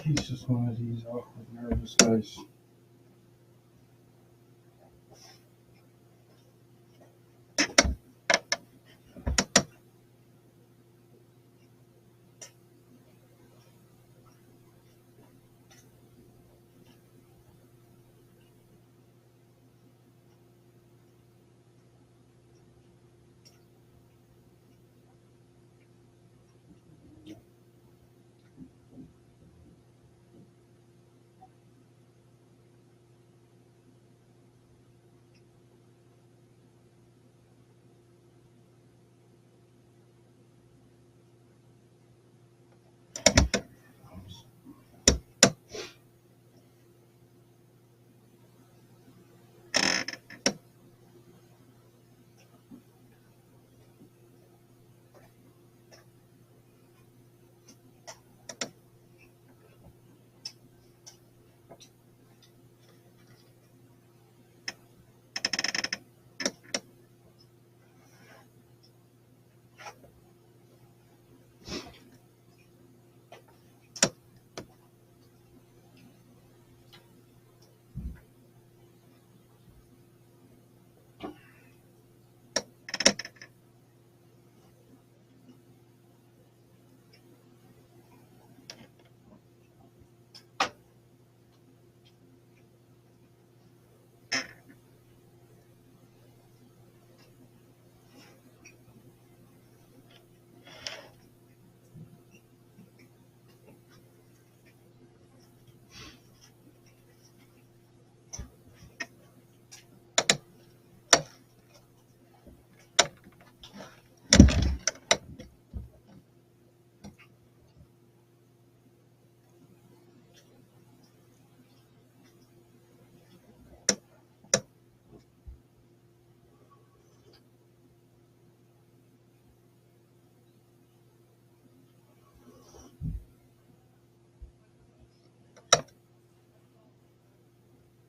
He's just one of these awkward, nervous guys.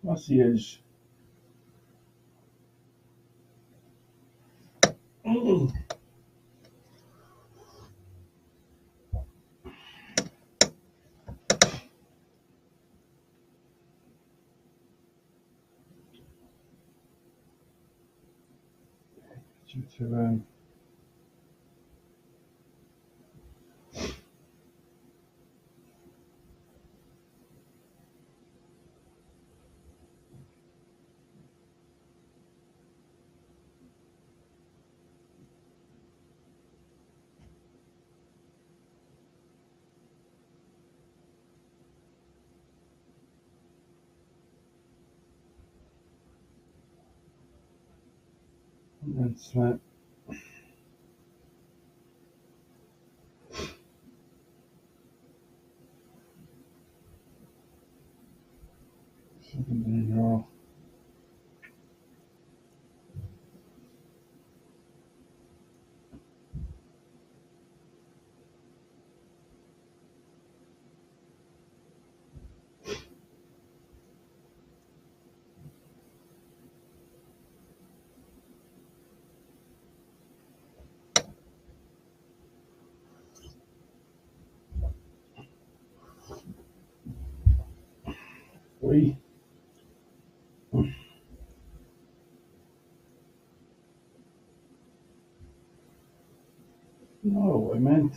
Maciez. 2-2. And slant. €17. Three. No, I meant.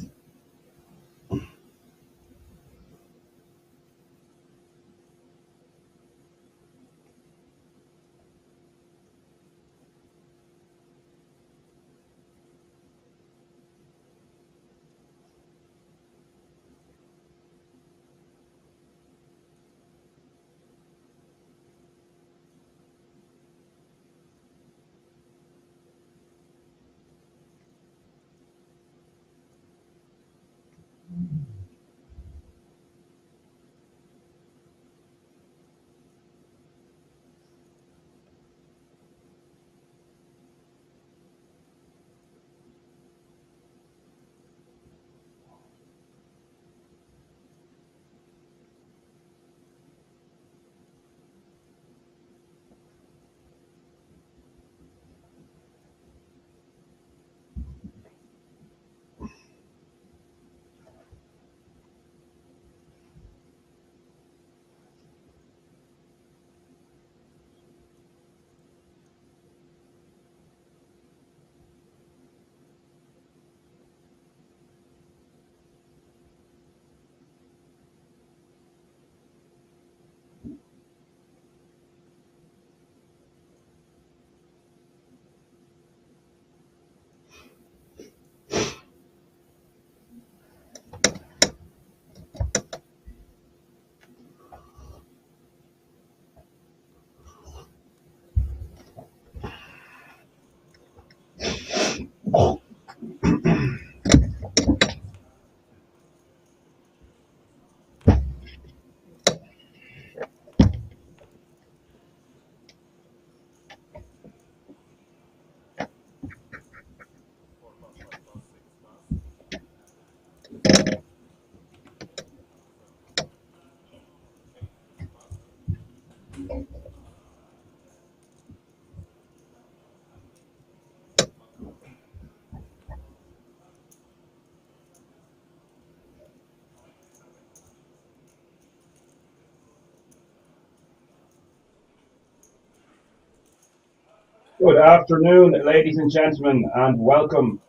Good afternoon, ladies and gentlemen, and welcome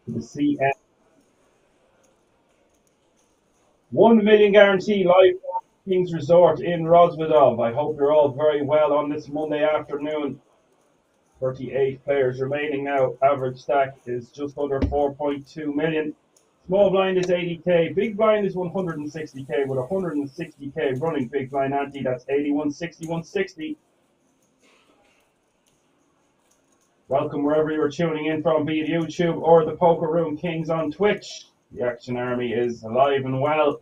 to the CN 1 million guarantee live Kings Resort in Rosvedov. I hope you're all very well on this Monday afternoon. 38 players remaining now. Average stack is just under 4.2 million. Small blind is 80k. Big blind is 160k with 160k running big blind ante. That's 8160, 160. Welcome wherever you're tuning in from, be it YouTube or the Poker Room Kings on Twitch. The Action Army is alive and well.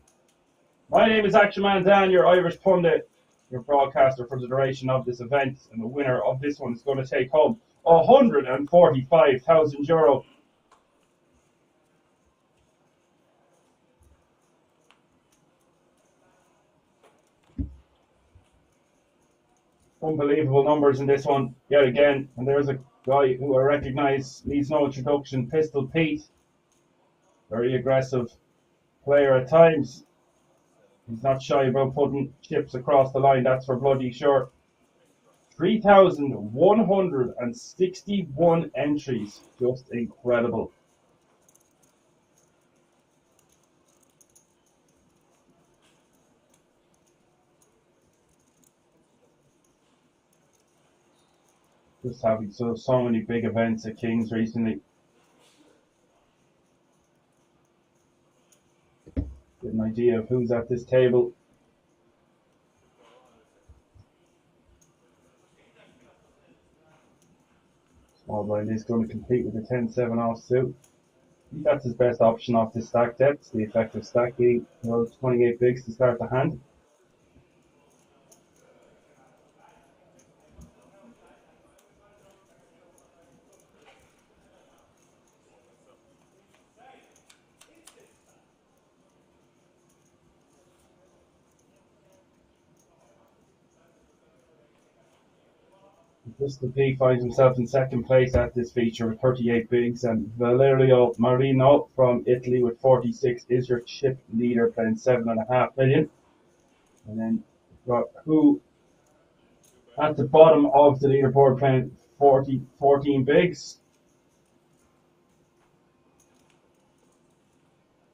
My name is Action Man Dan, your Irish pundit, your broadcaster for the duration of this event, and the winner of this one is going to take home €145,000. Unbelievable numbers in this one, yet again. And there's a guy who I recognise, needs no introduction, Pistol Pete. Very aggressive player at times. He's not shy about putting chips across the line, that's for bloody sure. 3,161 entries. Just incredible. Just having so many big events at Kings recently. Get an idea of who's at this table. Small blind is going to compete with the 10-7 offsuit. I think that's his best option off this stack depth. The effective stack being 28 bigs to start the hand. Mr. P finds himself in second place at this feature with 38 bigs, and Valerio Marino from Italy with 46 is your chip leader, playing 7.5 million. And then got who at the bottom of the leaderboard playing 14 bigs.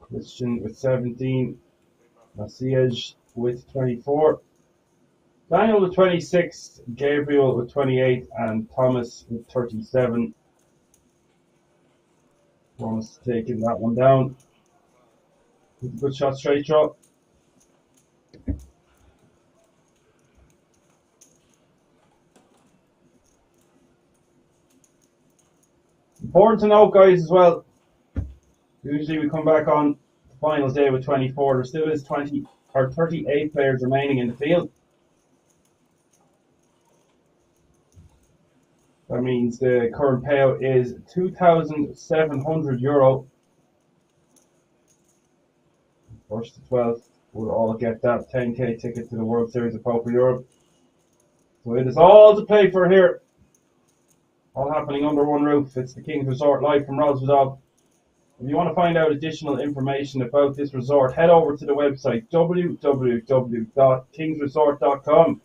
Christian with 17, Maciej with 24, Daniel with 26, Gabriel with 28, and Thomas with 37. Thomas taking that one down. Good shot, straight draw. Important to note, guys, as well. Usually we come back on the finals day with 24. There still is 20 or 38 players remaining in the field. That means the current payout is €2,700. First to 12th will all get that 10k ticket to the World Series of Poker Europe. So it is all to play for here. All happening under one roof. It's the King's Resort live from Rosvedov. If you want to find out additional information about this resort, head over to the website www.kingsresort.com.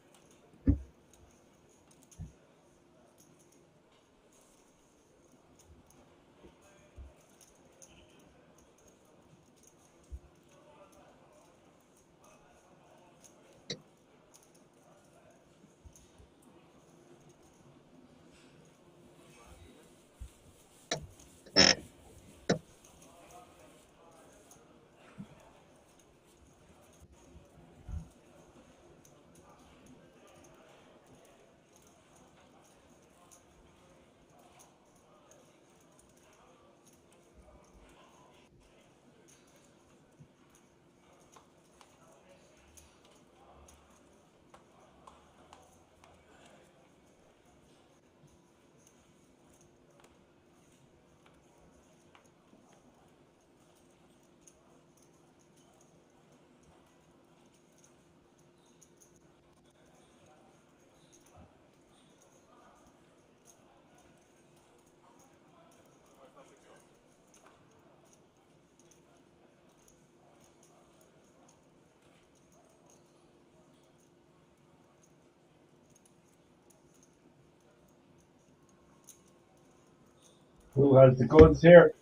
Who has the goods here?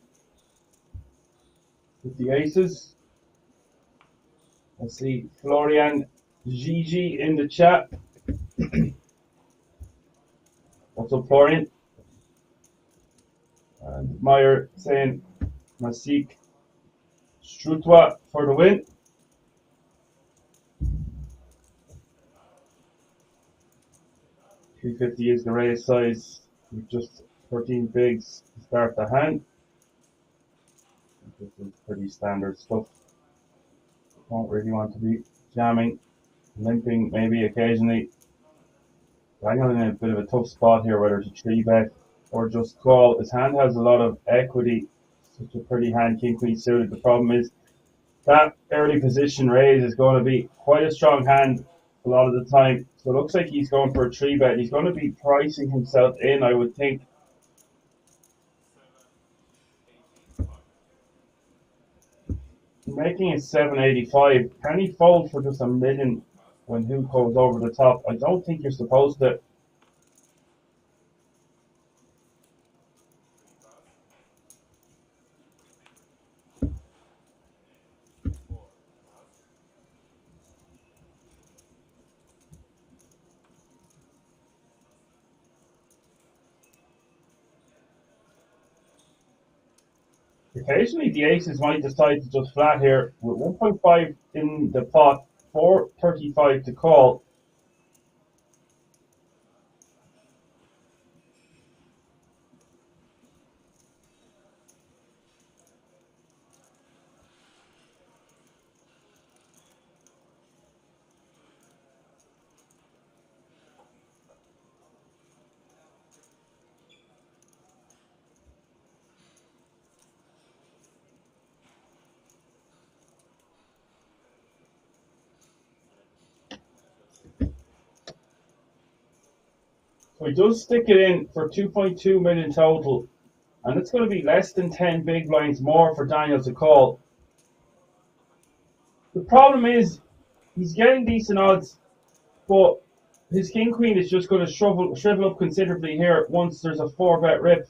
With the aces. I see Florian Gigi in the chat. What's up, Florian? And Meyer saying Masik Strutwa for the win. $350 is the raise size with just 13 bigs to start the hand. This is pretty standard stuff. Don't really want to be jamming, limping maybe occasionally. Daniel in a bit of a tough spot here, whether it's a 3-bet or just call. His hand has a lot of equity. Such a pretty hand, king queen suited. The problem is that early position raise is going to be quite a strong hand a lot of the time. So it looks like he's going for a 3-bet. He's going to be pricing himself in, I would think. Making it 785. Can he fold for just a million when who goes over the top? I don't think you're supposed to. Occasionally the aces might decide to just flat here with 1.5 in the pot, 4.35 to call. So he does stick it in for 2.2 million total, and it's going to be less than 10 big blinds more for Daniel to call. The problem is he's getting decent odds, but his king queen is just going to shrivel up considerably here once there's a 4-bet rip.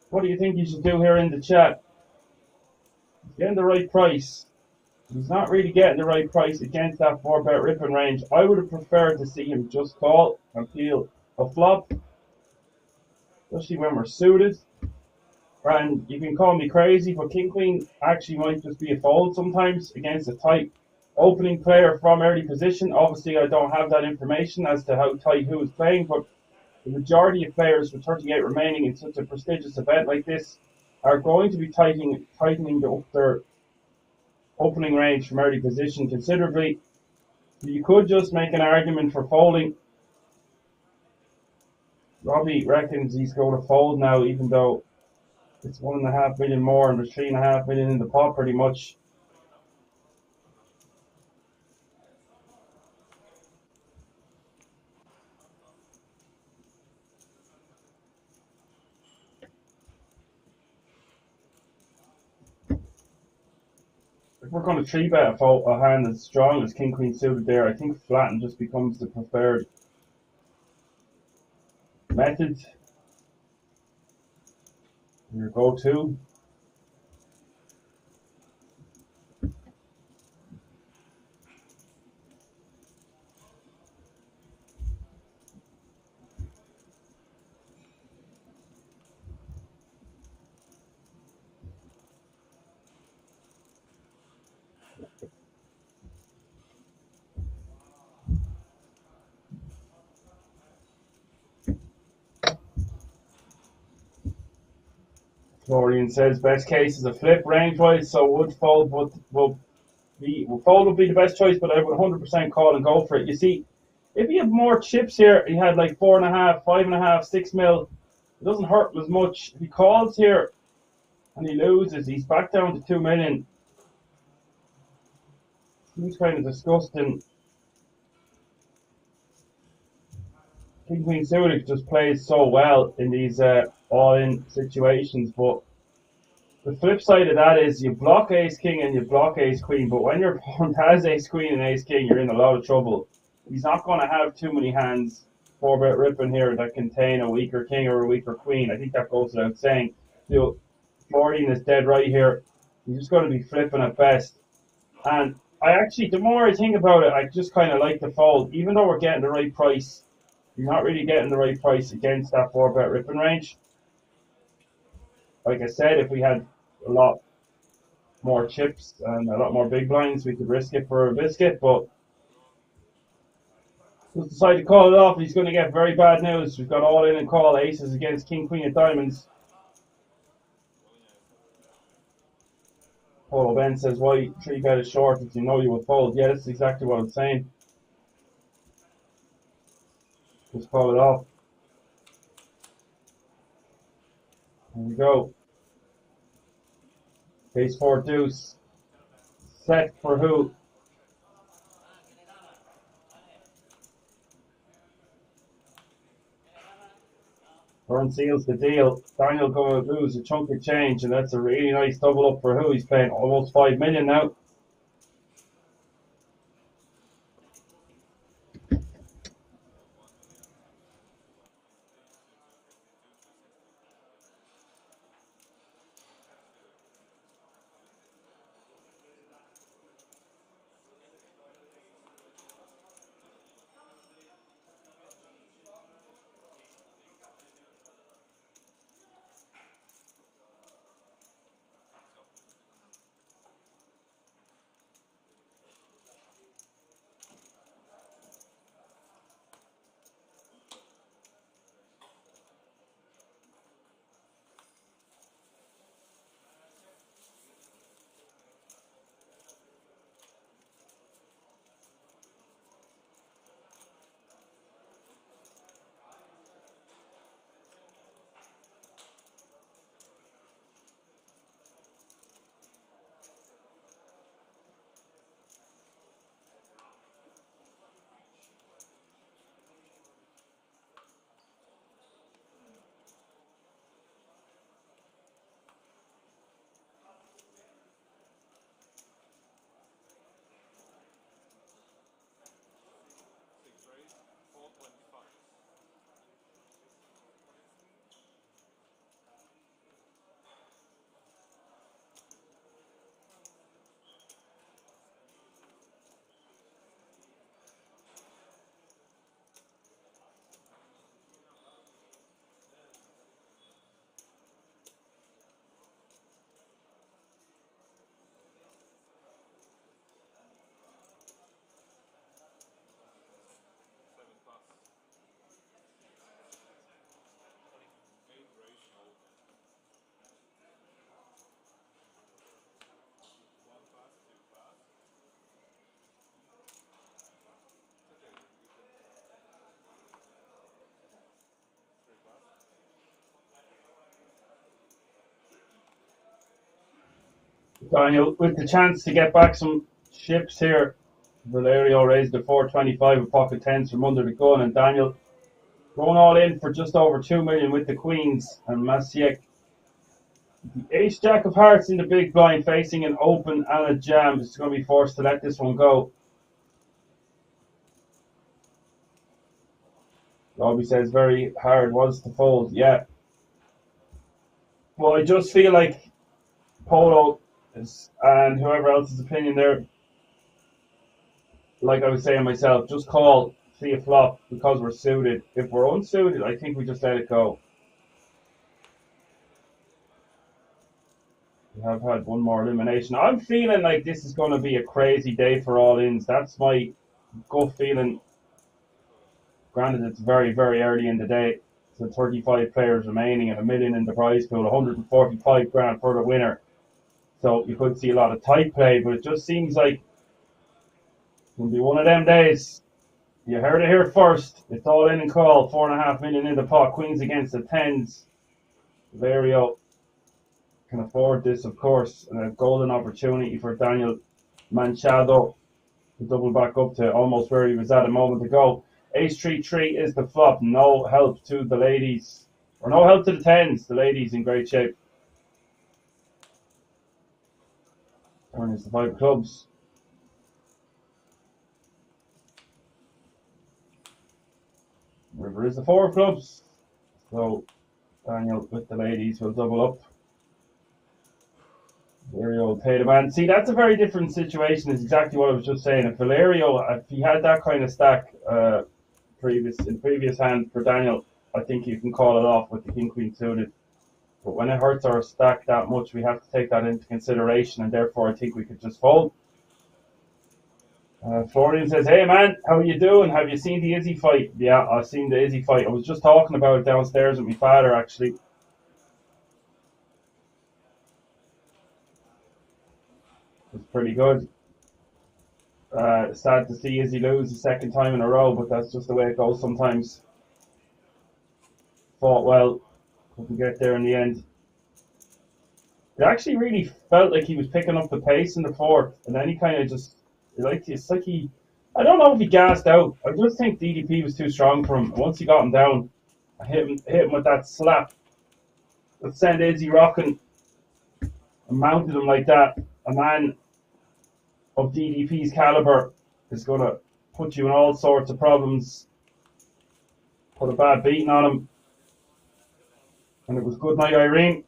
What do you think he should do here in the chat? He's getting the right price. He's not really getting the right price against that 4-bet ripping range. I would have preferred to see him just call and peel a flop, especially when we're suited. And you can call me crazy, but king queen actually might just be a fold sometimes against a tight opening player from early position. Obviously, I don't have that information as to how tight who is playing, but the majority of players with 38 remaining in such a prestigious event like this are going to be tightening up their opening range from early position considerably. You could just make an argument for folding. Robbie reckons he's going to fold now, even though it's 1.5 million more and there's 3.5 million in the pot pretty much. If we're going to 3-bet a hand as strong as king queen suited there, I think flatten just becomes the preferred method. Your go-to. Florian says best case is a flip range wise, so would fold, but fold would be the best choice, but I would 100% call and go for it. You see, if you have more chips here, he had like 4.5, 5.5, 6 mil. It doesn't hurt as much. If he calls here and he loses, he's back down to 2 million. Seems kind of disgusting. King Queen suited just plays so well in these all-in situations, but the flip side of that is you block ace king and you block ace queen, but when your opponent has ace queen and ace king, you're in a lot of trouble. He's not going to have too many hands 4-bet ripping here that contain a weaker king or a weaker queen. I think that goes without saying. Florian is dead right here. He's just going to be flipping at best. And I actually, the more I think about it, I just kind of like the fold. Even though we're getting the right price, you're not really getting the right price against that 4-bet ripping range. Like I said, if we had a lot more chips and a lot more big blinds, we could risk it for a biscuit, but just decide to call it off. He's going to get very bad news. We've got all in and call aces against king queen of diamonds. Polo Ben says, why 3-bet is short if you know you will fold? Yeah, that's exactly what I'm saying. Just call it off. Here we go. Ace 4 deuce. Set for who? Burn seals the deal. Daniel going to lose a chunk of change, and that's a really nice double up for who. He's paying almost 5 million now. Daniel with the chance to get back some ships here. Valerio raised the 425 with pocket tens from under the gun, and Daniel going all in for just over 2 million with the queens. And Masiek, the ace jack of hearts in the big blind, facing an open and a jam, is going to be forced to let this one go. Robbie says very hard was to fold. Yeah. Well, I just feel like Polo is, and whoever else's opinion there, like I was saying myself, just call, see a flop because we're suited. If we're unsuited, I think we just let it go. We have had one more elimination. I'm feeling like this is going to be a crazy day for all ins. That's my gut feeling. Granted, it's very, very early in the day. So 35 players remaining and a million in the prize pool, 145 grand for the winner. So you could see a lot of tight play, but it just seems like it's going to be one of them days. You heard it here first. It's all in and call. 4.5 million in the pot. Queens against the tens. Vario can afford this, of course. And a golden opportunity for Daniel Manchado to double back up to almost where he was at a moment ago. Ace 3-3 is the flop. No help to the ladies. Or no help to the tens. The ladies in great shape. Turn is the 5 clubs. River is the 4 clubs. So Daniel with the ladies will double up. Valerio pay the man. See, that's a very different situation. Is exactly what I was just saying. If Valerio, if he had that kind of stack previous hand for Daniel, I think you can call it off with the king queen suited. But when it hurts our stack that much, we have to take that into consideration, and therefore I think we could just fold. Florian says, "Hey man, how are you doing? Have you seen the Izzy fight?" Yeah, I've seen the Izzy fight. I was just talking about it downstairs with my father actually. It's pretty good. Sad to see Izzy lose the second time in a row, but that's just the way it goes sometimes. Fought well, couldn't get there in the end. It actually really felt like he was picking up the pace in the fourth, and then he kind of just it's like he. I don't know if he gassed out. I just think DDP was too strong for him. Once he got him down, I hit him with that slap that sent Izzy rocking and mounted him like that. A man of DDP's caliber is going to put you in all sorts of problems. Put a bad beating on him, and it was good night, Irene.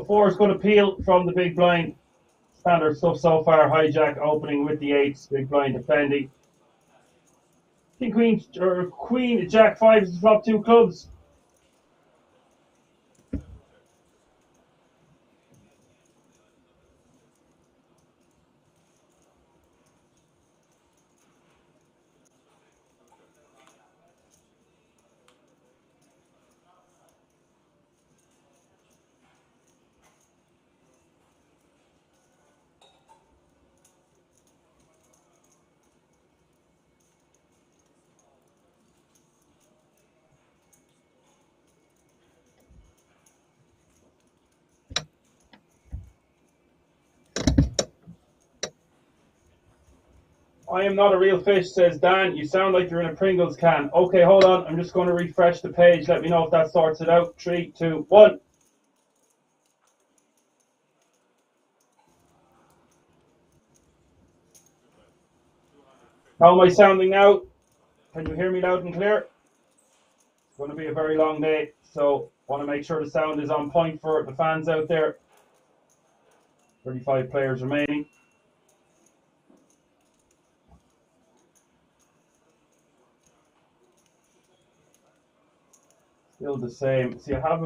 4 is going to peel from the big blind. Standard stuff so far. Hijack opening with the 8s. Big blind defending. King Queen or Queen Jack 5 is the top 2 clubs. I am not a real fish, says Dan. You sound like you're in a Pringles can. Okay, hold on. I'm just going to refresh the page. Let me know if that sorts it out. 3, 2, 1. How am I sounding now? Can you hear me loud and clear? It's going to be a very long day, so want to make sure the sound is on point for the fans out there. 35 players remaining. Still the same. See, I've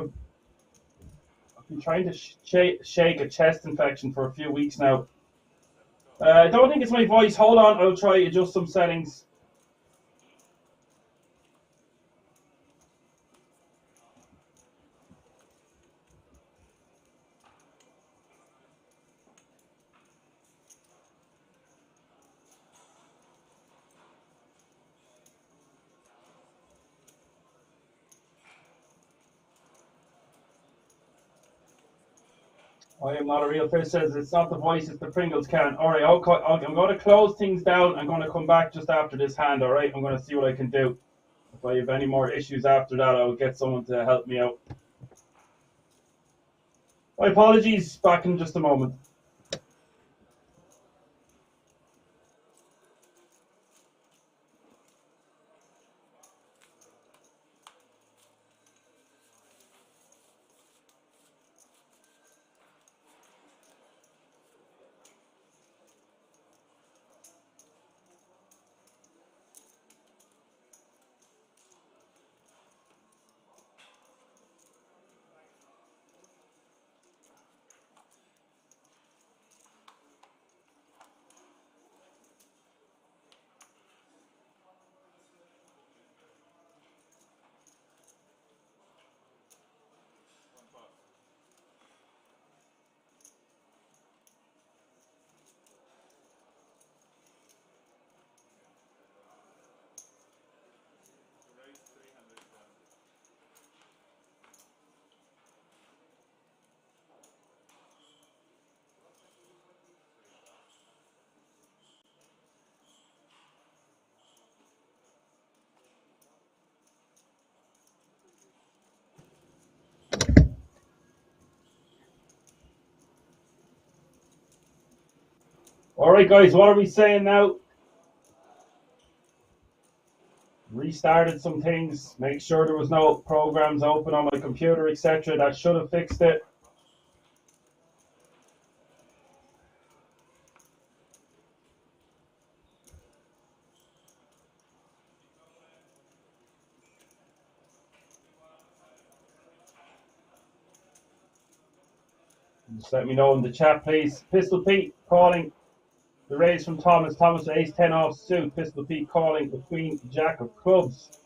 been trying to shake a chest infection for a few weeks now. I don't think it's my voice. Hold on, I'll try adjust some settings. I am not a real fish, says it's not the voice, it's the Pringles can. All right, I'm going to close things down. I'm going to come back just after this hand, all right? I'm going to see what I can do. If I have any more issues after that, I'll get someone to help me out. My apologies, back in just a moment. All right, guys, what are we saying now? Restarted some things, make sure there was no programs open on my computer, etc. That should have fixed it. Just let me know in the chat, please. Pistol Pete calling the raise from Thomas. Thomas ace 10 off suit. Pistol Pete calling the Queen Jack of clubs.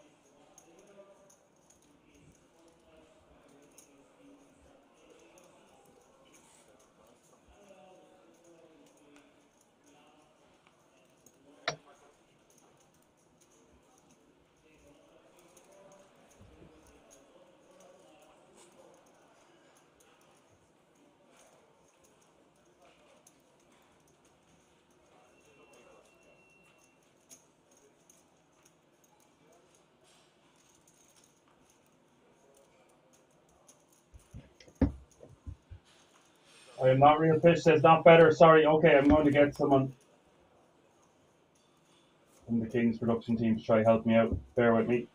I am not real fish, says not better. Sorry, okay, I'm going to get someone from the King's production team to try help me out. Bear with me.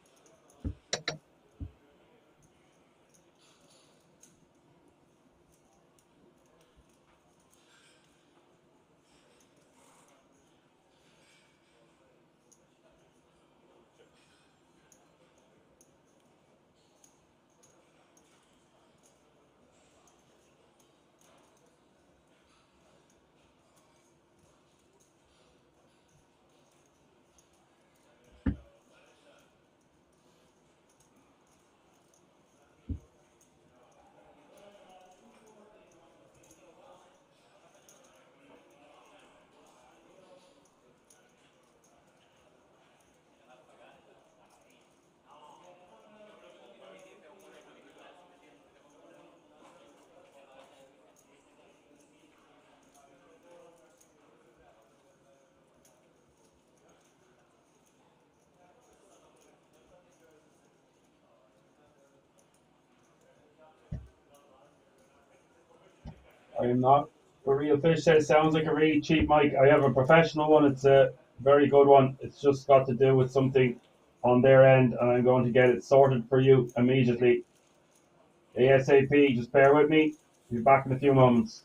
I'm not. The real fish says sounds like a really cheap mic. I have a professional one. It's a very good one. It's just got to do with something on their end, and I'm going to get it sorted for you immediately. ASAP. Just bear with me. I'll be back in a few moments.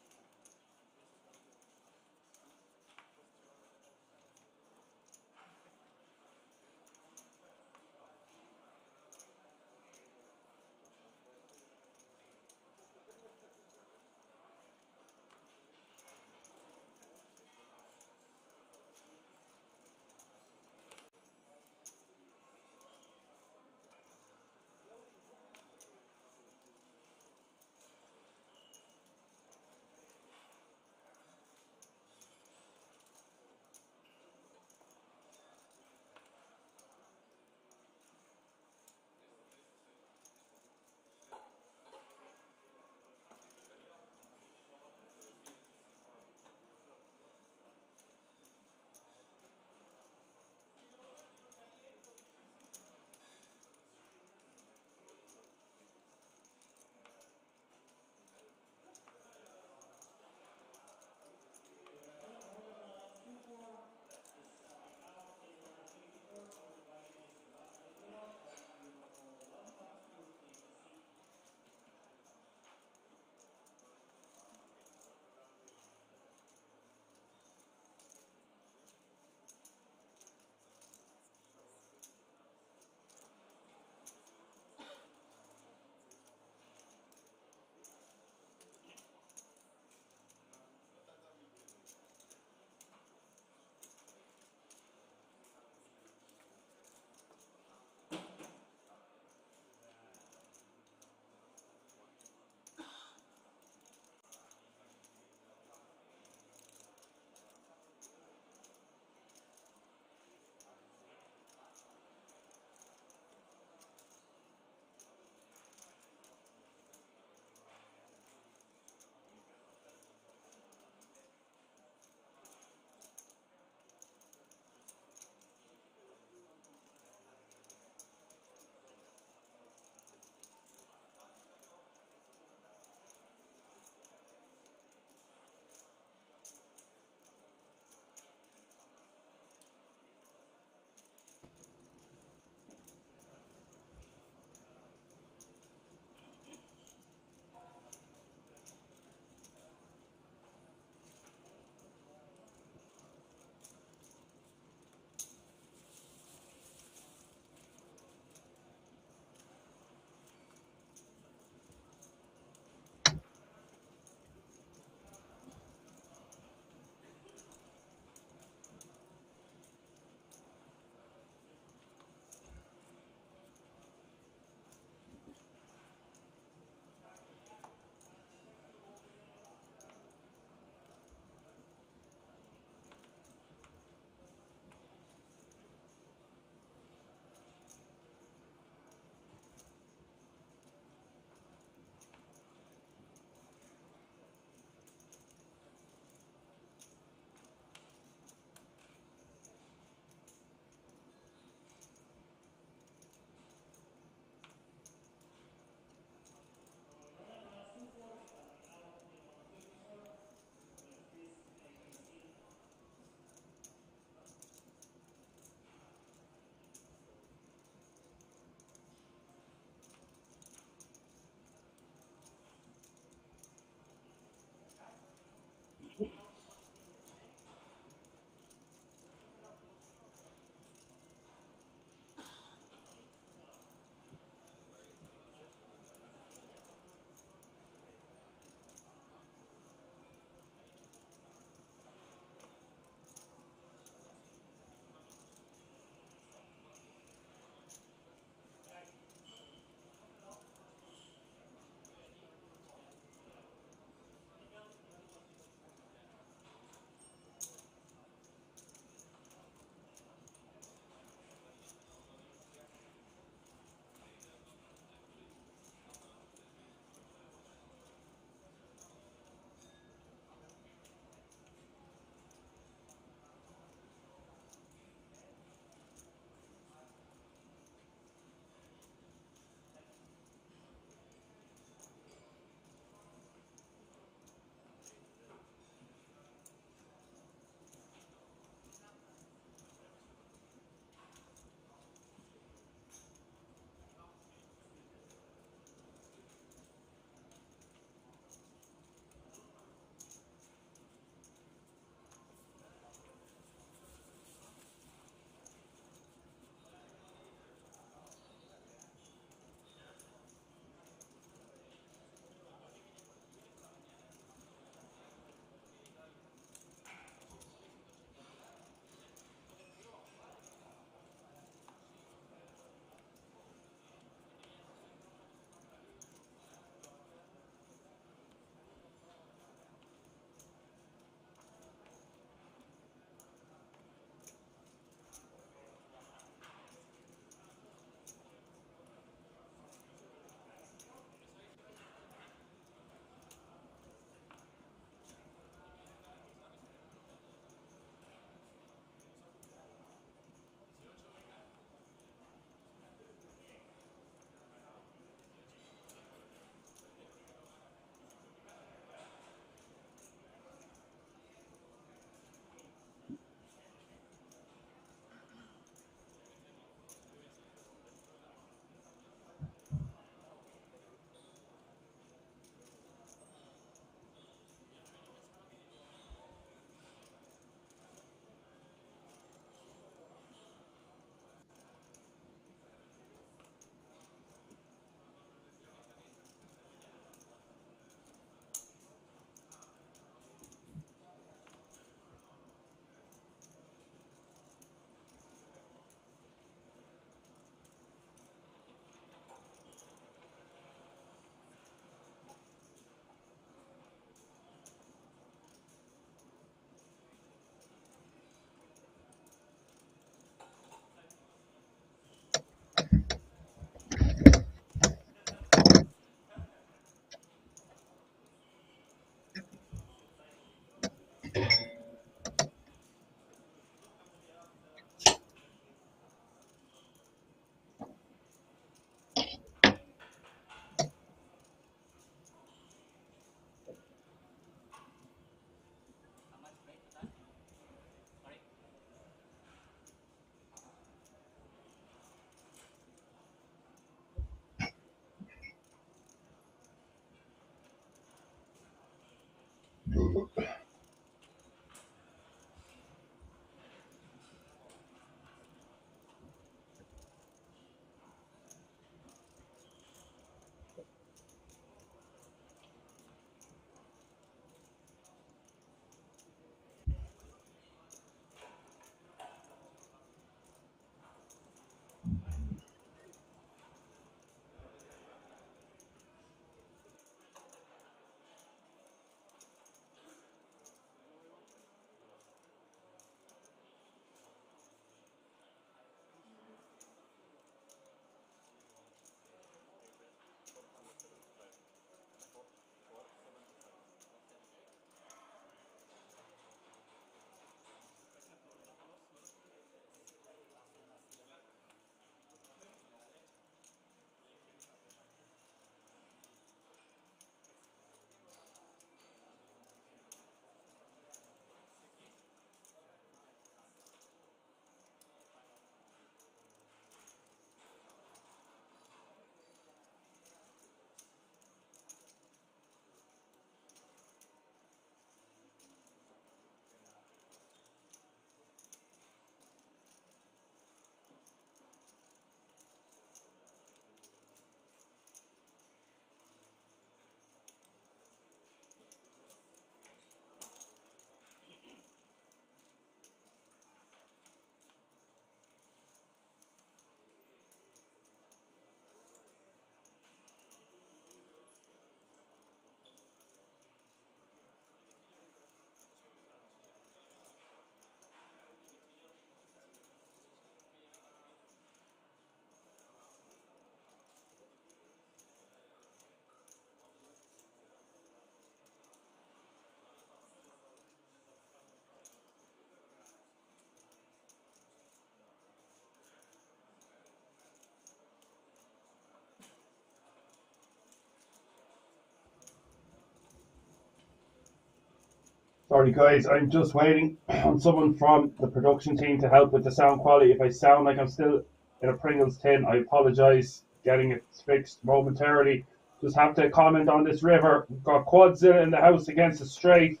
Sorry guys, I'm just waiting on someone from the production team to help with the sound quality. If I sound like I'm still in a Pringles tin, I apologise. Getting it fixed momentarily. Just have to comment on this river. We've got Quadzilla in the house against a straight.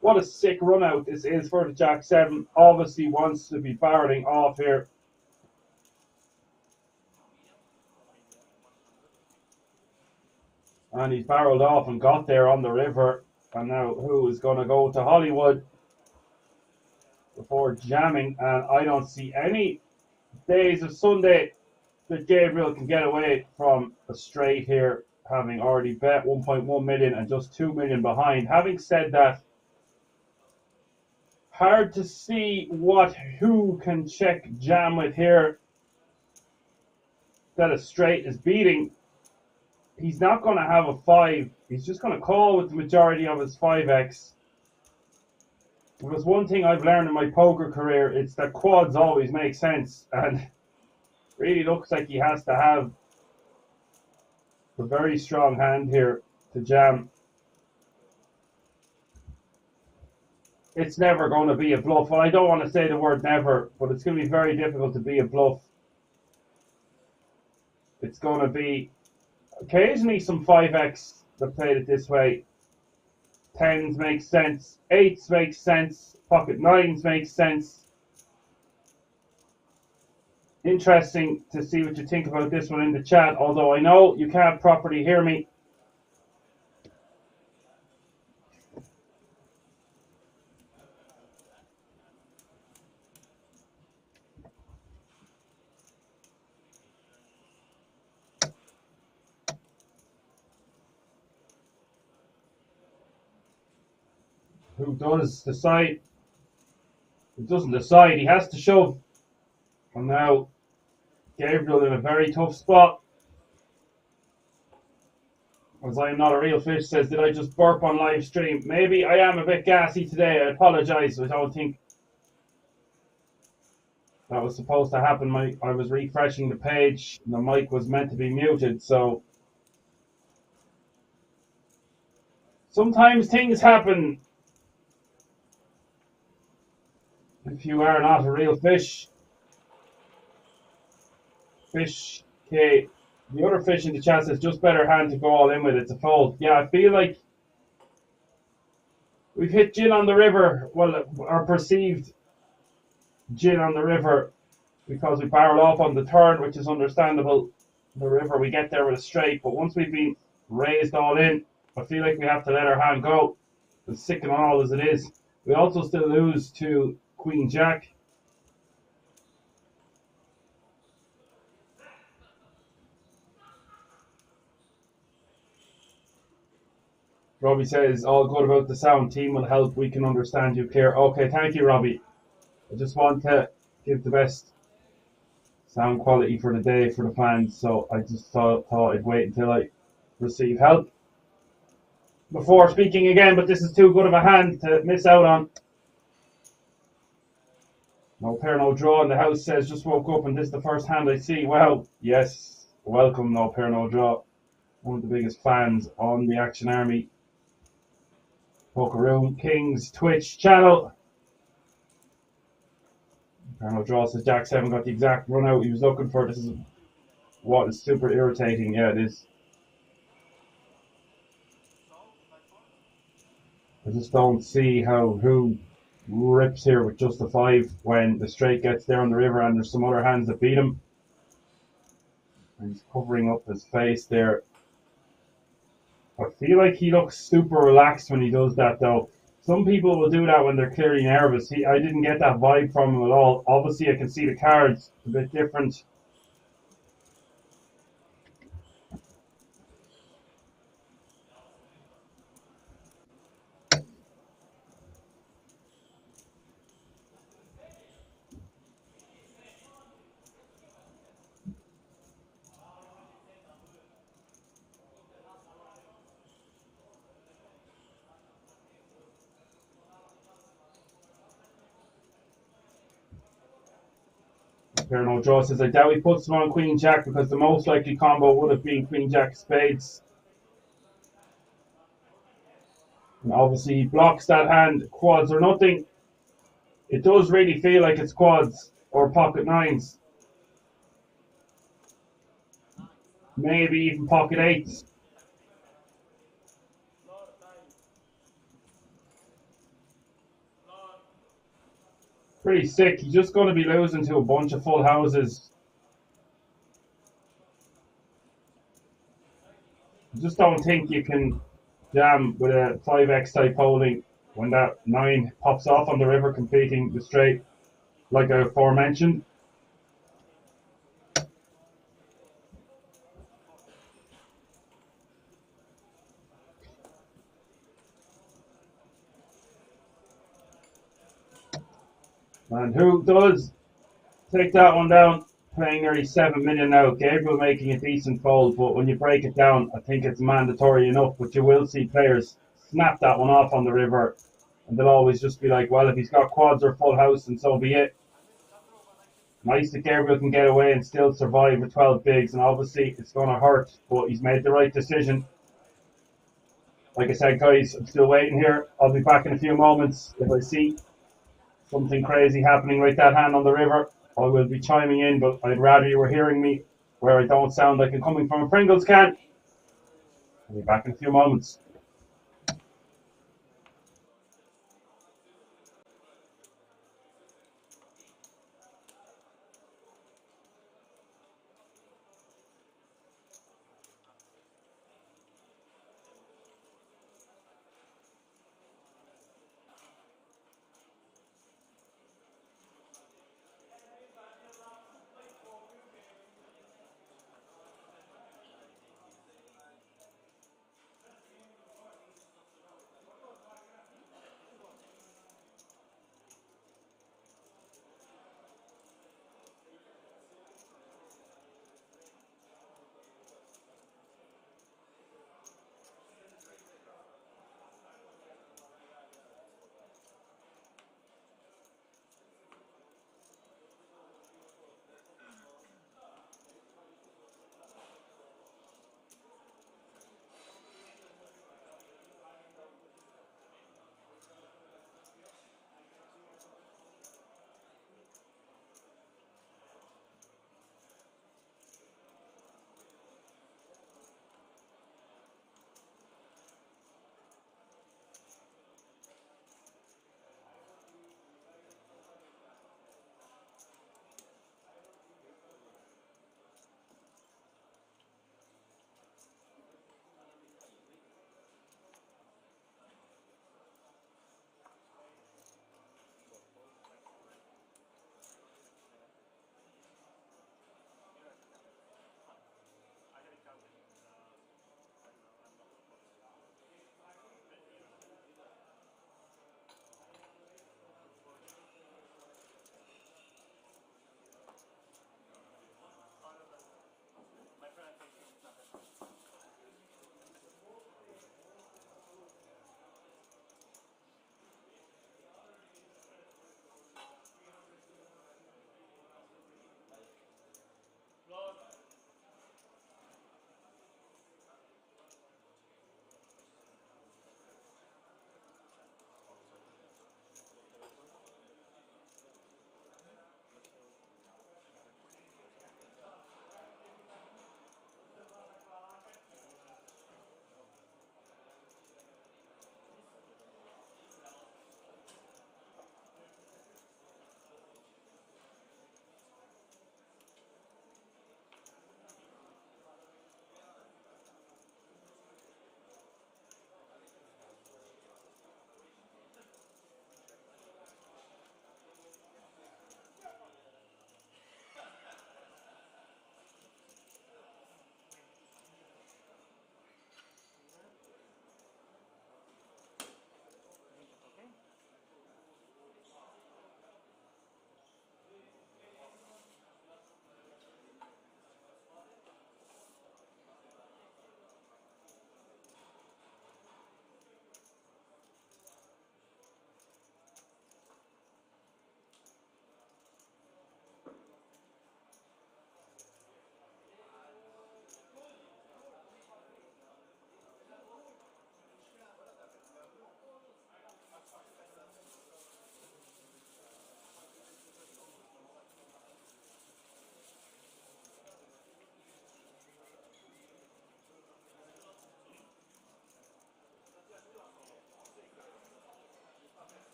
What a sick run out this is for the Jack 7. Obviously wants to be barreling off here. And he's barreled off and got there on the river. And now who is going to go to Hollywood before jamming? And I don't see any days of Sunday that Gabriel can get away from a straight here, having already bet 1.1 million and just 2 million behind. Having said that, hard to see who can check jam with here that a straight is beating. He's not going to have a 5. He's just going to call with the majority of his 5x. Because one thing I've learned in my poker career is that quads always make sense, and really looks like he has to have a very strong hand here to jam. It's never going to be a bluff. Well, I don't want to say the word never, but it's going to be very difficult to be a bluff. It's going to be occasionally some 5x that played it this way. 10s make sense. 8s make sense. Pocket 9s make sense. Interesting to see what you think about this one in the chat, although I know you can't properly hear me. Who does decide? Who doesn't decide? He has to shove. And now Gabriel in a very tough spot. As I am not a real fish, says, did I just burp on live stream? Maybe I am a bit gassy today. I apologise. I don't think that was supposed to happen. I was refreshing the page. The mic was meant to be muted, so sometimes things happen if you are not a real fish. Fish, okay. The other fish in the chat says, just better hand to go all in with. It's a fold. Yeah, I feel like we've hit gin on the river. Well, our perceived gin on the river, because we barrel off on the turn, which is understandable. The river, we get there with a straight. But once we've been raised all in, I feel like we have to let our hand go. As sick and all as it is. We also still lose to Queen Jack. Robbie says, all good about the sound. Team will help. We can understand you clear. Okay, thank you, Robbie. I just want to give the best sound quality for the day for the fans. So I just thought I'd wait until I receive help before speaking again. But this is too good of a hand to miss out on. No pair, no draw. And the house says, just woke up and this is the first hand I see. Well, yes. Welcome, no pair, no draw. One of the biggest fans on the Action Army Poker Room Kings Twitch channel. Arnold Draw says Jack 7 got the exact run out he was looking for. This is what is super irritating. Yeah, it is. I just don't see who rips here with just a 5 when the straight gets there on the river and there's some other hands that beat him. And he's covering up his face there. I feel like he looks super relaxed when he does that, though. Some people will do that when they're clearly nervous. I didn't get that vibe from him at all. Obviously, I can see the cards a bit different. No draw says, I doubt he puts him on Queen Jack because the most likely combo would have been Queen Jack Spades. And obviously he blocks that hand, quads or nothing. It does really feel like it's quads or pocket nines. Maybe even pocket eights. Pretty sick. He's just going to be losing to a bunch of full houses. I just don't think you can jam with a 5x type holding when that 9 pops off on the river completing the straight, like I aforementioned. And who does take that one down? Playing nearly 7 million now. Gabriel making a decent fold, but when you break it down, I think it's mandatory enough. But you will see players snap that one off on the river, and they'll always just be like, well, if he's got quads or full house, and so be it. Nice that Gabriel can get away and still survive with 12 bigs, and obviously it's going to hurt, but he's made the right decision. Like I said, guys, I'm still waiting here. I'll be back in a few moments. If I see something crazy happening like that hand on the river, I will be chiming in, but I'd rather you were hearing me where I don't sound like I'm coming from a Pringles can. I'll be back in a few moments.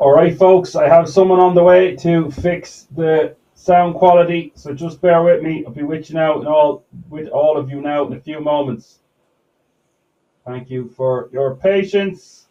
All right, folks, I have someone on the way to fix the sound quality, so just bear with me. I'll be with you now, with all of you now in a few moments. Thank you for your patience.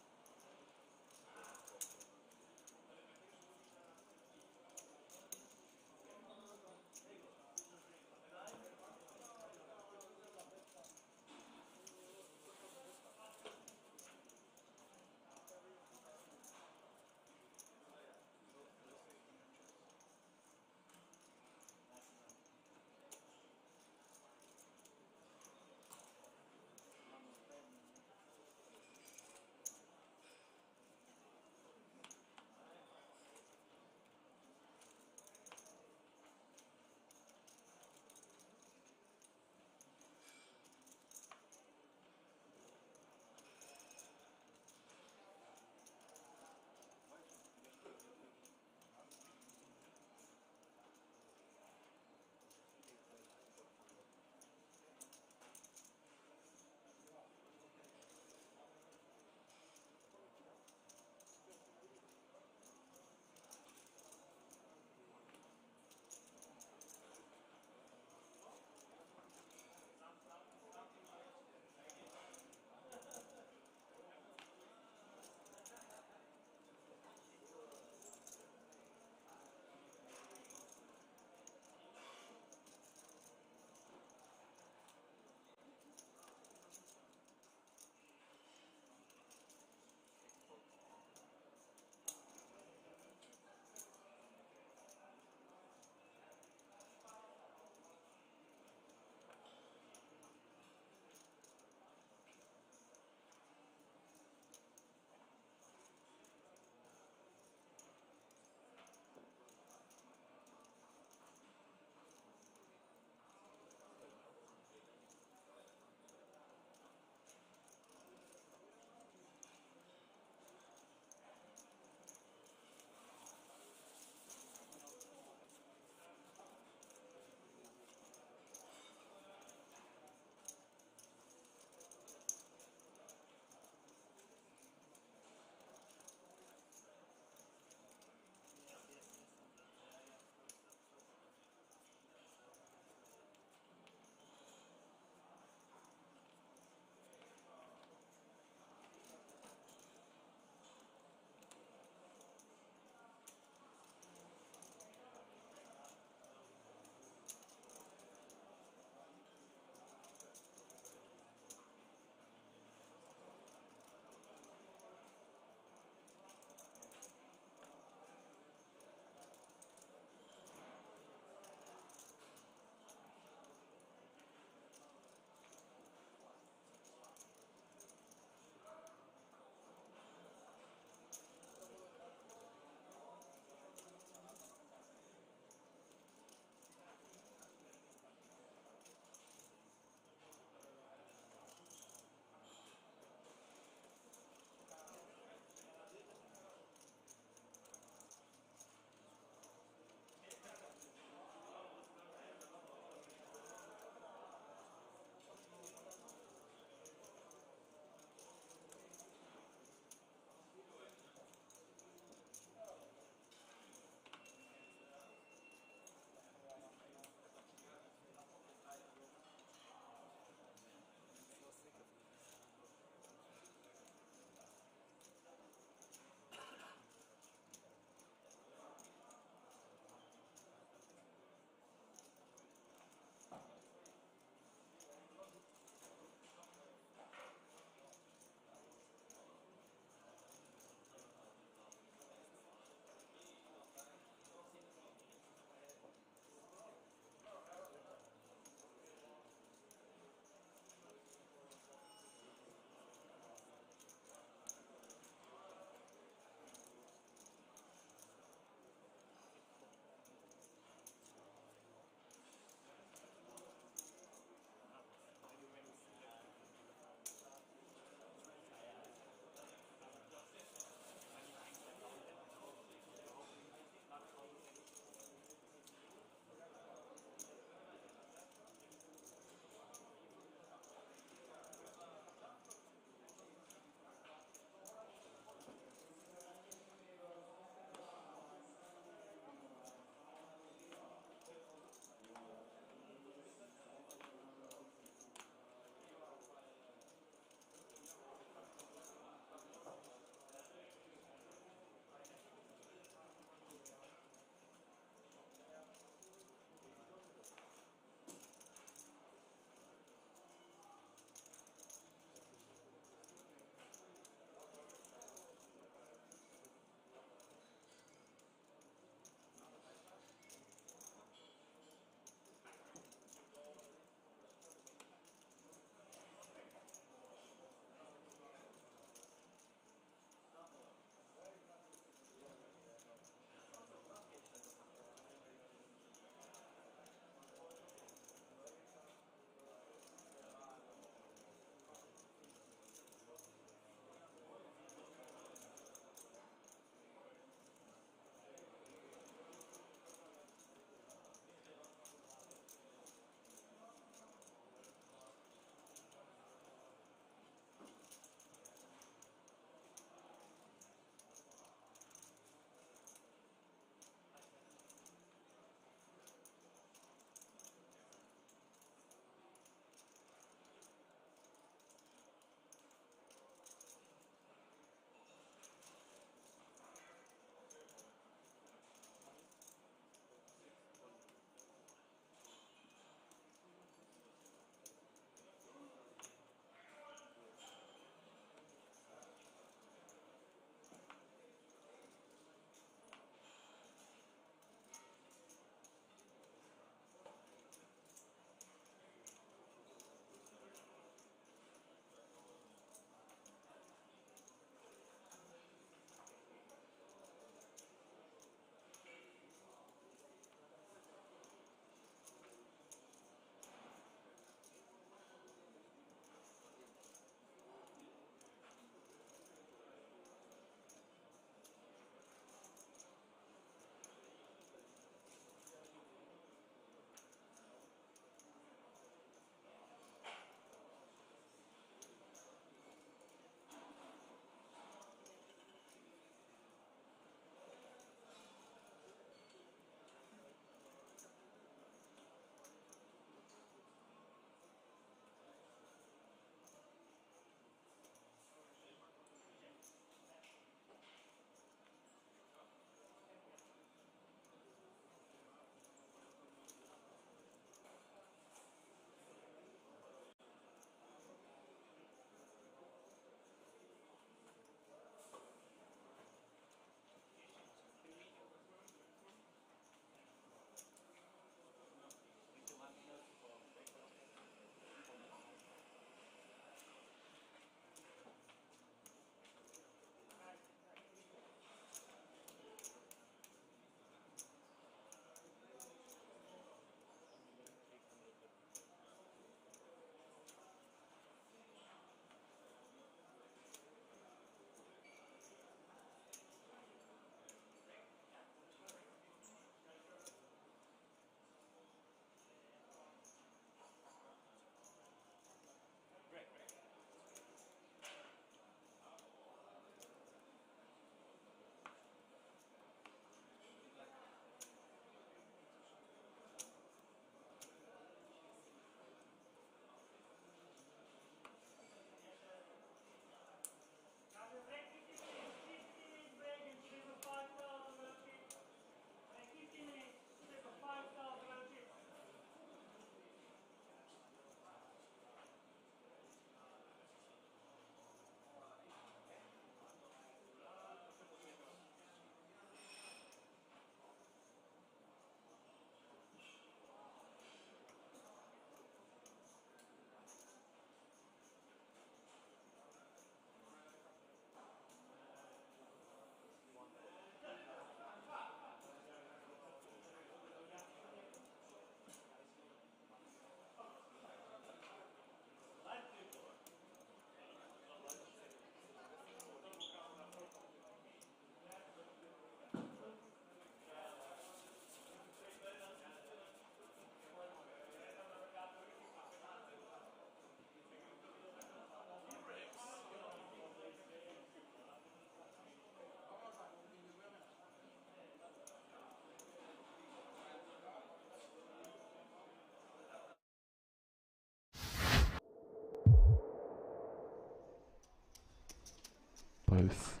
Both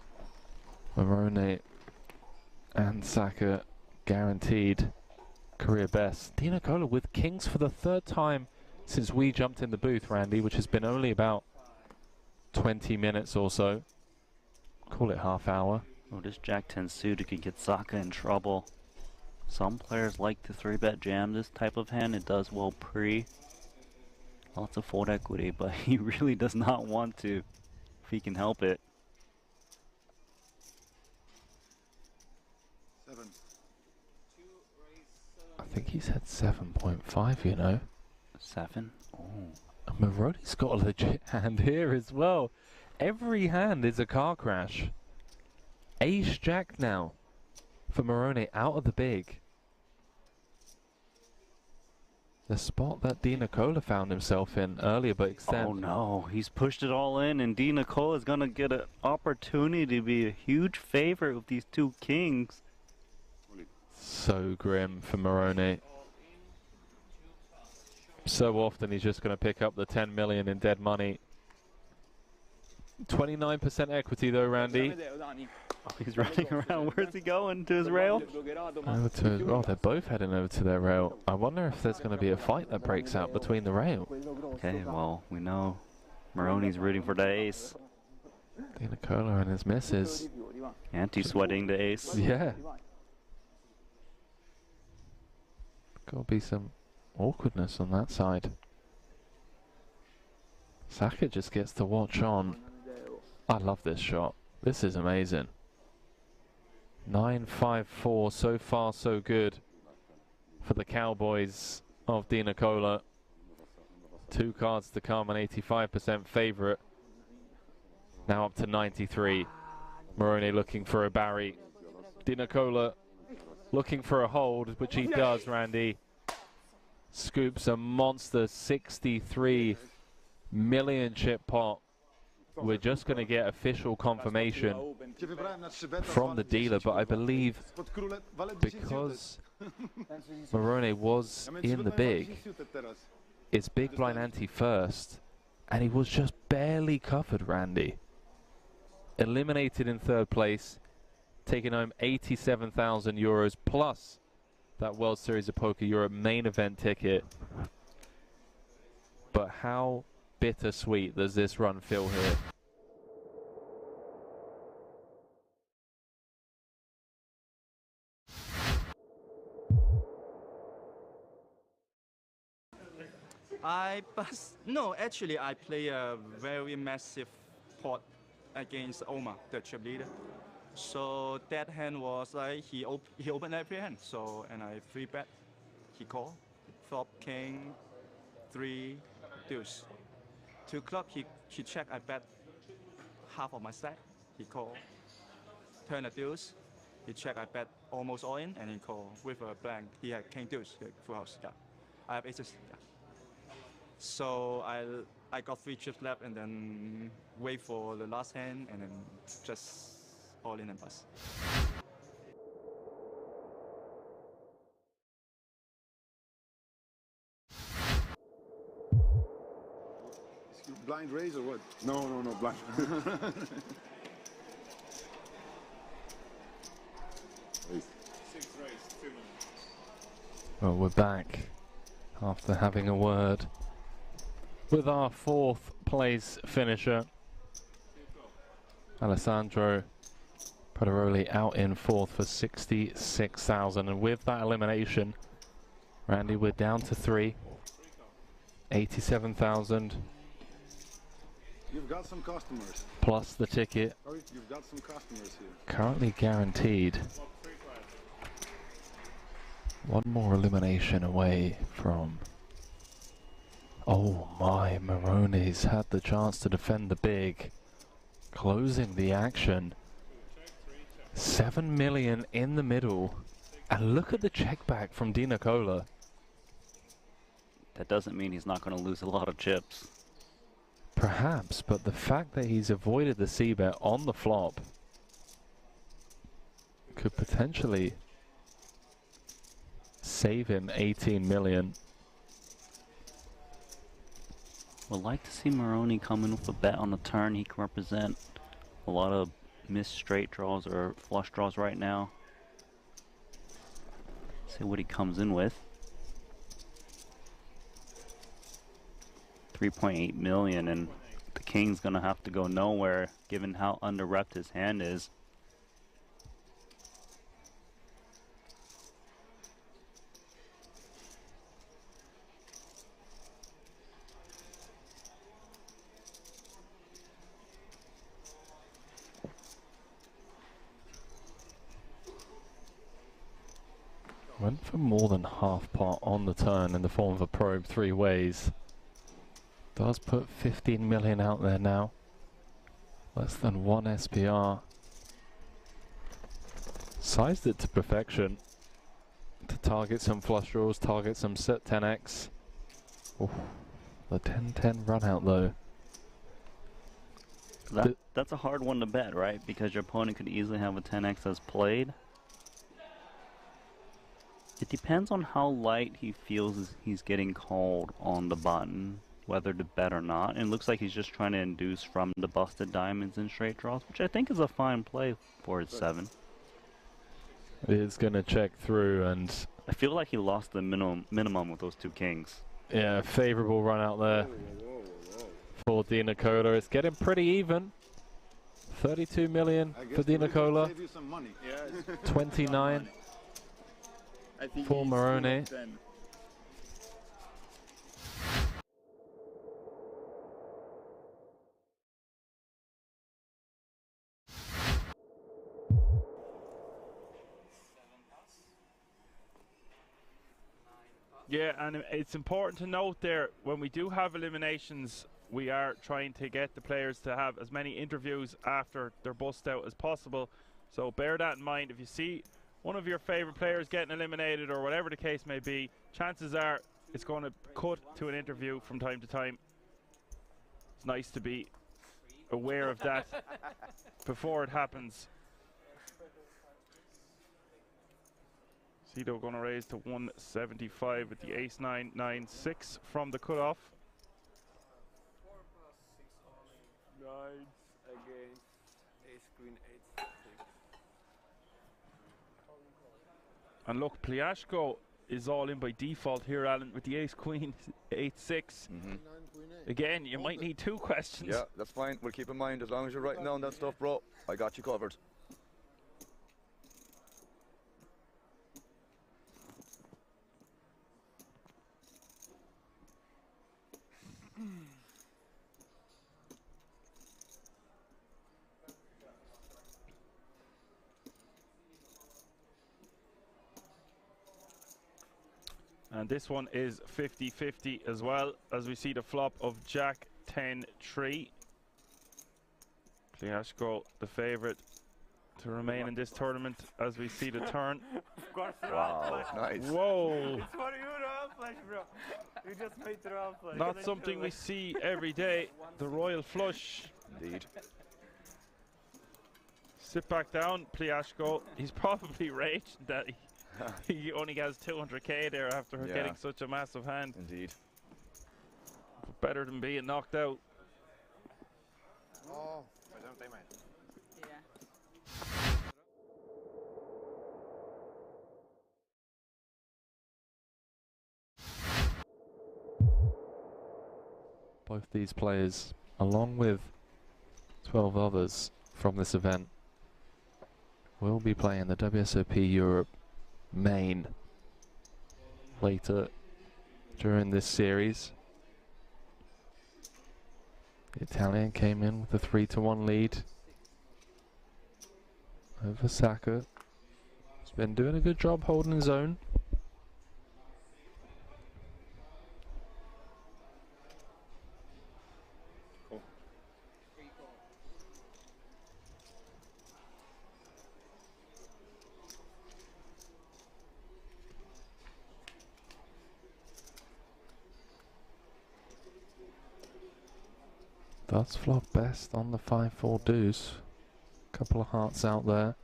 Moroni and Saka guaranteed career best. Di Nicola with kings for the third time since we jumped in the booth, Randy, which has been only about 20 minutes or so. Call it half hour. Oh, this Jack-10 suited could get Saka in trouble. Some players like to 3-bet jam this type of hand. It does well pre. Lots of fold equity, but he really does not want to if he can help it. 7. I think he said 7.5, you know. 7? Oh. And Moroni's got a legit hand here as well. Every hand is a car crash. Ace Jack now for Moroni out of the big. The spot that Di Nicola found himself in earlier, but extend. Oh no, he's pushed it all in, and Di Nicola is gonna get an opportunity to be a huge favorite with these two kings. So grim for Moroni. So often he's just going to pick up the 10 million in dead money. 29% equity though, Randy. Oh, he's running around. Where's he going? To his rail? Over to, oh, they're both heading over to their rail. I wonder if there's going to be a fight that breaks out between the rail. Okay, well, we know Moroni's rooting for the ace. Di Nicola and his missus. Anti-sweating the ace. Yeah. Gotta be some awkwardness on that side. Saka just gets to watch on. I love this shot. This is amazing. 9-5-4, so far so good for the Cowboys of Di Nicola. 2 cards to come, an 85% favourite. Now up to 93. Moroni looking for a Barry. Di Nicola looking for a hold, which he does, Randy. Scoops a monster 63 million chip pot. We're just going to get official confirmation from the dealer, but I believe because Moroni was in the big, it's big blind ante first, and he was just barely covered, Randy. Eliminated in 3rd place, taking home 87,000 euros plus that World Series of Poker Europe main event ticket. But how bittersweet does this run feel here? No, actually I play a very massive pot against Omar, the Chiplead. So that hand was like he opened every hand. So and I 3-bet, he called, flop king, 3 deuce. 2 club he check, I bet half of my stack, he called. Turn a deuce, he check, I bet almost all in, and he called with a blank. He had king deuce, full house. Yeah, I have aces. Yeah. So I got 3 chips left, and then wait for the last hand, and then just all in and bust. Blind raise or what? No, blind. Well, we're back after having a word with our 4th place finisher, Alessandro Poderoli, out in 4th for 66,000. And with that elimination, Randy, we're down to 3, 87,000. You've got some customers. Plus the ticket. You've got some customers here. Currently guaranteed. One more elimination away from... Oh my, Moroni's had the chance to defend the big. Closing the action. 7 million in the middle. And look at the check back from Di Nicola. That doesn't mean he's not going to lose a lot of chips. Perhaps, but the fact that he's avoided the c-bet on the flop could potentially save him 18 million. Would like to see Moroni come in with a bet on the turn. He can represent a lot of miss straight draws or flush draws right now. See what he comes in with. 3.8 million, and the king's gonna have to go nowhere given how under-repped his hand is. Went for more than half pot on the turn in the form of a probe 3 ways. Does put 15 million out there now. Less than 1 SPR. Sized it to perfection to target some flush draws, target some set 10x. Oof, the 10-10 run out though. That's a hard one to bet, right? Because your opponent could easily have a 10x as played. It depends on how light he feels he's getting called on the button, whether to bet or not. And it looks like he's just trying to induce from the busted diamonds and straight draws, which I think is a fine play for his 7. It's going to check through, and I feel like he lost the minimum with those 2 kings. yeah, favourable run out there for Dinacola. It's getting pretty even. 32 million for Dinacola. 29 for Moroni. Yeah, and it's important to note there, when we do have eliminations, we are trying to get the players to have as many interviews after their bust out as possible. So bear that in mind. If you see one of your favorite players getting eliminated or whatever the case may be, chances are it's going to cut to an interview from time to time. It's nice to be aware of that before it happens. Cito going to raise to 175 with the ace 9, 9, 6 from the cutoff. 9 against ace queen 8, 6. And look, Pliashko is all in by default here, Alan, with the ace queen 8, 6. Again, you might need 2 questions. Yeah, that's fine. We'll keep in mind, as long as you're writing down that stuff, bro, I got you covered. And this one is 50-50 as well, as we see the flop of Jack 10-3. Pliashko, the favourite to remain in this tournament, as we see the turn. Of course, Wow, nice. Whoa! It's for you, Royal Flush, bro. You just made the Royal Flush. Not something we see every day, the Royal Flush. Indeed. Sit back down, Pliashko. He's probably raged that he only has 200k there after getting such a massive hand. Indeed. Better than being knocked out. Oh. Both these players, along with 12 others from this event, will be playing the WSOP Europe main later during this series. The Italian came in with a 3-1 lead over Saka. He's been doing a good job holding his own. Does flop best on the 5-4 deuce. Couple of hearts out there.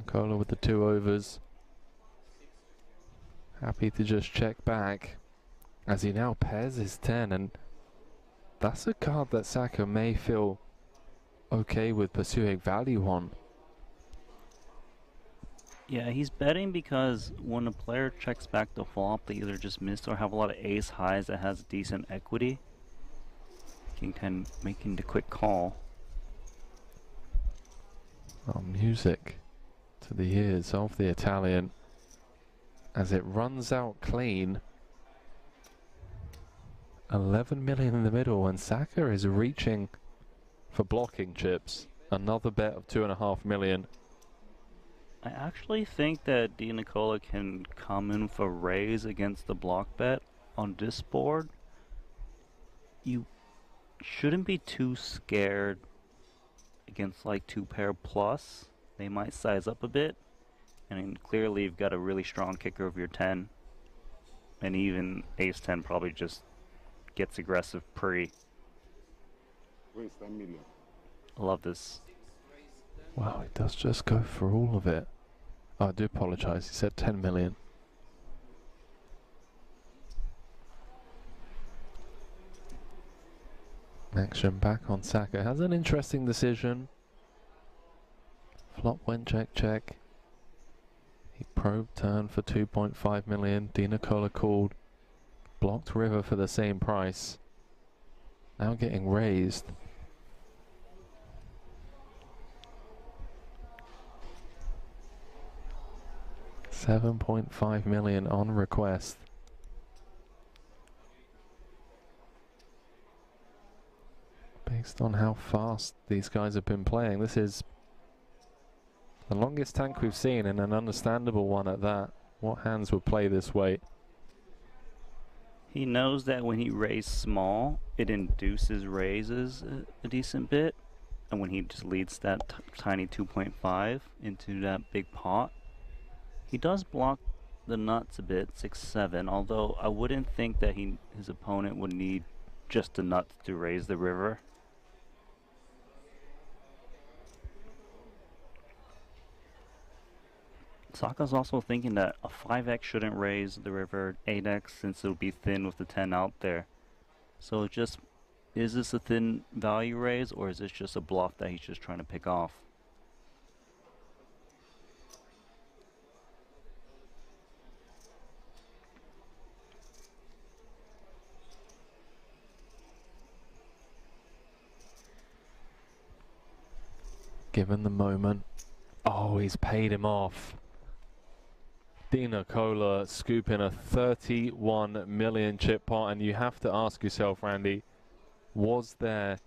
Cola with the 2 overs. Happy to just check back as he now pairs his 10, and that's a card that Saka may feel okay with pursuing value on. Yeah, he's betting because when a player checks back the flop, they either just miss or have a lot of ace highs that has decent equity. King 10 making the quick call. Oh, music to the ears of the Italian as it runs out clean. 11 million in the middle, and Saka is reaching for blocking chips. Another bet of 2.5 million. I actually think that Di Nicola can come in for raise against the block bet on this board. You shouldn't be too scared against like 2-pair plus. They might size up a bit. And clearly you've got a really strong kicker of your 10. And even ace 10 probably just gets aggressive pre. Waste 10 million. I love this. Wow, he does just go for all of it. Oh, I do apologise, he said 10 million. Action back on Saka. Has an interesting decision. Flop went check check. He probed turn for 2.5 million. Di Nicola called. Blocked river for the same price. Now getting raised. $7.5 million on request. Based on how fast these guys have been playing, this is the longest tank we've seen, and an understandable one at that. What hands would play this way? He knows that when he raised small, it induces raises a decent bit. And when he just leads that tiny 2.5 into that big pot, he does block the nuts a bit, 6-7, although I wouldn't think that his opponent would need just the nuts to raise the river. Saka's also thinking that a 5x shouldn't raise the river 8x since it'll be thin with the 10 out there. So it just, is this a thin value raise, or is this just a bluff that he's just trying to pick off? Given the moment. Oh, he's paid him off. Di Nicola scooping a 31 million chip pot, and you have to ask yourself, Randy, was there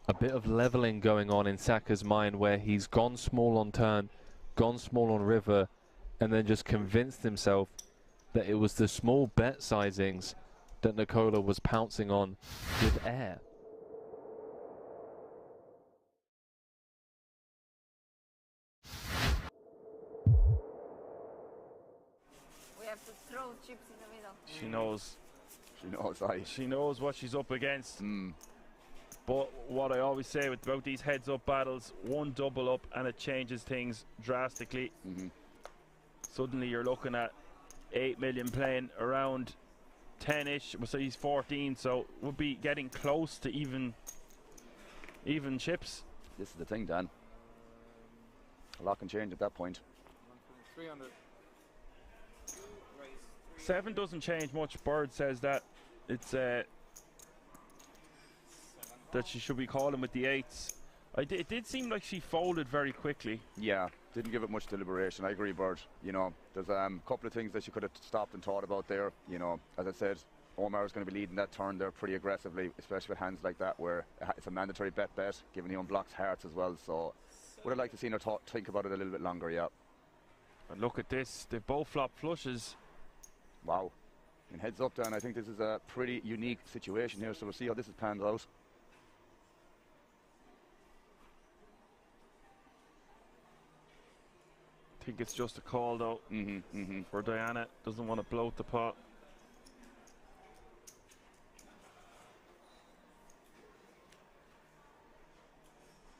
a bit of leveling going on in Saka's mind where he's gone small on turn, gone small on river, and then just convinced himself that it was the small bet sizings that Nicola was pouncing on with air? We have to throw chips in the middle. She knows. She knows, aye. She knows what she's up against. But what I always say about these heads-up battles, one double up and it changes things drastically. Suddenly you're looking at 8 million playing around 10-ish. So he's 14, so we'll be getting close to even chips. This is the thing, Dan. A lot can change at that point. 300. 7 doesn't change much. Bird says that it's that she should be calling with the 8s. It did seem like she folded very quickly. Yeah, didn't give it much deliberation. I agree, Bird. You know, there's a couple of things that she could have stopped and thought about there. You know, as I said, Omar is going to be leading that turn there pretty aggressively, especially with hands like that where it's a mandatory bet, given he unblocks hearts as well. So would have liked to see her think about it a little bit longer, yeah. And look at this, they both flop flushes. Wow. And heads up, Dan, I think this is a pretty unique situation here, so we'll see how this is panned out. I think it's just a call though for Diana. Doesn't want to bloat the pot.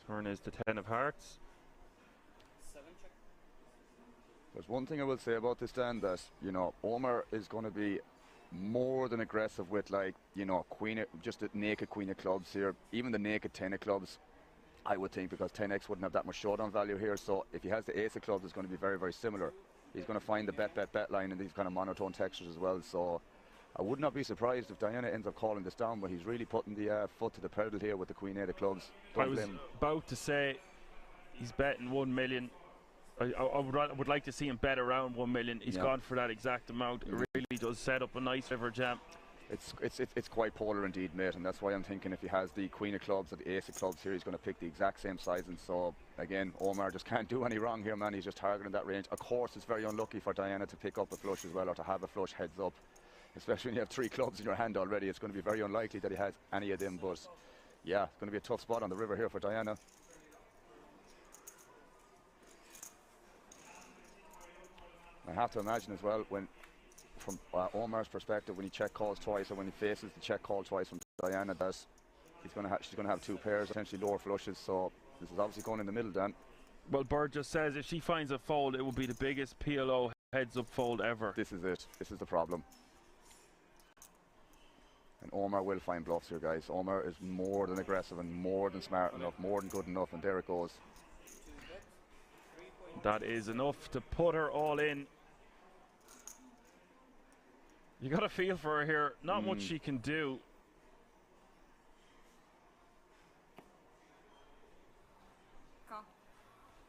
Turn is the 10 of hearts. There's one thing I will say about this, Dan, that, you know, Omar is going to be more than aggressive with, like, you know, just the naked queen of clubs here, even the naked 10 of clubs. I would think, because 10x wouldn't have that much showdown value here. So if he has the ace of clubs, it's going to be very, very similar. He's going to find the bet line in these kind of monotone textures as well. So I would not be surprised if Diana ends up calling this down, but he's really putting the foot to the pedal here with the queen 8 of clubs. I was about to say he's betting 1 million. I would like to see him bet around 1 million. He's gone for that exact amount. It really does set up a nice river jam. It's quite polar indeed, mate, and that's why I'm thinking if he has the queen of clubs or the ace of clubs here, he's going to pick the exact same size. And so again, Omar just can't do any wrong here, man. He's just targeting that range. Of course, it's very unlucky for Diana to pick up a flush as well, or to have a flush heads up, especially when you have 3 clubs in your hand already. It's going to be very unlikely that he has any of them. But yeah, it's going to be a tough spot on the river here for Diana. I have to imagine as well, when from Omar's perspective, when he check calls twice, or when he faces the check call twice from Diana, that she's going to have 2 pairs, potentially lower flushes. So this is obviously going in the middle, Dan. Well, Bird just says if she finds a fold, it will be the biggest PLO heads-up fold ever. This is it. This is the problem. And Omar will find bluffs here, guys. Omar is more than aggressive and more than smart enough, more than good enough, and there it goes. That is enough to put her all in. You got a feel for her here. Not much she can do.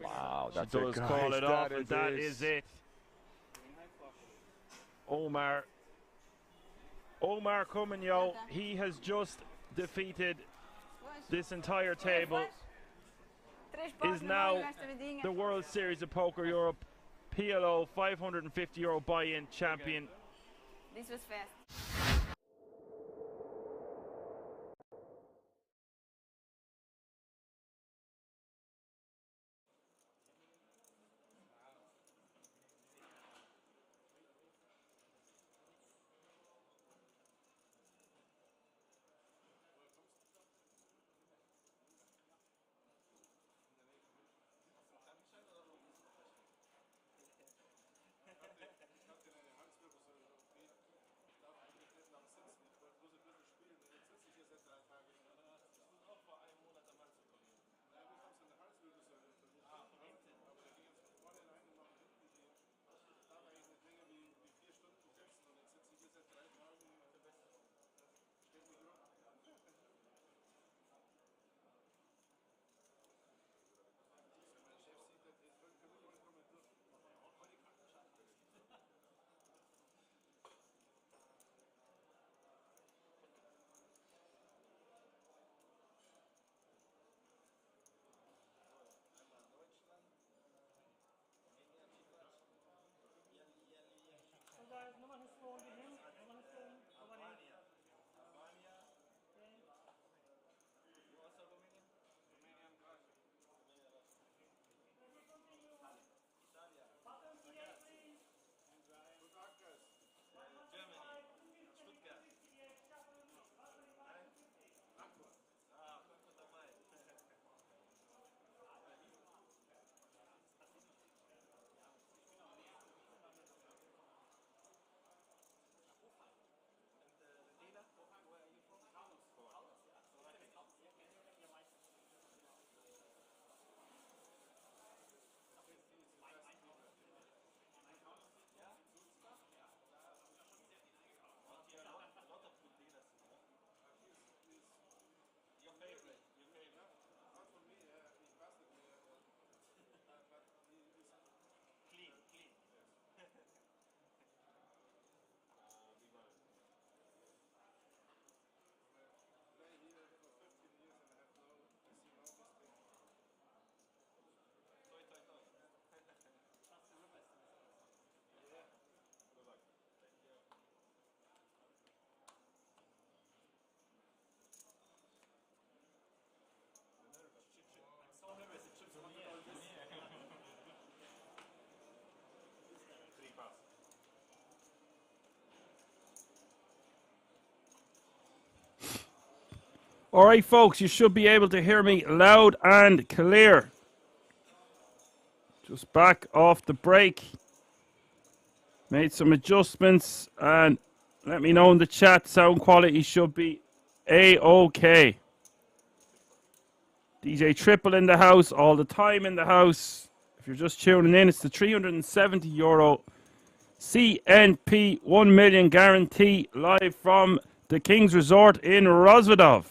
Wow, that's she does it, call it off, and that it. is it. Omar coming, yo. He has just defeated this entire table. Is now the World Series of Poker Europe PLO €550 buy-in champion. This was fast. All right, folks, you should be able to hear me loud and clear. Just back off the break. Made some adjustments, and let me know in the chat. Sound quality should be A-OK. DJ Triple in the house, all the time in the house. If you're just tuning in, it's the €370 CNP 1 million guarantee live from the King's Resort in Rozvadov.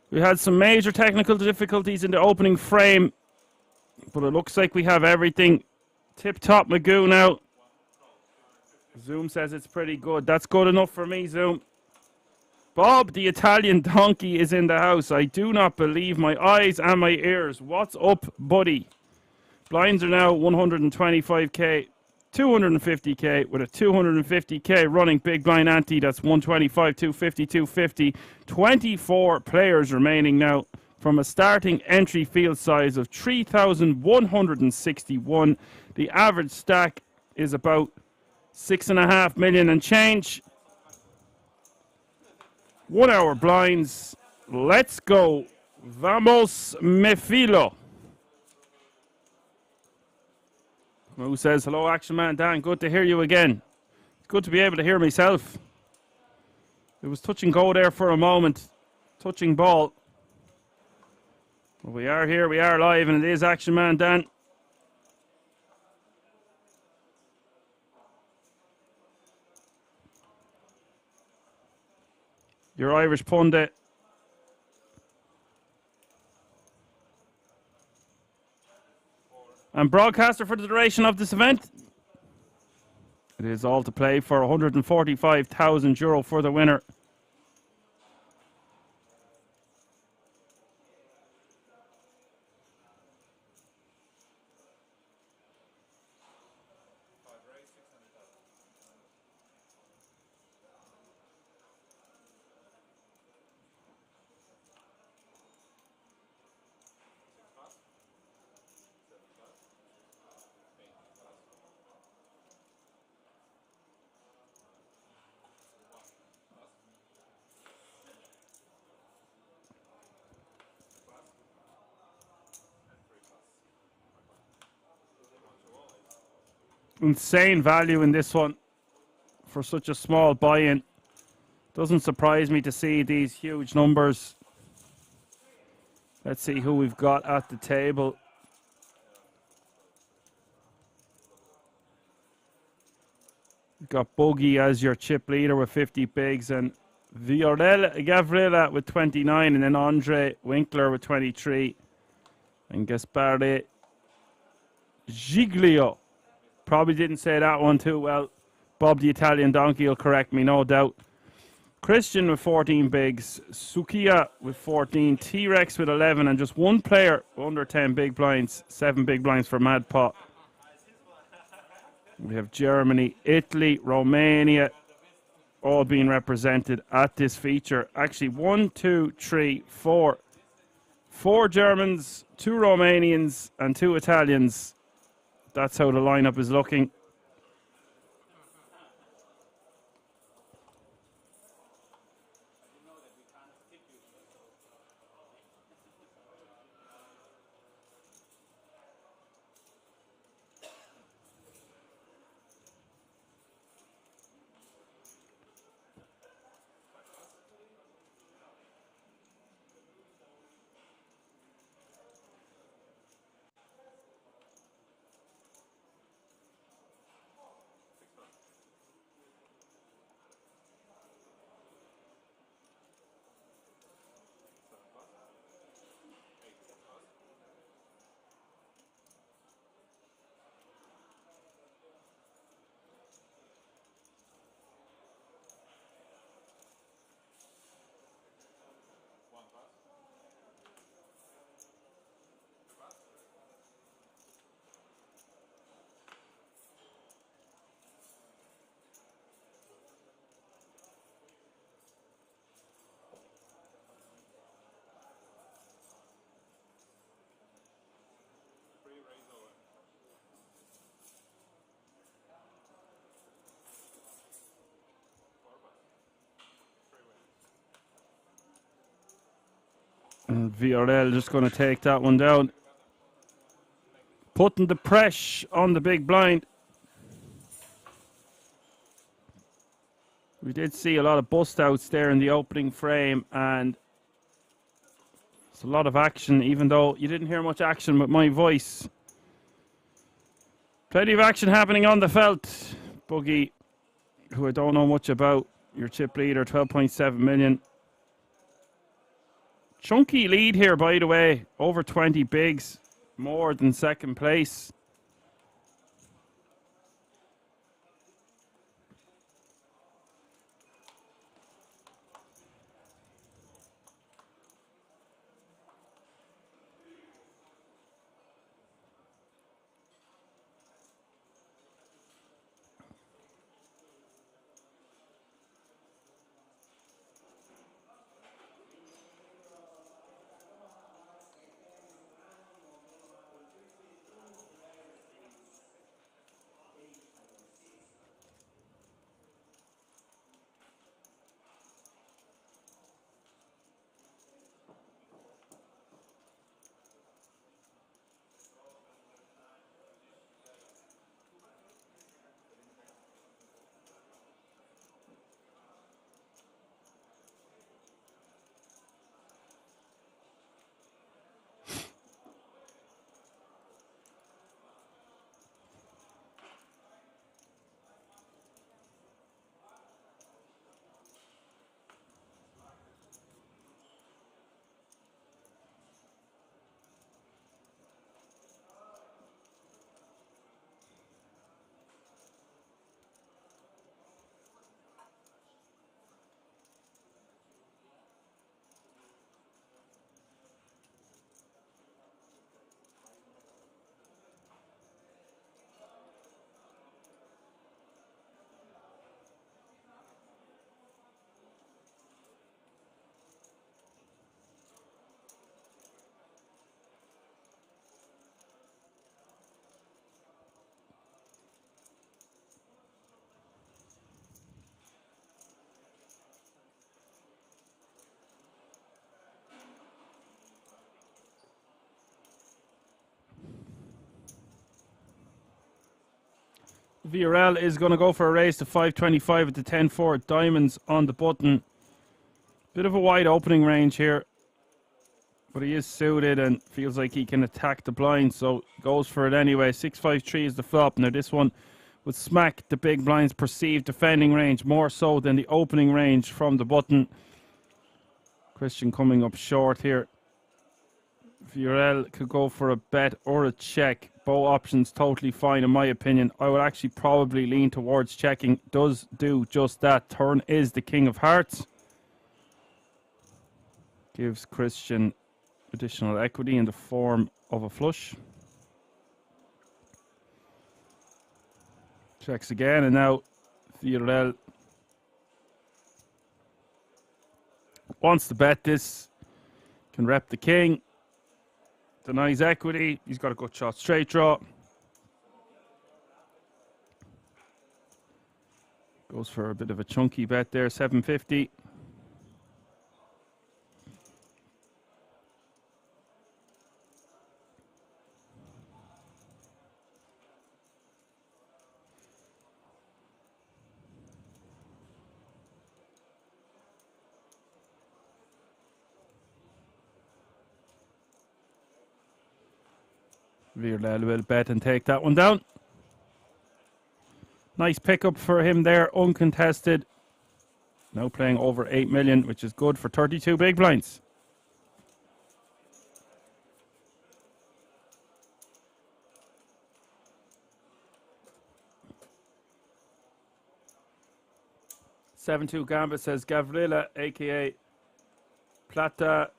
We had some major technical difficulties in the opening frame, but it looks like we have everything tip-top Magoo now. Zoom says it's pretty good. That's good enough for me, Zoom. Bob, the Italian donkey, is in the house. I do not believe my eyes and my ears. What's up, buddy? Blinds are now 125k, 250k with a 250k running big blind ante. That's 125, 250, 250. 24 players remaining now from a starting entry field size of 3,161. The average stack is about 6.5 million and change. 1 hour blinds. Let's go. Vamos, me filo. Who says, hello, Action Man Dan. Good to hear you again. It's good to be able to hear myself. It was touch and go there for a moment. Touching ball. But we are here. We are live, and it is Action Man Dan. Your Irish pundit. And broadcaster for the duration of this event. It is all to play for €145,000 for the winner. Insane value in this one for such a small buy-in. Doesn't surprise me to see these huge numbers. Let's see who we've got at the table. We've got Bogey as your chip leader with 50 bigs, and Gavrila with 29, and then Andre Winkler with 23, and Gaspare Giglio. Probably didn't say that one too well. Bob the Italian donkey will correct me, no doubt. Christian with 14 bigs. Sukiya with 14. T-Rex with 11. And just one player under 10 big blinds. 7 big blinds for Mad Pot. We have Germany, Italy, Romania all being represented at this feature. Actually, 1, 2, 3, 4. 4 Germans, 2 Romanians, and 2 Italians. That's how the lineup is looking. And VRL just going to take that one down. Putting the pressure on the big blind. We did see a lot of bust outs there in the opening frame, and It's a lot of action, even though you didn't hear much action with my voice. Plenty of action happening on the felt. Buggy, who I don't know much about, your chip leader, 12.7 million. Chunky lead here, by the way. Over 20 bigs, more than second place. VRL is going to go for a raise to 525 at the 10-4. Diamonds on the button. Bit of a wide opening range here. But he is suited and feels like he can attack the blind, so goes for it anyway. 653 is the flop. Now this one would smack the big blind's perceived defending range more so than the opening range from the button. Christian coming up short here. VRL could go for a bet or a check. Both options totally fine in my opinion. I would actually probably lean towards checking. Does do just that. Turn is the king of hearts. Gives Christian additional equity in the form of a flush. Checks again, and now VRL wants to bet this. Can rep the king. Denies equity. He's got a good shot straight draw. Goes for a bit of a chunky bet there, 750. VRL will bet and take that one down. Nice pickup for him there, uncontested. Now playing over 8 million, which is good for 32 big blinds. "7-2 Gambit" says Gavrila, aka Plata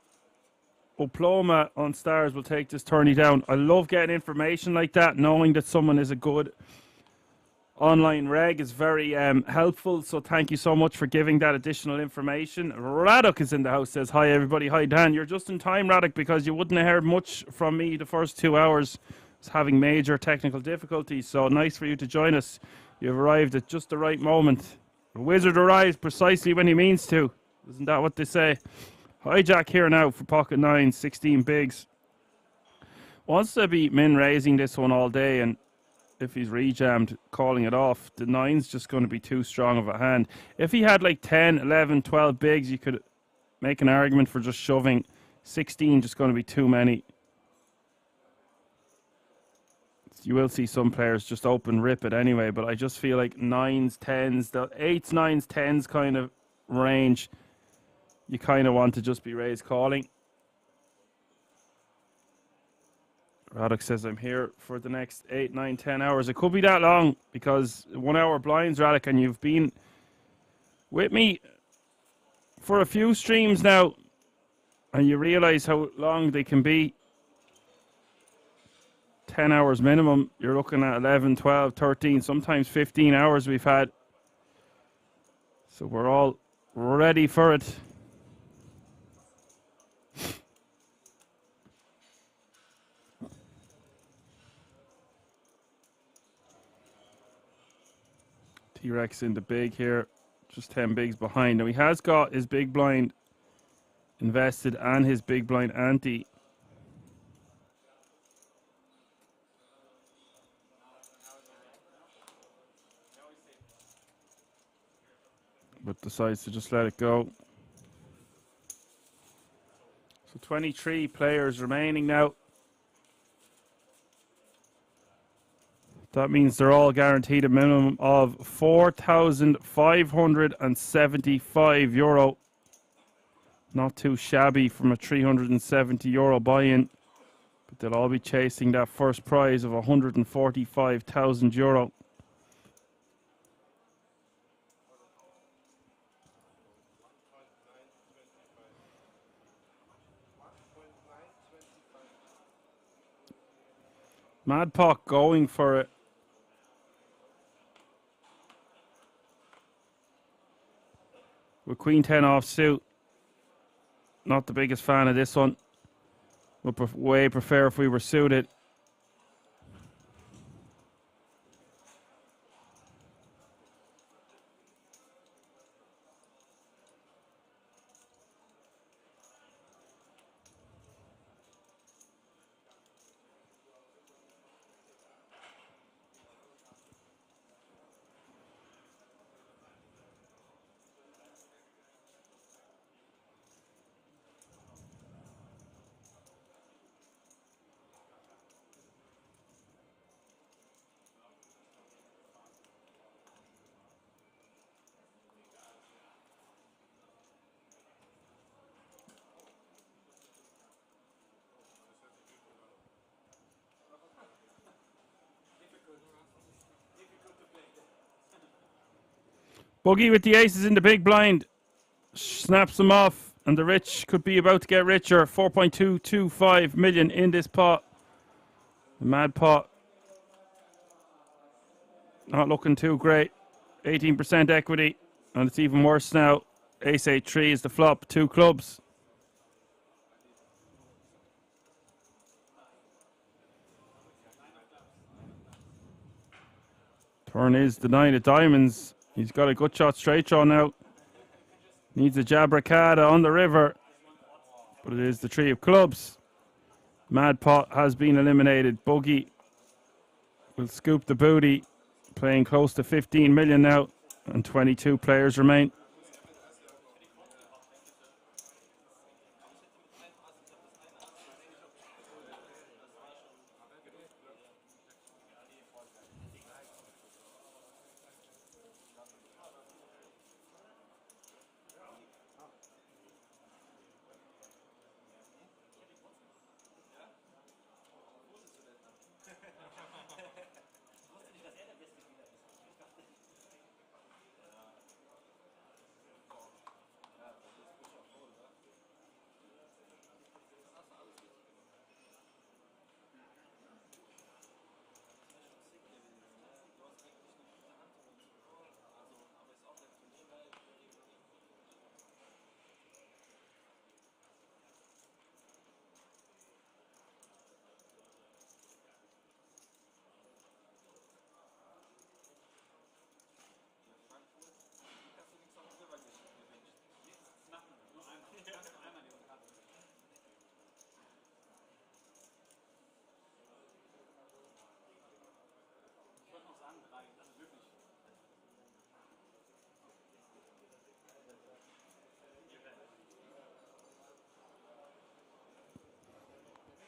Oploma on stars, will take this tourney down. I love getting information like that. Knowing that someone is a good online reg is very helpful. So thank you so much for giving that additional information. Radok is in the house, says hi everybody. Hi Dan, you're just in time, Radok, because you wouldn't have heard much from me the first 2 hours. I was having major technical difficulties, so nice for you to join us. You've arrived at just the right moment. The wizard arrives precisely when he means to. Isn't that what they say? Hijack here now for pocket 9, 16 bigs. Wants to be min raising this one all day, and if he's rejammed, calling it off. The 9's just going to be too strong of a hand. If he had like 10, 11, 12 bigs, you could make an argument for just shoving 16 just going to be too many. You will see some players just open rip it anyway, but I just feel like 9s, 10s, the 8s, 9s, 10s kind of range, you kind of want to just be raised calling. Radek says I'm here for the next 8, 9, 10 hours. It could be that long because 1 hour blinds, Radek, and you've been with me for a few streams now, and you realize how long they can be. 10 hours minimum, you're looking at 11, 12, 13, sometimes 15 hours we've had. So we're all ready for it. T-Rex in the big here, just 10 bigs behind. Now he has got his big blind invested and his big blind ante. But decides to just let it go. So 23 players remaining now. That means they're all guaranteed a minimum of €4,575. Not too shabby from a €370 buy-in. But they'll all be chasing that first prize of €145,000. Madpock going for it. With Queen 10 off suit. Not the biggest fan of this one. Would way prefer if we were suited. Boogie with the aces in the big blind. Snaps them off. And the rich could be about to get richer. 4.225 million in this pot. The mad pot. Not looking too great. 18% equity. And it's even worse now. Ace 8-3 is the flop. 2 clubs. Turn is the 9 of diamonds. He's got a good shot straight draw now. Needs a Jabracada on the river. But it is the 3 of clubs. Mad Pot has been eliminated. Boogie will scoop the booty. Playing close to 15 million now. And 22 players remain.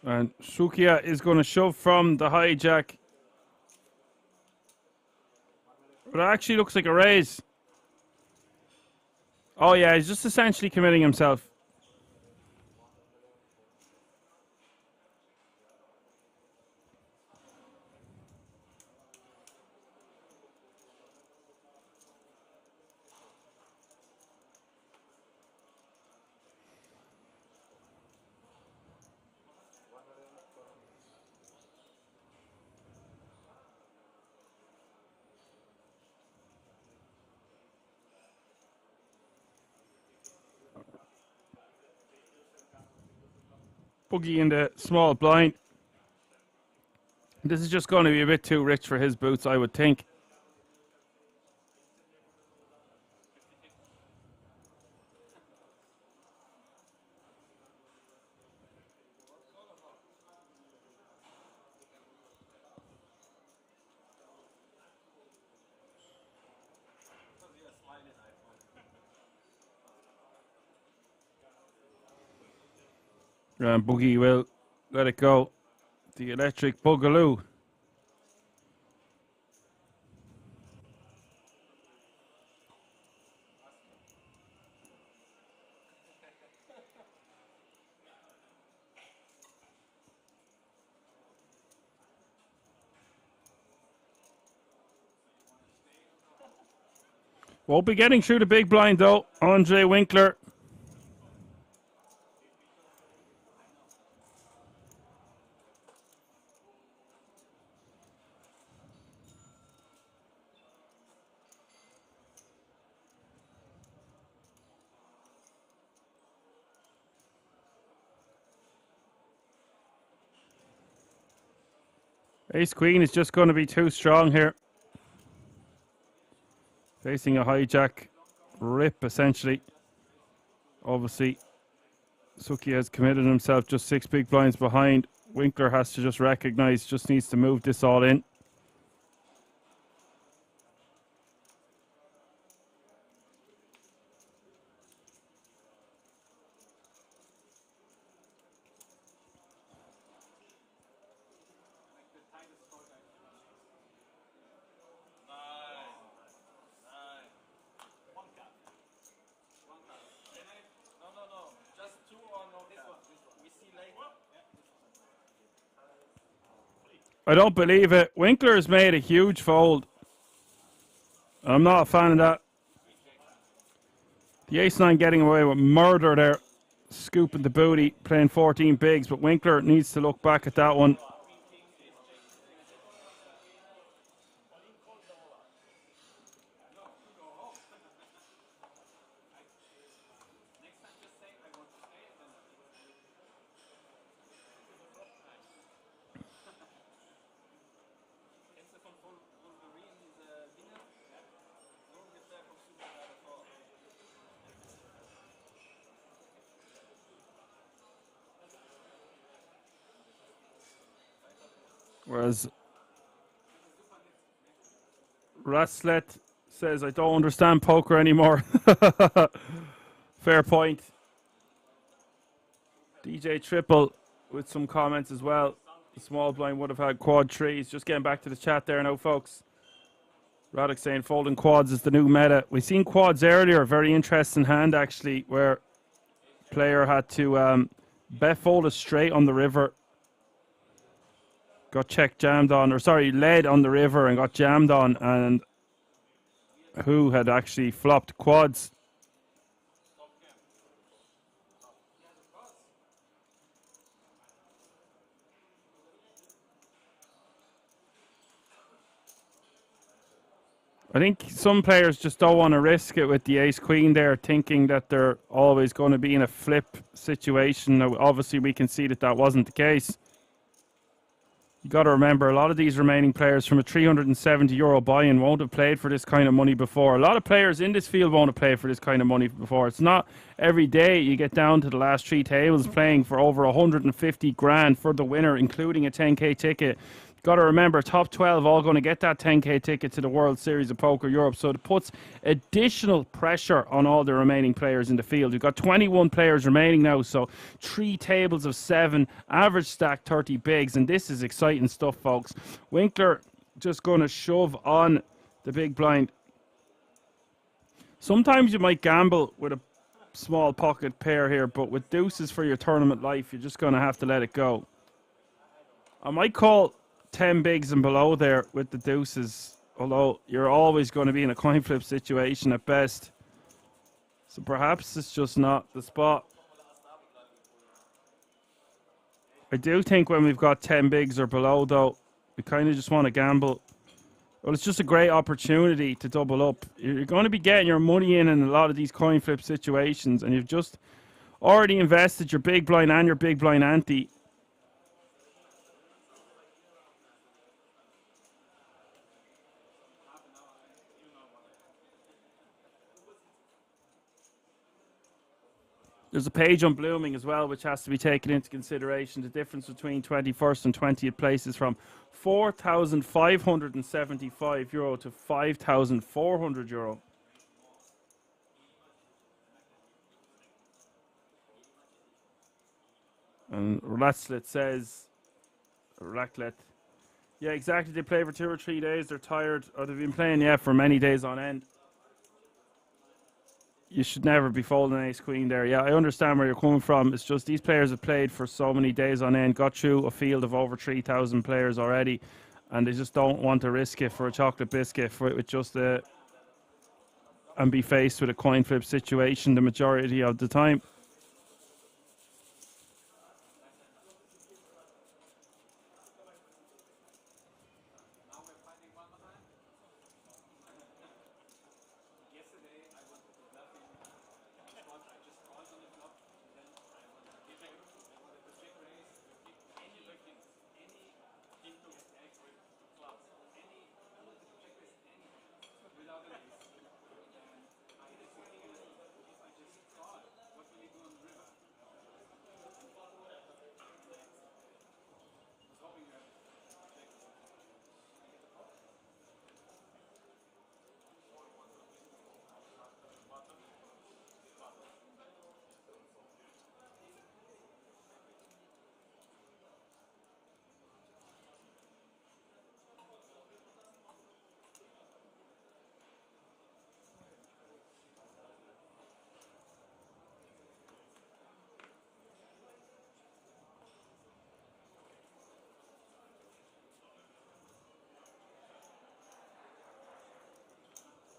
And Sukia is going to shove from the hijack. But it actually looks like a raise. Oh yeah, he's just essentially committing himself. Boogie in the small blind. This is just going to be a bit too rich for his boots, I would think. And Boogie will let it go. The electric boogaloo. Won't be getting through the big blind though. Andre Winkler. Ace Queen is just going to be too strong here. Facing a hijack rip, essentially. Obviously, Suki has committed himself just 6 big blinds behind. Winkler has to just recognize, just needs to move this all in. I don't believe it. Winkler has made a huge fold. I'm not a fan of that. The ace-9 getting away with murder there. Scooping the booty, playing 14 bigs, but Winkler needs to look back at that one. Whereas Raslet says, I don't understand poker anymore. Fair point. DJ Triple with some comments as well. The small blind would have had quad trees. Just getting back to the chat there now, folks. Radek saying folding quads is the new meta. We've seen quads earlier. Very interesting hand, actually, where player had to bet fold a straight on the river. Got check jammed on, or sorry, led on the river and got jammed on, and who had actually flopped quads. I think some players just don't want to risk it with the ace-queen there, thinking that they're always going to be in a flip situation. Now, obviously, we can see that that wasn't the case. You got to remember, a lot of these remaining players from a €370 buy-in won't have played for this kind of money before. A lot of players in this field won't have played for this kind of money before. It's not every day you get down to the last 3 tables playing for over 150 grand for the winner, including a 10k ticket. Got to remember, top 12 all going to get that 10k ticket to the World Series of Poker Europe, so it puts additional pressure on all the remaining players in the field. You've got 21 players remaining now, so 3 tables of 7, average stack 30 bigs, and this is exciting stuff, folks. Winkler just going to shove on the big blind. Sometimes you might gamble with a small pocket pair here, but with deuces for your tournament life, you're just going to have to let it go. I might call 10 bigs and below there with the deuces, although you're always going to be in a coin flip situation at best. So perhaps it's just not the spot. I do think when we've got 10 bigs or below, though, we kind of just want to gamble. Well, it's just a great opportunity to double up. You're going to be getting your money in a lot of these coin flip situations, and you've just already invested your big blind and your big blind ante. There's a page on Blooming as well, which has to be taken into consideration. The difference between 21st and 20th place is from €4,575 to €5,400. And Ratslet says, yeah, exactly. They play for 2 or 3 days. They're tired, or they've been playing, for many days on end. You should never be folding ace queen there. Yeah, I understand where you're coming from. It's just these players have played for so many days on end, got through a field of over 3,000 players already, and they just don't want to risk it for a chocolate biscuit with just and be faced with a coin flip situation the majority of the time.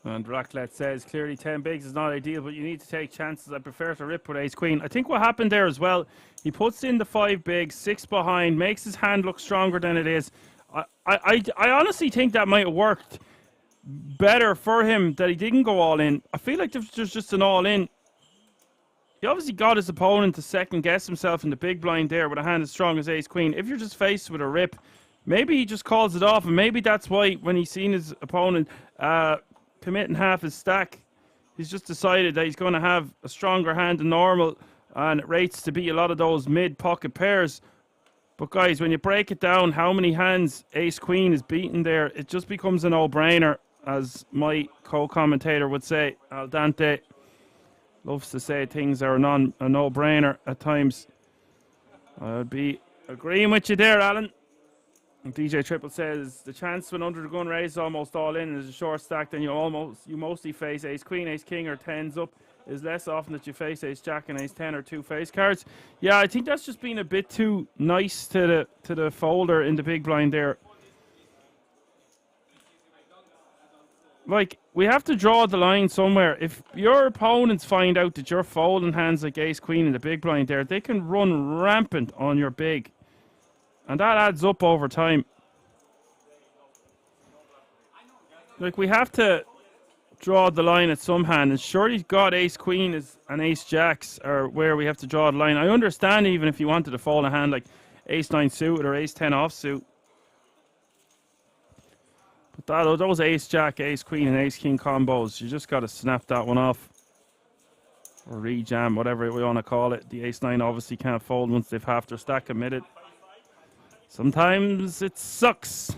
And Raclette says, clearly 10 bigs is not ideal, but you need to take chances. I prefer to rip with ace queen. I think what happened there as well, he puts in the 5 bigs, 6 behind, makes his hand look stronger than it is. I honestly think that might have worked better for him, that he didn't go all in. I feel like there's just an all in. He obviously got his opponent to second guess himself in the big blind there with a hand as strong as ace queen. If you're just faced with a rip, maybe he just calls it off, and maybe that's why when he's seen his opponent committing half his stack, he's just decided that he's going to have a stronger hand than normal, and it rates to be a lot of those mid pocket pairs. But guys, when you break it down how many hands ace queen is beaten there, it just becomes a no-brainer, as my co-commentator would say. Al Dante loves to say things are a no-brainer at times. I'd be agreeing with you there, Alan. DJ Triple says the chance when under the gun raise almost all in is a short stack, then you mostly face ace queen, ace king, or tens up. Is less often that you face ace jack and ace 10 or 2 face cards. Yeah, I think that's just been a bit too nice to the folder in the big blind there. Like, we have to draw the line somewhere. If your opponents find out that you're folding hands like ace queen in the big blind there, they can run rampant on your big. And that adds up over time. Like, we have to draw the line at some hand. And sure, he's got ace queen and ace jacks are where we have to draw the line. I understand even if you wanted to fold a hand like ace 9 suited or ace 10 offsuit. But those ace jack, ace queen, and ace king combos, you just got to snap that one off. Or rejam, whatever we want to call it. The ace 9 obviously can't fold once they've half their stack committed. Sometimes it sucks.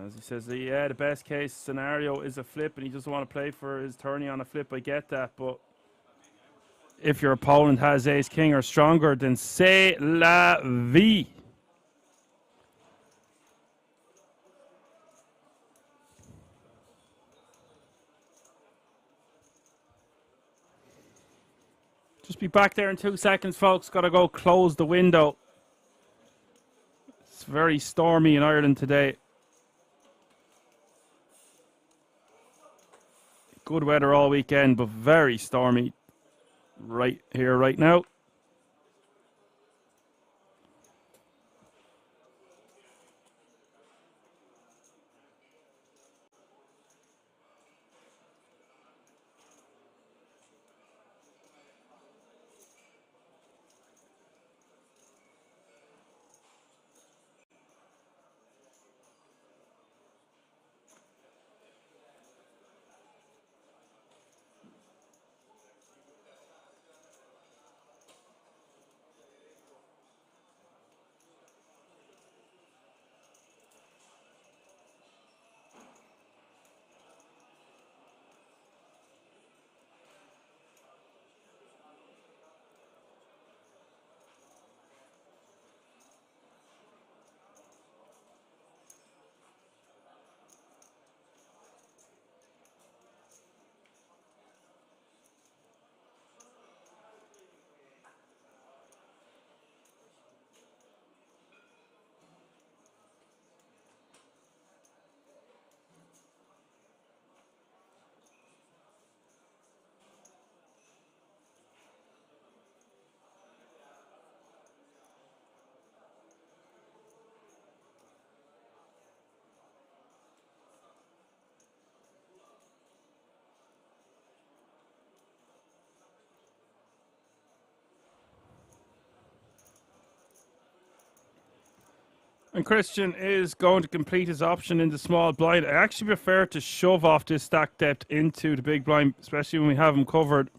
As he says, yeah, the best case scenario is a flip, and he doesn't want to play for his tourney on a flip. I get that, but if your opponent has ace king or stronger, then c'est la vie. Just be back there in 2 seconds, folks. Got to go close the window. It's very stormy in Ireland today. Good weather all weekend, but very stormy right here, right now. And Christian is going to complete his option in the small blind. I actually prefer to shove off this stack depth into the big blind, especially when we have him covered.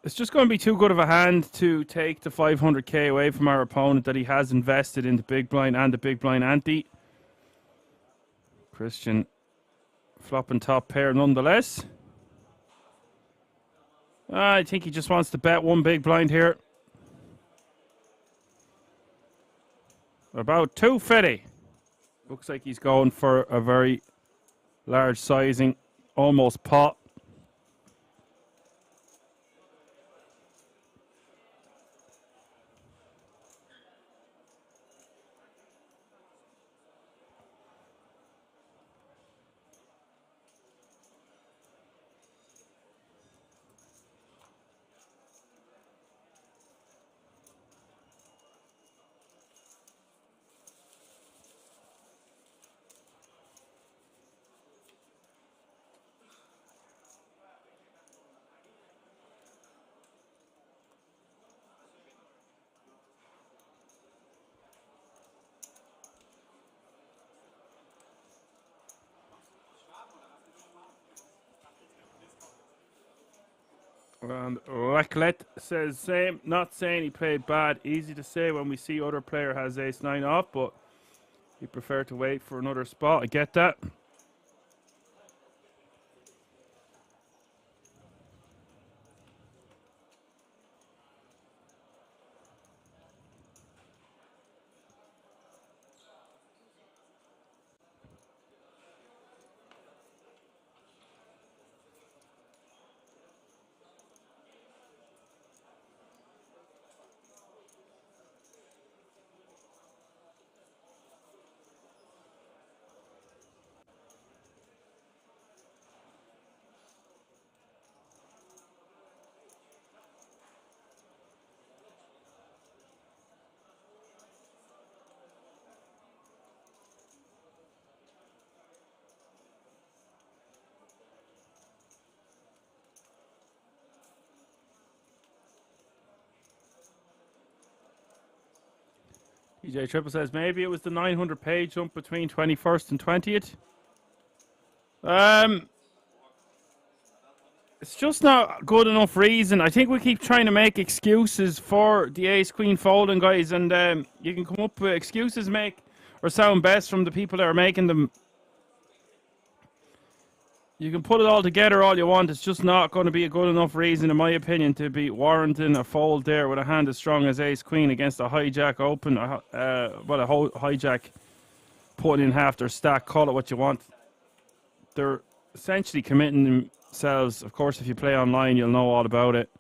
It's just going to be too good of a hand to take the 500k away from our opponent that he has invested in the big blind and the big blind ante. Christian flopping top pair nonetheless. I think he just wants to bet one big blind here. About 250. Looks like he's going for a very large sizing, almost pot. And Raclette says same, not saying he played bad. Easy to say when we see other player has ace 9 off, but he preferred to wait for another spot. I get that. DJ Triple says maybe it was the 900 page jump between 21st and 20th. It's just not good enough reason. I think we keep trying to make excuses for the ace queen folding, guys, and you can come up with excuses make or sound best from the people that are making them. You can put it all together all you want. It's just not going to be a good enough reason, in my opinion, to be warranting a fold there with a hand as strong as ace queen against a hijack open. A hijack putting in half their stack. Call it what you want. They're essentially committing themselves. Of course, if you play online, you'll know all about it.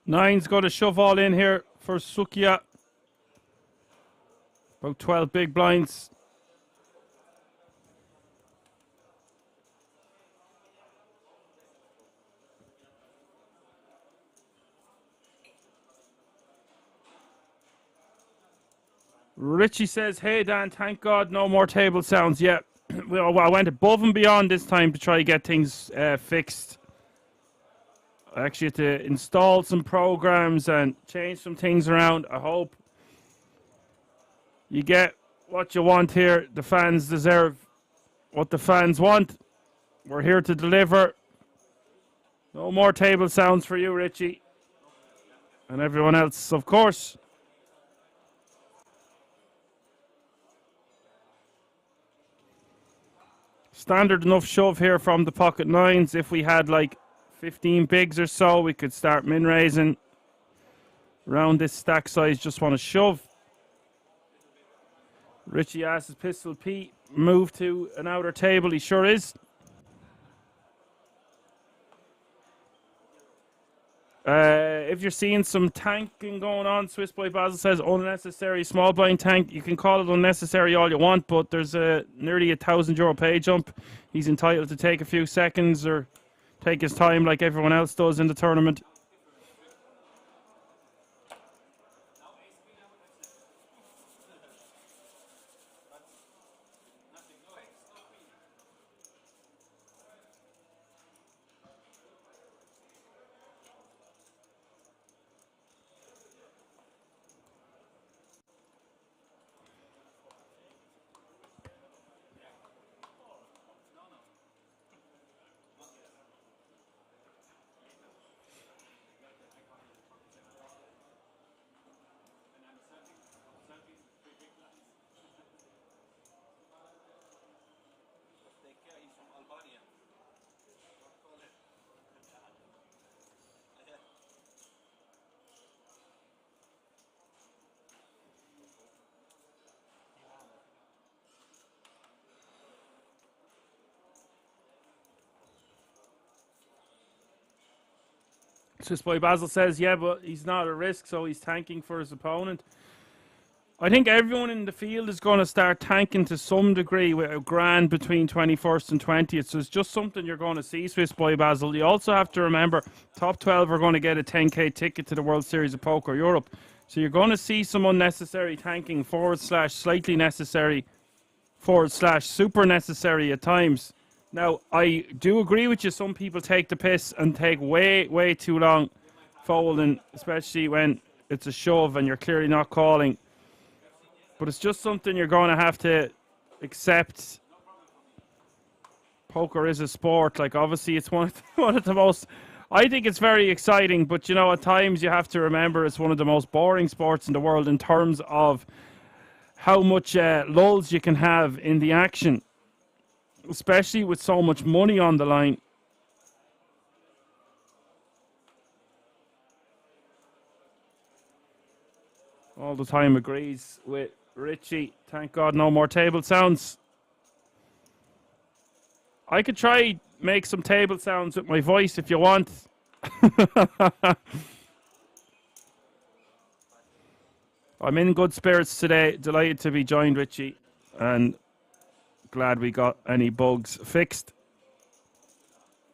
Nine's got to shove all in here for Sukia. About 12 big blinds. Richie says, hey Dan, thank God no more table sounds yet. Well, I went above and beyond this time to try to get things fixed. I actually had to install some programs and change some things around. I hope you get what you want here. The fans deserve what the fans want. We're here to deliver. No more table sounds for you, Richie. And everyone else, of course. Standard enough shove here from the pocket nines. If we had like 15 bigs or so, we could start min raising around this stack size. Just want to shove. Richie asks, Pistol Pete move to an outer table? He sure is. If you're seeing some tanking going on, Swiss Boy Basil says unnecessary small blind tank. You can call it unnecessary all you want, but there's a nearly €1,000 pay jump. He's entitled to take a few seconds or take his time like everyone else does in the tournament. Swiss Boy Basil says, yeah, but he's not at risk, so he's tanking for his opponent. I think everyone in the field is going to start tanking to some degree with a grand between 21st and 20th. So it's just something you're going to see, Swiss Boy Basil. You also have to remember, top 12 are going to get a 10k ticket to the World Series of Poker Europe. So you're going to see some unnecessary tanking, / slightly necessary, / super necessary at times. Now, I do agree with you. Some people take the piss and take way, way too long folding, especially when it's a shove and you're clearly not calling. But it's just something you're going to have to accept. Poker is a sport. Like, obviously, it's one of the most... I think it's very exciting, but, you know, at times you have to remember it's one of the most boring sports in the world in terms of how much lulls you can have in the action, especially with so much money on the line. All the time agrees with Richie. Thank God no more table sounds. I could try make some table sounds with my voice if you want. I'm in good spirits today. Delighted to be joined, Richie. And glad we got any bugs fixed.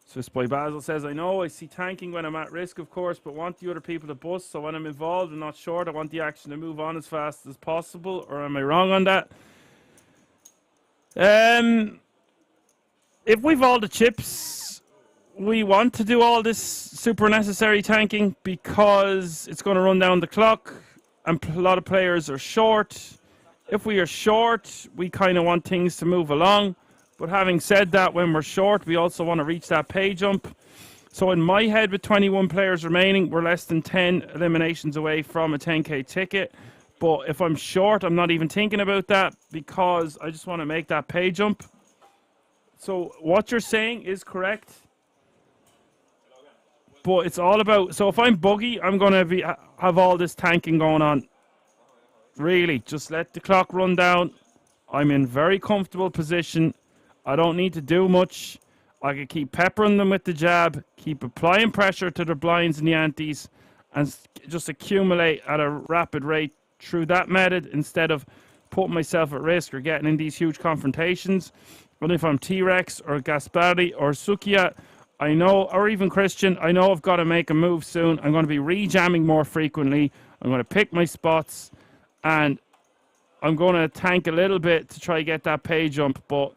Swiss Boy Basil says, I know I see tanking when I'm at risk, of course, but want the other people to bust. So when I'm involved and not short, I want the action to move on as fast as possible. Or am I wrong on that? If we've all the chips, we want to do all this super necessary tanking because it's going to run down the clock and a lot of players are short. If we are short, we kind of want things to move along. But having said that, when we're short, we also want to reach that pay jump. So in my head, with 21 players remaining, we're less than 10 eliminations away from a 10k ticket. But if I'm short, I'm not even thinking about that because I just want to make that pay jump. So what you're saying is correct. But it's all about... So if I'm buggy, I'm going to have all this tanking going on. Really, just let the clock run down. I'm in very comfortable position. I don't need to do much. I can keep peppering them with the jab, keep applying pressure to the blinds and the antes, and just accumulate at a rapid rate through that method instead of putting myself at risk or getting in these huge confrontations. But if I'm T-Rex or Gaspari or Sukiya, I know, or even Christian, I know I've got to make a move soon. I'm going to be re-jamming more frequently. I'm going to pick my spots, and I'm going to tank a little bit to try to get that pay jump, but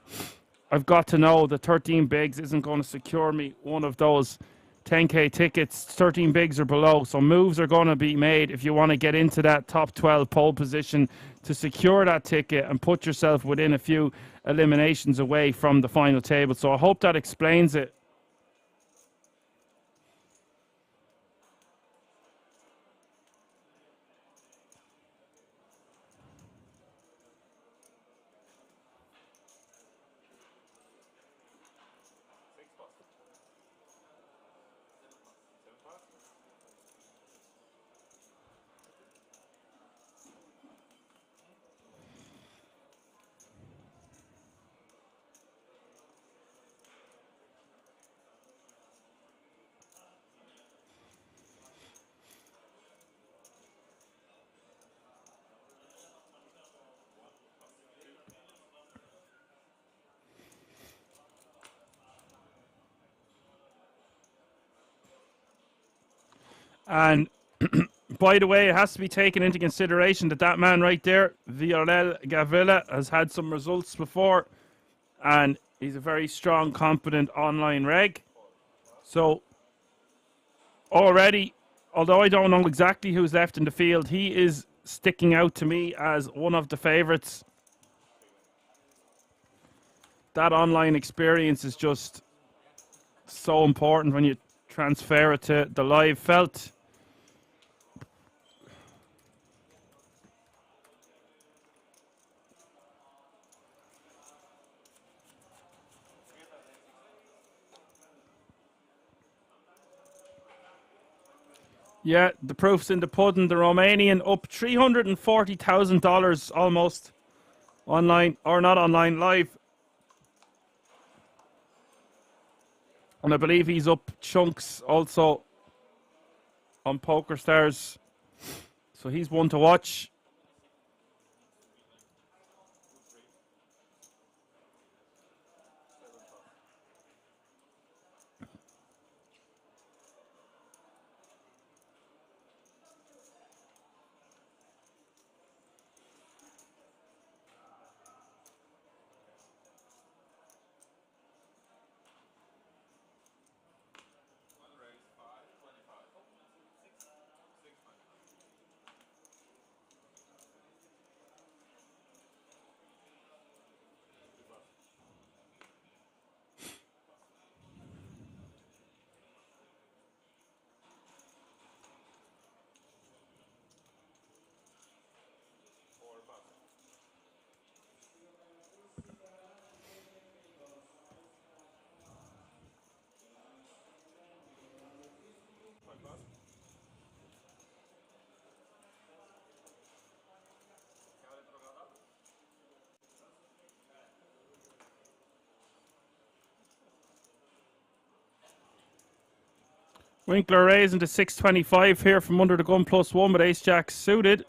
I've got to know that 13 bigs isn't going to secure me one of those 10k tickets. 13 bigs or below, so moves are going to be made if you want to get into that top 12 pole position to secure that ticket and put yourself within a few eliminations away from the final table. So I hope that explains it. And by the way, it has to be taken into consideration that that man right there, Viorel Gavilla, has had some results before, and he's a very strong, competent online reg. So already, although I don't know exactly who's left in the field, he is sticking out to me as one of the favorites. That online experience is just so important when you transfer it to the live felt. Yeah, the proof's in the pudding. The Romanian up $340,000 almost online, or not online, live. And I believe he's up chunks also on PokerStars. So he's one to watch. Winkler raising to 625 here from under the gun +1 with ace jack suited.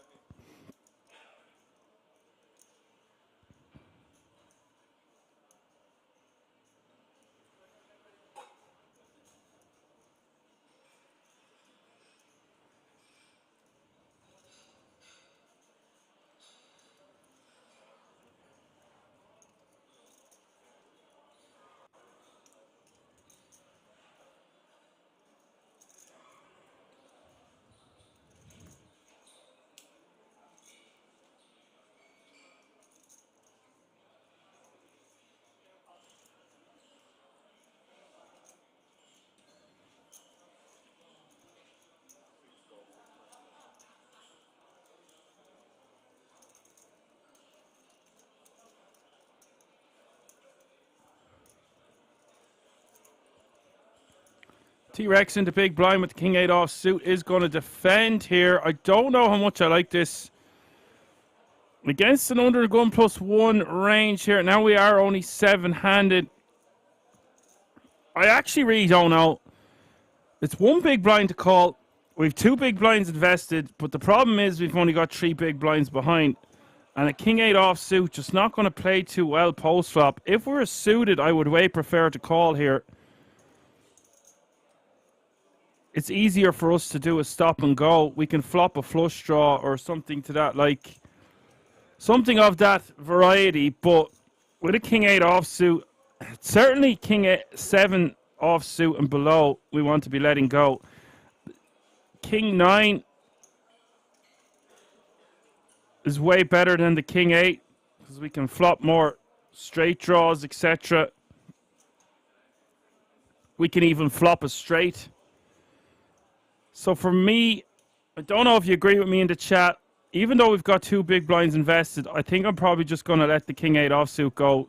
T-Rex into big blind with the king 8 offsuit is going to defend here. I don't know how much I like this. Against an under the gun +1 range here. Now we are only 7-handed. I actually really don't know. It's one big blind to call. We've 2 big blinds invested, but the problem is we've only got 3 big blinds behind. And a king 8 offsuit just not going to play too well post flop. If we were suited, I would way prefer to call here. It's easier for us to do a stop and go. We can flop a flush draw or something to that, like something of that variety. But with a king 8 offsuit, certainly king 7 offsuit and below, we want to be letting go. King 9 is way better than the king 8 because we can flop more straight draws, etc. We can even flop a straight. So for me, I don't know if you agree with me in the chat. Even though we've got 2 big blinds invested, I think I'm probably just going to let the king 8 offsuit go.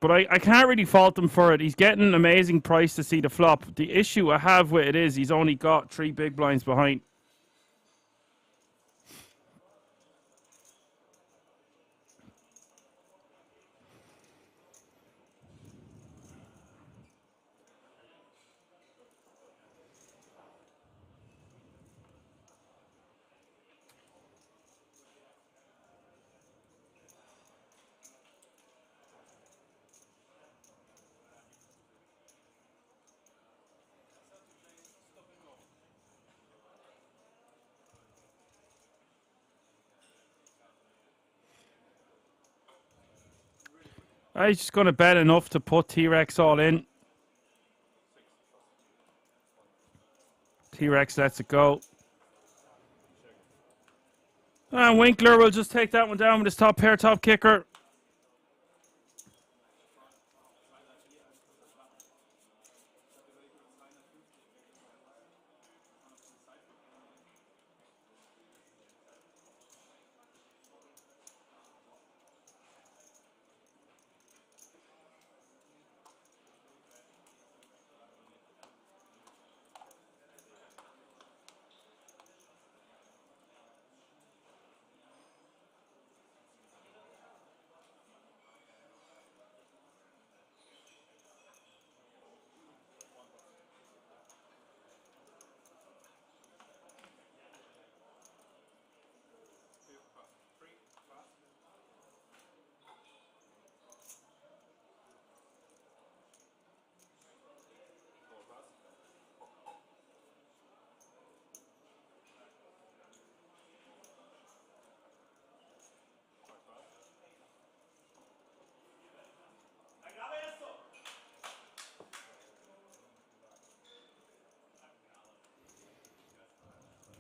But I can't really fault him for it. He's getting an amazing price to see the flop. The issue I have with it is he's only got 3 big blinds behind. He's just going to bet enough to put T-Rex all in. T-Rex lets it go. And Winkler will just take that one down with his top pair, top kicker.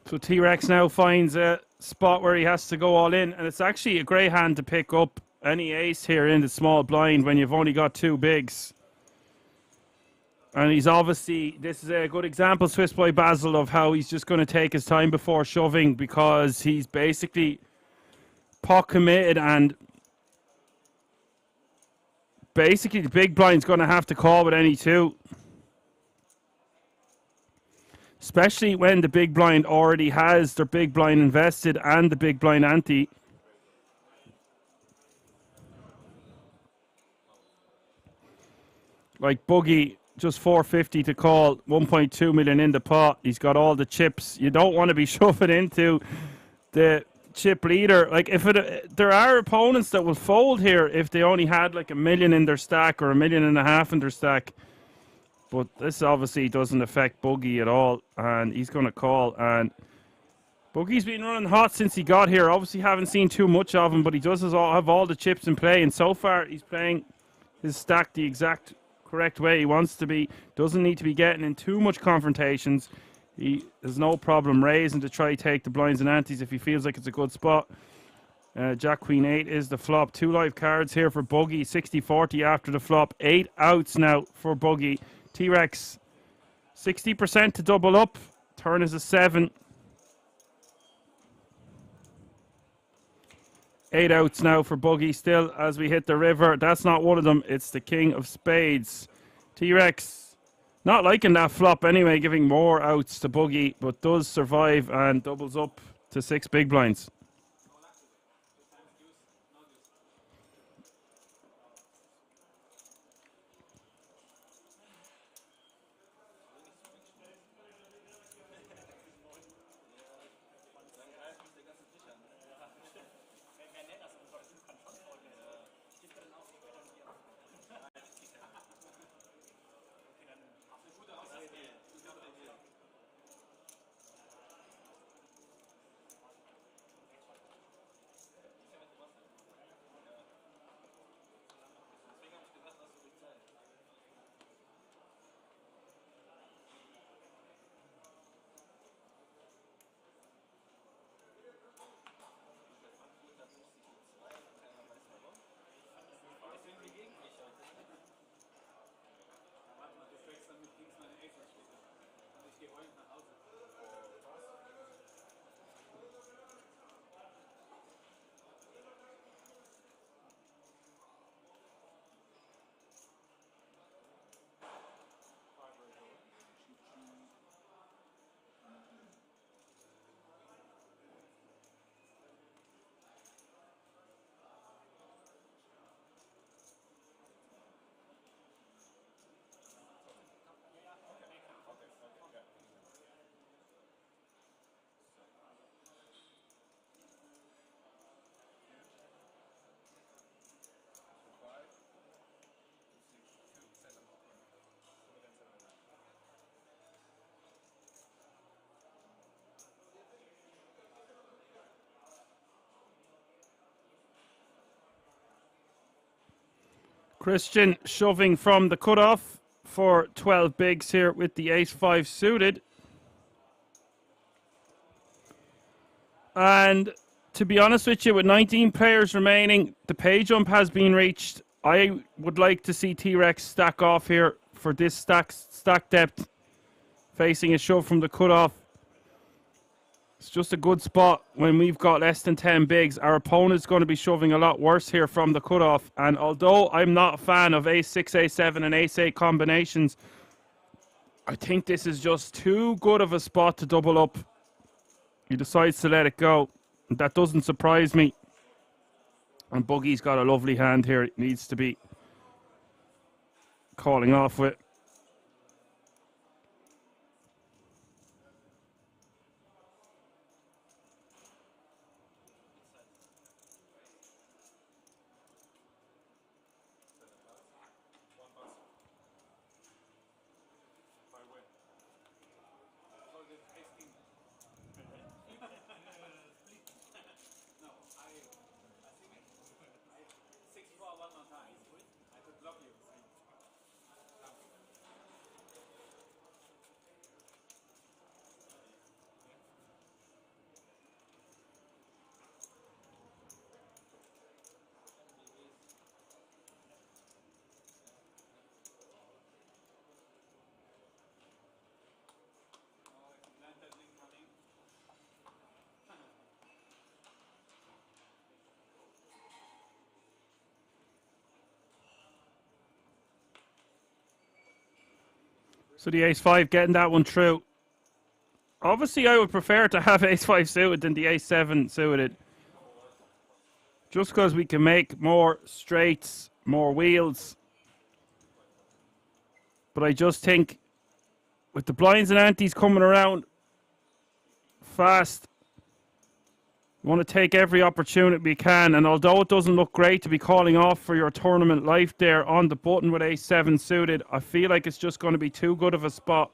So T-Rex now finds a spot where he has to go all in, and it's actually a great hand to pick up any ace here in the small blind when you've only got 2 bigs. And he's obviously, this is a good example, Swiss Boy Basil, of how he's just going to take his time before shoving, because he's basically pot committed, and basically the big blind's going to have to call with any 2. Especially when the big blind already has their big blind invested and the big blind ante. Like Boogie, just 450 to call, 1.2 million in the pot. He's got all the chips. You don't want to be shoving into the chip leader. Like, if there are opponents that will fold here if they only had like $1 million in their stack or $1.5 million in their stack. But this obviously doesn't affect Boogie at all, and he's going to call. And Boogie's been running hot since he got here. Obviously haven't seen too much of him, but he does have all the chips in play, and so far he's playing his stack the exact correct way he wants to be. Doesn't need to be getting in too much confrontations. He has no problem raising to try to take the blinds and antes if he feels like it's a good spot. Jack Queen 8 is the flop. 2 live cards here for Boogie. 60-40 after the flop. 8 outs now for Boogie. T-Rex 60% to double up. Turn is a 7. 8 outs now for Boogie still as we hit the river. That's not one of them. It's the king of spades. T-Rex not liking that flop anyway, giving more outs to Boogie, but does survive and doubles up to 6 big blinds. Christian shoving from the cutoff for 12 bigs here with the ace-5 suited. And to be honest with you, with 19 players remaining, the pay jump has been reached. I would like to see T-Rex stack off here for this stack depth, facing a shove from the cutoff. It's just a good spot when we've got less than 10 bigs. Our opponent's going to be shoving a lot worse here from the cutoff. And although I'm not a fan of ace-6, ace-7 and ace-8 combinations, I think this is just too good of a spot to double up. He decides to let it go. That doesn't surprise me. And Boogie's got a lovely hand here. It needs to be calling off with. So the ace-5 getting that one through. Obviously, I would prefer to have ace-5 suited than the ace-7 suited. Just because we can make more straights, more wheels. But I just think with the blinds and antes coming around fast, we want to take every opportunity we can. And although it doesn't look great to be calling off for your tournament life there on the button with ace-7 suited, I feel like it's just going to be too good of a spot.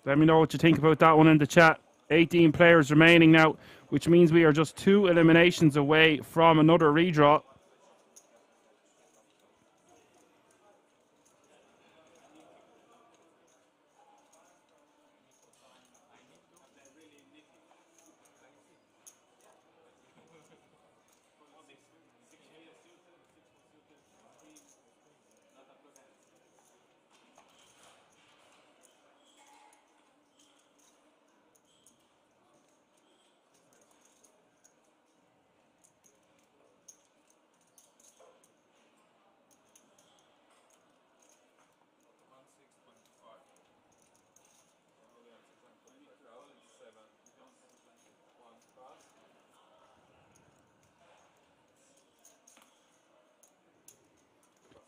Let me know what you think about that one in the chat. 18 players remaining now, which means we are just 2 eliminations away from another redraw.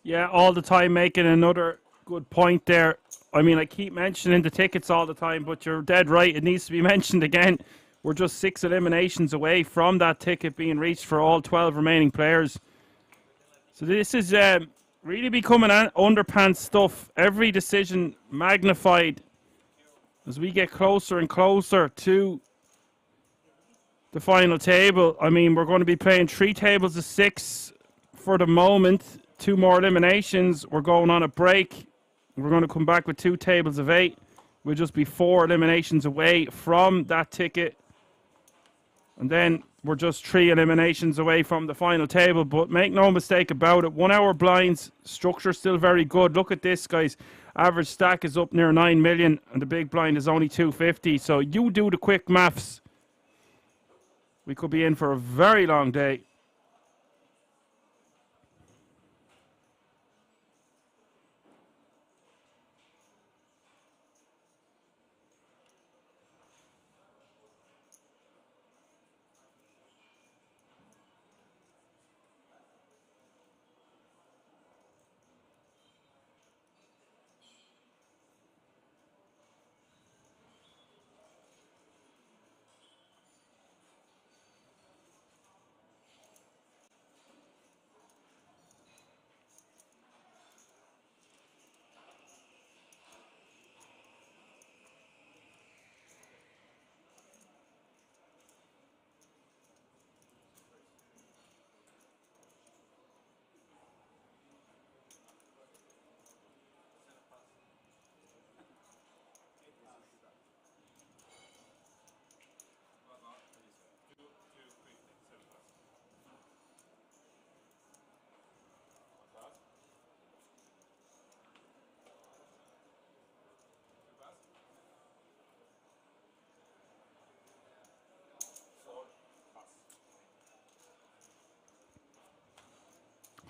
Yeah, all the time making another good point there. I mean, I keep mentioning the tickets all the time, but you're dead right. It needs to be mentioned again. We're just 6 eliminations away from that ticket being reached for all 12 remaining players. So this is really becoming underpants stuff. Every decision magnified as we get closer and closer to the final table. I mean, we're going to be playing 3 tables of 6 for the moment. 2 more eliminations. We're going on a break. We're going to come back with 2 tables of 8. We'll just be 4 eliminations away from that ticket. And then we're just 3 eliminations away from the final table. But make no mistake about it, 1 hour blinds, structure still very good. Look at this, guys. Average stack is up near 9 million and the big blind is only 250. So you do the quick maths. We could be in for a very long day.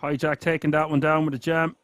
Hijack taking that one down with a jam.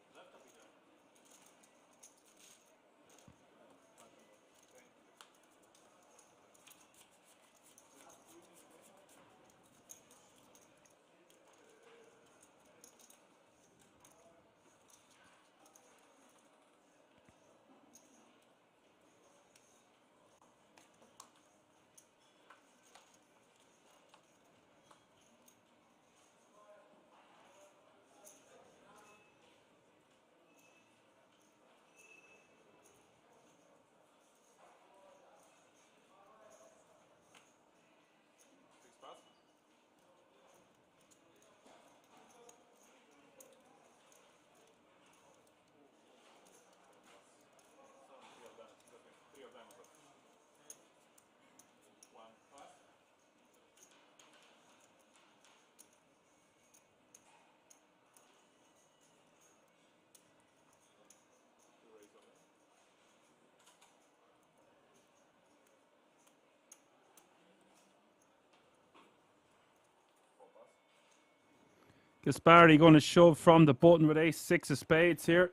Gaspari going to shove from the button with ace-6 of spades here.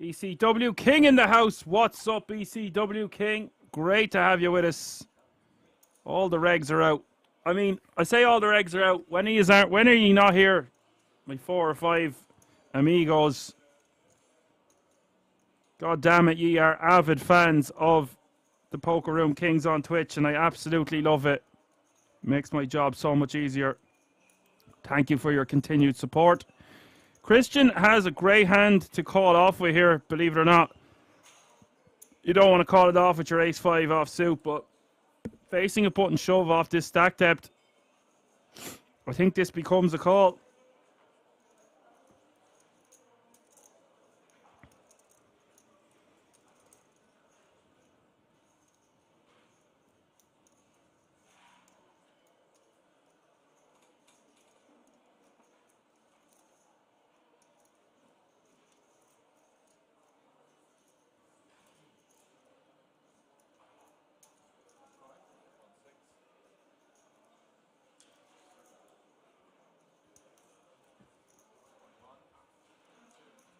ECW King in the house. What's up, ECW King? Great to have you with us. All the regs are out. I mean, I say all the regs are out. When are you not here? My 4 or 5 amigos. God damn it, ye are avid fans of the Poker Room Kings on Twitch, and I absolutely love it. Makes my job so much easier. Thank you for your continued support. Christian has a grey hand to call off with here, believe it or not. You don't want to call it off with your ace-5 offsuit, but facing a button shove off this stack depth, I think this becomes a call.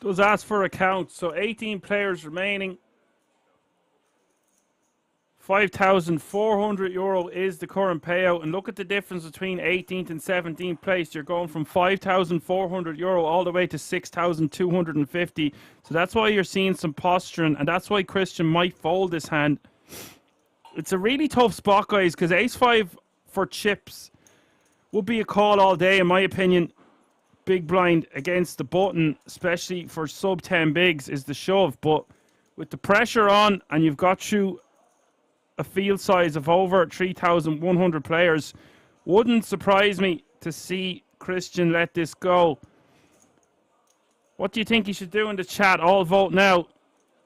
Does ask for a count, so 18 players remaining. €5,400 is the current payout, and look at the difference between 18th and 17th place. You're going from €5,400 all the way to 6,250. So that's why you're seeing some posturing, and that's why Christian might fold this hand. It's a really tough spot, guys, because ace-5 for chips would be a call all day, in my opinion. Big blind against the button, especially for sub 10 bigs, is the shove. But with the pressure on, and you've got through a field size of over 3,100 players, wouldn't surprise me to see Christian let this go. What do you think he should do in the chat? All vote now.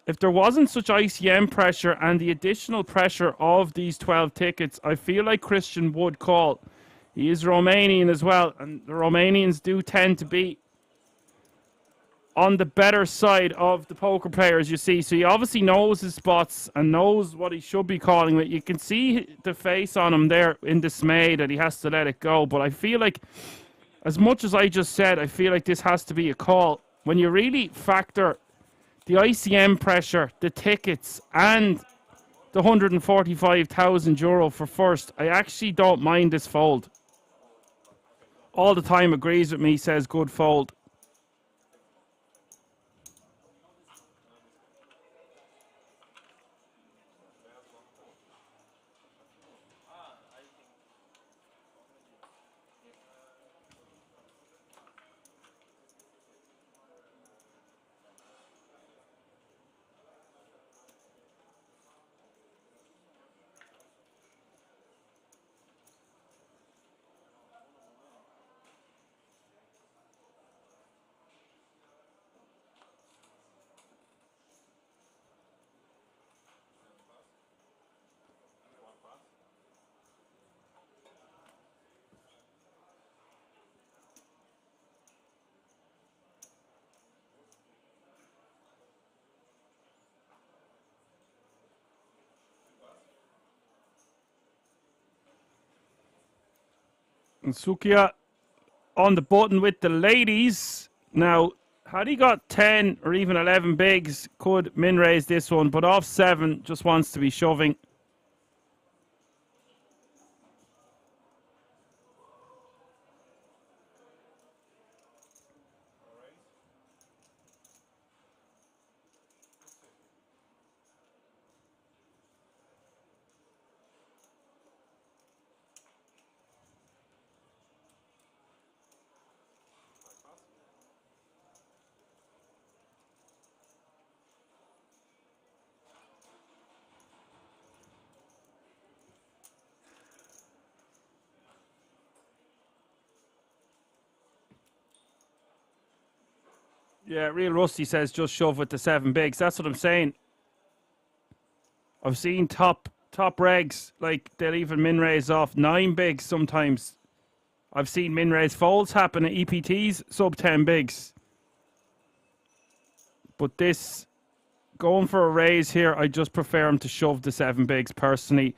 If there wasn't such ICM pressure and the additional pressure of these 12 tickets, I feel like Christian would call. He is Romanian as well, and the Romanians do tend to be on the better side of the poker players, you see. So he obviously knows his spots and knows what he should be calling with. You can see the face on him there in dismay that he has to let it go. But I feel like, as much as I just said, I feel like this has to be a call. When you really factor the ICM pressure, the tickets, and the €145,000 for first, I actually don't mind this fold. All the time agrees with me, says good fold. And Sukia on the button with the ladies. Now, had he got 10 or even 11 bigs, could min raise this one, but off 7, just wants to be shoving. Yeah, Real Rusty says just shove with the 7 bigs. That's what I'm saying. I've seen top regs, like they'll even min raise off 9 bigs sometimes. I've seen min raise folds happen at EPTs, sub 10 bigs. But this, going for a raise here, I just prefer him to shove the 7 bigs personally.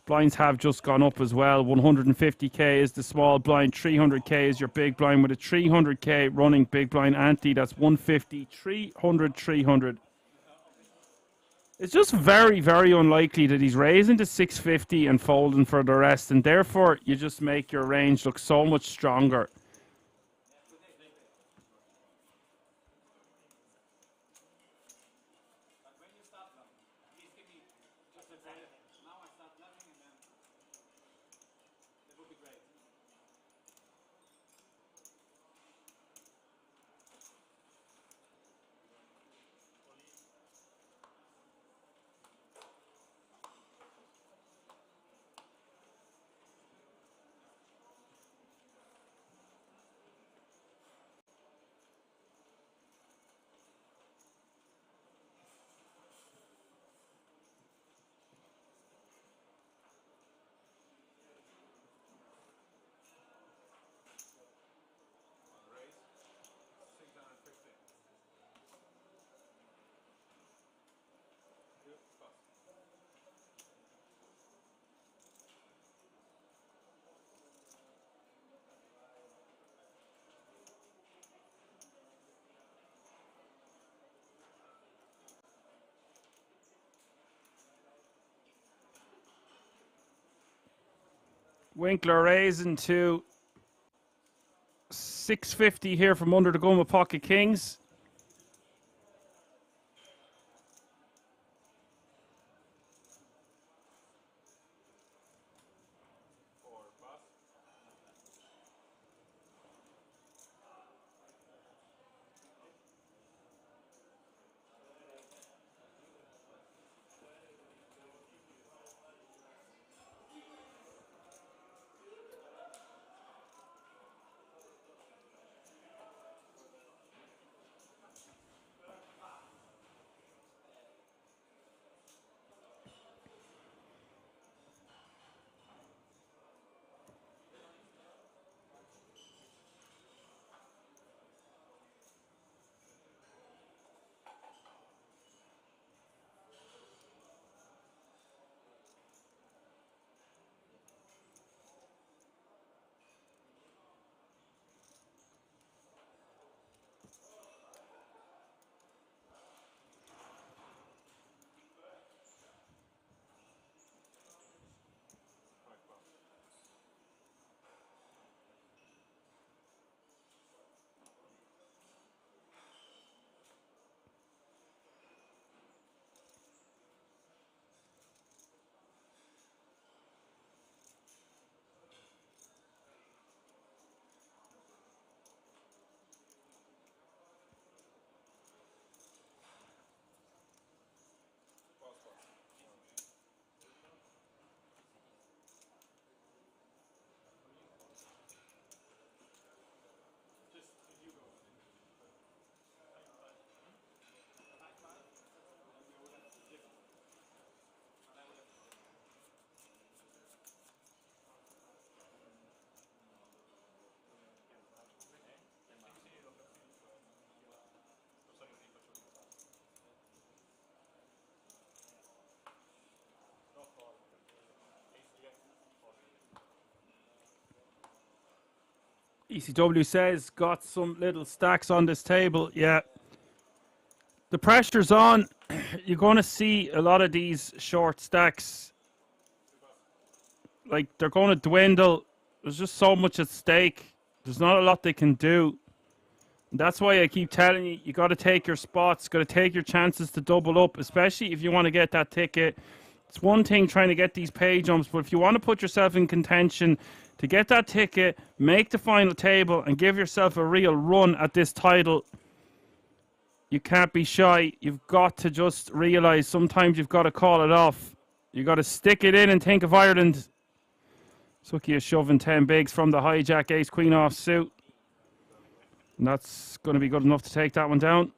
Blinds have just gone up as well. 150k is the small blind, 300k is your big blind with a 300k running big blind ante. That's 150, 300, 300. It's just very, very unlikely that he's raising to 650 and folding for the rest, and therefore you just make your range look so much stronger. Winkler raising to 650 here from under the gun with pocket kings. ECW says, got some little stacks on this table. Yeah. The pressure's on. You're going to see a lot of these short stacks. Like, they're going to dwindle. There's just so much at stake. There's not a lot they can do. And that's why I keep telling you, you got to take your spots, got to take your chances to double up, especially if you want to get that ticket. It's one thing trying to get these pay jumps, but if you want to put yourself in contention to get that ticket, make the final table, and give yourself a real run at this title, you can't be shy. You've got to just realise sometimes you've got to call it off. You've got to stick it in and think of Ireland. Suki is shoving 10 bigs from the hijack, ace queen off suit. And that's going to be good enough to take that one down.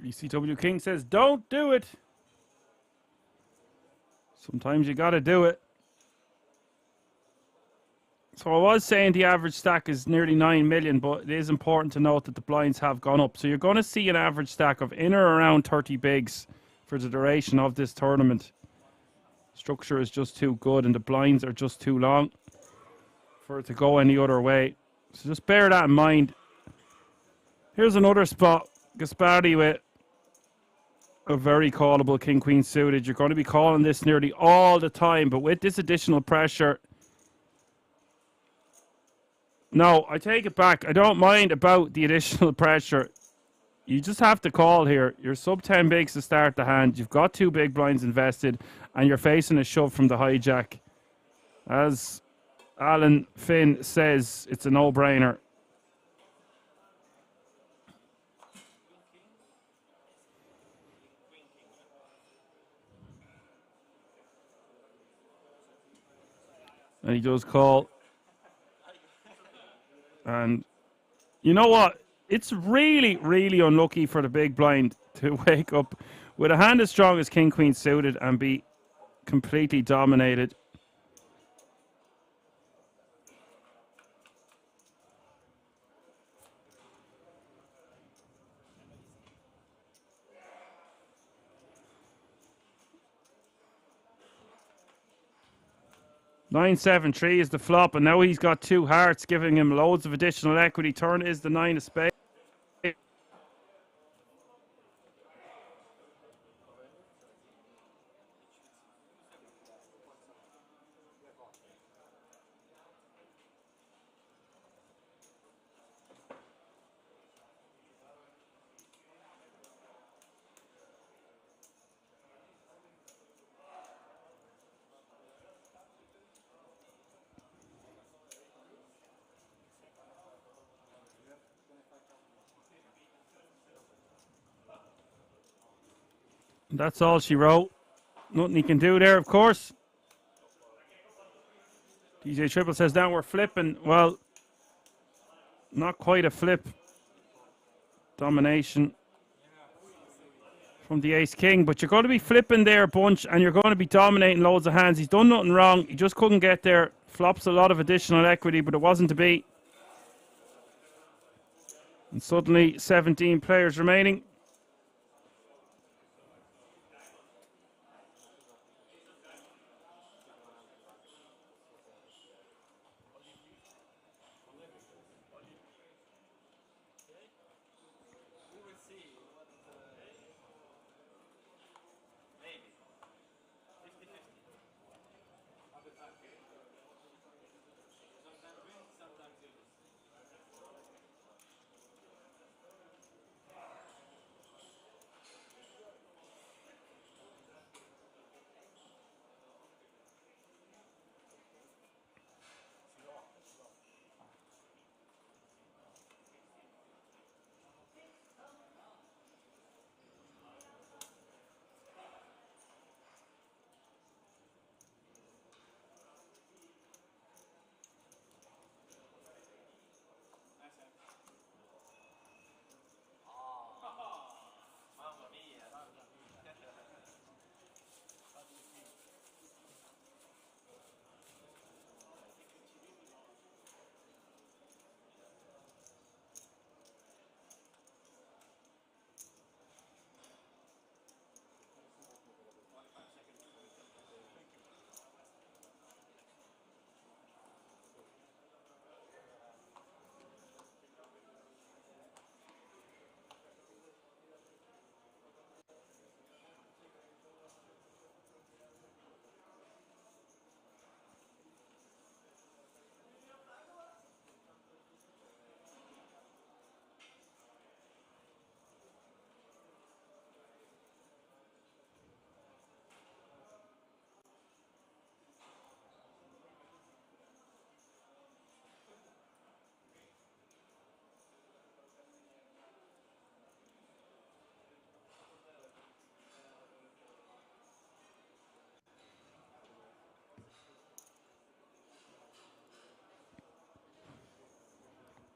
ECW King says, don't do it. Sometimes you got to do it. So I was saying the average stack is nearly 9 million, but it is important to note that the blinds have gone up. So you're going to see an average stack of in or around 30 bigs for the duration of this tournament. Structure is just too good and the blinds are just too long for it to go any other way. So just bear that in mind. Here's another spot. Gaspardi with a very callable king-queen suited. You're going to be calling this nearly all the time, but with this additional pressure... No, I take it back. I don't mind about the additional pressure. You just have to call here. You're sub 10 bigs to start the hand. You've got 2 big blinds invested, and you're facing a shove from the hijack. As Alan Finn says, it's a no-brainer. And he does call. And you know what? It's really, really unlucky for the big blind to wake up with a hand as strong as King Queen suited and be completely dominated. Nine, 7, 3 is the flop, and now he's got 2 hearts, giving him loads of additional equity. Turn is the 9 of spades. That's all she wrote. Nothing he can do there, of course. DJ Triple says, down we're flipping. Well, not quite a flip. Domination from the Ace King, but you're going to be flipping there a bunch and you're going to be dominating loads of hands. He's done nothing wrong. He just couldn't get there. Flops a lot of additional equity, but it wasn't to be. And suddenly 17 players remaining.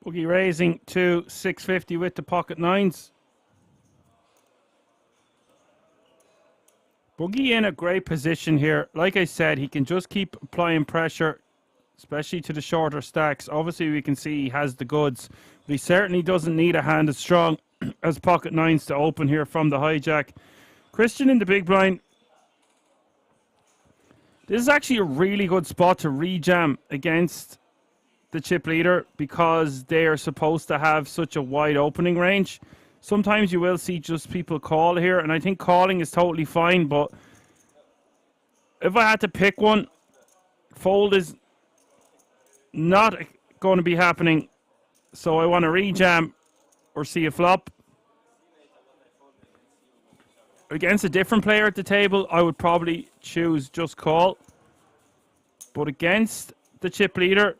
Boogie raising to 650 with the pocket nines. Boogie in a great position here. Like I said, he can just keep applying pressure, especially to the shorter stacks. Obviously, we can see he has the goods, but he certainly doesn't need a hand as strong as pocket nines to open here from the hijack. Christian in the big blind. This is actually a really good spot to rejam against the chip leader because they are supposed to have such a wide opening range. Sometimes you will see just people call here, and I think calling is totally fine, but if I had to pick one, fold is not going to be happening, so I want to rejam or see a flop. Against a different player at the table, I would probably choose just call, but against the chip leader,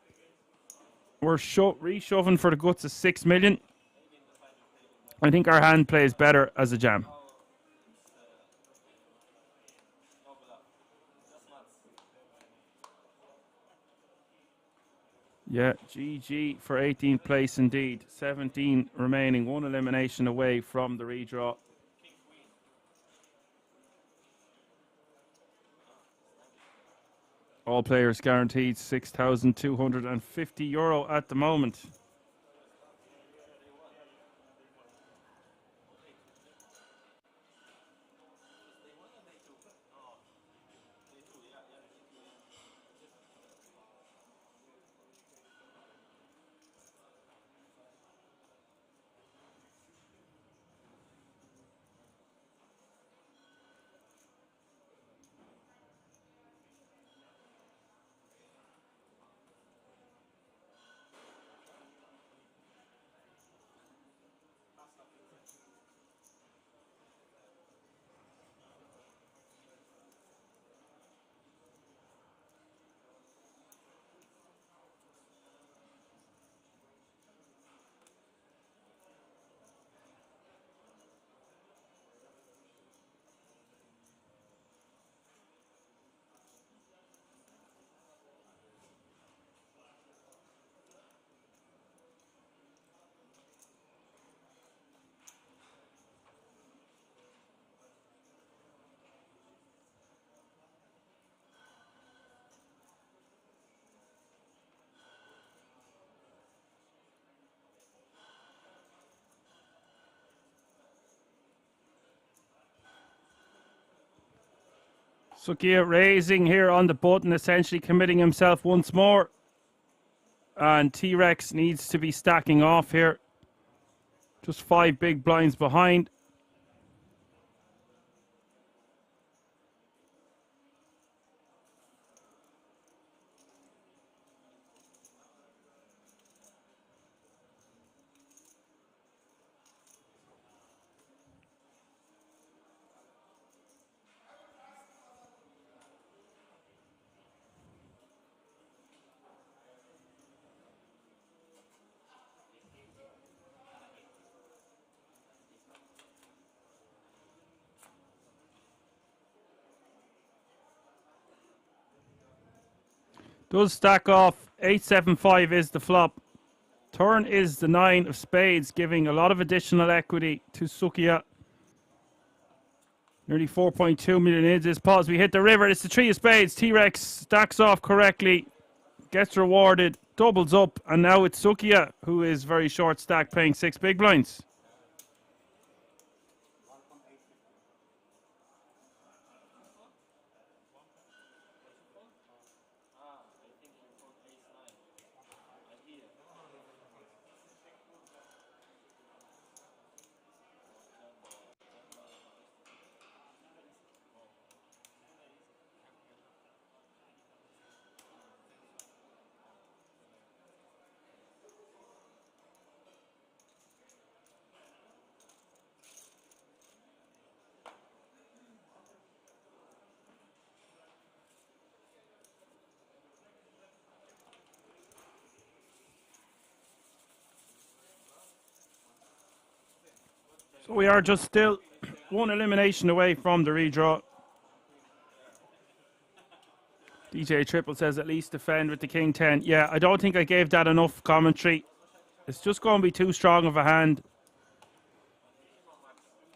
we're reshoving for the guts of 6 million. I think our hand plays better as a jam. Yeah, GG for 18th place indeed. 17 remaining, one elimination away from the redraw. All players guaranteed €6,250 at the moment. Sukia raising here on the button, essentially committing himself once more. And T-Rex needs to be stacking off here. Just 5 big blinds behind. Does stack off. 8-7-5 is the flop. Turn is the 9 of spades, giving a lot of additional equity to Sukia. Nearly 4.2 million is this pause. We hit the river. It's the 3 of spades. T-Rex stacks off correctly, gets rewarded, doubles up, and now it's Sukia, who is very short stack, playing 6 big blinds. So we are just still one elimination away from the redraw. DJ Triple says at least defend with the King 10. Yeah, I don't think I gave that enough commentary. It's just going to be too strong of a hand.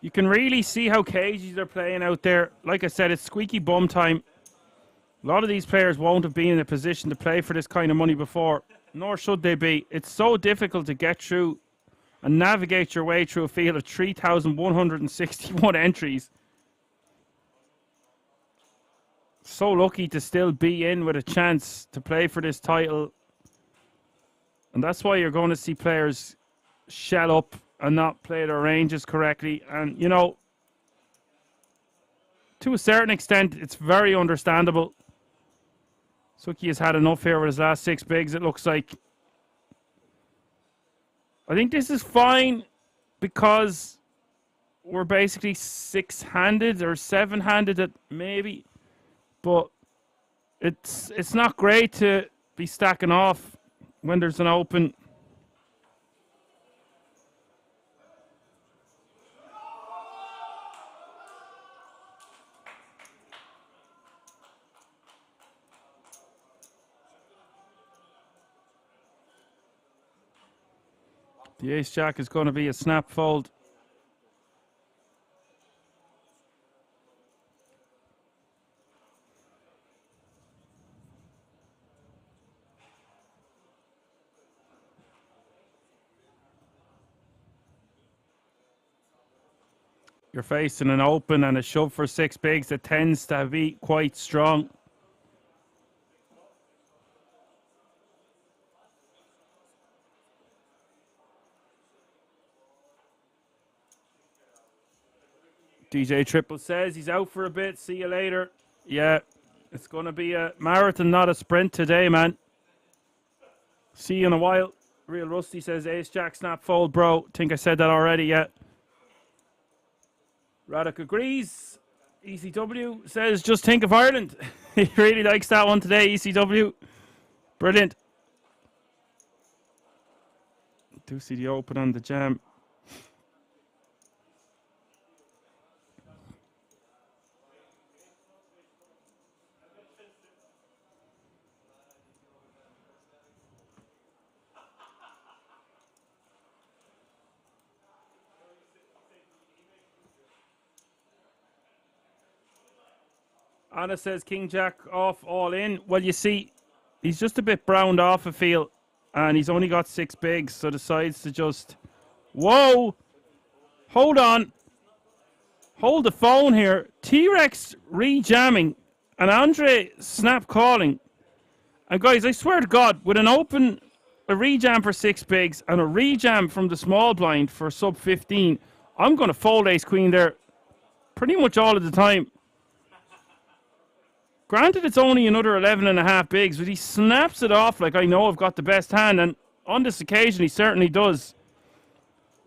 You can really see how cagey they're playing out there. Like I said, it's squeaky bum time. A lot of these players won't have been in a position to play for this kind of money before, nor should they be. It's so difficult to get through and navigate your way through a field of 3,161 entries. So lucky to still be in with a chance to play for this title. And that's why you're going to see players shell up and not play their ranges correctly. And, you know, to a certain extent, it's very understandable. Suki has had enough here with his last 6 bigs, it looks like. I think this is fine because we're basically 6-handed or 7-handed at maybe. But it's not great to be stacking off when there's an open. The ace jack is going to be a snap fold. You're facing an open and a shove for 6 bigs that tends to be quite strong. DJ Triple says he's out for a bit. See you later. Yeah, it's going to be a marathon, not a sprint today, man. See you in a while. Real Rusty says ace jack snap fold, bro. Think I said that already, yeah. Radek agrees. ECW says just think of Ireland. He really likes that one today, ECW. Brilliant. Do see the open on the jam. Anna says King Jack off all in. Well, you see, he's just a bit browned off, I feel. And he's only got 6 bigs, so decides to just... Whoa! Hold on. Hold the phone here. T-Rex re-jamming and Andre snap calling. And guys, I swear to God, with an open, a re-jam for 6 bigs and a re-jam from the small blind for sub 15, I'm going to fold ace queen there pretty much all of the time. Granted, it's only another 11.5 bigs, but he snaps it off like I know I've got the best hand, and on this occasion, he certainly does.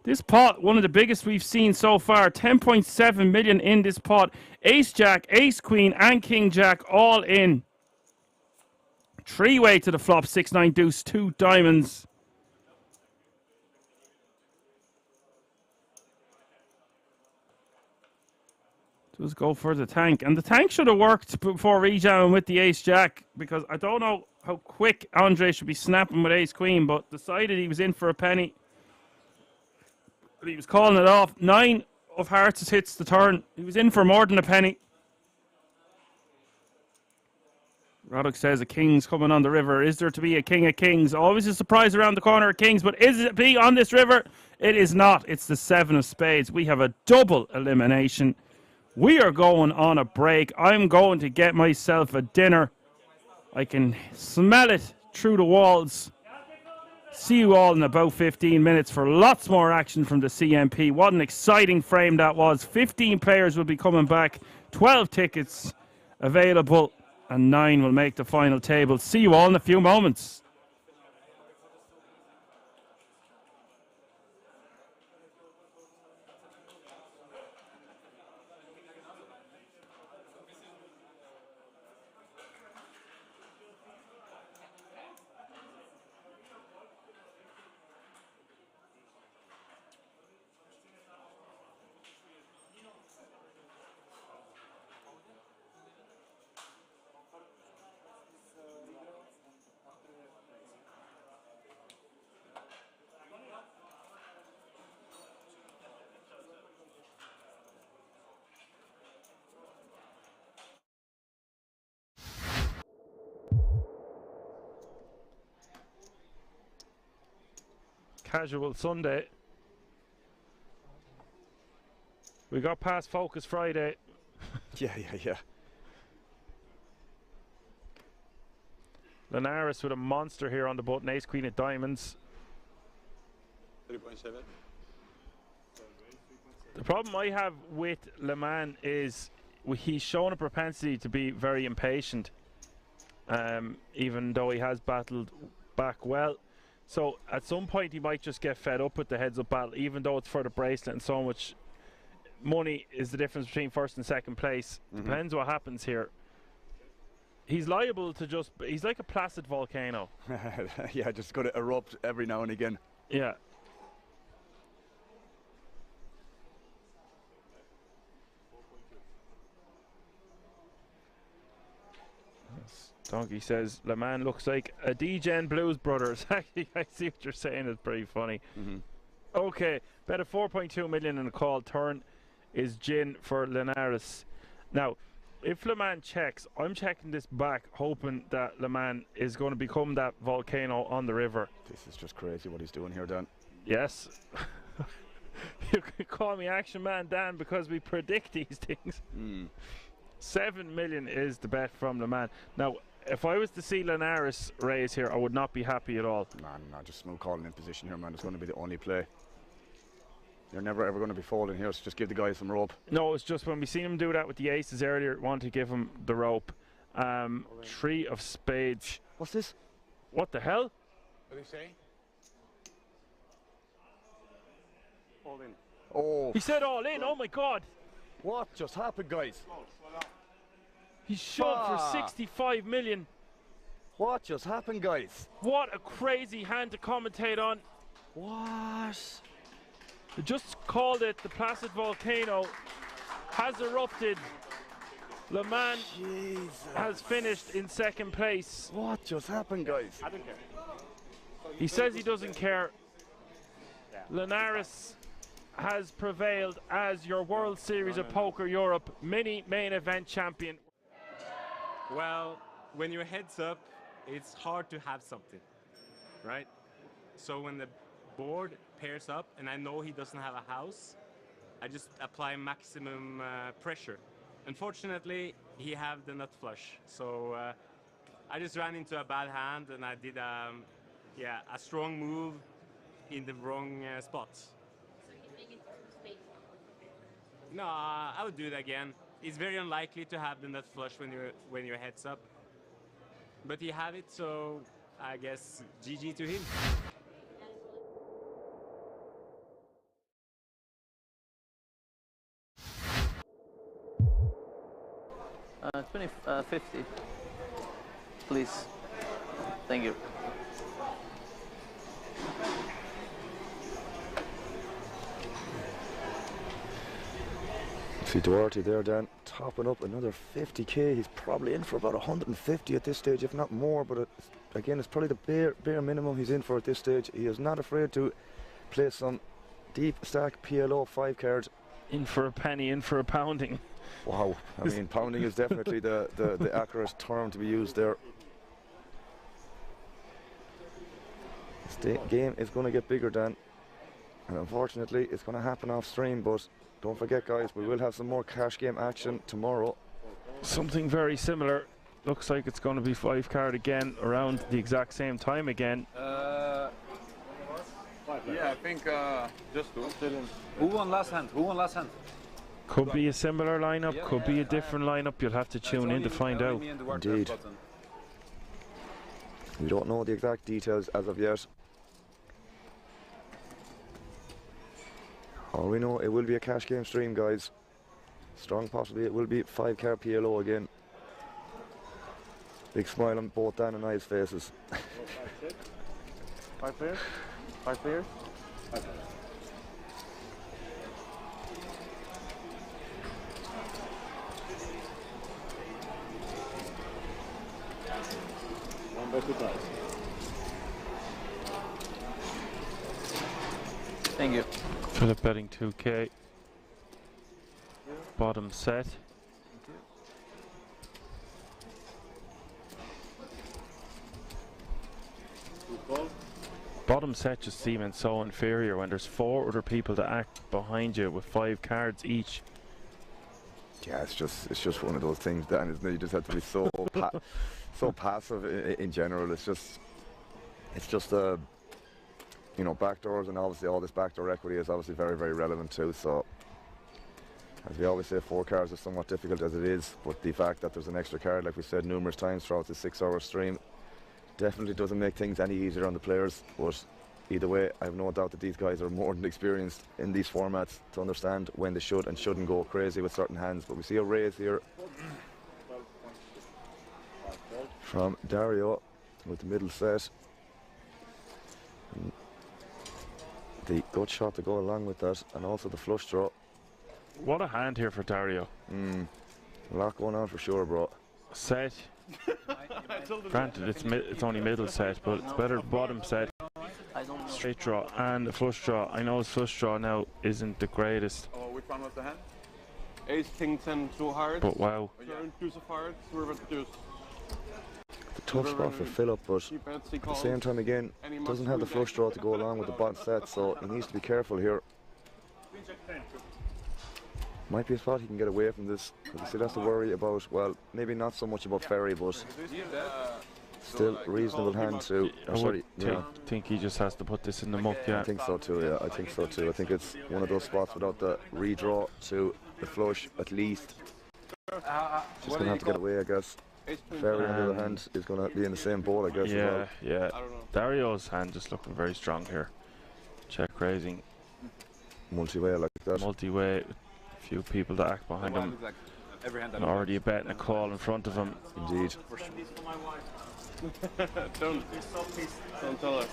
This pot, one of the biggest we've seen so far, 10.7 million in this pot. Ace Jack, Ace Queen, and King Jack all in. 3-way to the flop, 6-9 deuce, 2 diamonds. Just go for the tank. And the tank should have worked before rejamming with the ace jack, because I don't know how quick Andre should be snapping with ace queen, but decided he was in for a penny. But he was calling it off. 9 of hearts hits the turn. He was in for more than a penny. Roddick says a king's coming on the river. Is there to be a king of kings? Always a surprise around the corner of kings, but is it be on this river? It is not. It's the 7 of spades. We have a double elimination. We are going on a break. I'm going to get myself a dinner. I can smell it through the walls. See you all in about 15 minutes for lots more action from the CNP. What an exciting frame that was. 15 players will be coming back. 12 tickets available. And 9 will make the final table. See you all in a few moments. casual Sunday. We got past Focus Friday. Yeah. Linares with a monster here on the button. Ace Queen of Diamonds. 3.7. The problem I have with Le Mans is he's shown a propensity to be very impatient, even though he has battled back well. So at some point he might just get fed up with the heads-up battle, even though it's for the bracelet and so much money is the difference between first and second place. Depends what happens here. He's liable to just, he's like a placid volcano. Yeah, just got to erupt every now and again. Yeah. Donkey says Le Mans looks like a D-Gen Blues Brothers. Actually, I see what you're saying. It's pretty funny. Okay, bet of 4.2 million in a call. Turn is Gin for Linares. Now, if Le Mans checks, I'm checking this back, hoping that Le Mans is going to become that volcano on the river. This is just crazy what he's doing here, Dan. Yes. You can call me Action Man Dan because we predict these things. 7 million is the bet from Le Mans. Now, if I was to see Linares raise here, I would not be happy at all. No, just smooth calling in position here, man. It's going to be the only play. You're never ever going to be folding here, so just give the guy some rope. No, it's just when we seen him do that with the aces earlier, want to give him the rope. 3 of spades. What's this? What the hell? What do you say? All in. Oh. He said all in, oh my god. What just happened, guys? He shoved for 65 million. What just happened, guys? What a crazy hand to commentate on. What? They just called it the Placid Volcano has erupted. Le Mans has finished in second place. What just happened, guys? I don't care. He says he doesn't care. Linares has prevailed as your World Series of Poker Europe mini main event champion. Well, when your head's up, it's hard to have something, right? So when the board pairs up and I know he doesn't have a house, I just apply maximum pressure. Unfortunately, he have the nut flush, so I just ran into a bad hand and I did a strong move in the wrong spot. No, I would do it again. It's very unlikely to have the nut flush when your head's up, but he have it, so I guess GG to him. 50, please. Thank you. See Duarte there, Dan, topping up another 50k. He's probably in for about 150 at this stage, if not more. But again, it's probably the bare minimum he's in for at this stage. He is not afraid to play some deep stack PLO 5 cards. In for a penny, in for a pounding. Wow, I mean, pounding is definitely the accurate term to be used there. This game is going to get bigger, Dan, and unfortunately it's going to happen off stream, but don't forget, guys, we will have some more cash game action tomorrow. Something very similar. Looks like it's going to be 5 card again around the exact same time again. Yeah, I think just 2. Who won last hand? Could be a similar lineup, could be a different lineup. You'll have to tune in to find out. Indeed. We don't know the exact details as of yet. All we know, it will be a cash game stream, guys. Strong possibly it will be 5 card PLO again. Big smile on both Dan and I's faces. 5 players? 5 players? 5 players. Thank you. Philip betting 2k. Bottom set. Bottom set just seeming so inferior when there's 4 other people to act behind you with 5 cards each. Yeah, it's just one of those things, Dan, isn't it? You just have to be so so passive in general. It's just you know, backdoors, and obviously all this backdoor equity is obviously very, very relevant too. So, as we always say, 4 cards are somewhat difficult as it is, but the fact that there's an extra card, like we said numerous times throughout the 6-hour stream, definitely doesn't make things any easier on the players. But either way, I have no doubt that these guys are more than experienced in these formats to understand when they should and shouldn't go crazy with certain hands. But we see a raise here from Dario with the middle set. And the gut shot to go along with that, and also the flush draw. What a hand here for Dario. A lot going on for sure, bro. Set. Granted, it's only middle set, but it's better bottom set. Straight draw and a flush draw. I know his flush draw now isn't the greatest. Oh, which one was the hand? Ace, king, 10, 2 hearts. But wow. Turn, 2 of hearts, river, deuce. The tough spot for Philip, but at the same time again, doesn't have the flush draw to go along with the bottom set, so he needs to be careful here. Might be a spot he can get away from this, because he still has to worry about, well, maybe not so much about Ferry, but still reasonable hand to. I think he just has to put this in the muck, yeah. I think so too, yeah, I think so too. I think it's one of those spots without the redraw to the flush, at least. Just going to have to get away, I guess. Ferry, on the other hand, is going to be in the same boat, I guess. Yeah, as well. yeah. Dario's hand just looking very strong here. Check raising. Multi-way like that. Multi-way, a few people to act behind him. And already a bet and a call in front of him. Indeed. Don't tell us.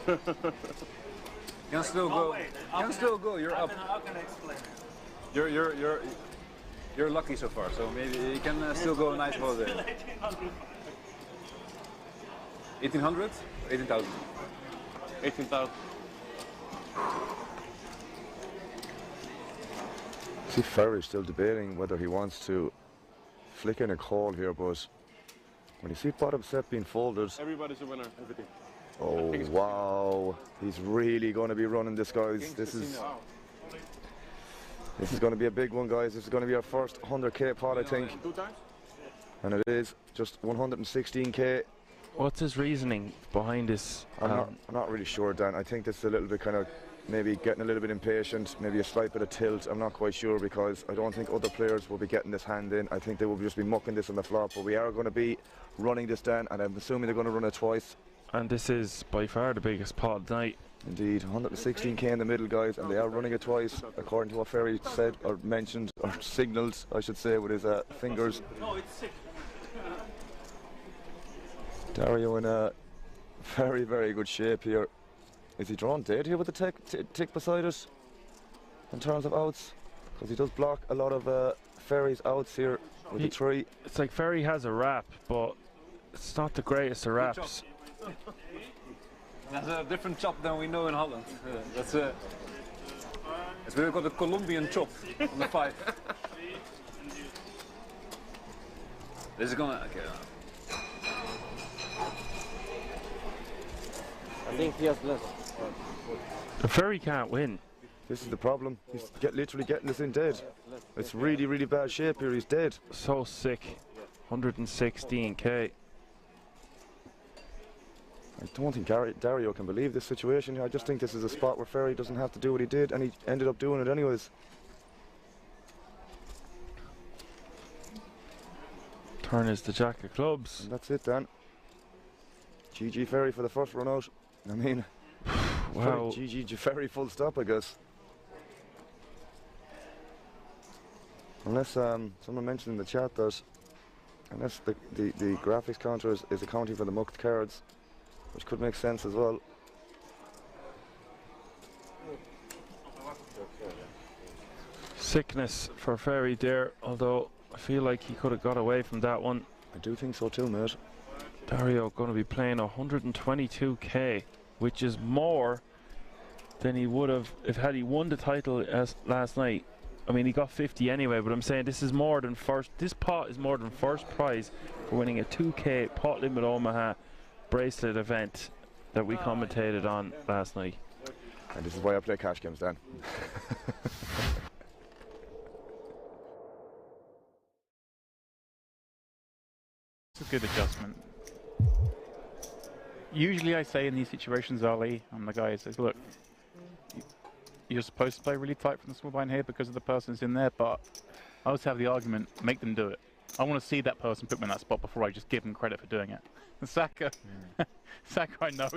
You can still go. You can still go. You're up. How can I explain? You're lucky so far, so maybe you can still go a nice ball there. 1800? 18,000. 18,000. See, Ferry's still debating whether he wants to flick in a call here, but when you see bottom set being folded. Everybody's a winner, everything. Oh, wow. He's really going to be running this, guys. This is going to be a big one, guys. This is going to be our first 100k pot, I think. 2 times? And it is just 116k. What's his reasoning behind this? I'm not really sure, Dan. I think this is a little bit kind of maybe getting a little bit impatient, maybe a slight bit of tilt. I'm not quite sure, because I don't think other players will be getting this hand in. I think they will just be mucking this on the flop, but we are going to be running this down, and I'm assuming they're going to run it twice. And this is by far the biggest pot of the night. Indeed, 116k in the middle, guys, and they are running it twice, according to what Ferry said, or mentioned, or signalled, I should say, with his fingers. No, it's sick. Dario in a very, very good shape here. Is he drawn dead here with the tick beside it in terms of outs? Because he does block a lot of Ferry's outs here with the 3. It's like Ferry has a wrap, but it's not the greatest of wraps. That's a different chop than we know in Holland. That's a. It's really got a Colombian chop on the 5. This is gonna. Okay. I think he has less. The Ferry can't win. This is the problem. He's literally getting this in dead. It's really, really bad shape here. He's dead. So sick. 116k. I don't think Dario can believe this situation. I just think this is a spot where Ferry doesn't have to do what he did, and he ended up doing it anyways. Turn is the jack of clubs. And that's it, Dan. GG Ferry for the first run out. I mean, wow. GG Ferry full stop, I guess. Unless someone mentioned in the chat that unless the graphics counter is accounting for the mucked cards, which could make sense as well. Sickness for Ferry there, although I feel like he could have got away from that one. I do think so too, mate. Dario going to be playing 122k, which is more than he would have if had he won the title last night. I mean, he got 50 anyway, but I'm saying this is more than first. This pot is more than first prize for winning a 2k pot limit Omaha bracelet event. that we commentated on last night. And this is why I play cash games, Dan. It's a good adjustment. Usually I say in these situations, Ali, I'm the guy who says, look, you're supposed to play really tight from the small blind here because of the person's in there, but I always have the argument, make them do it. I want to see that person put me in that spot before I just give them credit for doing it. Saka, Saka, I know,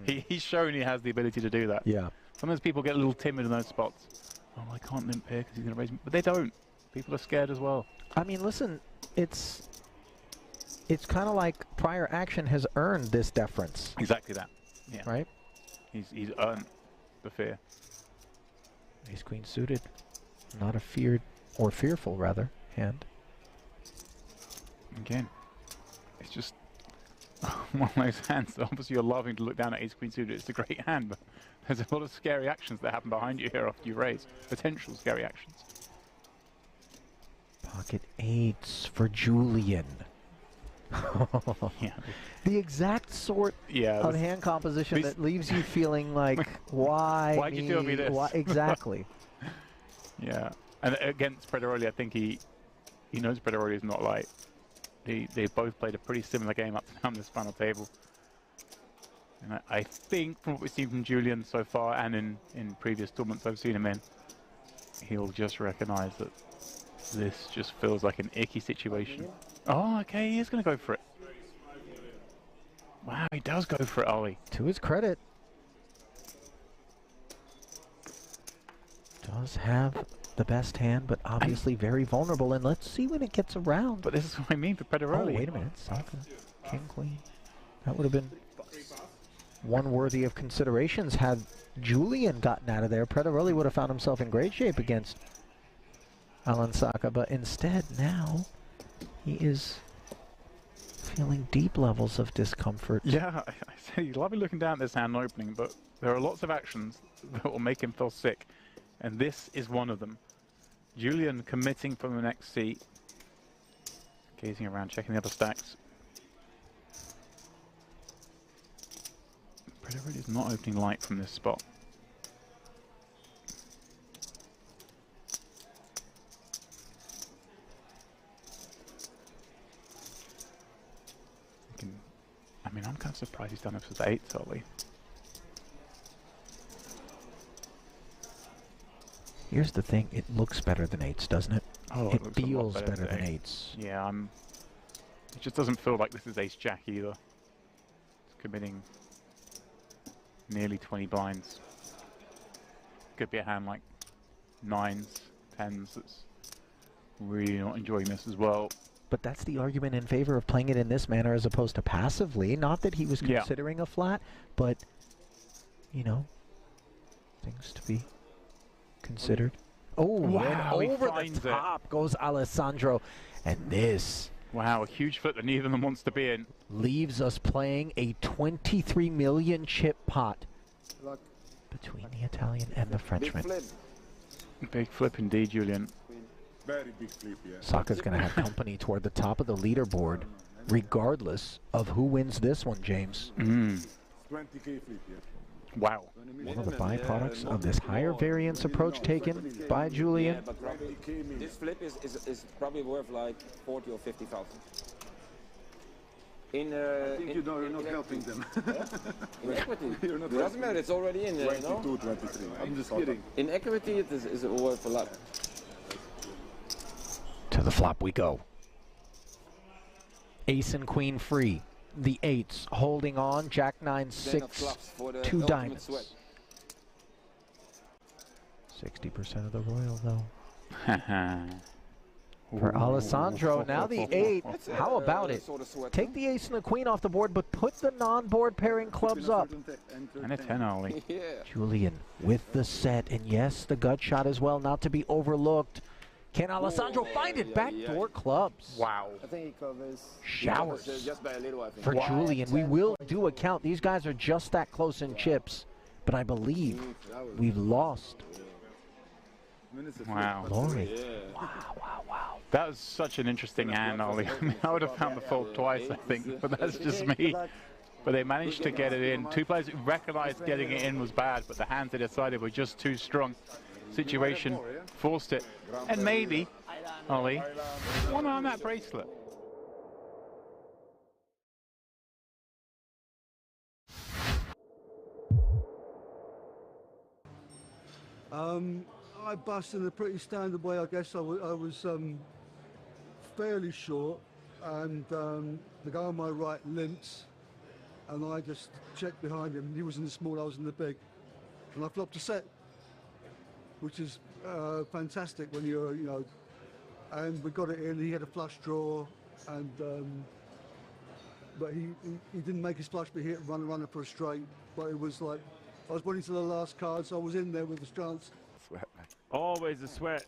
he's shown he has the ability to do that. Yeah. Sometimes people get a little timid in those spots. Oh, I can't limp here because he's going to raise me. But they don't. People are scared as well. I mean, listen, it's kind of like prior action has earned this deference. Exactly that. Yeah. Right? He's earned the fear. Ace queen suited. Not a feared, or fearful rather, hand. Again, it's just one of those hands that obviously you're loving to look down at ace queen suited. It's a great hand, but there's a lot of scary actions that happen behind you here after you raise. Potential scary actions. Pocket eights for Julian. Yeah. The exact sort of hand composition that leaves you feeling like, why Why'd you do me this? Why, exactly. Yeah. And against Prederoli, I think he knows Prederoli is not light. They both played a pretty similar game up to down this final table. And I think from what we've seen from Julian so far and in previous tournaments I've seen him in, he'll just recognize that this just feels like an icky situation. Oh, okay, he is going to go for it. Wow, he does go for it, Ollie. To his credit. Does have the best hand, but obviously very vulnerable. And let's see when it gets around. But this is what I mean for Prederoli. Oh, wait a minute. Saka, king, queen. That would have been one worthy of considerations had Julian gotten out of there. Prederoli would have found himself in great shape against Alan Saka, but instead now he is feeling deep levels of discomfort. Yeah, I said he's lovely looking down at this hand opening, but there are lots of actions that will make him feel sick, and this is one of them. Julian committing from the next seat, gazing around, checking the other stacks. Prederoli is not opening light from this spot. I mean, I'm kind of surprised he's done this with 8, Ollie. Here's the thing, it looks better than 8s, doesn't it? Oh, it feels better than 8s. Yeah, it just doesn't feel like this is ace-jack either. It's committing nearly 20 blinds. Could be a hand like 9s, 10s that's really not enjoying this as well. But that's the argument in favor of playing it in this manner as opposed to passively. Not that he was considering a flat, but, you know, things to be considered. Oh, wow, and over the top goes Alessandro. And this... Wow, a huge flip that neither of them wants to be in. Leaves us playing a 23 million chip pot between the Italian and the Frenchman. Big flip indeed, Julian. Very big flip, yeah. Saka's going to have company toward the top of the leaderboard, regardless of who wins this one, James. 20k flip, yeah. Wow. One of the byproducts of this higher variance approach taken by Julian. Yeah, but this flip is probably worth like 40 or 50,000. I think you're not helping them. In equity. You're not It doesn't matter, it's already in there, 22, 23. I'm just kidding. In equity, it is worth a lot. To the flop we go. Ace and queen free. The 8s holding on. Jack 9, 6, 2 diamonds. 60% of the royal, though. For Alessandro, now the 8. How about it? Take the ace and the queen off the board, but put the non-board pairing clubs up. And a 10, Ollie. Julian with the set, and yes, the gut shot as well, not to be overlooked. Can Alessandro find it? Backdoor clubs. Wow. I think he covers. Showers. Just by a little, I think. For Julian, we will do a count. These guys are just that close in chips, but I believe we've lost. Wow. Glory. Wow. That was such an interesting hand, Ollie. I mean, I would have found the fold twice, I think, but that's just me. but they managed to get it in. Two players who recognised getting it in was bad, but the hands they decided were just too strong. Situation forced it. And maybe, Ollie, one on that bracelet. I bust in a pretty standard way, I guess. I was fairly short, and the guy on my right limped, and I just checked behind him. He was in the small, I was in the big, and I flopped a set, which is fantastic when you're, you know, and we got it in. He had a flush draw, and but he didn't make his flush, but he hit runner for a straight. But it was like, I was waiting to the last card, so I was in there with a chance. Always a sweat.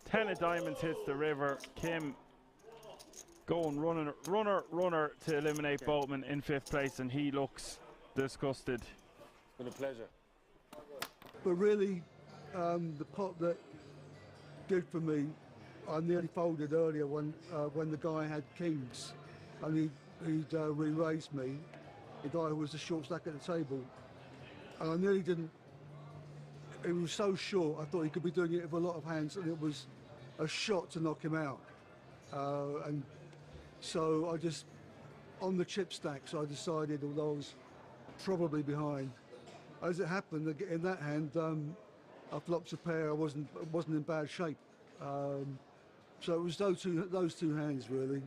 10 of diamonds hits the river. Kim going runner to eliminate Boatman in 5th place, and he looks disgusted. It's been a pleasure. But really, the pot that did for me, I nearly folded earlier when the guy had kings, and he'd re-raised me, the guy who was the short stack at the table, and I nearly didn't. It was so short, I thought he could be doing it with a lot of hands, and it was a shot to knock him out. And so I just, on the chip stacks, I decided, although I was probably behind, as it happened, in that hand, I flopped a pair. I wasn't in bad shape. So it was those two hands really.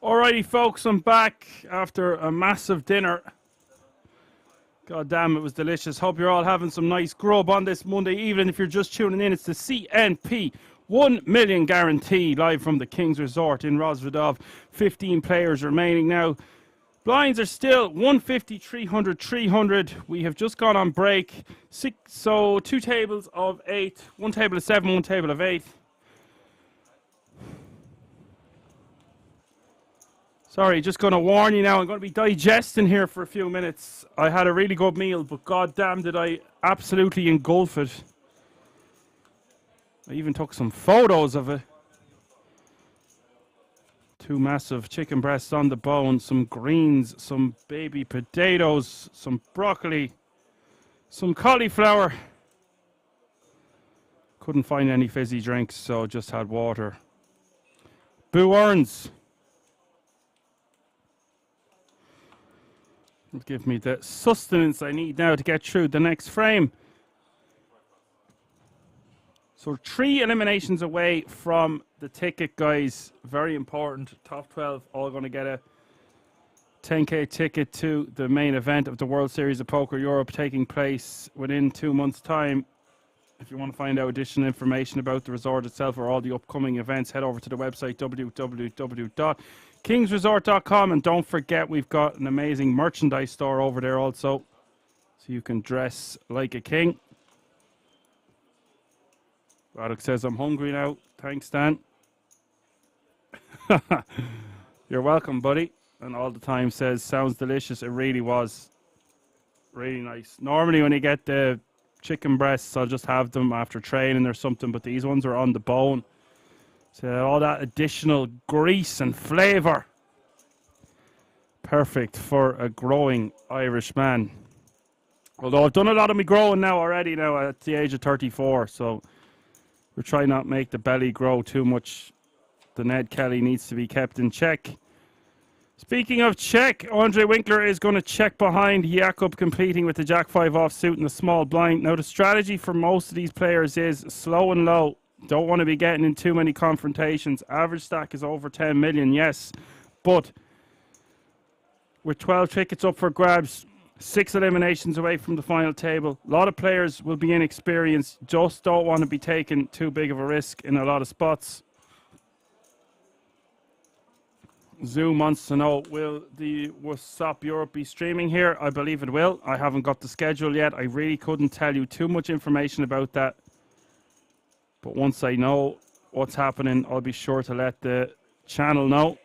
Alrighty, folks, I'm back after a massive dinner. God damn, it was delicious. Hope you're all having some nice grub on this Monday evening. If you're just tuning in, it's the CNP 1 million guarantee live from the King's Resort in Rozvadov. 15 players remaining now. Blinds are still 150, 300, 300. We have just gone on break. So 2 tables of 8, 1 table of 7, 1 table of 8. Sorry, just going to warn you now, I'm going to be digesting here for a few minutes. I had a really good meal, but god damn did I absolutely engulf it. I even took some photos of it. 2 massive chicken breasts on the bone, some greens, some baby potatoes, some broccoli, some cauliflower. Couldn't find any fizzy drinks, so just had water. Boo Earns. Give me the sustenance I need now to get through the next frame. So 3 eliminations away from the ticket, guys. Very important. Top 12 all going to get a 10k ticket to the main event of the World Series of Poker Europe, taking place within 2 months' time. If you want to find out additional information about the resort itself or all the upcoming events, head over to the website www.kingsresort.com, and don't forget we've got an amazing merchandise store over there also, so you can dress like a king. Radek says I'm hungry now. Thanks, Dan. You're welcome, buddy. And all the time says sounds delicious. It really was really nice. Normally when you get the chicken breasts, I'll just have them after training or something, but these ones are on the bone, so all that additional grease and flavor, perfect for a growing Irish man. Although I've done a lot of me growing now already now at the age of 34, so we're trying not to make the belly grow too much. The Ned Kelly needs to be kept in check. Speaking of check, Andre Winkler is going to check behind Jakub, competing with the Jack-5 offsuit and the small blind. Now, the strategy for most of these players is slow and low. Don't want to be getting in too many confrontations. Average stack is over 10 million, yes. But with 12 tickets up for grabs, 6 eliminations away from the final table, a lot of players will be inexperienced, just don't want to be taking too big of a risk in a lot of spots. Zoom wants to know, will the WSOP Europe be streaming here? I believe it will. I haven't got the schedule yet. I really couldn't tell you too much information about that. But once I know what's happening, I'll be sure to let the channel know.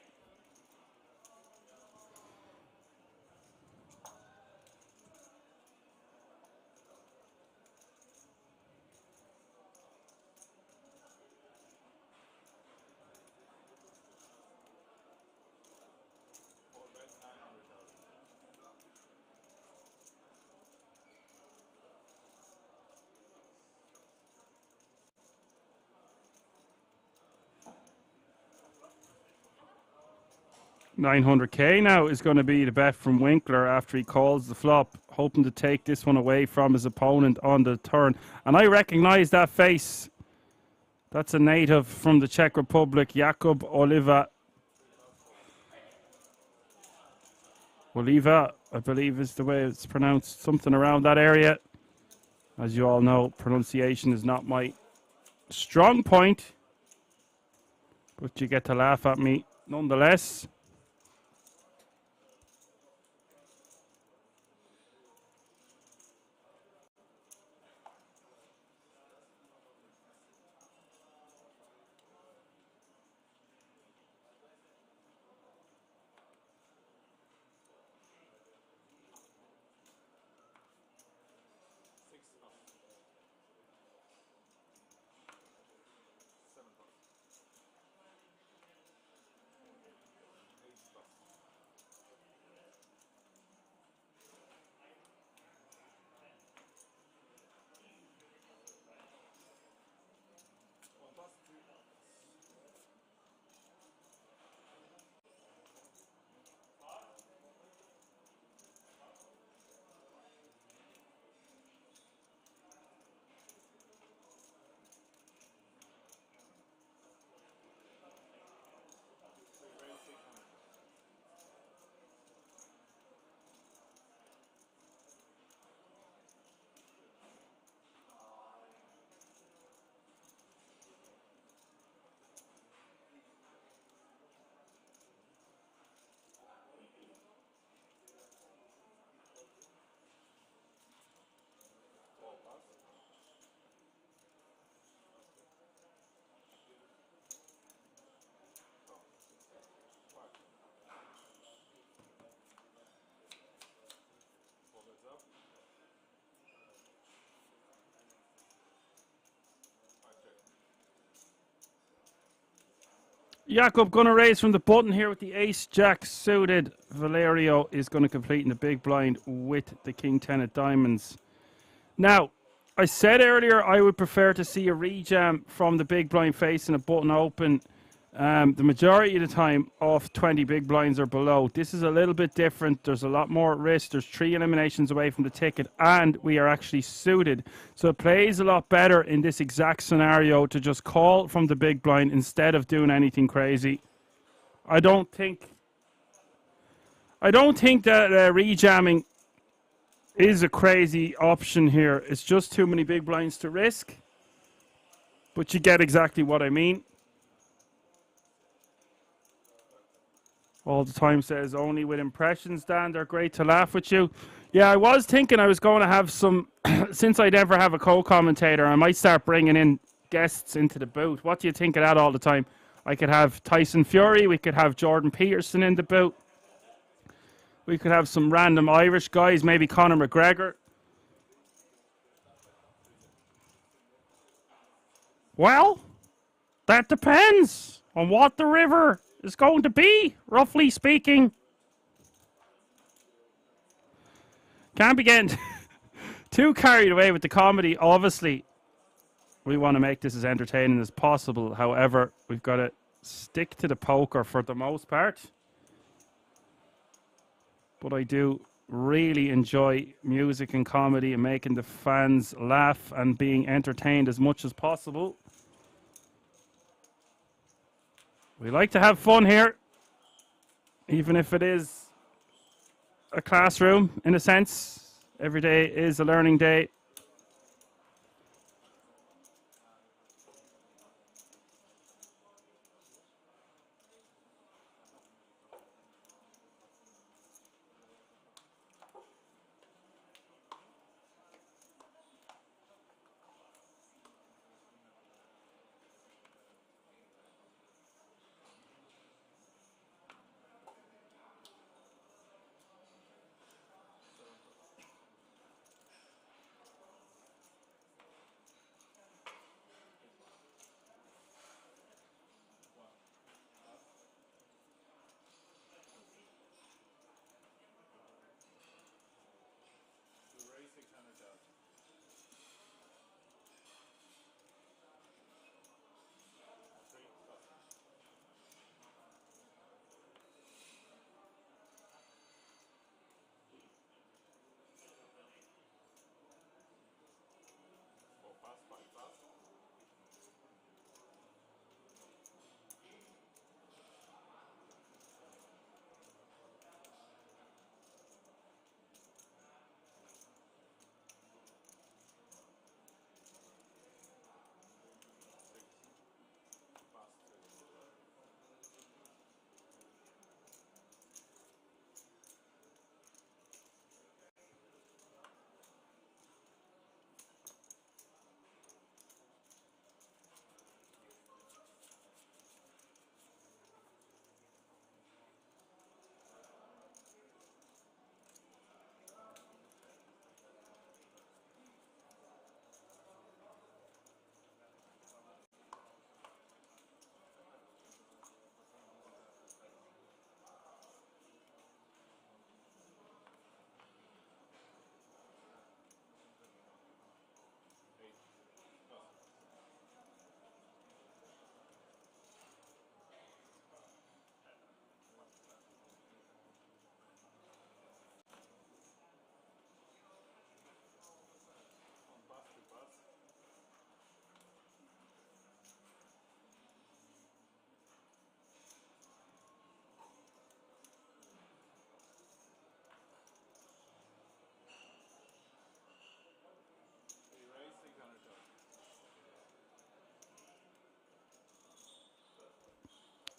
$900k now is going to be the bet from Winkler after he calls the flop, hoping to take this one away from his opponent on the turn. And I recognize that face. That's a native from the Czech Republic, Jakub Oliva. Oliva, I believe is the way it's pronounced, something around that area. As you all know, pronunciation is not my strong point, but you get to laugh at me nonetheless. Jakob going to raise from the button here with the ace-jack suited. Valerio is going to complete in the big blind with the king-10 of diamonds. Now, I said earlier I would prefer to see a rejam from the big blind facing a button open the majority of the time off 20 big blinds or below. This is a little bit different. There's a lot more at risk. There's 3 eliminations away from the ticket, and we are actually suited. So it plays a lot better in this exact scenario to just call from the big blind instead of doing anything crazy. I don't think that rejamming is a crazy option here. It's just too many big blinds to risk, but you get exactly what I mean. All the time says only with impressions, Dan. They're great to laugh with you. Yeah, I was thinking I was going to have some, since I never have a co-commentator, I might start bringing in guests into the booth. What do you think of that all the time? I could have Tyson Fury. We could have Jordan Peterson in the booth. We could have some random Irish guys, maybe Conor McGregor. Well, that depends on what the river is going to be, roughly speaking. Can't be getting too carried away with the comedy. Obviously, we want to make this as entertaining as possible. However, we've got to stick to the poker for the most part. But I do really enjoy music and comedy and making the fans laugh and being entertained as much as possible. We like to have fun here, even if it is a classroom, in a sense. Every day is a learning day.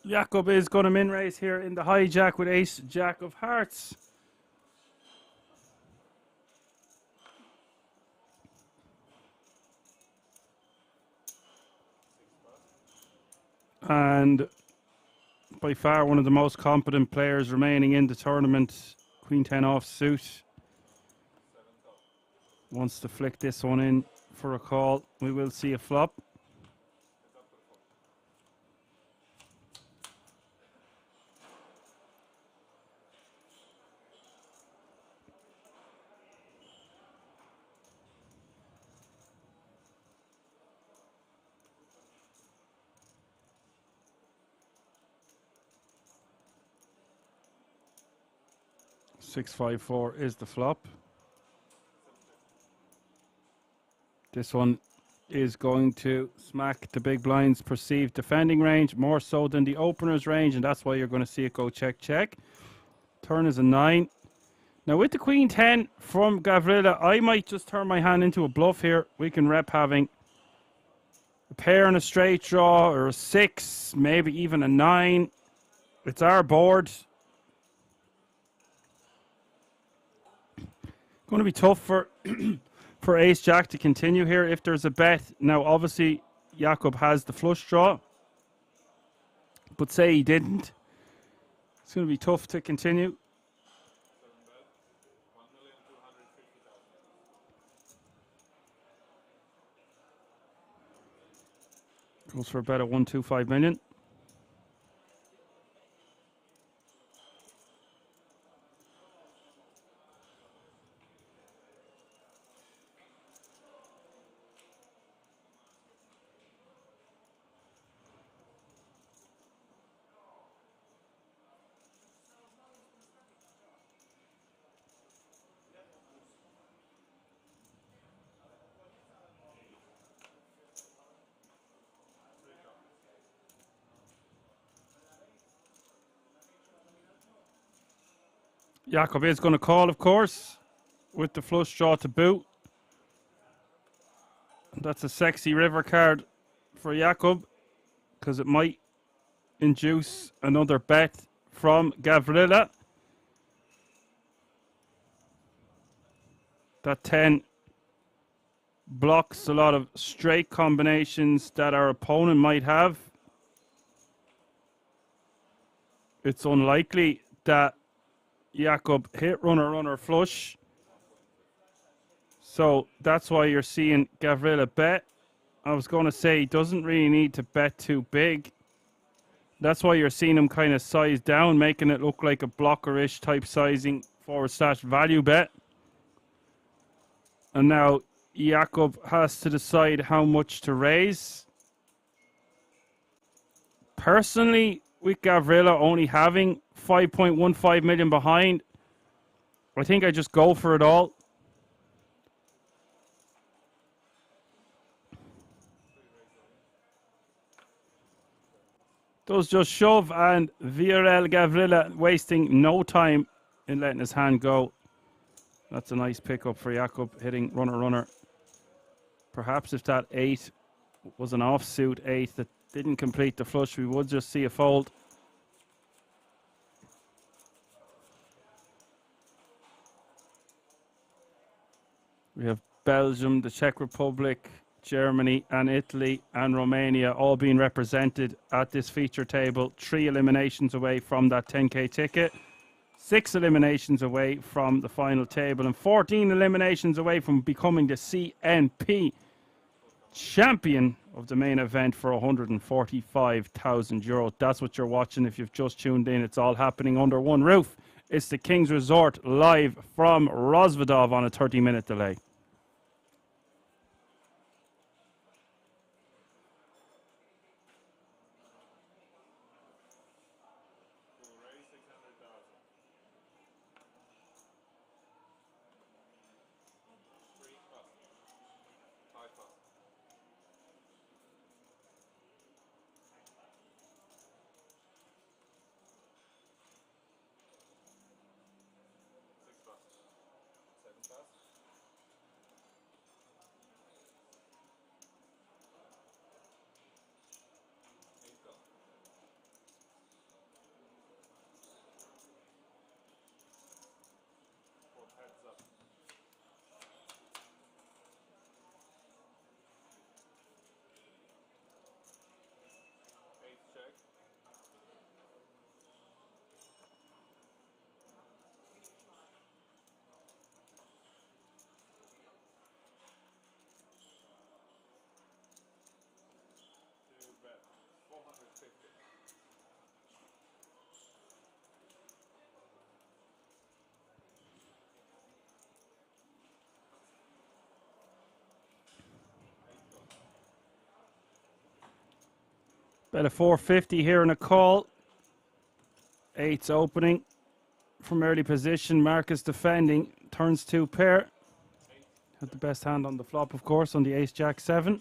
Jakob is going to min raise here in the hijack with ace jack of hearts. And by far one of the most competent players remaining in the tournament, Queen 10 off suit. Wants to flick this one in for a call. We will see a flop. 6-5-4 is the flop. This one is going to smack the big blind's perceived defending range more so than the opener's range, and that's why you're going to see it go check, check. Turn is a 9. Now with the Queen 10 from Gavrila, I might just turn my hand into a bluff here. We can rep having a pair and a straight draw, or a 6, maybe even a 9. It's our board. Going to be tough for for Ace Jack to continue here if there's a bet. Now obviously Jakob has the flush draw, but say he didn't, it's going to be tough to continue. Goes for about a 125 million. Jakob is going to call, of course, with the flush draw to boot. That's a sexy river card for Jakob, because it might induce another bet from Gavrila. That 10 blocks a lot of straight combinations that our opponent might have. It's unlikely that Jakob hit runner flush. So that's why you're seeing Gavrila bet. I was going to say he doesn't really need to bet too big. That's why you're seeing him kind of size down, making it look like a blocker-ish type sizing / value bet. And now Jakob has to decide how much to raise. Personally, with Gavrila only having 5.15 million behind, I think I just go for it all. Does just shove, and VRL Gavrila wasting no time in letting his hand go. That's a nice pickup for Jakob, hitting runner. Perhaps if that 8 was an offsuit 8 that didn't complete the flush, we would just see a fold. We have Belgium, the Czech Republic, Germany and Italy and Romania all being represented at this feature table. 3 eliminations away from that 10k ticket. 6 eliminations away from the final table, and 14 eliminations away from becoming the CNP champion of the main event for €145,000. That's what you're watching if you've just tuned in. It's all happening under one roof. It's the King's Resort live from Rozvadov on a 30-minute delay. Bet a 450 here in a call. 8's opening. from early position. Marcus defending. Turns 2 pair. Had the best hand on the flop, of course, on the ace-jack-7.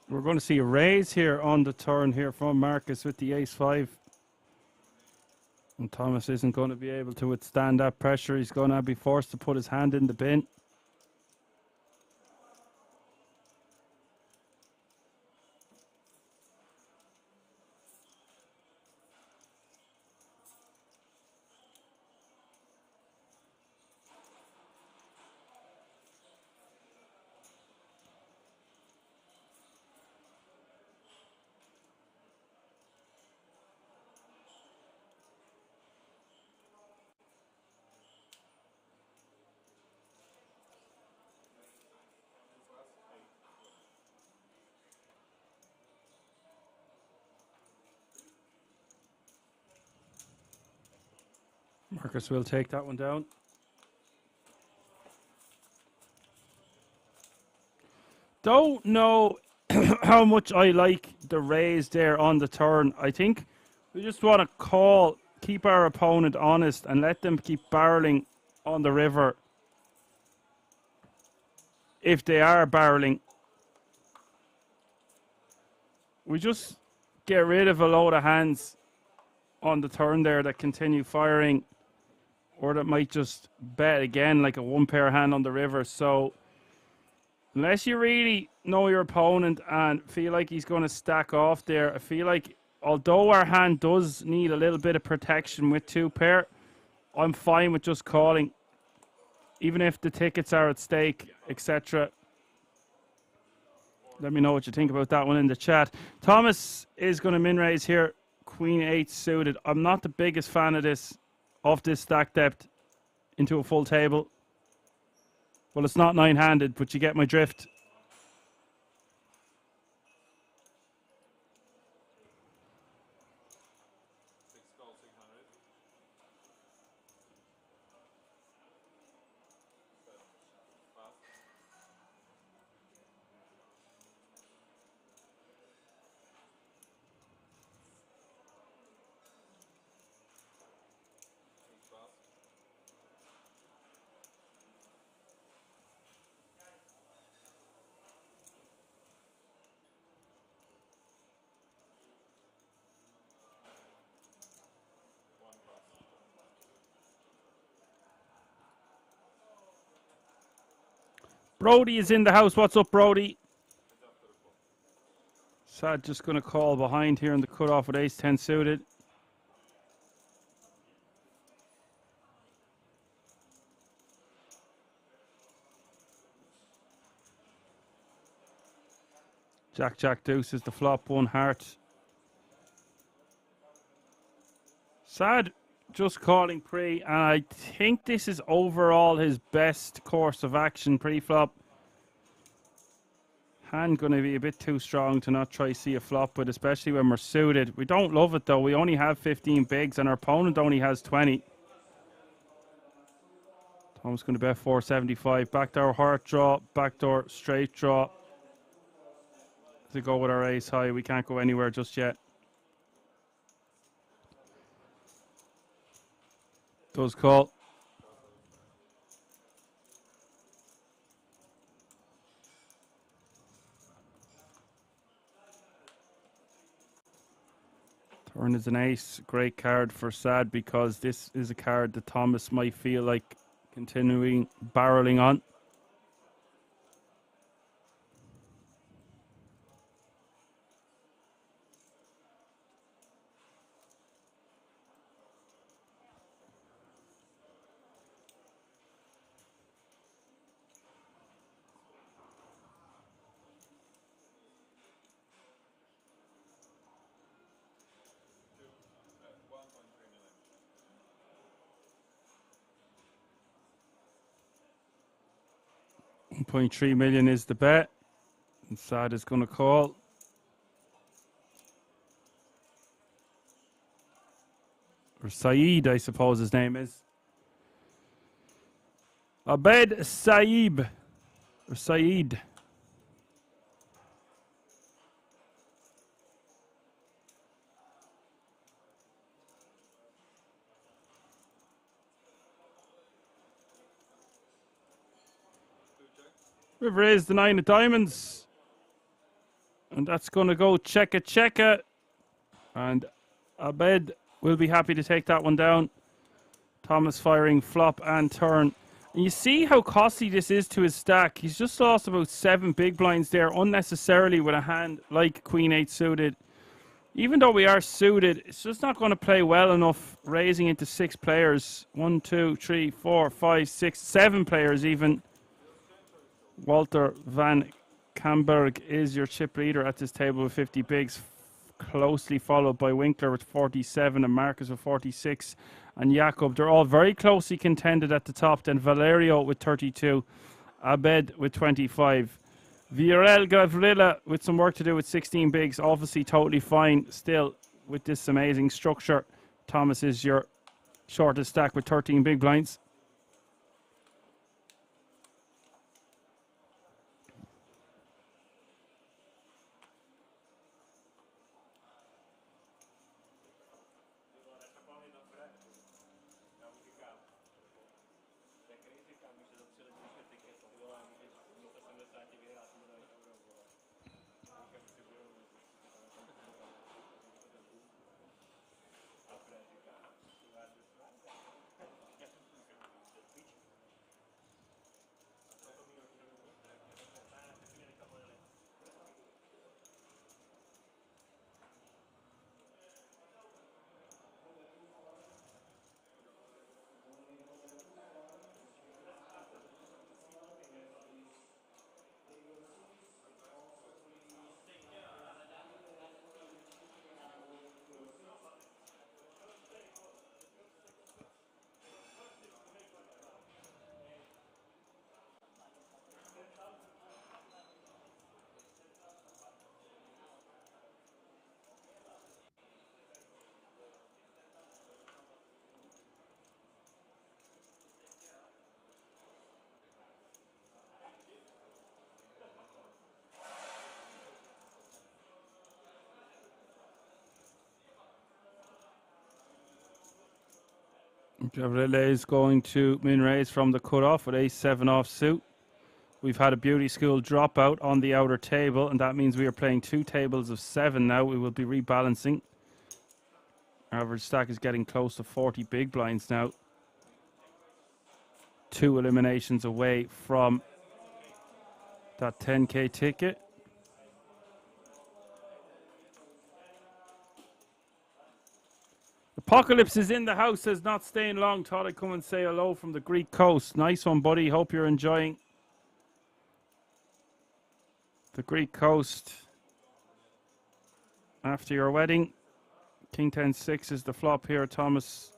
We're going to see a raise here on the turn here from Marcus with the ace-5. And Thomas isn't going to be able to withstand that pressure. He's going to be forced to put his hand in the bin. Marcus will take that one down. Don't know how much I like the raise there on the turn. I think we just want to call, keep our opponent honest and let them keep barreling on the river. If they are barreling, we just get rid of a load of hands on the turn there that continue firing, or that might just bet again like a 1-pair hand on the river. So unless you really know your opponent and feel like he's going to stack off there, I feel like although our hand does need a little bit of protection with 2-pair, I'm fine with just calling, even if the tickets are at stake, etc. Let me know what you think about that one in the chat. Thomas is going to min-raise here, Queen 8 suited. I'm not the biggest fan of this stack depth into a full table. Well, it's not 9-handed, but you get my drift. Brody is in the house. What's up, Brody? Sad just going to call behind here in the cutoff with ace-10 suited. Jack, Jack, deuce is the flop, 1 heart. Sad just calling pre, and I think this is overall his best course of action pre-flop. Hand going to be a bit too strong to not try see a flop with, especially when we're suited. We don't love it though. We only have 15 bigs and our opponent only has 20. Tom's going to bet 475. Backdoor heart draw, backdoor straight draw. To go with our ace high. We can't go anywhere just yet. Does call. Turn is an ace. Great card for Sad because this is a card that Thomas might feel like continuing barreling on. 1.3 million is the bet. And Sad is going to call. Or Saeed, I suppose his name is. Abed Saib. Or Saeed. We've raised the 9 of diamonds. And that's going to go checka. And Abed will be happy to take that one down. Thomas firing flop and turn. And you see how costly this is to his stack. He's just lost about 7 big blinds there unnecessarily with a hand like Queen 8 suited. Even though we are suited, it's just not going to play well enough raising into 6 players. 1, 2, 3, 4, 5, 6, 7 players even. Walter van Kamberg is your chip leader at this table with 50 bigs, closely followed by Winkler with 47 and Marcus with 46 and Jakob. They're all very closely contended at the top. Then Valerio with 32, Abed with 25. Viorel Gavrila with some work to do with 16 bigs, obviously totally fine still with this amazing structure. Thomas is your shortest stack with 13 big blinds. Gavrila is going to min raise from the cutoff with ace-7 offsuit. We've had a beauty school dropout on the outer table, and that means we are playing 2 tables of 7 now. We will be rebalancing. Average stack is getting close to 40 big blinds now. 2 eliminations away from that 10k ticket. Apocalypse is in the house, says not staying long. Thought I'd come and say hello from the Greek coast. Nice one, buddy. Hope you're enjoying the Greek coast after your wedding. King 10-6 is the flop here, Thomas.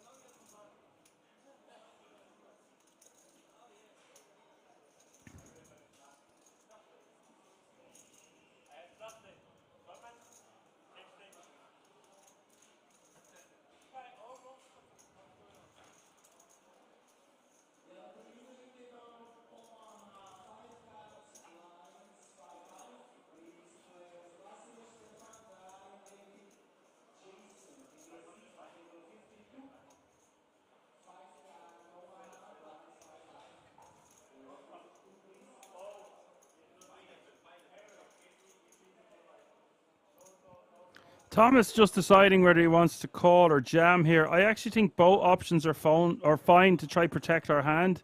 Thomas just deciding whether he wants to call or jam here. I actually think both options are fine to try protect our hand.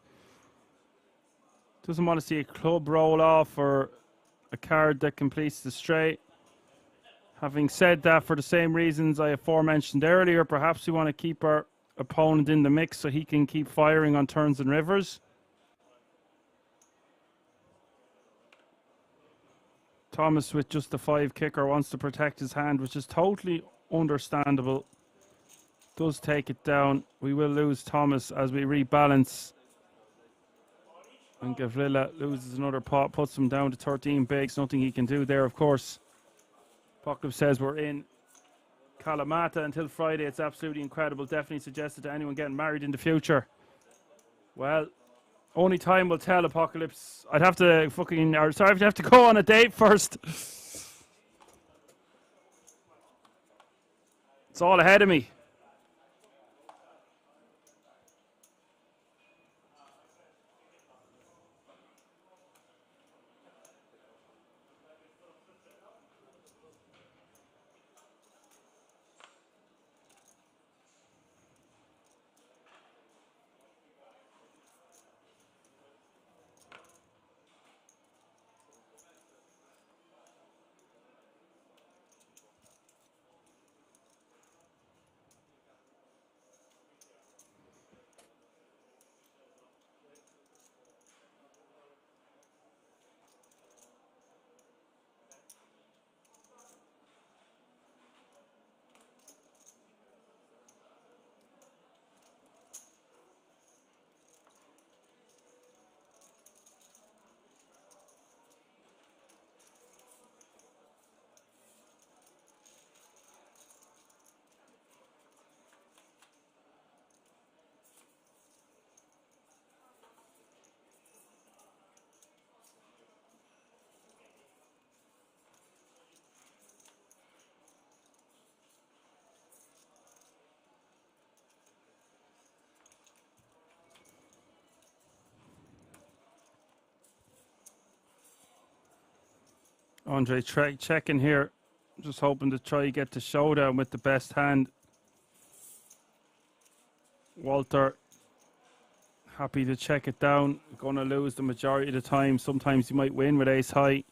Doesn't want to see a club roll off or a card that completes the straight. Having said that, for the same reasons I aforementioned earlier, perhaps we want to keep our opponent in the mix so he can keep firing on turns and rivers. Thomas with just the 5 kicker wants to protect his hand, which is totally understandable. Does take it down. We will lose Thomas as we rebalance. And Gavlila loses another pot, puts him down to 13 bigs. Nothing he can do there, of course. Poklip says we're in Kalamata until Friday. It's absolutely incredible. Definitely suggested to anyone getting married in the future. Well, only time will tell, Apocalypse. I'd have to I'd have to go on a date first. It's all ahead of me. Andre checking here. Just hoping to try get the showdown with the best hand. Walter happy to check it down. Gonna lose the majority of the time. Sometimes you might win with ace high.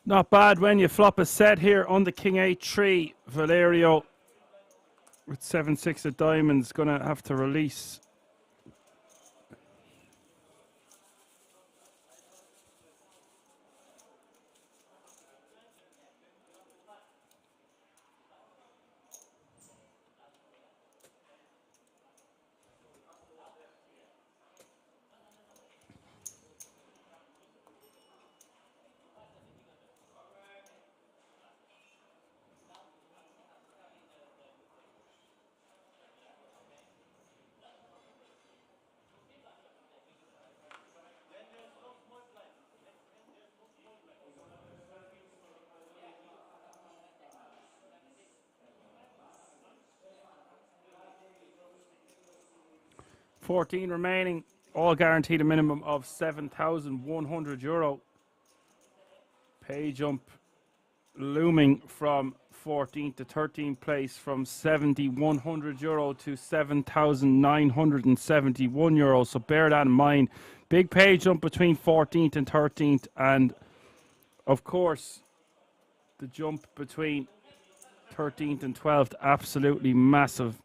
Not bad when you flop a set here on the King 8-3. Valerio with 7-6 of diamonds gonna have to release. €14 remaining, all guaranteed a minimum of €7,100. Pay jump looming from 14th to 13th place from €7,100 to €7,971. So bear that in mind. Big pay jump between 14th and 13th, and of course the jump between 13th and 12th absolutely massive.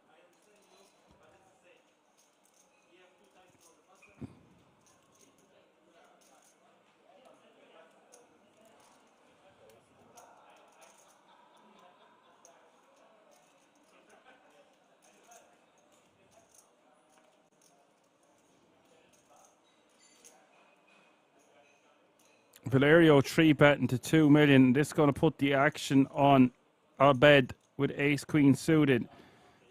Valerio 3-betting to 2 million. This is going to put the action on Abed with ace queen suited.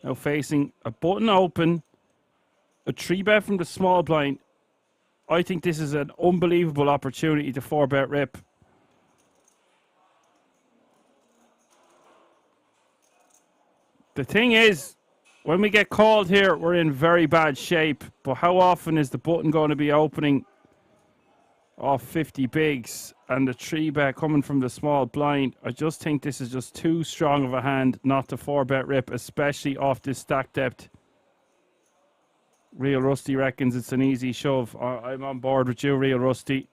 Now facing a button open, a 3-bet from the small blind. I think this is an unbelievable opportunity to 4-bet rip. The thing is, when we get called here, we're in very bad shape. But how often is the button going to be opening off 50 bigs and the 3-bet coming from the small blind? I just think this is just too strong of a hand not to 4-bet rip, especially off this stack depth. Real Rusty reckons it's an easy shove. I'm on board with you, Real Rusty.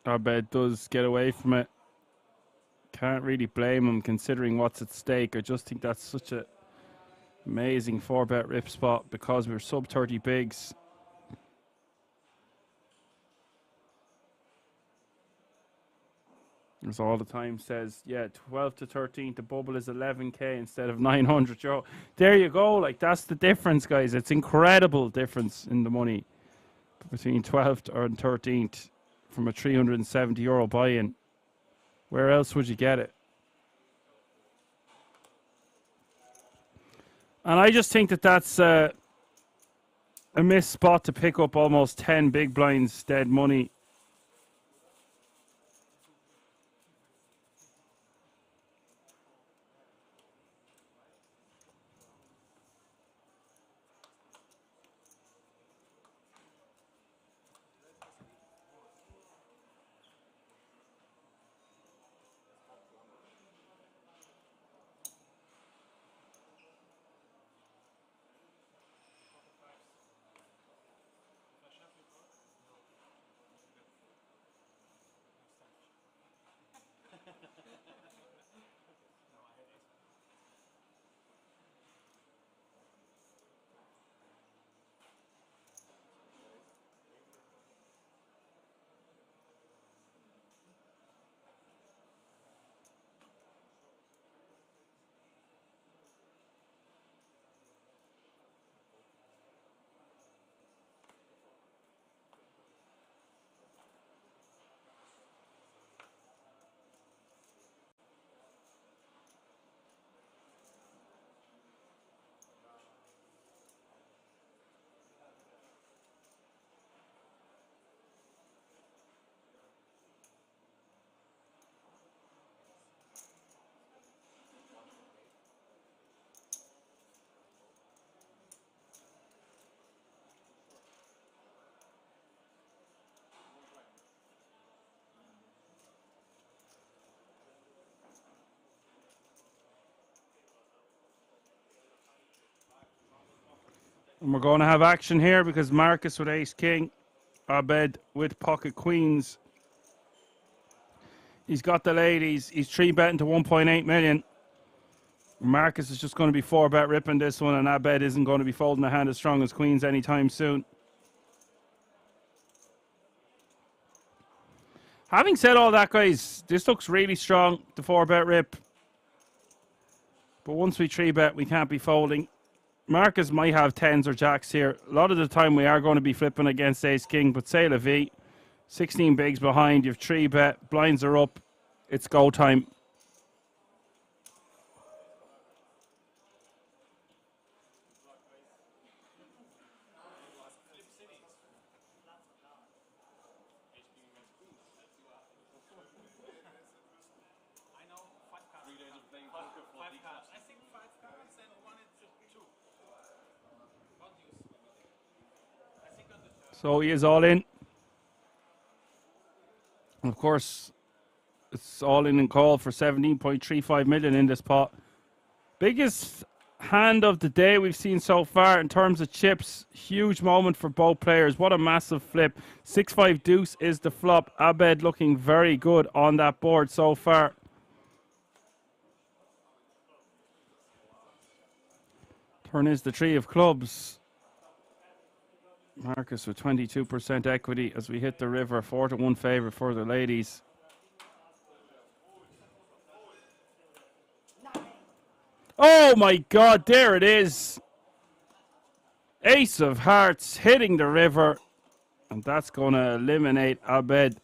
Abed does get away from it. Can't really blame him considering what's at stake. I just think that's such a amazing 4-bet rip spot because we're sub 30 bigs. As all the time says, yeah, 12 to 13, the bubble is 11k instead of 900 euro. There you go, like that's the difference, guys. It's incredible difference in the money between 12th and 13th from a 370 euro buy-in. Where else would you get it? And I just think that that's a missed spot to pick up almost 10 big blinds dead money. And we're going to have action here because Marcus with ace king, Abed with pocket queens. He's got the ladies. He's 3-betting to 1.8 million. Marcus is just going to be 4-bet ripping this one, and Abed isn't going to be folding a hand as strong as queens anytime soon. Having said all that, guys, this looks really strong, the 4-bet rip. But once we 3-bet, we can't be folding. Marcus might have 10s or jacks here. A lot of the time we are going to be flipping against ace king, but say la vie. 16 bigs behind, you've 3-bet, blinds are up, it's go time. So he is all in. Of course, it's all in and call for 17.35 million in this pot. Biggest hand of the day we've seen so far in terms of chips. Huge moment for both players. What a massive flip. 6-5 deuce is the flop. Abed looking very good on that board so far. Turn is the three of clubs. Marcus with 22% equity as we hit the river. 4-1 favourite for the ladies. Oh my God, there it is. Ace of hearts hitting the river. And that's going to eliminate Abed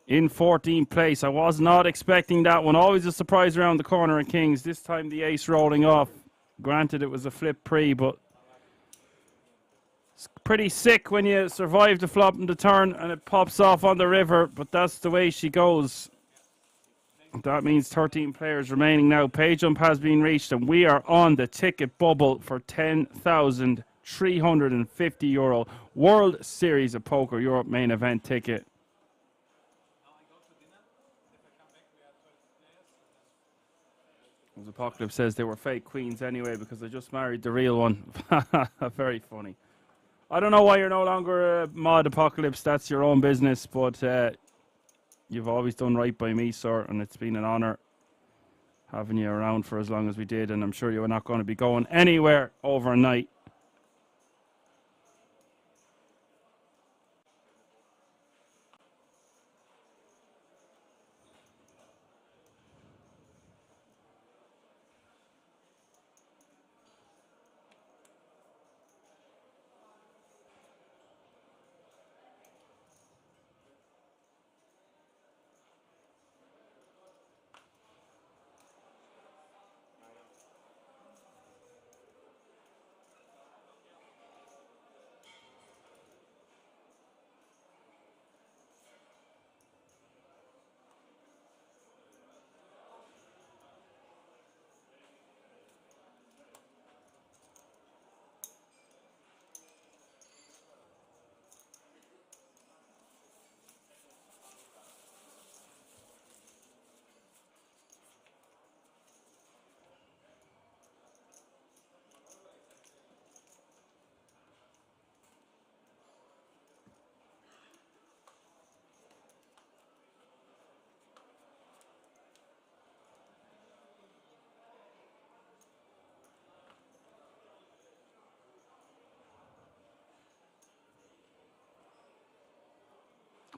in 14th place. I was not expecting that one. Always a surprise around the corner at Kings. This time the ace rolling off. Granted, it was a flip pre, but it's pretty sick when you survive the flop and the turn and it pops off on the river, but that's the way she goes. That means 13 players remaining now. Pay jump has been reached and we are on the ticket bubble for €10,350 World Series of Poker Europe main event ticket. As Apocalypse says, they were fake queens anyway because they just married the real one. Very funny. I don't know why you're no longer a mod, Apocalypse. That's your own business, but you've always done right by me, sir, and it's been an honour having you around for as long as we did, and I'm sure you're not going to be going anywhere overnight.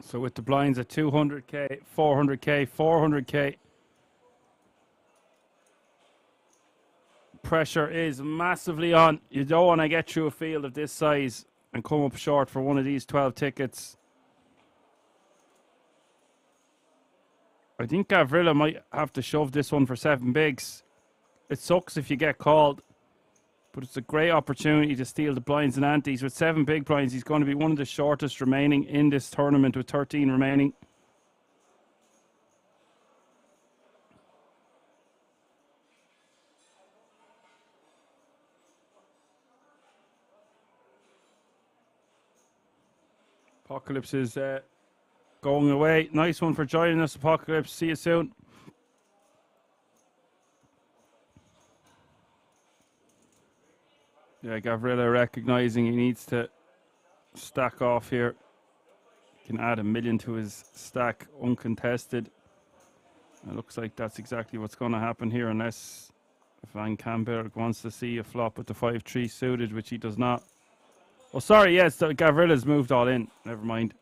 So with the blinds at 200k, 400k, 400k, pressure is massively on. You don't want to get through a field of this size and come up short for one of these 12 tickets. I think Gavrila might have to shove this one for 7 bigs. It sucks if you get called, but it's a great opportunity to steal the blinds and antes. With 7 big blinds, he's going to be one of the shortest remaining in this tournament with 13 remaining. Apocalypse is going away. Nice one for joining us, Apocalypse. See you soon. Yeah, Gavrila recognizing he needs to stack off here. He can add $1 million to his stack uncontested. It looks like that's exactly what's going to happen here unless Van Camberg wants to see a flop with the 5-3 suited, which he does not. Oh, sorry, yes, Gavrila's moved all in. Never mind.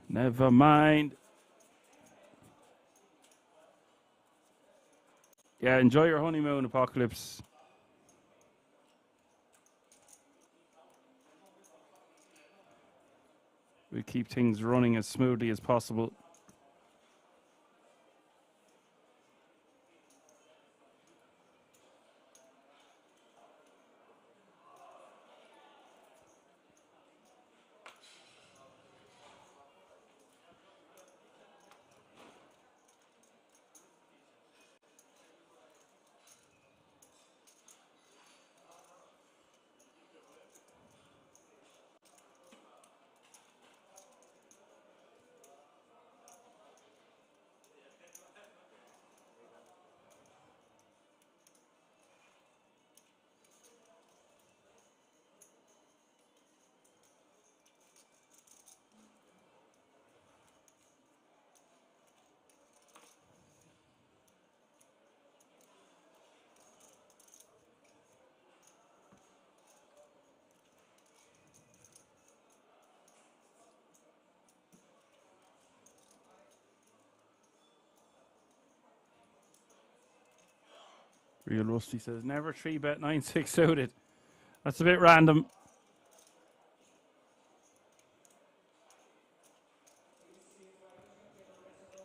Never mind. Yeah, enjoy your honeymoon, Apocalypse. We keep things running as smoothly as possible. Real Rusty says, never 3-bet 9-6 suited. That's a bit random.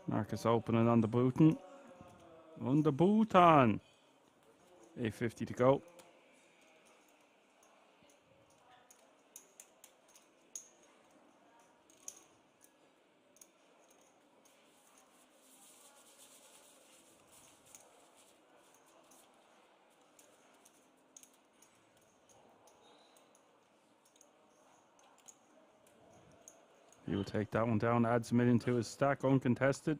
Marcus opening on the booten. On the booton. 8:50 to go. He will take that one down, adds a million to his stack, uncontested.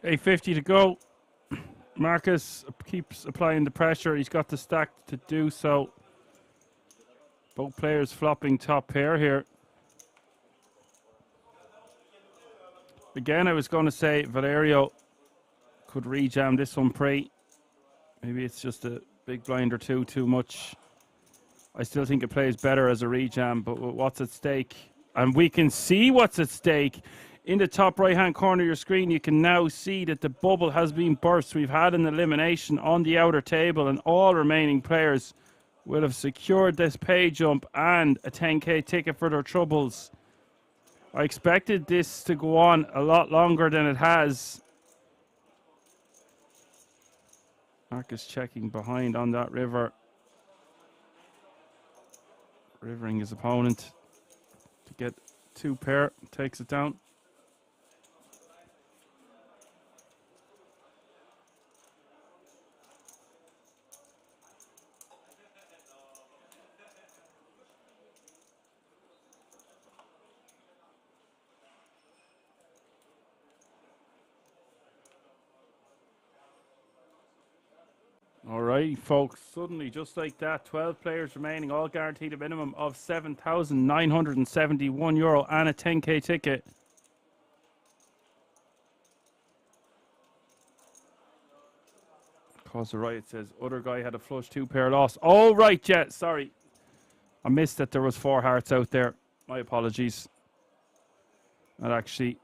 $8.50 to go. Marcus keeps applying the pressure. He's got the stack to do so. Both players flopping top pair here. Again, I was going to say Valerio could rejam this one pre. Maybe it's just a big blind or two too much. I still think it plays better as a rejam, but what's at stake? And we can see what's at stake. In the top right-hand corner of your screen, you can now see that the bubble has been burst. We've had an elimination on the outer table, and all remaining players will have secured this pay jump and a 10k ticket for their troubles. I expected this to go on a lot longer than it has. Marcus checking behind on that river. Rivering his opponent to get two pair, takes it down. All right, folks, suddenly, just like that, 12 players remaining, all guaranteed a minimum of €7,971 and a 10k ticket. Cause the right says, other guy had a flush two pair loss. Oh, right, yeah, sorry. I missed that there was 4 hearts out there. My apologies. I'd actually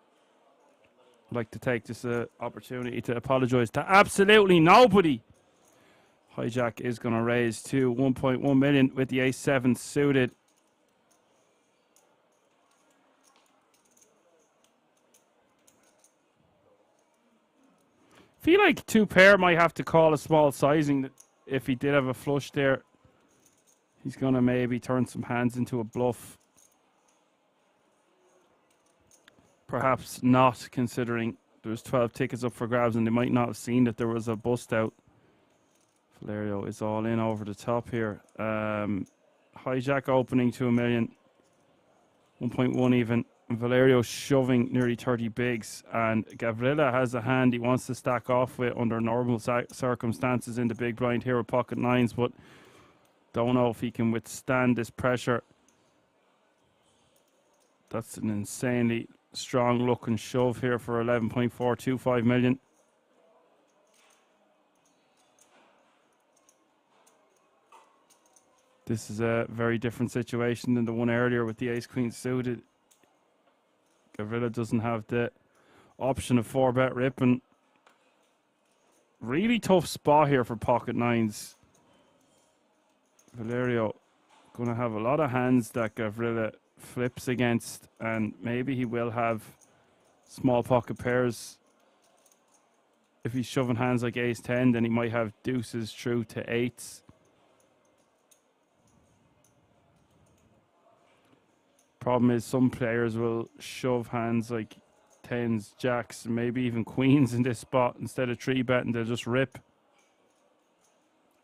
like to take this opportunity to apologize to absolutely nobody. Hijack is going to raise to 1.1 million with the ace-7 suited. Feel like two pair might have to call a small sizing if he did have a flush there. He's going to maybe turn some hands into a bluff. perhaps not, considering there's 12 tickets up for grabs and they might not have seen that there was a bust out. Valerio is all in over the top here. Hijack opening to 1 million. 1.1 even. And Valerio shoving nearly 30 bigs. And Gavrila has a hand he wants to stack off with under normal circumstances in the big blind here with pocket nines, but don't know if he can withstand this pressure. That's an insanely strong looking shove here for 11.425 million. This is a very different situation than the one earlier with the ace-queen suited. Gavrila doesn't have the option of 4-bet ripping. Really tough spot here for pocket nines. Valerio going to have a lot of hands that Gavrila flips against, and maybe he will have small pocket pairs. If he's shoving hands like ace-10, then he might have deuces through to eights. Problem is some players will shove hands like tens, jacks, and maybe even queens in this spot instead of 3-betting. They'll just rip.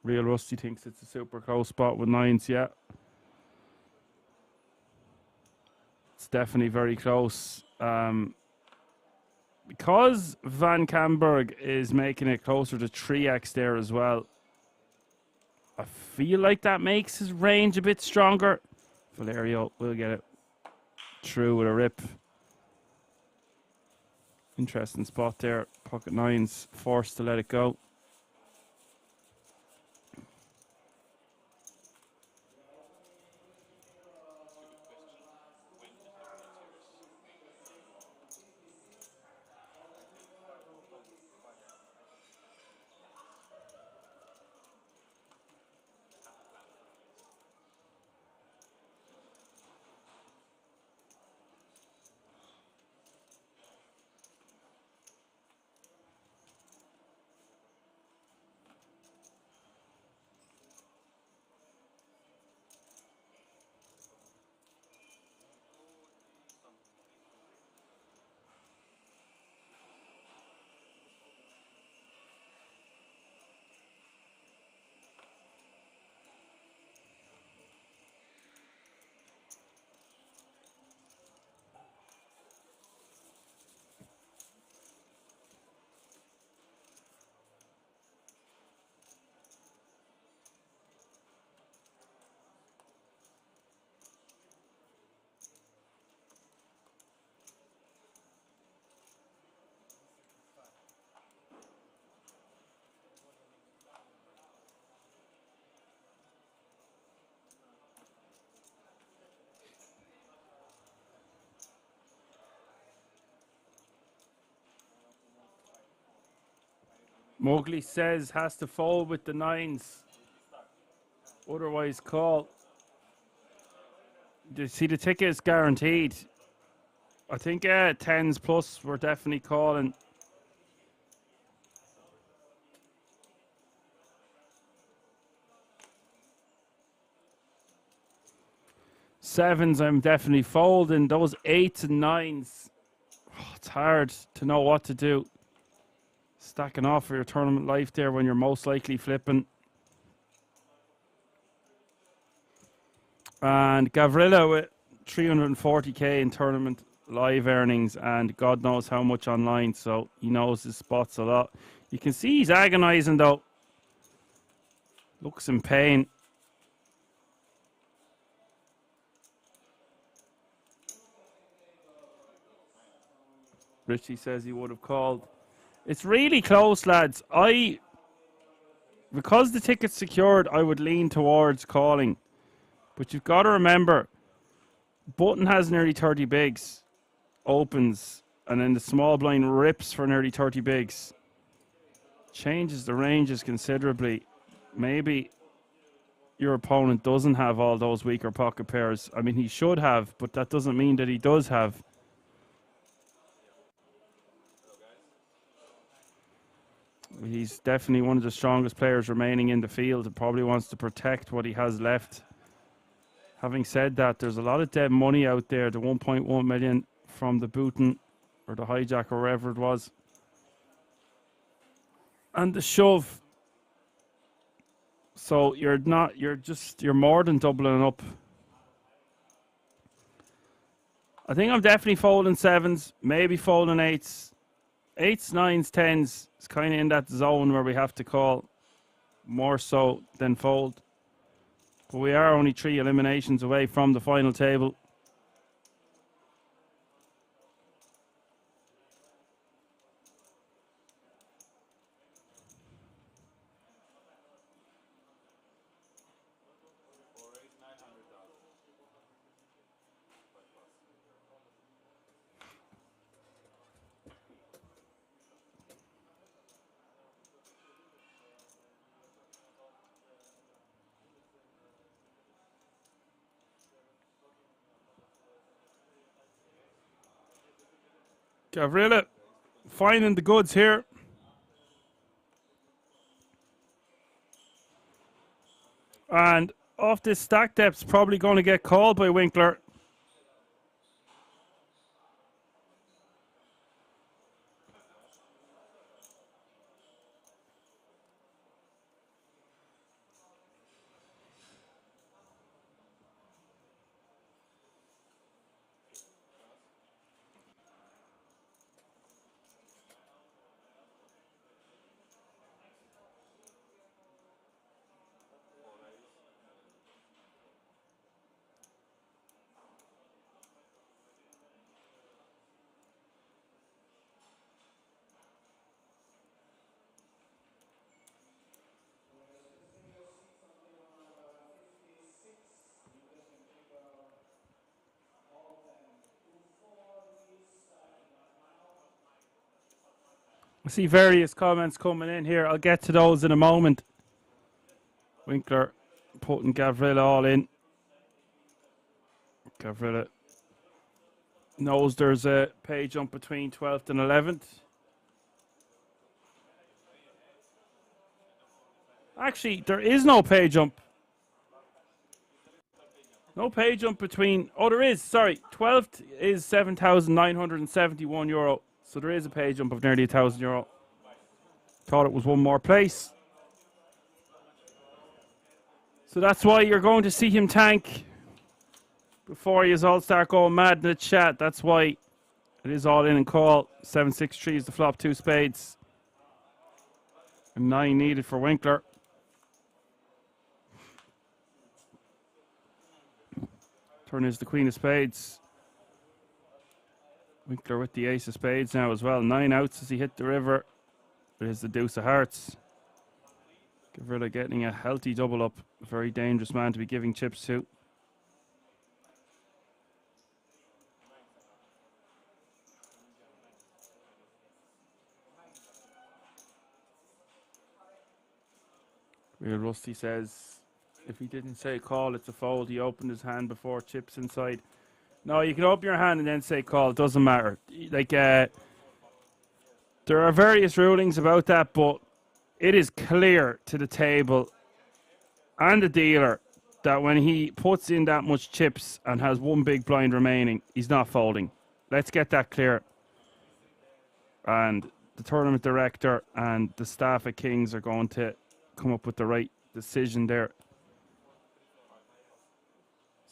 Real Rusty thinks it's a super close spot with nines. Yeah, it's definitely very close. Because Van Kamberg is making it closer to 3x there as well, I feel like that makes his range a bit stronger. Valerio will get it through with a rip. Interesting spot there. Pocket nines forced to let it go. Mowgli says has to fold with the nines. Otherwise call. You see, the ticket is guaranteed. I think 10s plus we're definitely calling. Sevens I'm definitely folding. Those 8s and 9s. Oh, it's hard to know what to do. Stacking off for your tournament life there when you're most likely flipping. And Gavrila with 340k in tournament live earnings and God knows how much online, so he knows his spots a lot. You can see he's agonizing though. Looks in pain. Richie says he would have called. It's really close, lads. Because the ticket's secured, I would lean towards calling. But you've got to remember, button has nearly 30 bigs, opens, and then the small blind rips for nearly 30 bigs. Changes the ranges considerably. Maybe your opponent doesn't have all those weaker pocket pairs. I mean, he should have, but that doesn't mean that he does have. He's definitely one of the strongest players remaining in the field and probably wants to protect what he has left. Having said that, there's a lot of dead money out there. The 1.1 million from the Bhutan or the hijack or wherever it was. And the shove. So you're more than doubling up. I think I'm definitely folding 7s, maybe folding 8s. 8s, 9s, 10s is kind of in that zone where we have to call more so than fold. But we are only 3 eliminations away from the final table. Gavrila finding the goods here. And off this stack depth's probably going to get called by Winkler. I see various comments coming in here. I'll get to those in a moment. Winkler putting Gavrila all in. Gavrila knows there's a pay jump between 12th and 11th. Actually, there is no pay jump. No pay jump between... Oh, there is. Sorry. 12th is €7,971. So there is a pay jump of nearly €1,000. Thought it was one more place. So that's why you're going to see him tank before you all start going mad in the chat. That's why it is all in and call. 7-6-3 is the flop, 2 spades. And 9 needed for Winkler. Turn is the queen of spades. Winkler with the ace of spades now as well. 9 outs as he hit the river. It is the deuce of hearts. Gavrila getting a healthy double up. A very dangerous man to be giving chips to. Real Rusty says, if he didn't say call, it's a fold. He opened his hand before chips inside. No, you can open your hand and then say call. It doesn't matter. Like, there are various rulings about that, but it is clear to the table and the dealer that when he puts in that much chips and has one big blind remaining, he's not folding. Let's get that clear. And the tournament director and the staff at Kings are going to come up with the right decision there.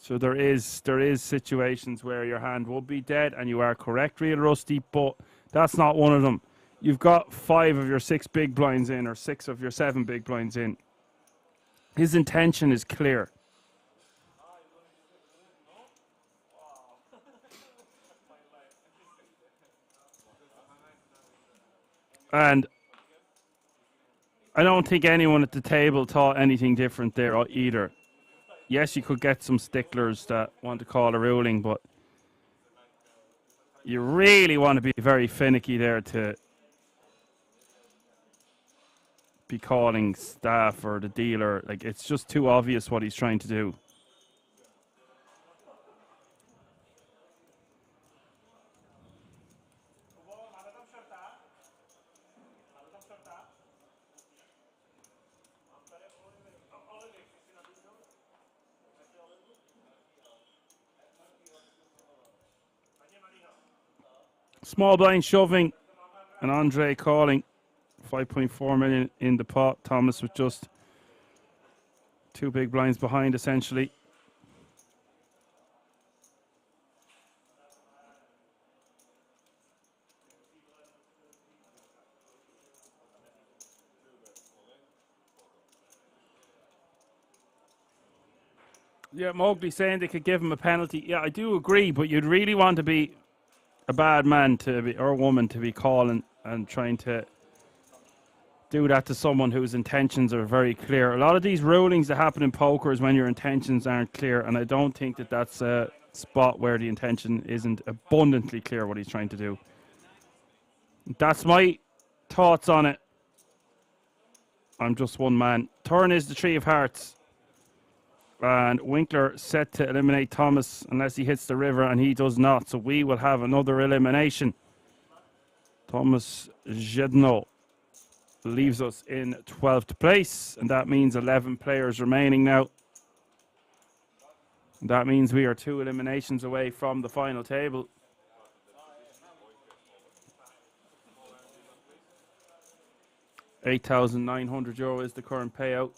So there is situations where your hand will be dead, and you are correct, Real Rusty, but that's not one of them. You've got 5 of your 6 big blinds in, or 6 of your 7 big blinds in. His intention is clear. And I don't think anyone at the table thought anything different there either. Yes, you could get some sticklers that want to call a ruling, but you really want to be very finicky there to be calling staff or the dealer. Like, it's just too obvious what he's trying to do. Small blind shoving, and Andre calling. 5.4 million in the pot. Thomas with just 2 big blinds behind, essentially. Yeah, Mowgli saying they could give him a penalty. Yeah, I do agree, but you'd really want to be a bad man to be, or woman to be calling and trying to do that to someone whose intentions are very clear. A lot of these rulings that happen in poker is when your intentions aren't clear, and I don't think that that's a spot where the intention isn't abundantly clear what he's trying to do. That's my thoughts on it. I'm just one man. Turn is the 3 of hearts. And Winkler set to eliminate Thomas unless he hits the river, and he does not. So we will have another elimination. Thomas Jedno leaves us in 12th place, and that means 11 players remaining now. And that means we are 2 eliminations away from the final table. €8,900 is the current payout.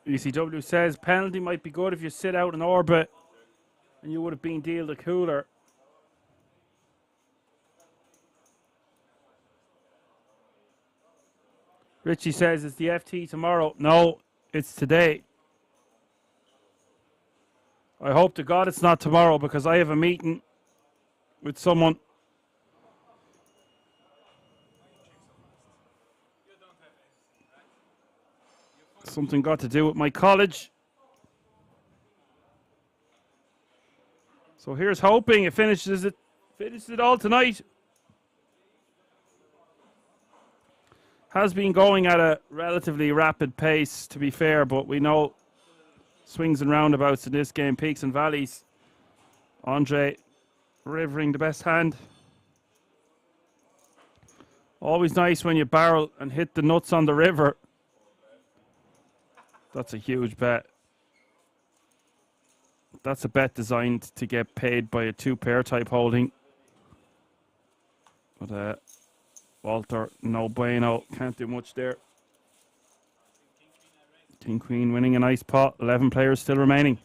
ECW says penalty might be good if you sit out in orbit and you would have been dealt a cooler. Richie says it's the FT tomorrow. No, it's today. I hope to God it's not tomorrow because I have a meeting with someone. Something got to do with my college. So here's hoping it finishes it all tonight. Has been going at a relatively rapid pace, to be fair, but we know swings and roundabouts in this game, peaks and valleys. Andre rivering the best hand. Always nice when you barrel and hit the nuts on the river. That's a huge bet. That's a bet designed to get paid by a 2-pair type holding. But Walter, no bueno, can't do much there. King Queen winning a nice pot. 11 players still remaining.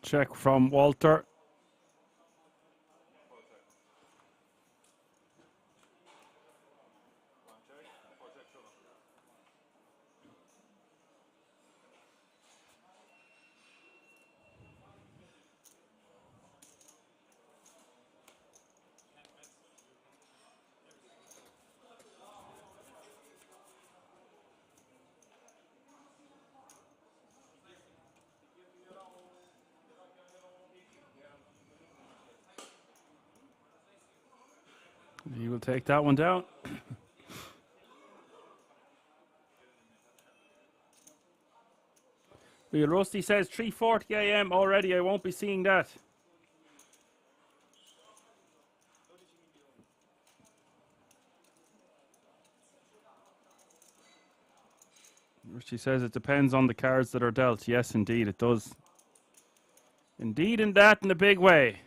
Check from Walter. He will take that one down. Real Rusty says 3:40 a.m. already. I won't be seeing that. Rusty says it depends on the cards that are dealt. Yes, indeed, it does. Indeed, in that in a big way.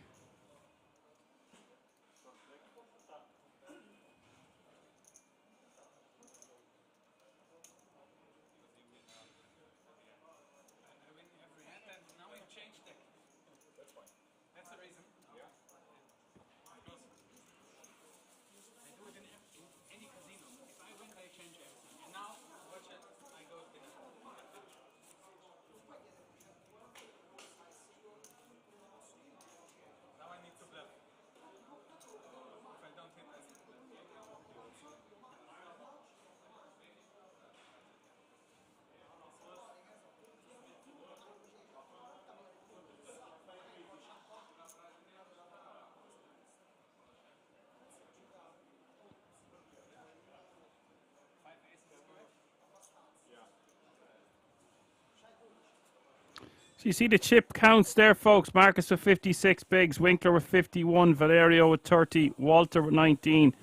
So you see the chip counts there, folks. Marcus with 56 bigs, Winkler with 51, Valerio with 30, Walter with 19,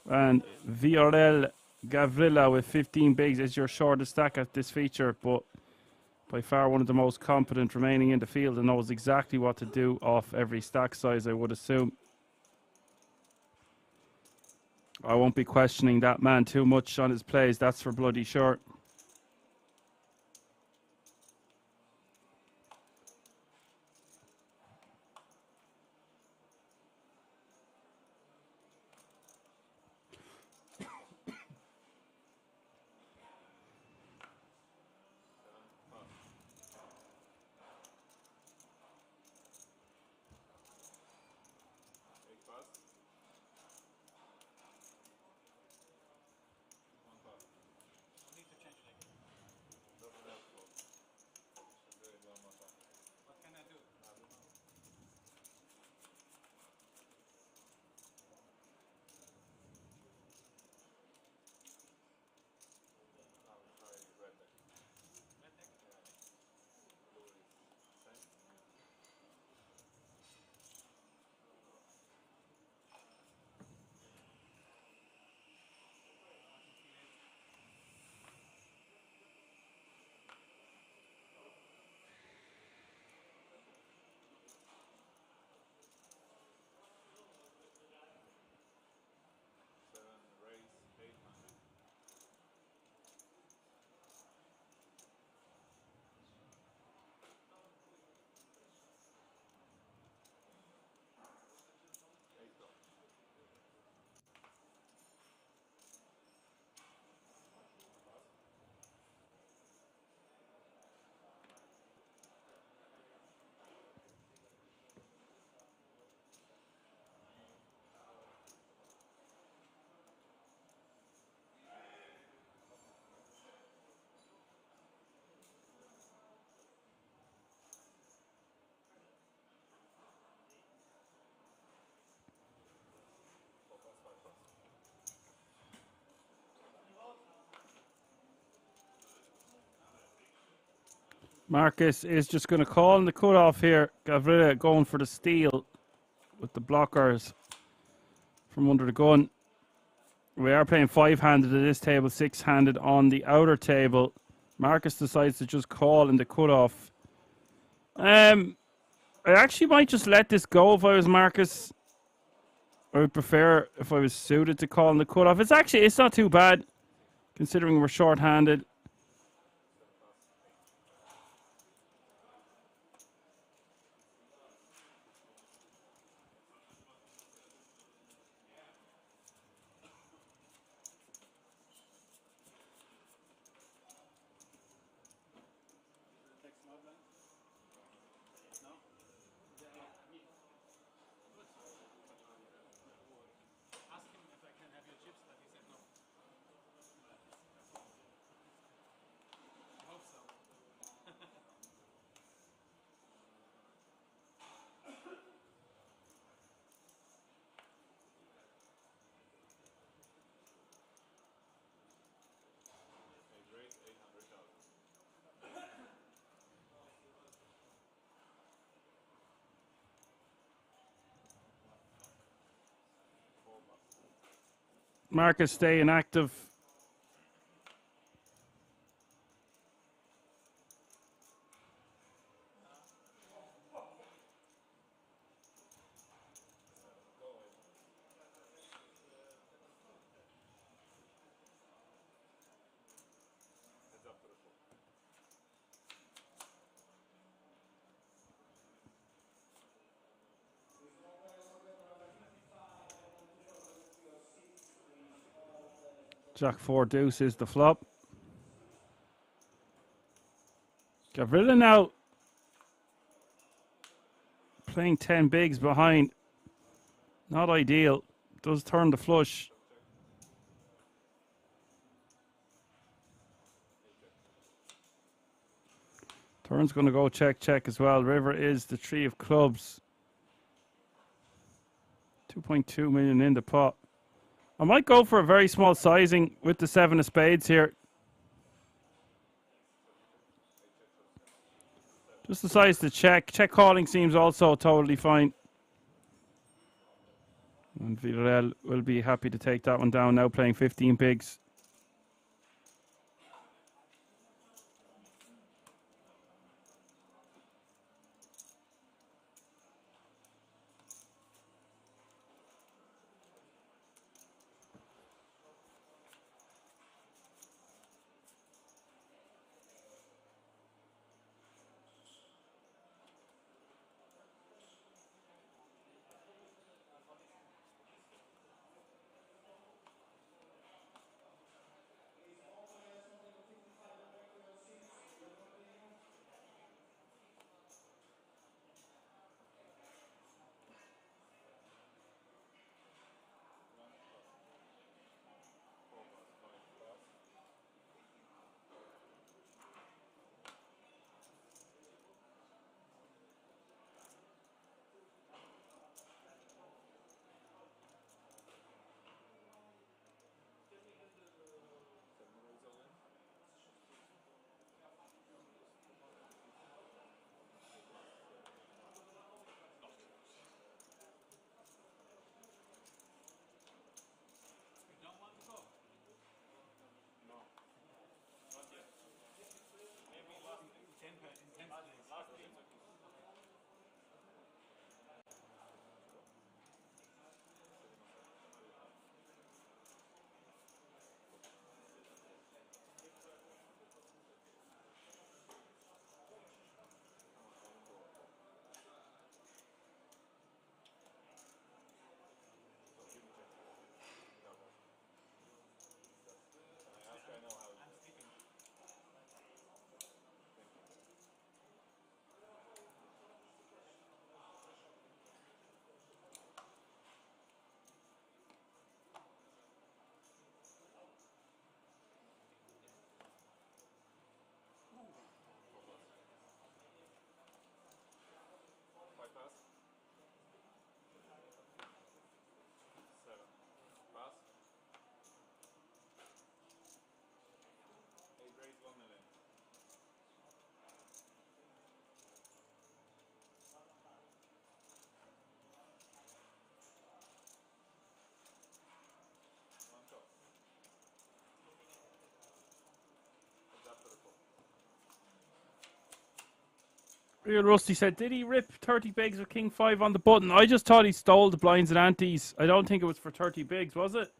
and Viorel Gavrila with 15 bigs is your shortest stack at this feature, but by far one of the most competent remaining in the field and knows exactly what to do off every stack size, I would assume. I won't be questioning that man too much on his plays, that's for bloody sure. Marcus is just going to call in the cutoff here. Gavrila going for the steal with the blockers from under the gun. We are playing 5-handed at this table, 6-handed on the outer table. Marcus decides to just call in the cutoff. I actually might just let this go if I was Marcus. I would prefer if I was suited to call in the cutoff. It's not too bad considering we're short-handed. Marcus staying active. Jack 4 deuce is the flop. Gavrila now playing 10 bigs behind. Not ideal. Does turn the flush. Turn's going to go check, check as well. River is the 3 of clubs. 2.2 million in the pot. I might go for a very small sizing with the 7 of spades here. Just decides to check. Check calling seems also totally fine. And Villarreal will be happy to take that one down now, playing 15 bigs. Real Rusty said, did he rip 30 bigs with King 5 on the button? I just thought he stole the blinds and antes. I don't think it was for 30 bigs, was it?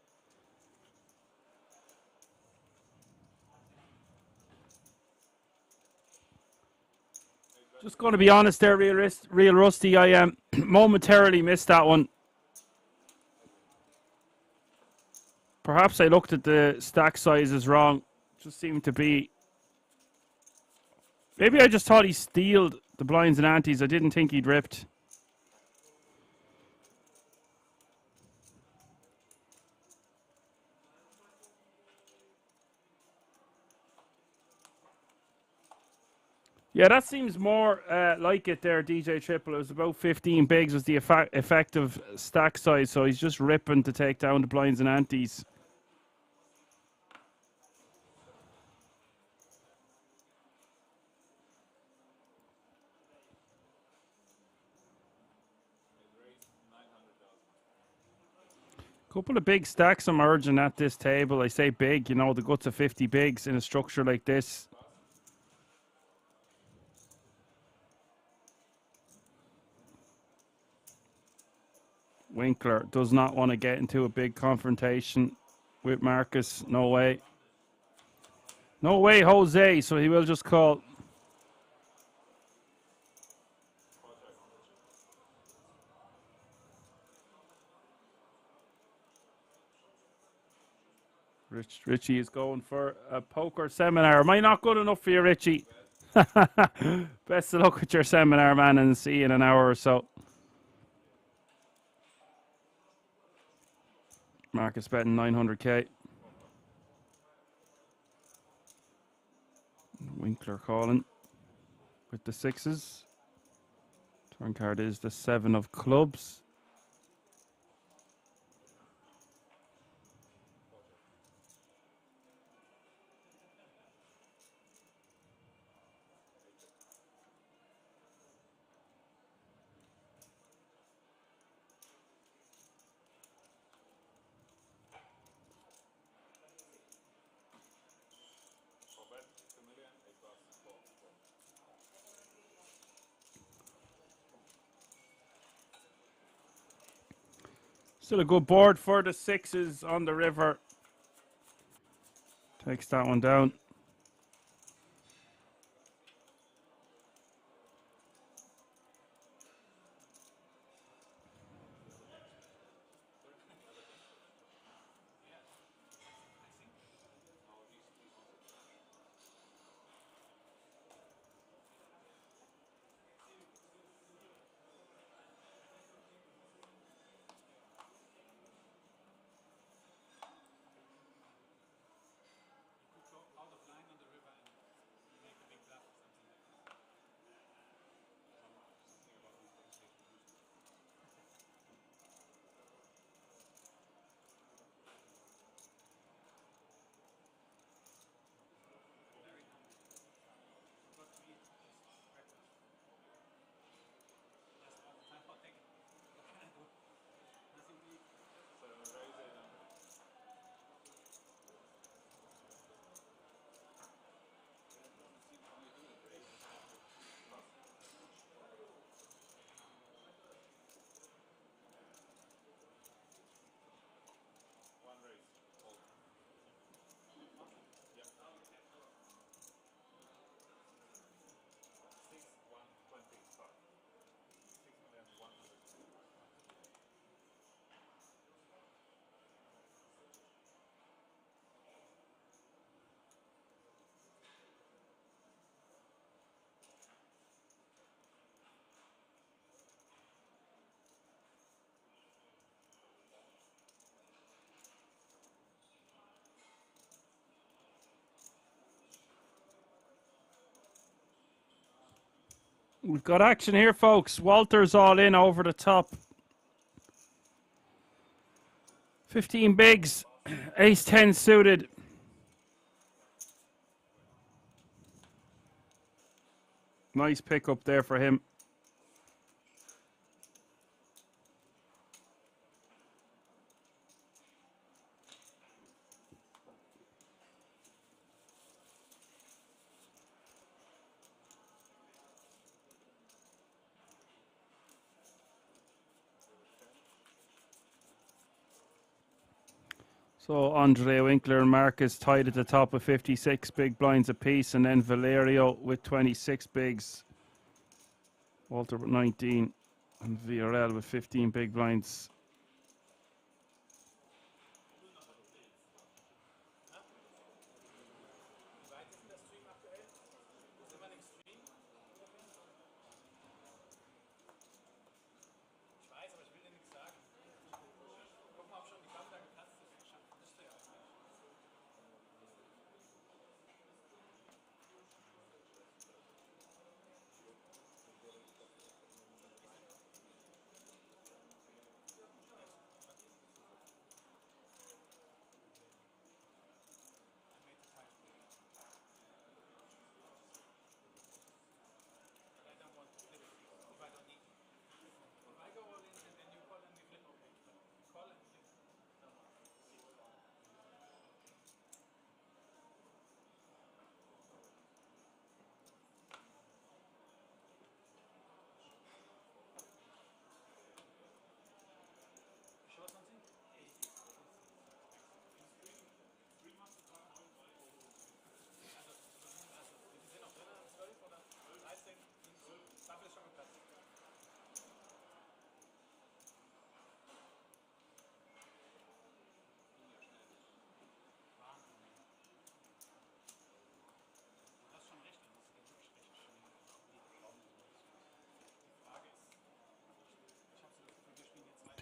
Just going to be honest there, Real Rusty. I momentarily missed that one. Perhaps I looked at the stack sizes wrong. Just seemed to be... Maybe I just thought he stealed the blinds and antes. I didn't think he'd ripped. Yeah, that seems more like it there, DJ Triple. It was about 15 bigs was the effective stack size, so he's just ripping to take down the blinds and antes. Couple of big stacks emerging at this table. I say big, you know, the guts of 50 bigs in a structure like this. Winkler does not want to get into a big confrontation with Marcus. No way. No way, Jose. So he will just call. Richie is going for a poker seminar. Am I not good enough for you, Richie? Best of luck with your seminar, man, and see you in an hour or so. Marcus betting 900k. Winkler calling with the sixes. Turn card is the 7 of clubs. Still a good board for the sixes on the river. Takes that one down. We've got action here, folks. Walter's all in over the top. 15 bigs, ace 10 suited. Nice pick up there for him. So Andre Winkler and Marcus tied at the top with 56 big blinds apiece, and then Valerio with 26 bigs. Walter with 19, and VRL with 15 big blinds.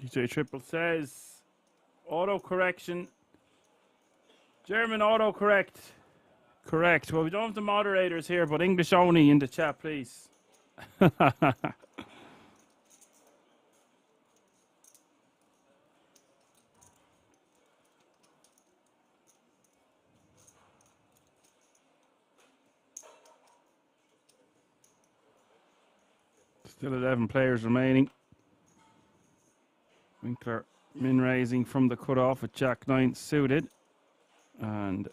DJ Triple says, auto correction. German auto correct. Correct. Well, we don't have the moderators here, but English only in the chat, please. Still 11 players remaining. Winkler min raising from the cutoff with Jack 9 suited. And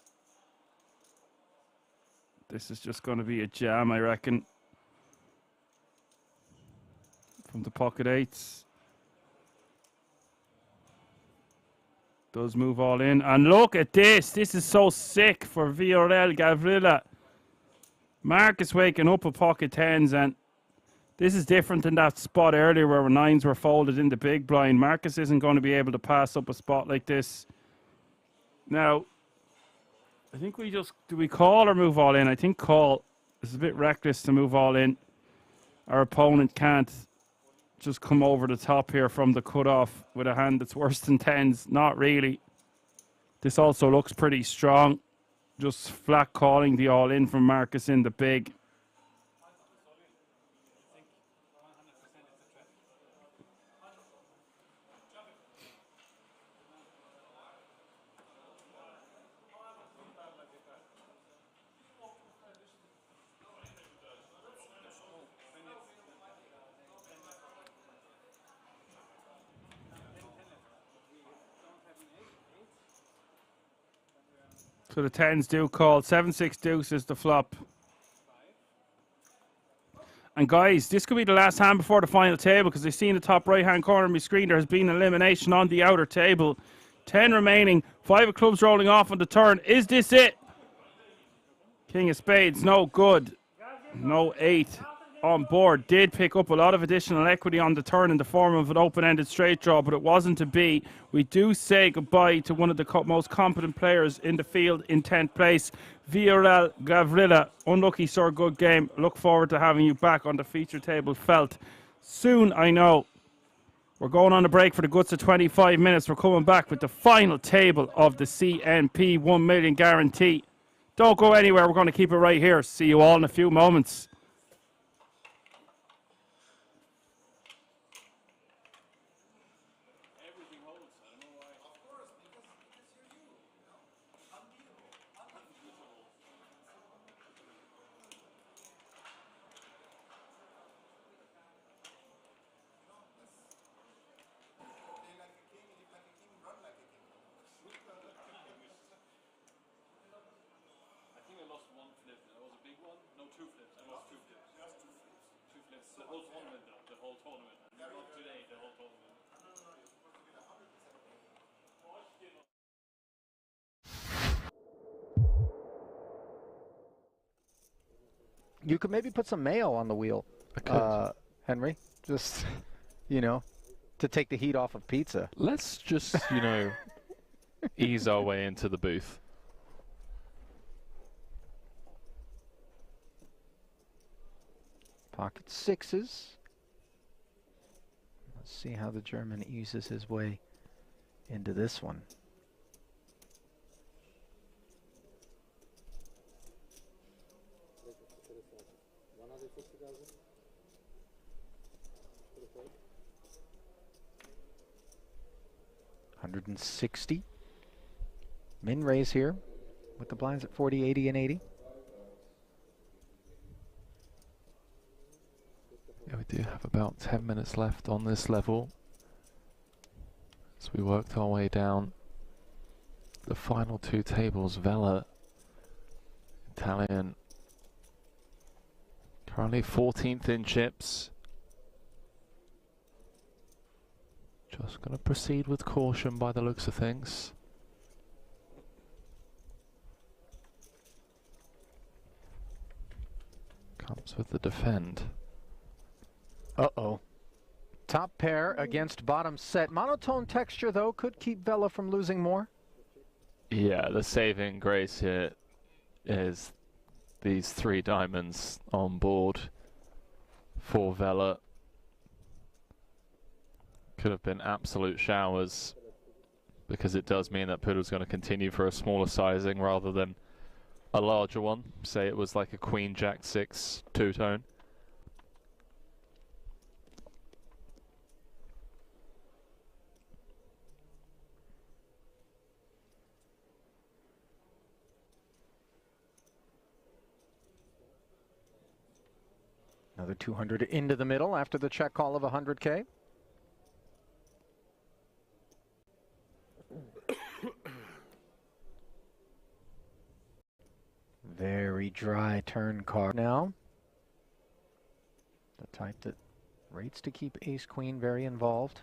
this is just going to be a jam, I reckon. From the pocket eights. Does move all in. And look at this. This is so sick for Villarreal Gavrila. Marcus waking up with pocket tens, and this is different than that spot earlier where nines were folded in the big blind. Marcus isn't going to be able to pass up a spot like this. Now, I think do we call or move all in? I think call. It's a bit reckless to move all in. Our opponent can't just come over the top here from the cutoff with a hand that's worse than tens. Not really. This also looks pretty strong. Just flat calling the all in from Marcus in the big. So the tens do call. 7-6 deuce is the flop. And guys, this could be the last hand before the final table, because I see in the top right hand corner of my screen there has been an elimination on the outer table. 10 remaining. 5 of clubs rolling off on the turn. Is this it? King of spades, no good. No 8 on board. Did pick up a lot of additional equity on the turn in the form of an open-ended straight draw, but it wasn't to be. We do say goodbye to one of the most competent players in the field in 10th place, Villarreal Gavrila. Unlucky, sir, good game. Look forward to having you back on the feature table felt soon, I know. We're going on a break for the guts of 25 minutes. We're coming back with the final table of the CNP 1 million guarantee. Don't go anywhere. We're going to keep it right here. See you all in a few moments. You could maybe put some mayo on the wheel, Henry. Just, to take the heat off of pizza. Let's just, ease our way into the booth. Pocket sixes. Let's see how the German eases his way into this one. $160. Min raise here with the blinds at 40, 80, and 80. Yeah, we do have about 10 minutes left on this level. So we worked our way down the final two tables. Vela, Italian, currently 14th in chips. Just going to proceed with caution by the looks of things. Comes with the defend. Uh-oh. Top pair against bottom set. Monotone texture, though, could keep Vela from losing more. Yeah, the saving grace here is these 3 diamonds on board for Vela. Could have been absolute showers, because it does mean that Poodle's going to continue for a smaller sizing rather than a larger one. Say it was like a Queen Jack 6 two-tone. Another 200 into the middle after the check call of 100K. Very dry turn card now. The type that rates to keep ace-queen very involved.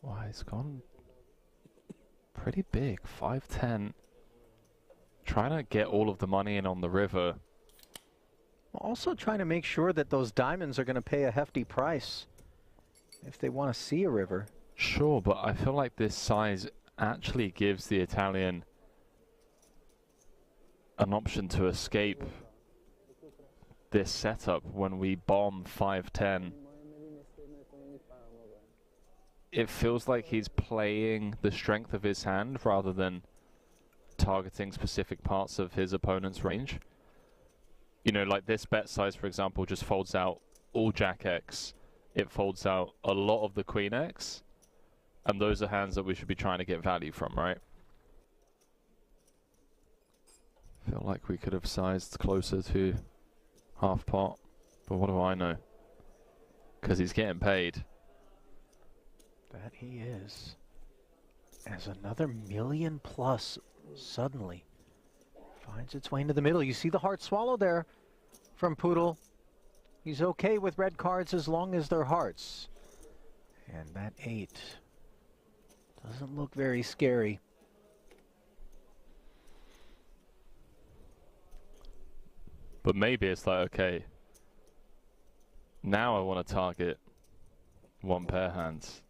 Wow, he's gone pretty big. 5-10. Trying to get all of the money in on the river. Also trying to make sure that those diamonds are going to pay a hefty price if they want to see a river. Sure, but I feel like this size actually gives the Italian an option to escape this setup when we bomb 5-10. It feels like he's playing the strength of his hand rather than targeting specific parts of his opponent's range. You know, like this bet size, for example, just folds out all Jack X. It folds out a lot of the Queen X. And those are hands that we should be trying to get value from, right? Feel like we could have sized closer to half pot. But what do I know? Because he's getting paid. That he is. As another million plus suddenly finds its way into the middle. You see the heart swallow there from Poodle. He's okay with red cards as long as they're hearts. And that 8 doesn't look very scary. But maybe it's like, okay, now I want to target one pair hands.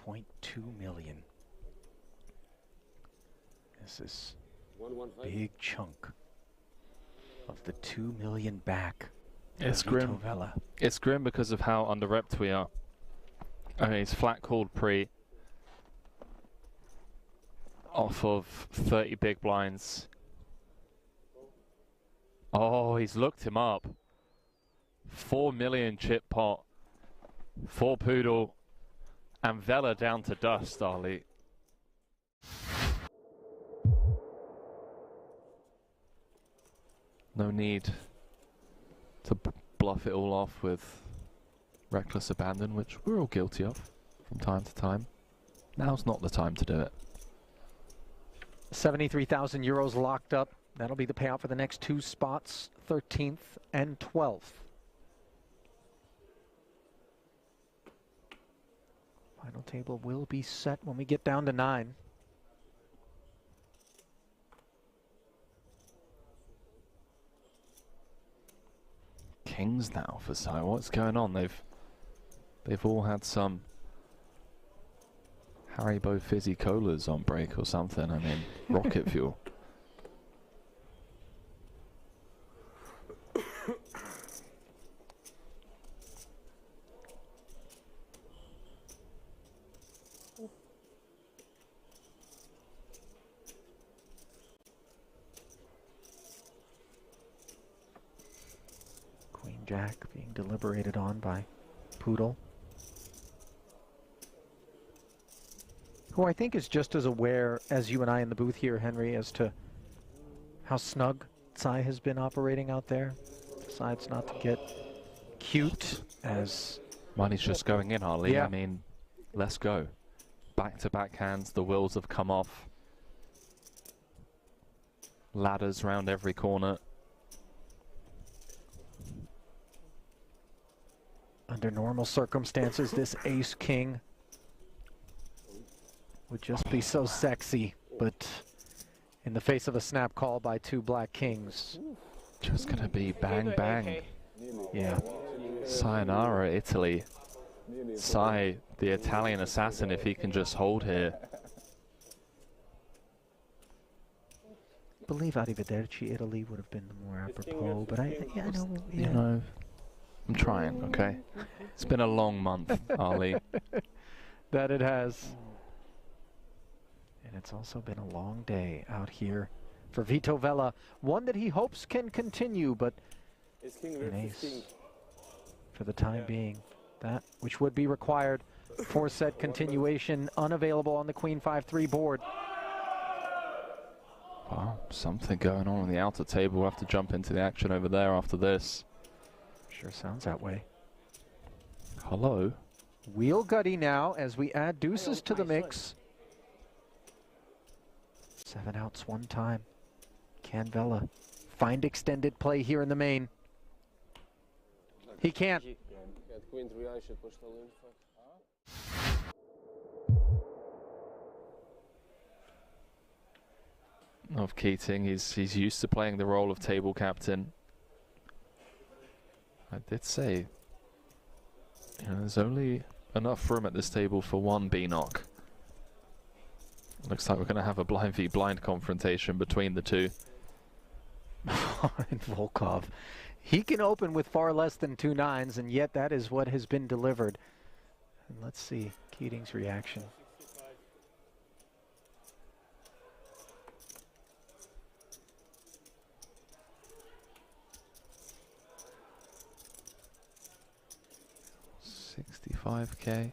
$1.2 million. This is a big chunk of the 2 million back. It's grim. It's grim because of how under-repped we are. I mean, he's flat called pre off of 30 big blinds. Oh, he's looked him up. 4 million chip pot for Poodle and Vela down to dust, Ali. No need to bluff it all off with reckless abandon, which we're all guilty of from time to time. Now's not the time to do it. 73,000 euros locked up. That'll be the payout for the next 2 spots, 13th and 12th. Final table will be set when we get down to 9. Kings now for Sai. What's going on? They've all had some Haribo fizzy colas on break or something. I mean, rocket fuel. Jack being deliberated on by Poodle, who I think is just as aware as you and I in the booth here, Henry, as to how snug Sai has been operating out there. Decides not to get cute as... Money's just going in, Harley. Yeah. I mean, let's go. Back-to-back hands, the wheels have come off. Ladders round every corner. Under normal circumstances, this ace-king would just be so sexy, but in the face of a snap call by 2 black kings, just gonna be bang bang. Yeah. Sayonara, Italy. Sai, the Italian assassin, if he can just hold here. I believe Arrivederci Italy would have been more apropos, but I know. Yeah. You know, I'm trying, okay? It's been a long month, Ali. That it has. And it's also been a long day out here for Vito Vela. One that he hopes can continue, but an ace for the time being. That which would be required. 4-set continuation unavailable on the Queen 5-3 board. Wow, something going on the outer table. We'll have to jump into the action over there after this. Sure sounds that way. Hello. Wheel gutty now as we add deuces to the mix. 7 outs one time. Can Vela find extended play here in the main? He can't. Of Keating, he's used to playing the role of table captain. I did say, you know, there's only enough room at this table for one B-knock. Looks like we're going to have a blind v blind confrontation between the two. And Volkov, he can open with far less than 2 9s, and yet that is what has been delivered. And let's see Keating's reaction. $65K.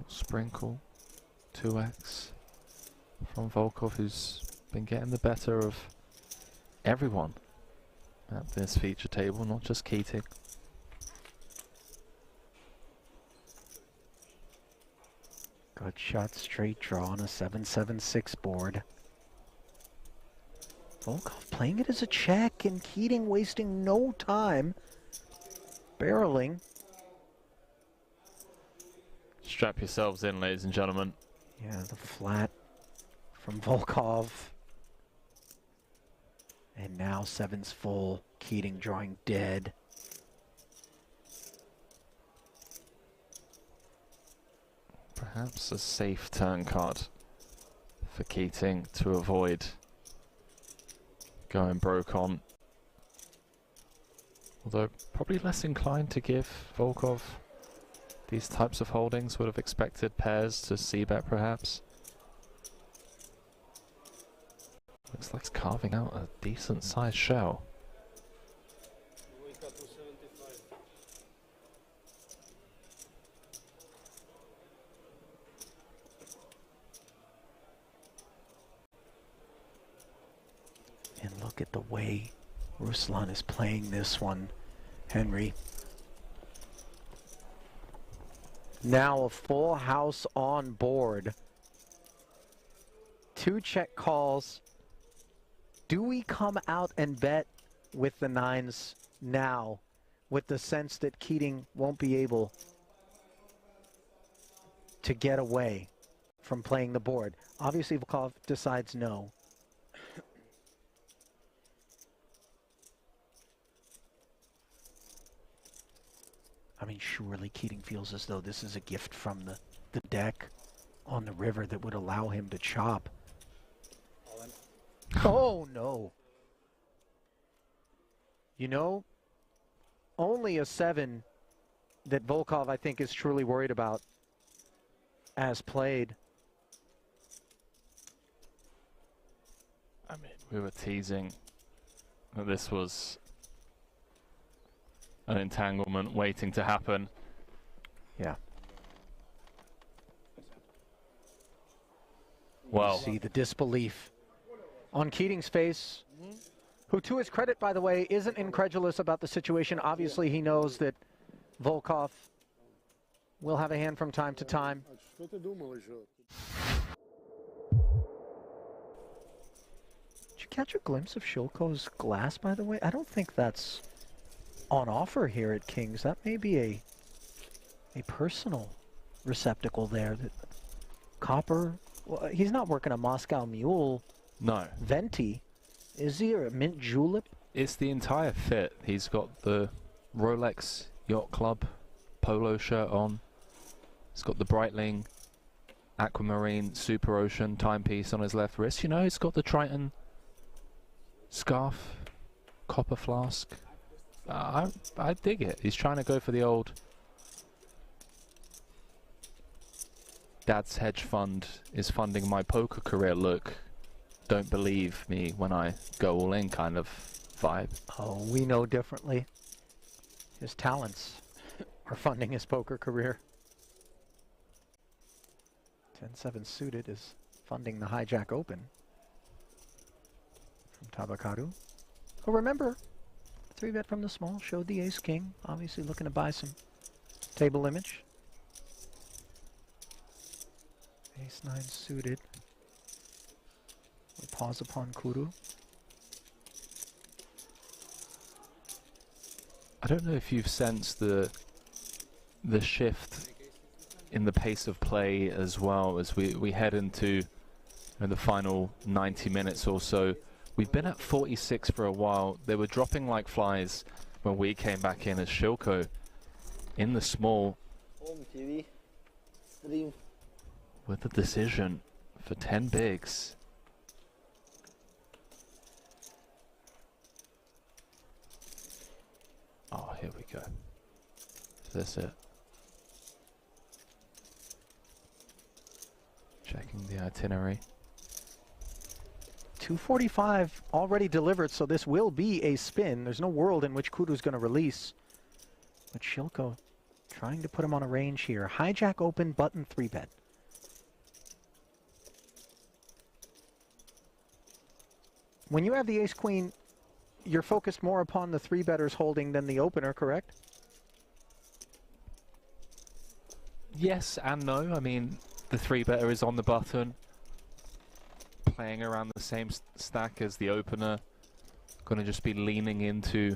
Sprinkle 2x from Volkov, who's been getting the better of everyone at this feature table, not just Keating. Good shot, straight draw on a 7-7-6 board. Volkov playing it as a check, and Keating wasting no time barreling. Strap yourselves in, ladies and gentlemen. Yeah, the flat from Volkov. And now 7's full, Keating drawing dead. Perhaps a safe turn card for Keating to avoid going broke on. Although probably less inclined to give Volkov these types of holdings. Would have expected pairs to c-bet perhaps. Looks like it's carving out a decent sized shell. And look at the way Ruslan is playing this one, Henry. Now a full house on board. 2 check calls. Do we come out and bet with the 9s now, with the sense that Keating won't be able to get away from playing the board? Obviously, Volkov decides no. I mean, surely Keating feels as though this is a gift from the deck on the river that would allow him to chop. Oh, no. You know, only a 7 that Volkov, I think, is truly worried about as played. I mean, we were teasing that this was an entanglement waiting to happen. Yeah. Well, you see the disbelief on Keating's face, who, to his credit, by the way, isn't incredulous about the situation. Obviously, he knows that Volkov will have a hand from time to time. Did you catch a glimpse of Shilko's glass, by the way? I don't think that's on offer here at King's. That may be a personal receptacle there. That copper. Well, he's not working a Moscow Mule. No. Venti. Is he, or a mint julep? It's the entire fit. He's got the Rolex Yacht Club polo shirt on. He's got the Breitling Aquamarine Super Ocean timepiece on his left wrist. You know, he's got the Triton scarf, copper flask. I dig it. He's trying to go for the old dad's hedge fund is funding my poker career look. Don't believe me when I go all in kind of vibe. Oh, we know differently. His talents are funding his poker career. 10-7 suited is funding the Hijack Open from Tabakaru. Oh, remember, 3-bet from the small, showed the ace-king, obviously looking to buy some table image. Ace-9 suited. We pause upon Kuru. I don't know if you've sensed the shift in the pace of play as well as we head into the final 90 minutes or so. We've been at 46 for a while. They were dropping like flies when we came back in as Shilko in the small Home TV. Stream. with the decision for 10 bigs. Oh, here we go. Is this it? Checking the itinerary. 245 already delivered, so this will be a spin. There's no world in which Kuru's going to release. But Shilko trying to put him on a range here. Hijack open, button 3-bet. When you have the ace-queen, you're focused more upon the 3-betters holding than the opener, correct? Yes and no. I mean, the 3-better is on the button, playing around the same stack as the opener. Going to just be leaning into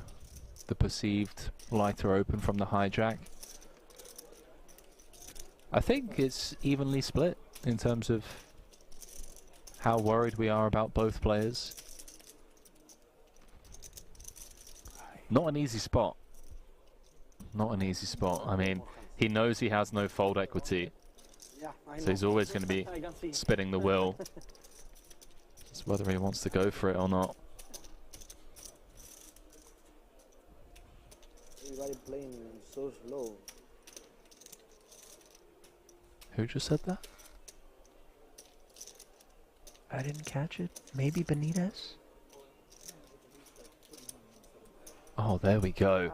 the perceived lighter open from the hijack. I think it's evenly split in terms of how worried we are about both players. Not an easy spot. Not an easy spot. I mean, he knows he has no fold equity, so he's always going to be spinning the wheel. It's whether he wants to go for it or not. Everybody playing so slow. Who just said that? I didn't catch it. Maybe Benitez? Oh, there we go.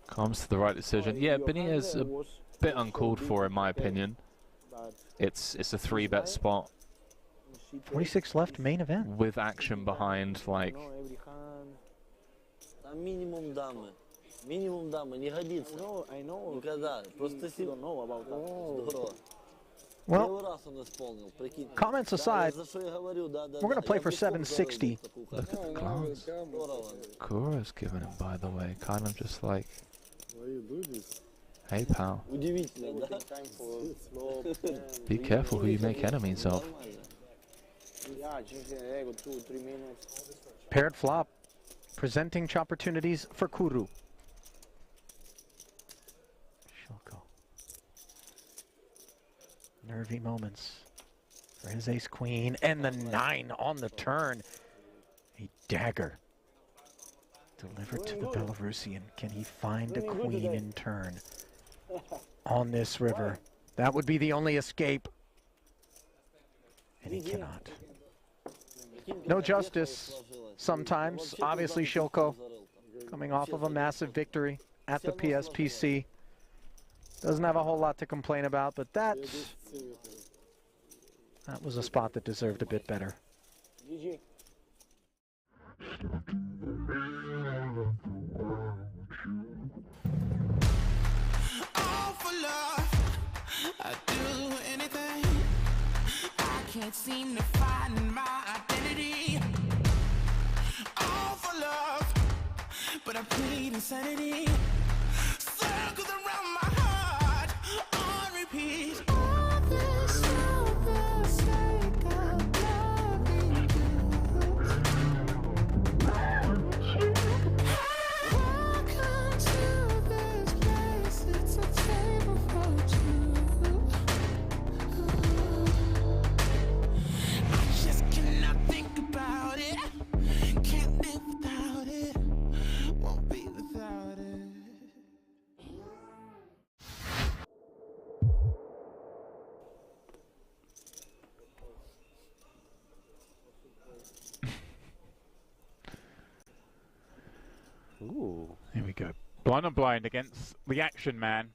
Comes to the right decision. Yeah, Benitez a bit uncalled for in my opinion. It's a 3-bet spot. 46 left, main event. With action behind, like... Minimum дамы. Минимум дамы. Не годится. I know. Никогда. Просто ты don't know about that. Здорово. Well, comments aside, we're going to play for 760. Look at the glance. Kura's giving him, by the way. Kind of just like... Hey, pal. Be careful who you make enemies of. Paired flop. Presenting opportunities for Kuru. Shilko. Nervy moments for his ace-queen. And the 9 on the turn. A dagger. Delivered to the Belarusian. Can he find a queen in turn? On this river. That would be the only escape. And he cannot. No justice sometimes. Obviously, Shilko coming off of a massive victory at the PSPC. Doesn't have a whole lot to complain about, but that was a spot that deserved a bit better. All for love, I do anything. I can't seem to find my identity. All for love, but I plead insanity. Circles around my heart on repeat. All this for the sake of loving you. Welcome to this place. It's a table for two. I just cannot think about it. Can't live without it. Won't be without it. Ooh. Here we go. Blind on blind against the action man.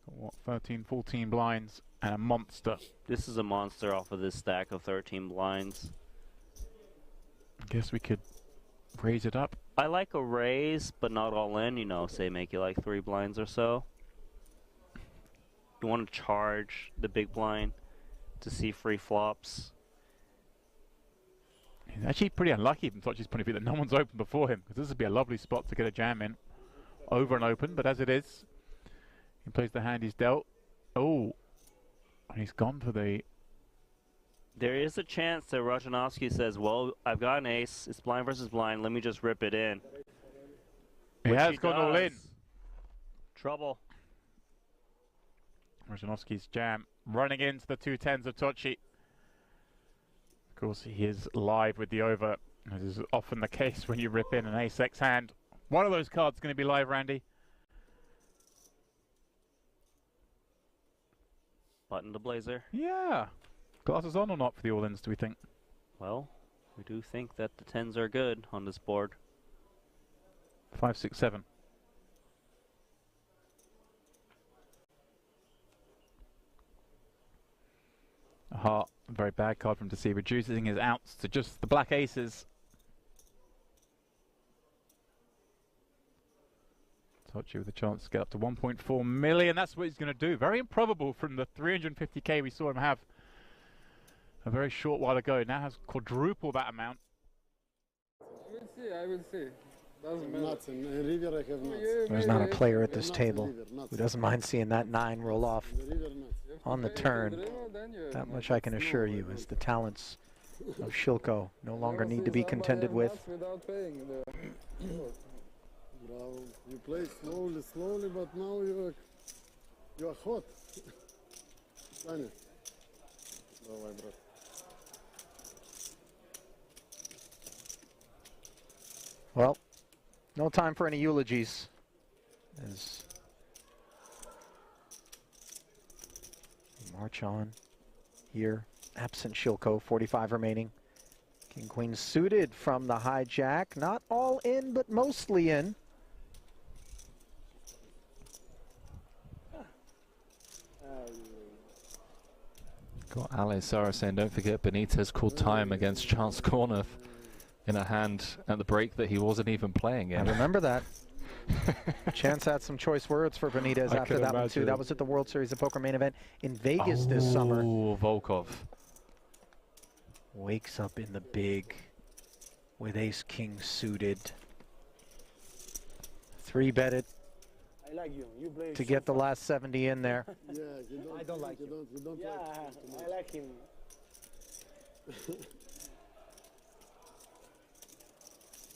What, 13, 14 blinds and a monster. This is a monster off of this stack of 13 blinds. I guess we could raise it up. I like a raise, but not all in, you know, say make it like 3 blinds or so. You want to charge the big blind to see free flops. He's actually pretty unlucky from Tochi's point of view that no one's open before him, because this would be a lovely spot to get a jam in. Over and open, but as it is, he plays the hand he's dealt. Oh, and he's gone for the... There is a chance that Rajanovsky says, well, I've got an ace, it's blind versus blind, let me just rip it in. He Which has gone all in. Trouble. Rajanovsky's jam running into the 2-10s of Tochi. Of course, he is live with the over, as is often the case when you rip in an ace-x hand. One of those cards is going to be live, Randy. Button to blazer. Yeah. Glasses on or not for the all-ins, do we think? Well, we do think that the 10s are good on this board. 5, 6, 7. A heart, a very bad card for him to see, reducing his outs to just the black aces. Tochi with a chance to get up to 1.4 million. That's what he's going to do. Very improbable from the 350k we saw him have a very short while ago. Now has quadruple that amount. I will see. Doesn't matter. In River I have nuts. There's not a player at this table who doesn't mind seeing that 9 roll off on the turn. That much I can assure you, as the talents of Shilko no longer need to be contended with. Bravo. You play slowly, but now you are hot. Саня. Давай, брат. Well, no time for any eulogies. As we march on here, absent Shilko, 45 remaining. King Queen suited from the hijack, not all in, but mostly in. Got Ali Sara saying, don't forget Benitez called time against Charles Cornuth in a hand at the break that he wasn't even playing in. I remember that. Chance had some choice words for Benitez after that one too. That was at the World Series of Poker main event in Vegas this summer. Oh, Volkov. Wakes up in the big with ace-king suited. 3-betted I like you. You play to get the last 70 in there. Yeah, I don't like him. You don't Yeah, like I like him.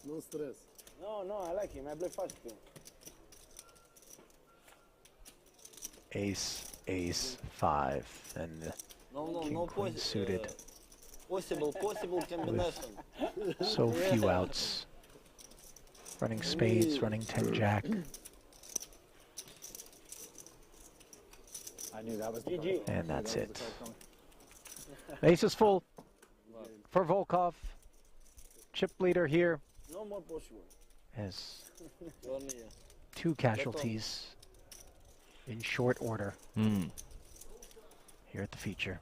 No stress. No, I like him. I play fast too. Ace, ace, 5, and King Queen suited. Possible combination. So few outs. Running spades, running 10 jack. I knew that was And that's it. Ace is full for Volkov. Chip leader here. No more possible. Has 2 casualties in short order here at the feature.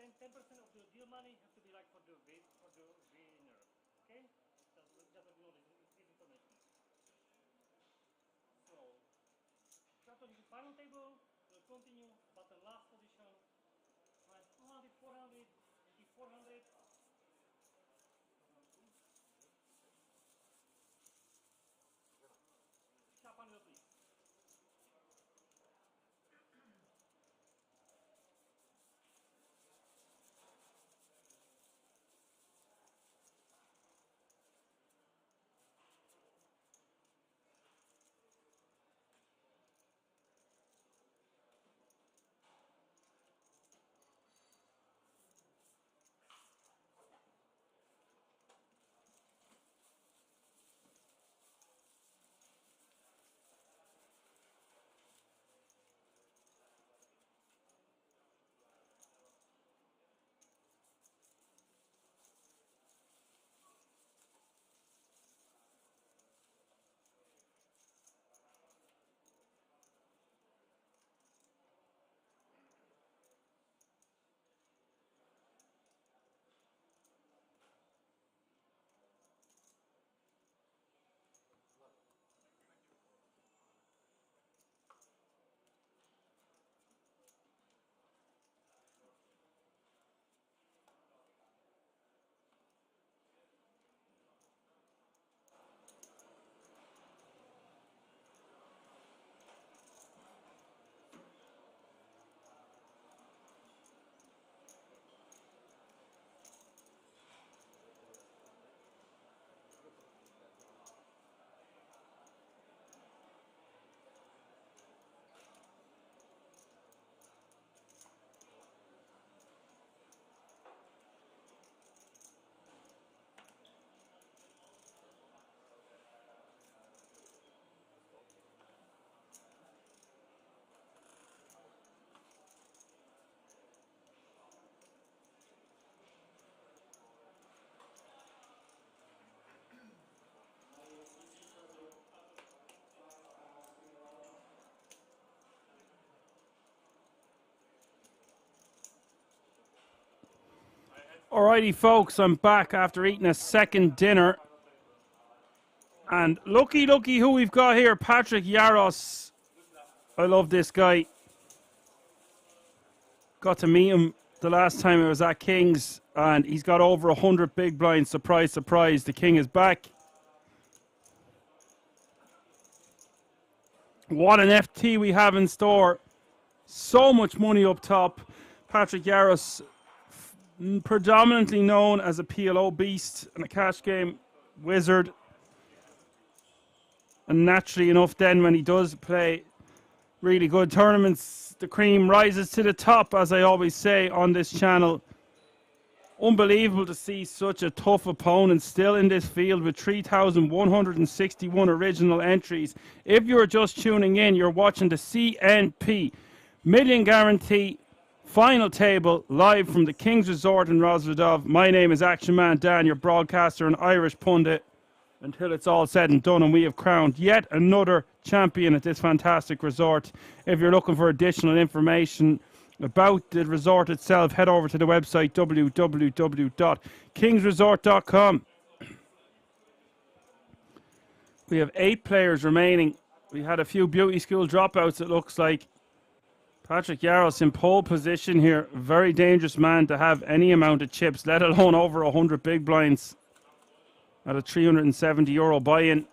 10% of the deal money has to be like for the winner. Okay? Just let you know this information. So, chapter is the final table. We'll continue, but the last position, right, 200, 400, 400. Sharp angle, please. Alrighty, folks, I'm back after eating a second dinner. And looky who we've got here, Patrick Yaros. I love this guy. Got to meet him the last time I was at King's, and he's got over 100 big blinds. Surprise, surprise, the King is back. What an FT we have in store. So much money up top. Patrick Yaros, predominantly known as a PLO beast and a cash game wizard. And naturally enough, then when he does play really good tournaments, the cream rises to the top, as I always say on this channel. Unbelievable to see such a tough opponent still in this field with 3,161 original entries. If you're just tuning in, you're watching the CNP Million Guarantee Final Table live from the King's Resort in Rosvedov. My name is Action Man Dan, your broadcaster and Irish pundit, until it's all said and done and we have crowned yet another champion at this fantastic resort. If you're looking for additional information about the resort itself, head over to the website www.kingsresort.com. We have 8 players remaining. We had a few beauty school dropouts, it looks like. Patrick Yaros in pole position here. Very dangerous man to have any amount of chips, let alone over 100 big blinds at a €370 buy-in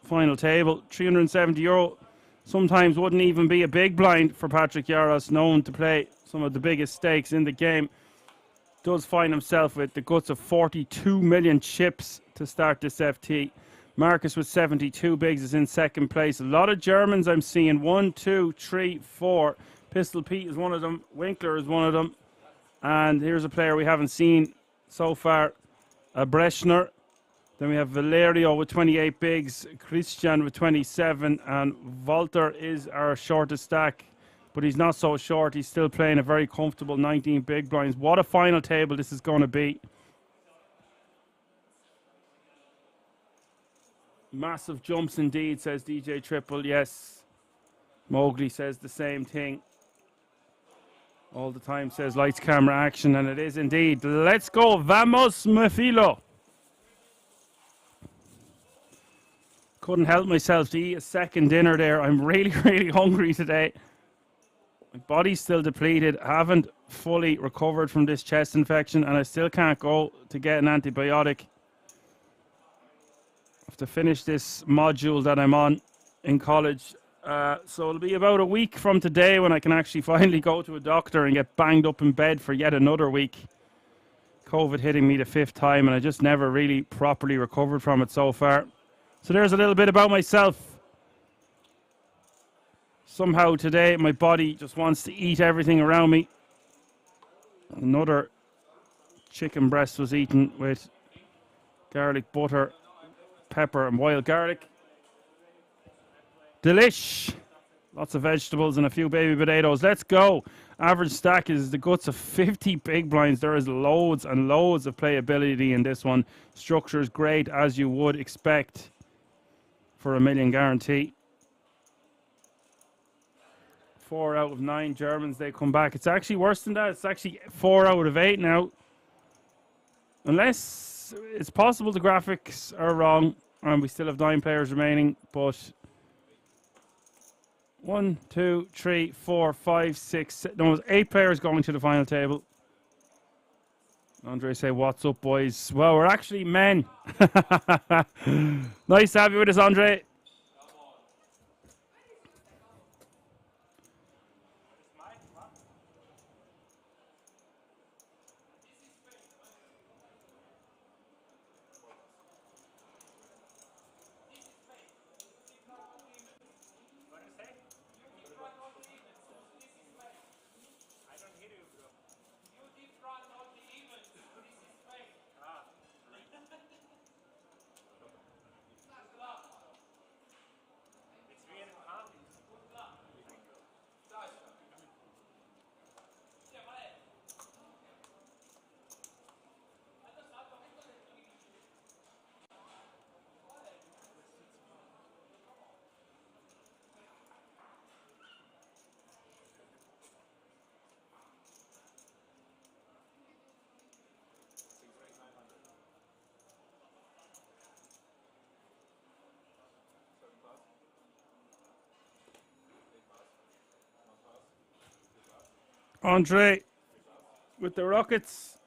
final table. €370 sometimes wouldn't even be a big blind for Patrick Yaros, known to play some of the biggest stakes in the game. Does find himself with the guts of 42 million chips to start this FT. Marcus with 72 bigs is in second place. A lot of Germans I'm seeing. 1, 2, 3, 4. Pistol Pete is one of them. Winkler is one of them. And here's a player we haven't seen so far, Breshner. Then we have Valerio with 28 bigs, Christian with 27, and Walter is our shortest stack. But he's not so short. He's still playing a very comfortable 19 big blinds. What a final table this is going to be. Massive jumps indeed, says DJ Triple. Yes, Mowgli says the same thing. All the time says lights, camera, action, and it is indeed. Let's go. Vamos, me filo. Couldn't help myself to eat a second dinner there. I'm really, really hungry today. My body's still depleted. Haven't fully recovered from this chest infection, and I still can't go to get an antibiotic. I have to finish this module that I'm on in college. So it'll be about a week from today when I can actually finally go to a doctor and get banged up in bed for yet another week. COVID hitting me the 5th time, and I just never really properly recovered from it so far. So there's a little bit about myself. Somehow today my body just wants to eat everything around me. Another chicken breast was eaten with garlic butter, pepper and wild garlic. Delish. Lots of vegetables and a few baby potatoes. Let's go. Average stack is the guts of 50 big blinds. There is loads and loads of playability in this one. Structure is great, as you would expect for a million guarantee. 4 out of 9 Germans, they come back. It's actually worse than that. It's actually 4 out of 8 now. Unless it's possible the graphics are wrong and we still have 9 players remaining, but 1, 2, 3, 4, 5, 6, no, there's 8 players going to the final table. Andre say, what's up, boys? Well, we're actually men. Nice to have you with us, Andre. Andre with the Rockets.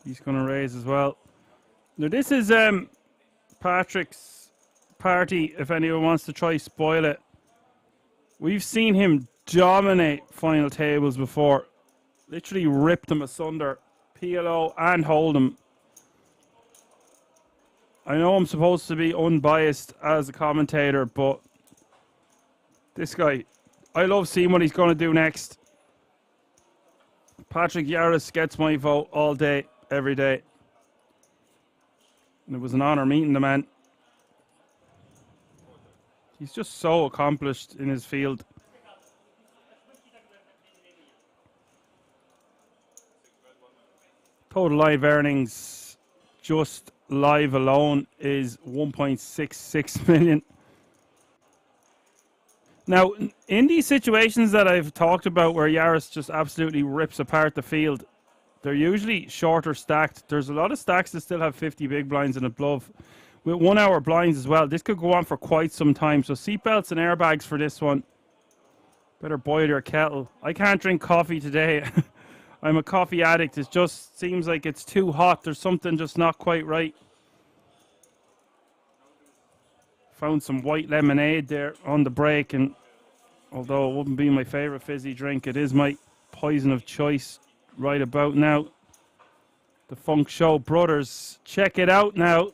He's going to raise as well. Now this is Patrick's party, if anyone wants to try spoil it. We've seen him dominate final tables before. Literally rip them asunder. PLO and hold them. I know I'm supposed to be unbiased as a commentator, but this guy, I love seeing what he's going to do next. Patrick Yaris gets my vote all day, every day. And it was an honor meeting the man. He's just so accomplished in his field. Total live earnings, just live alone, is 1.66 million. Now, in these situations that I've talked about where Yaris just absolutely rips apart the field, they're usually shorter stacked. There's a lot of stacks that still have 50 big blinds and above. With 1 hour blinds as well. This could go on for quite some time. So seatbelts and airbags for this one. Better boil your kettle. I can't drink coffee today. I'm a coffee addict. It just seems like it's too hot. There's something just not quite right. Found some white lemonade there on the break, and although it wouldn't be my favorite fizzy drink, it is my poison of choice right about now. The Funk Show Brothers, check it out now.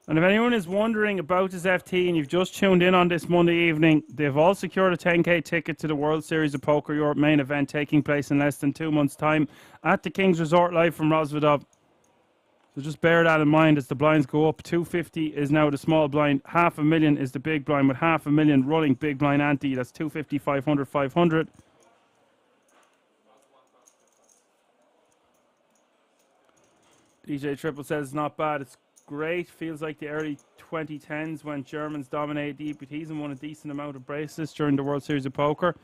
And if anyone is wondering about this FT and you've just tuned in on this Monday evening, they've all secured a 10k ticket to the World Series of Poker Europe main event taking place in less than 2 months' time at the King's Resort live from Rosvedov. So just bear that in mind as the blinds go up. 250 is now the small blind. 500,000 is the big blind with 500,000 running big blind ante. That's 250, 500, 500. DJ Triple says it's not bad. It's great. Feels like the early 2010s when Germans dominated the EPTs and won a decent amount of bracelets during the World Series of Poker.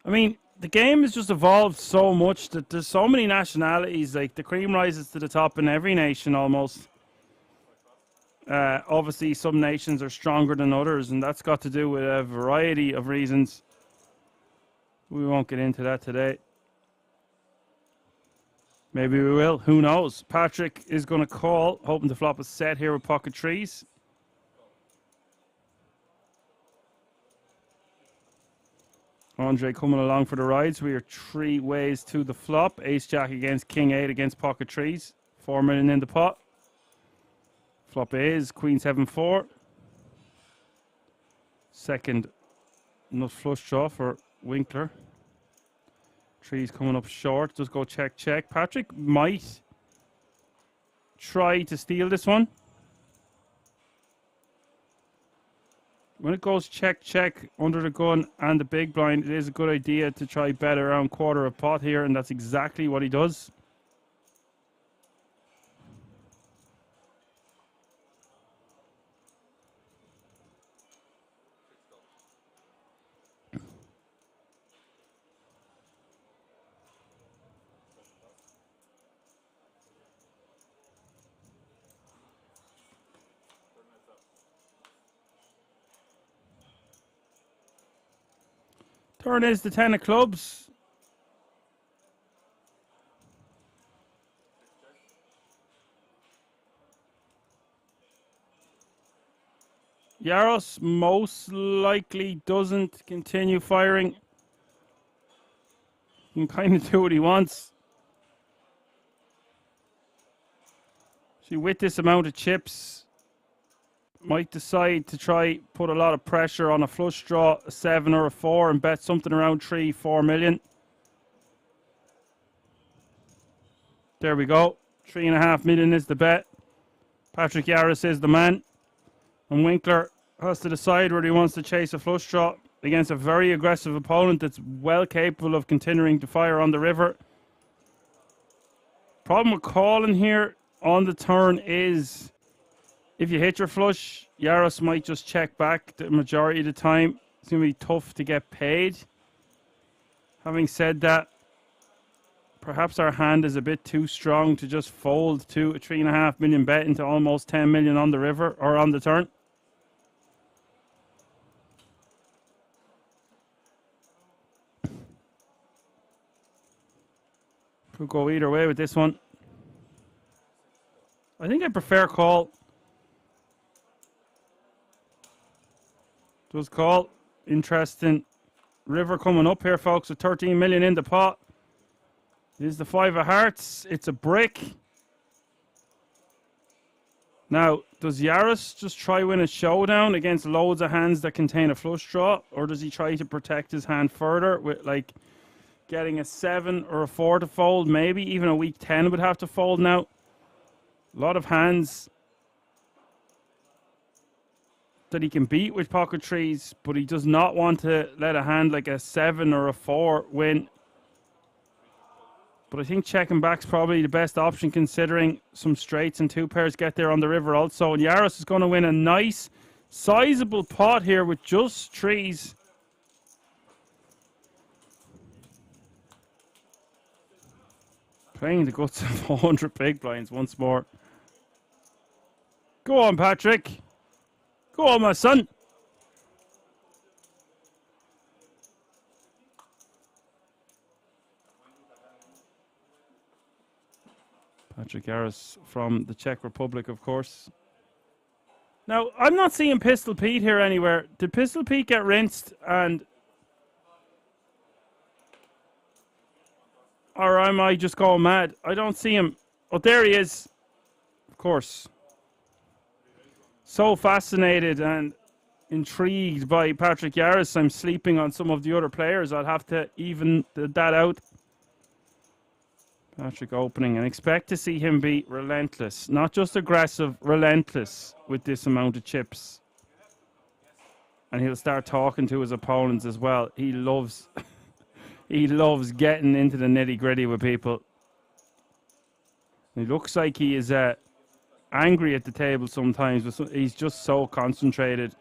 I mean, the game has just evolved so much that there's so many nationalities. Like, the cream rises to the top in every nation almost. Obviously, some nations are stronger than others, and that's got to do with a variety of reasons. We won't get into that today. Maybe we will. Who knows? Patrick is going to call, hoping to flop a set here with pocket trees. Andre coming along for the rides. We are 3 ways to the flop. Ace-Jack against King-8 against pocket trees. 4 million in the pot. Flop is Queen-7-4. Second nut flush draw for Winkler. Trees coming up short. Just go check, check. Patrick might try to steal this one. When it goes check, check under the gun and the big blind, it is a good idea to try bet around quarter of pot here, and that's exactly what he does. Turn is the 10 of clubs. Yaros most likely doesn't continue firing. He can kind of do what he wants. See, with this amount of chips, might decide to try put a lot of pressure on a flush draw, a 7 or a 4, and bet something around 3-4 million. There we go. 3.5 million is the bet. Patrick Yaris is the man. And Winkler has to decide whether he wants to chase a flush draw against a very aggressive opponent that's well capable of continuing to fire on the river. Problem with calling here on the turn is if you hit your flush, Yaros might just check back the majority of the time. It's going to be tough to get paid. Having said that, perhaps our hand is a bit too strong to just fold to a 3.5 million bet into almost 10 million on the river or on the turn. Could go either way with this one. I think I prefer call. Does call. Interesting. River coming up here, folks, with 13 million in the pot. It is the 5 of hearts. It's a brick. Now, does Yaris just try win a showdown against loads of hands that contain a flush draw? Or does he try to protect his hand further with, like, getting a 7 or a 4 to fold? Maybe even a weak 10 would have to fold now. A lot of hands that he can beat with pocket trees, but he does not want to let a hand like a 7 or a 4 win. But I think checking back's probably the best option, considering some straights and 2 pairs get there on the river also. And Yaris is going to win a nice, sizable pot here with just trees. Playing the guts of 100 big blinds once more. Go on, Patrick. Go on, my son. Patrick Harris from the Czech Republic, of course. Now, I'm not seeing Pistol Pete here anywhere. Did Pistol Pete get rinsed and... or am I just going mad? I don't see him. Oh, there he is. Of course. So fascinated and intrigued by Patrick Yaris, I'm sleeping on some of the other players. I'll have to even that out. Patrick opening, and expect to see him be relentless. Not just aggressive, relentless with this amount of chips. And he'll start talking to his opponents as well. He loves he loves getting into the nitty-gritty with people. He looks like he is angry at the table sometimes, but he's just so concentrated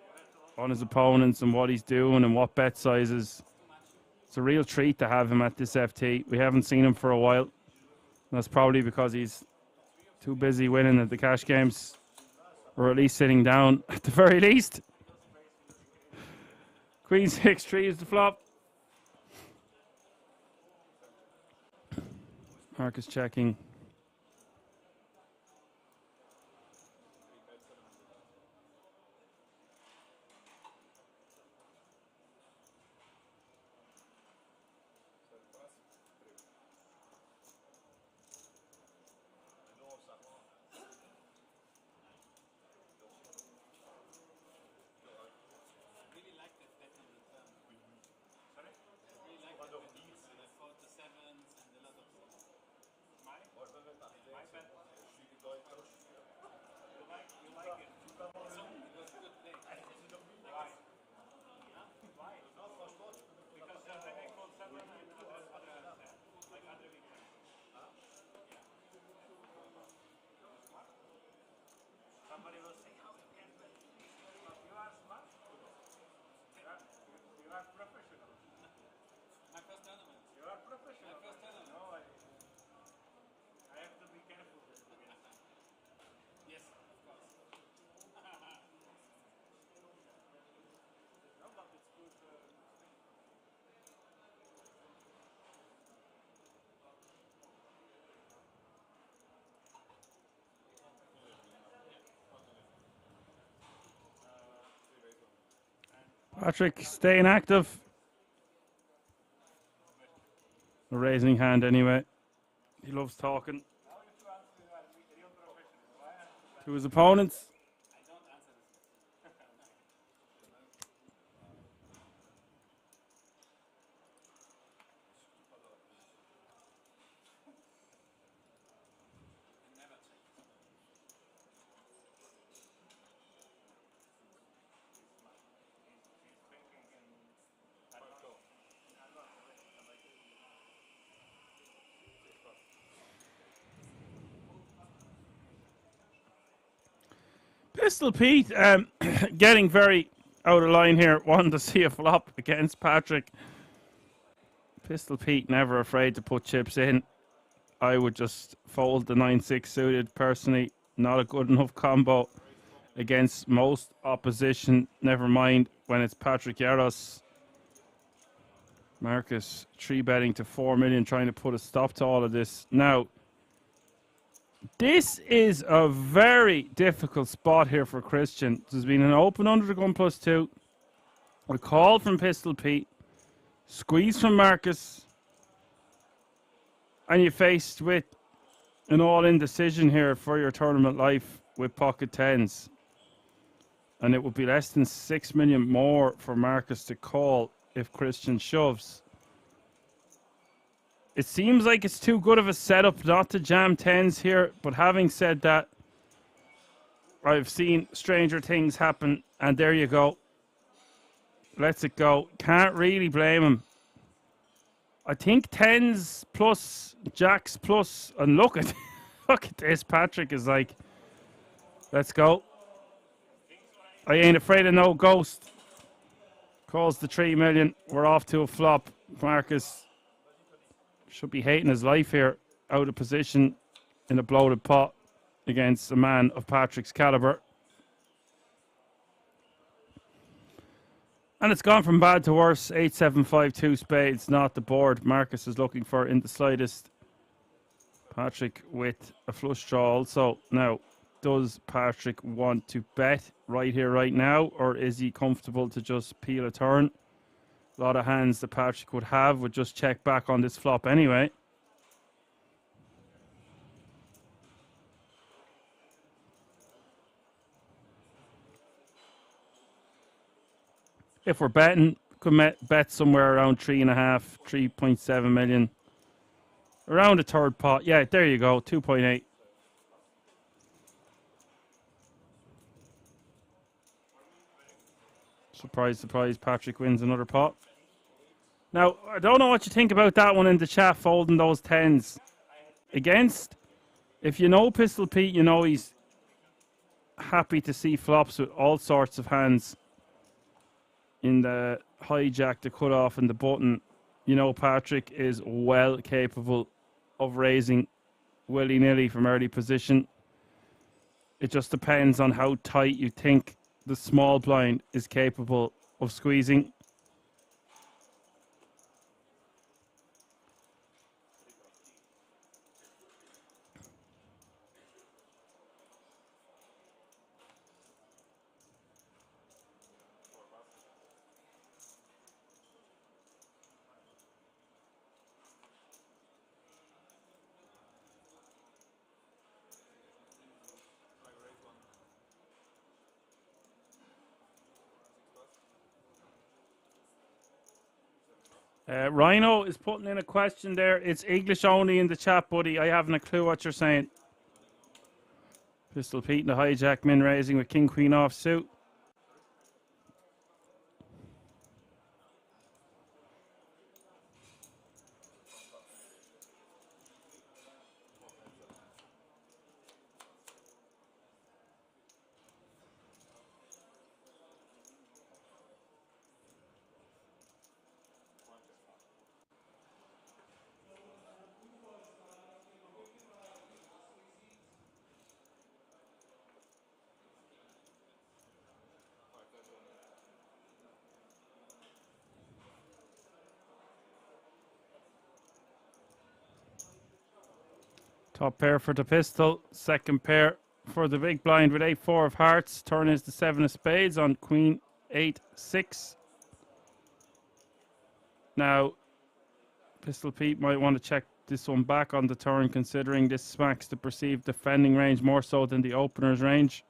on his opponents and what he's doing and what bet sizes. It's a real treat to have him at this FT. We haven't seen him for a while. That's probably because he's too busy winning at the cash games, or at least sitting down at the very least. Queen 6-3 is the flop. Marcus checking. Patrick staying active. A raising hand anyway. He loves talking to his opponents. Pistol Pete getting very out of line here, wanting to see a flop against Patrick. Pistol Pete never afraid to put chips in. I would just fold the 9-6 suited personally. Not a good enough combo against most opposition. Never mind when it's Patrick Yaros. Marcus 3-betting to 4 million, trying to put a stop to all of this. Now, this is a very difficult spot here for Christian. There's been an open under the gun +2. A call from Pistol Pete. Squeeze from Marcus. And you're faced with an all-in decision here for your tournament life with pocket tens. And it would be less than 6 million more for Marcus to call if Christian shoves. It seems like it's too good of a setup not to jam tens here, but having said that, I've seen stranger things happen, and there you go. Lets it go. Can't really blame him. I think tens plus, jacks plus, and look at look at this. Patrick is like, let's go. I ain't afraid of no ghost. Calls the 3 million. We're off to a flop. Marcus should be hating his life here, out of position in a bloated pot against a man of Patrick's caliber. And it's gone from bad to worse. 8-7-5-2 spades, not the board Marcus is looking for in the slightest. Patrick with a flush draw also. Now, does Patrick want to bet right here, right now, or is he comfortable to just peel a turn? A lot of hands that Patrick would have would just check back on this flop anyway. If we're betting, could bet somewhere around 3.5, 3.7 million. Around a third pot. Yeah, there you go, 2.8. Surprise, surprise, Patrick wins another pot. Now, I don't know what you think about that one in the chat, folding those tens. Against, if you know Pistol Pete, you know he's happy to see flops with all sorts of hands in the hijack, the cutoff, and the button. You know, Patrick is well capable of raising willy-nilly from early position. It just depends on how tight you think the small blind is capable of squeezing. Rhino is putting in a question there. It's English only in the chat, buddy. I haven't a clue what you're saying. Pistol Pete in the hijack, min raising with King Queen off suit. Top pair for the pistol. Second pair for the big blind with 8-4 of hearts. Turn is the 7 of spades on Queen 8-6. Now, Pistol Pete might want to check this one back on the turn, considering this smacks the perceived defending range more so than the opener's range.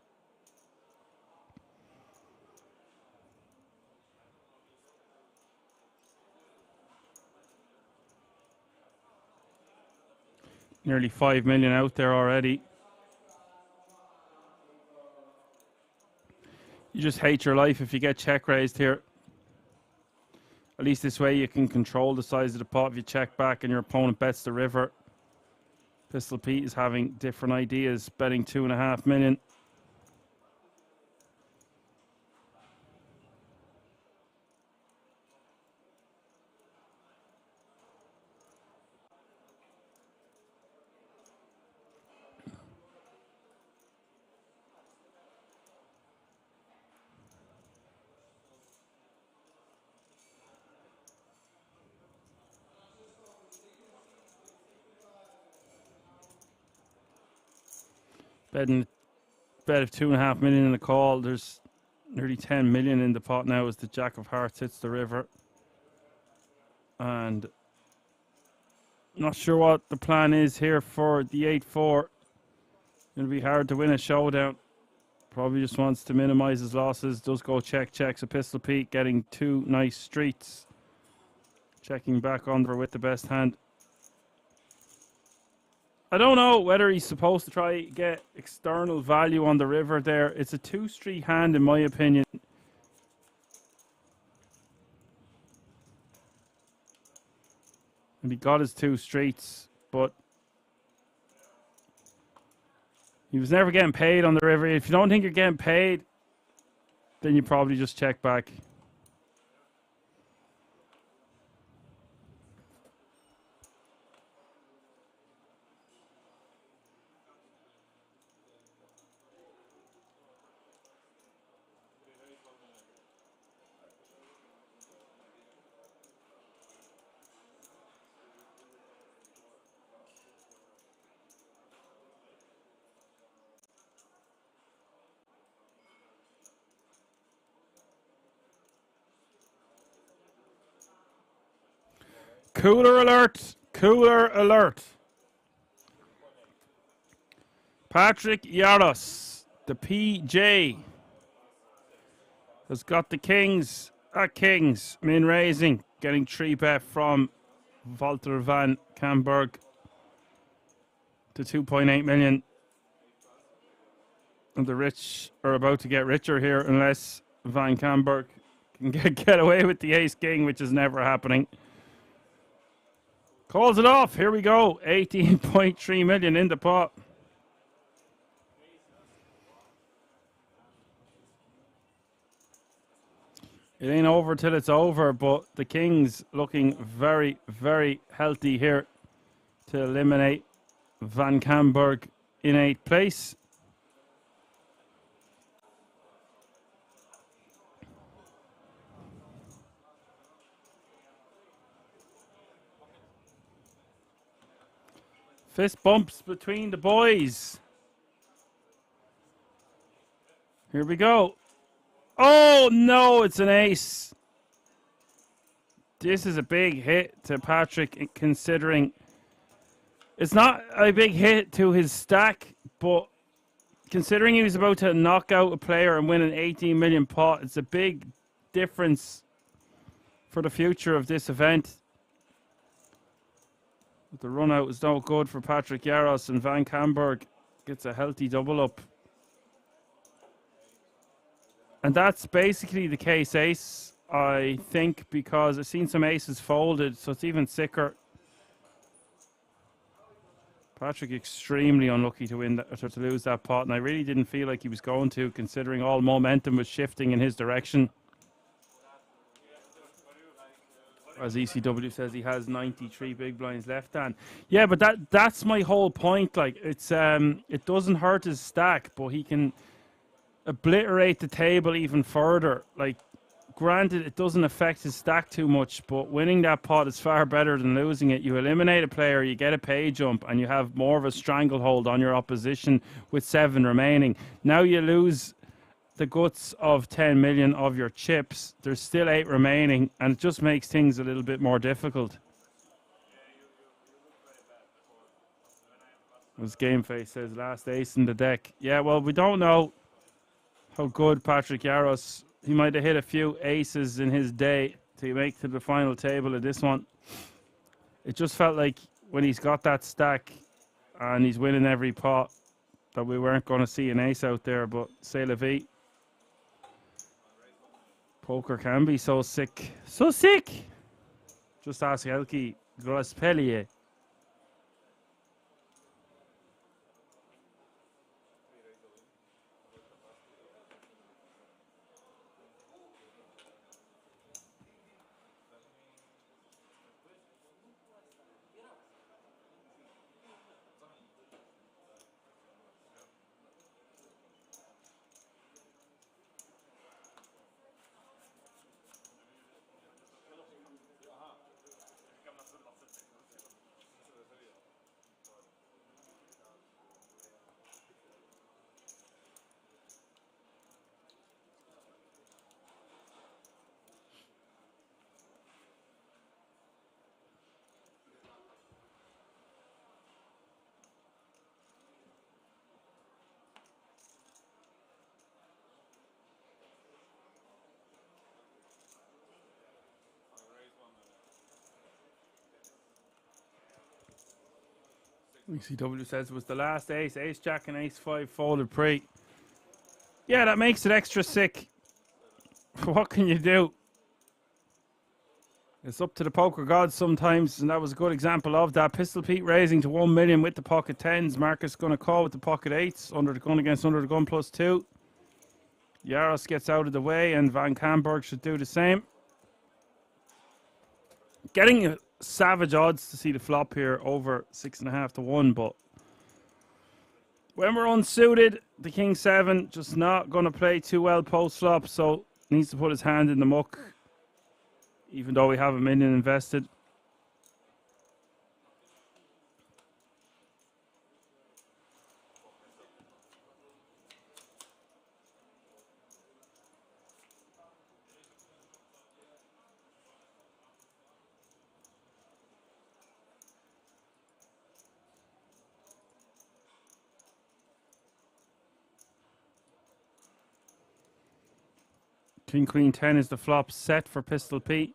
Nearly 5 million out there already. You just hate your life if you get check raised here. At least this way you can control the size of the pot if you check back and your opponent bets the river. Pistol Pete is having different ideas, betting 2.5 million. Bet of 2.5 million in the call. There's nearly 10 million in the pot now as the Jack of Hearts hits the river. And not sure what the plan is here for the 8-4. It'll be hard to win a showdown. Probably just wants to minimize his losses. Does go check. So Pistol Pete getting 2 nice streets. Checking back under with the best hand. I don't know whether he's supposed to try get external value on the river there. It's a 2-street hand in my opinion. And he got his 2 streets, but he was never getting paid on the river. If you don't think you're getting paid, then you probably just check back. Cooler alert! Cooler alert! Patrick Yaros, the PJ, has got the Kings at Kings. Min raising, getting 3-bet from Walter van Kamberg to 2.8 million. And the rich are about to get richer here unless Van Kamberg can get away with the ace-king, which is never happening. Calls it off. Here we go. 18.3 million in the pot. It ain't over till it's over, but the Kings looking very, very healthy here to eliminate Van Camberg in 8th place. Fist bumps between the boys. Here we go. Oh no, it's an ace. This is a big hit to Patrick, considering it's not a big hit to his stack, but considering he was about to knock out a player and win an 18 million pot, it's a big difference for the future of this event. The run out was no good for Patrick Yaros, and Van Camberg gets a healthy double up. And that's basically the case ace, I think, because I've seen some aces folded, so it's even sicker. Patrick extremely unlucky to win that, or to lose that pot, and I really didn't feel like he was going to, considering all momentum was shifting in his direction. As ECW says, he has 93 big blinds left hand. Yeah, but that's my whole point. Like, it's it doesn't hurt his stack, but he can obliterate the table even further. Like, granted, it doesn't affect his stack too much, but winning that pot is far better than losing it. You eliminate a player, you get a pay jump, and you have more of a stranglehold on your opposition with 7 remaining. Now you lose the guts of 10 million of your chips. There's still 8 remaining, and it just makes things a little bit more difficult. As Gameface says, last ace in the deck. Yeah, well, we don't know how good Patrick Yaros. He might have hit a few aces in his day to make to the final table of this one. It just felt like when he's got that stack and he's winning every pot that we weren't going to see an ace out there, but c'est la vie. Poker can be so sick. So sick! Just ask Elke Grospellier. ECW says it was the last ace. Ace Jack and Ace 5 folded pre. Yeah, that makes it extra sick. What can you do? It's up to the poker gods sometimes, and that was a good example of that. Pistol Pete raising to 1 million with the pocket 10s. Marcus going to call with the pocket 8s. Under the gun against under the gun +2. Yaros gets out of the way, and Van Camberg should do the same. Getting savage odds to see the flop here, over 6.5 to 1, but when we're unsuited, the King 7 just not going to play too well post flop, so needs to put his hand in the muck, even though we have $1 million invested. King Queen 10 is the flop set for Pistol Pete.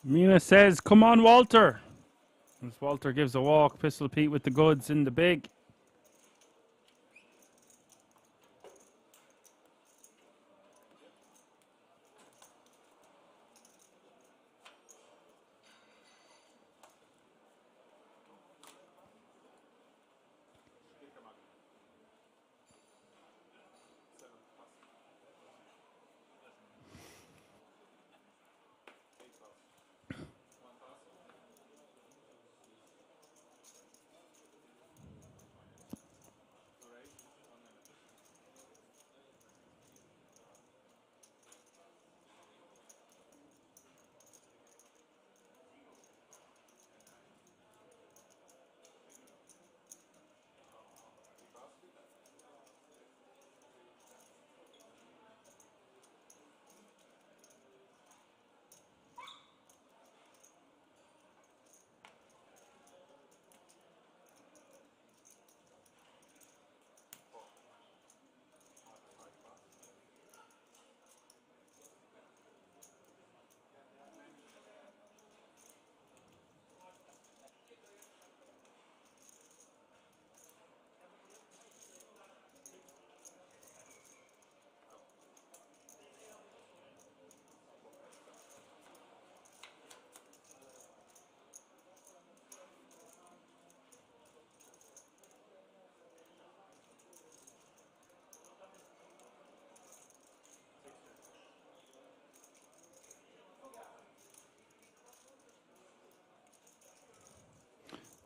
Mina says, come on, Walter. As Walter gives a walk, Pistol Pete with the goods in the big.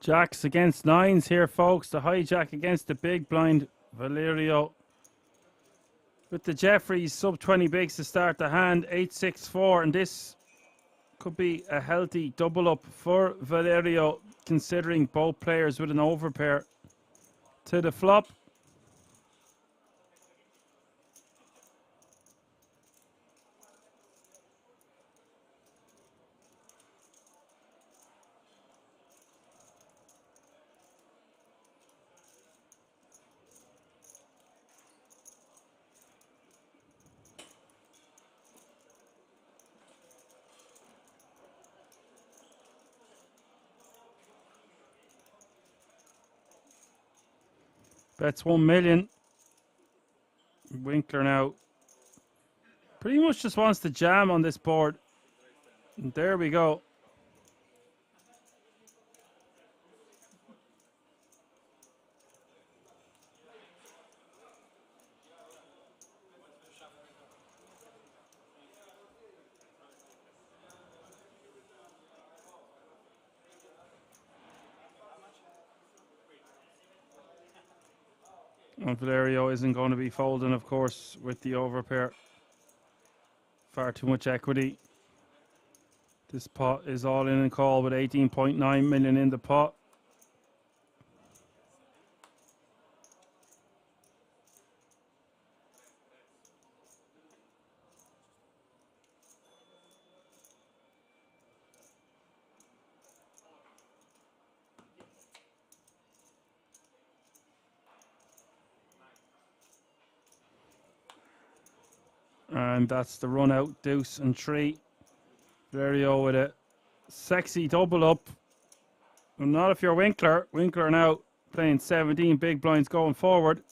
Jacks against nines here, folks. The hijack against the big blind. Valerio with the Jeffries sub 20 bigs to start the hand. 8-6-4, and this could be a healthy double up for Valerio, considering both players with an overpair to the flop. Bets 1 million. Winkler now pretty much just wants to jam on this board. And there we go. And Valerio isn't going to be folding, of course, with the overpair. Far too much equity. This pot is all in and call with 18.9 million in the pot. And that's the run out, deuce and three. Valerio with a sexy double up. Well, not if you're Winkler. Winkler now playing 17 big blinds going forward.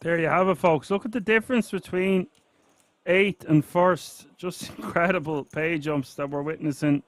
There you have it, folks. Look at the difference between 8th and 1st. Just incredible pay jumps that we're witnessing.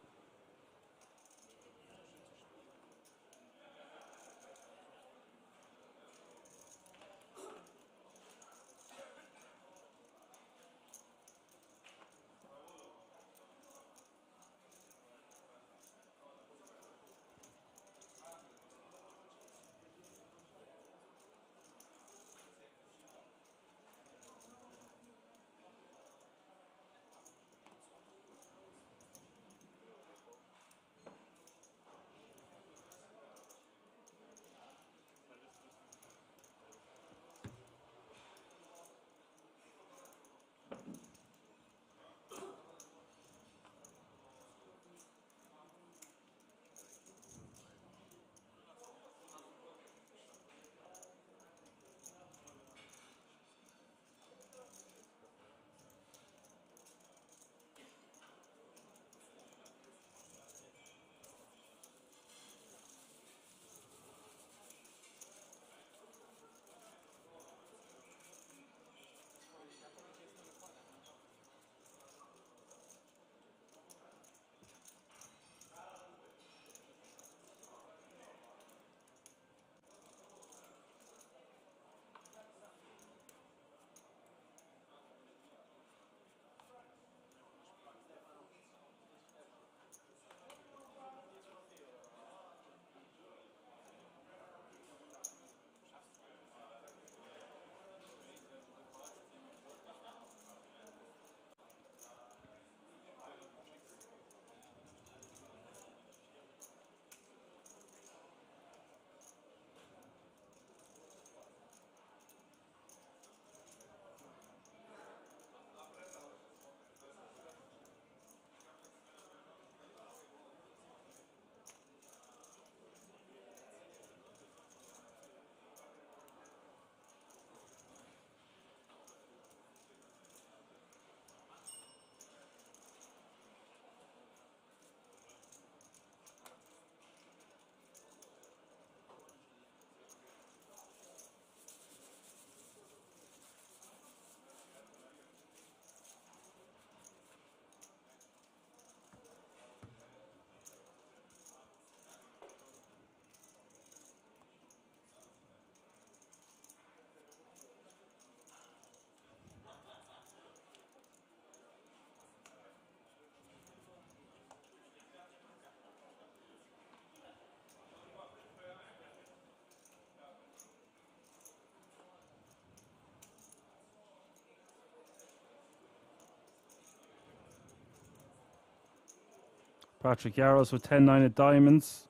Patrick Yarros with 10-9 of diamonds.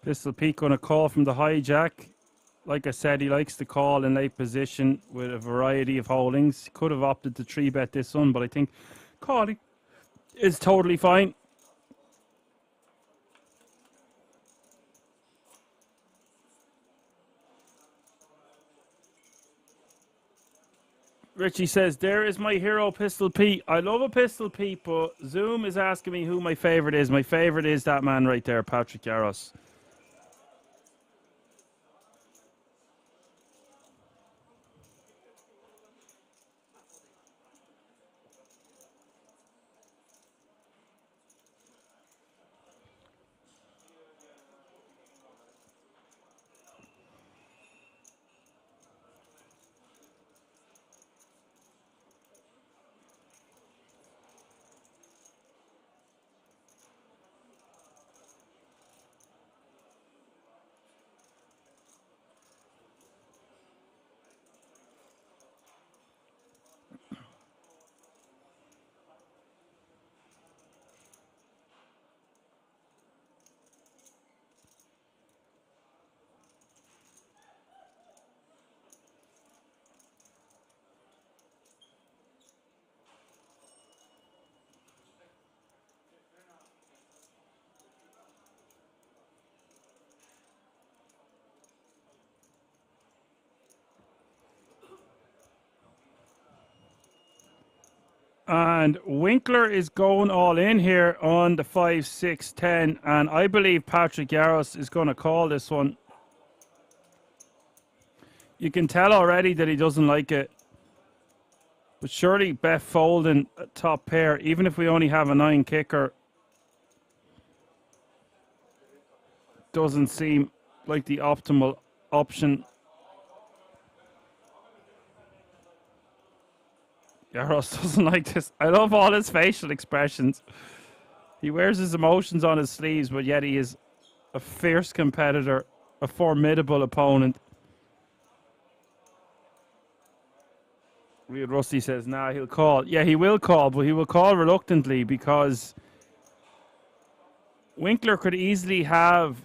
Pistol Pete on a call from the hijack. Like I said, he likes to call in late position with a variety of holdings. He could have opted to 3-bet this one, but I think calling is totally fine. Richie says, there is my hero, Pistol Pete. I love a Pistol Pete, but Zoom is asking me who my favourite is. My favourite is that man right there, Patrick Yarros. And Winkler is going all in here on the 5-6-10. And I believe Patrick Yarros is going to call this one. You can tell already that he doesn't like it. But surely bet folding a top pair, even if we only have a 9 kicker, doesn't seem like the optimal option. Yarros doesn't like this. I love all his facial expressions. He wears his emotions on his sleeves, but yet he is a fierce competitor, a formidable opponent. Real Rusty says, nah, he'll call. Yeah, he will call, but he will call reluctantly because Winkler could easily have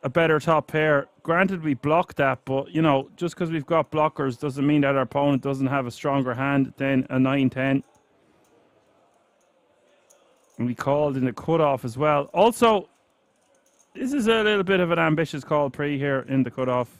a better top pair. Granted, we blocked that, but, you know, just because we've got blockers doesn't mean that our opponent doesn't have a stronger hand than a 9-10. And we called in the cutoff as well. Also, this is a little bit of an ambitious call pre here in the cutoff.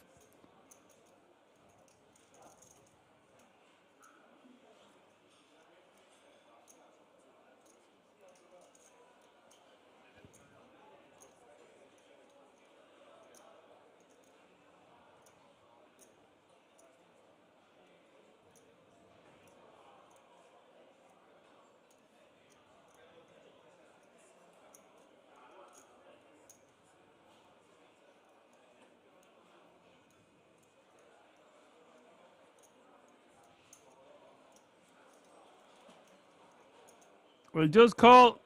We'll just call.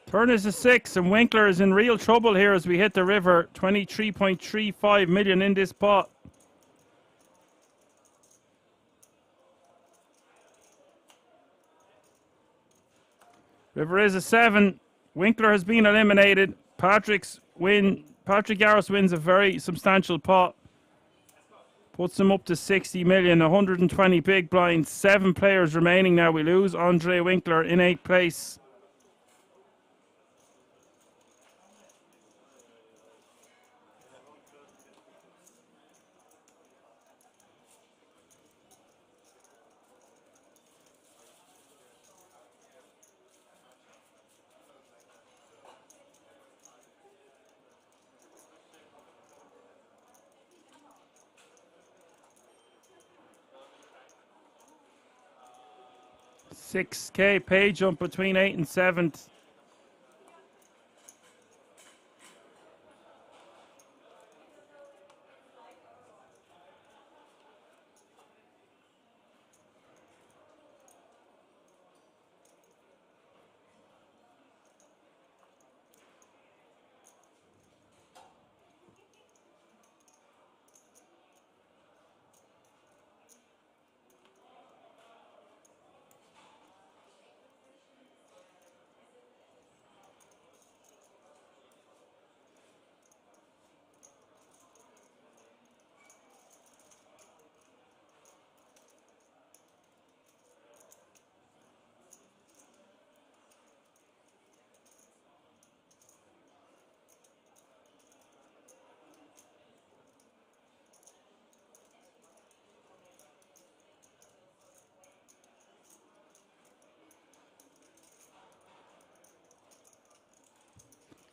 Turn is a 6, and Winkler is in real trouble here as we hit the river. 23.35 million in this pot. River is a 7. Winkler has been eliminated. Patrick Yarros wins a very substantial pot. Puts him up to 60 million, 120 big blinds, 7 players remaining now. We lose Andre Winkler in 8th place. $6K pay jump between 8th and 7th.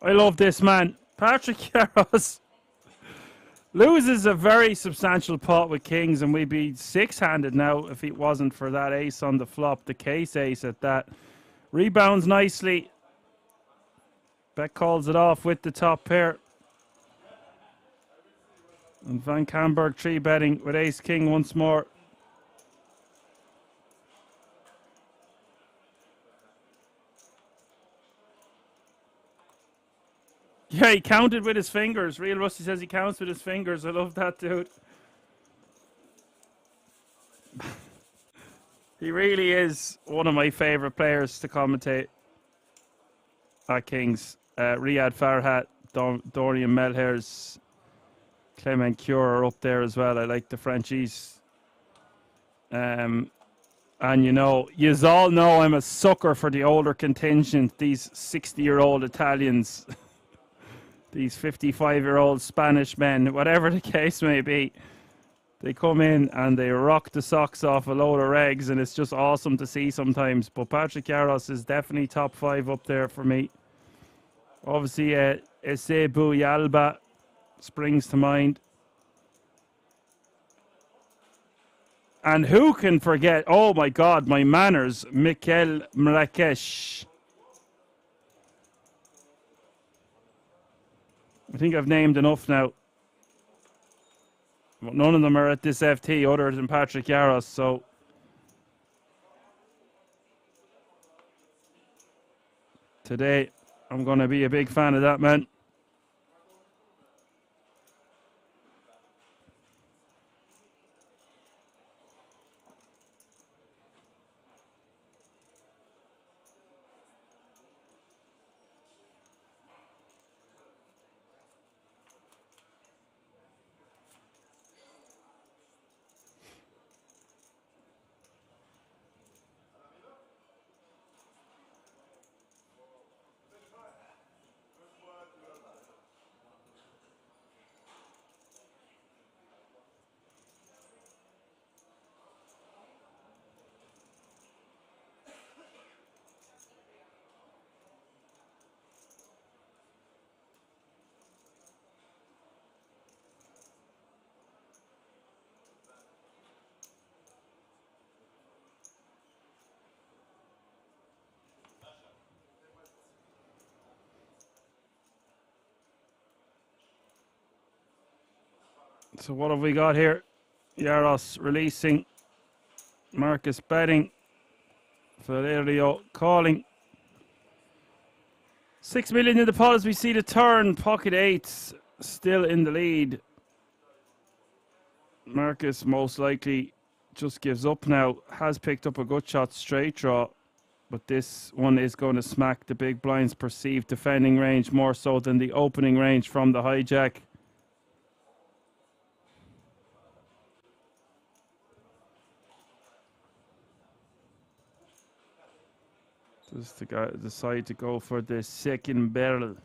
I love this man. Patrick Garros loses a very substantial pot with kings, and we'd be 6-handed now if it wasn't for that ace on the flop, the case ace at that. Rebounds nicely. Beck calls it off with the top pair. And Van Camberg 3-betting with ace king once more. Yeah, he counted with his fingers. Real Rusty says he counts with his fingers. I love that, dude. He really is one of my favourite players to commentate at Kings. Riyad Farhat, Dorian Melhers, Clement Cure are up there as well. I like the Frenchies. And you know, you all know I'm a sucker for the older contingent, these 60-year-old Italians. These 55-year-old Spanish men, whatever the case may be, they come in and they rock the socks off a load of regs, and it's just awesome to see sometimes. But Patrick Garros is definitely top 5 up there for me. Obviously, Esebu Yalba springs to mind. And who can forget, oh my God, my manners, Mikel Mrakesh. I think I've named enough now. But none of them are at this FT other than Patrick Garros, so today I'm going to be a big fan of that man. So what have we got here? Yaros releasing. Marcus betting. Valerio calling. 6 million in the pot as we see the turn. Pocket eights still in the lead. Marcus most likely just gives up now. Has picked up a good shot straight draw. But this one is going to smack the big blind's perceived defending range more so than the opening range from the hijack. Just to decide to go for the second barrel.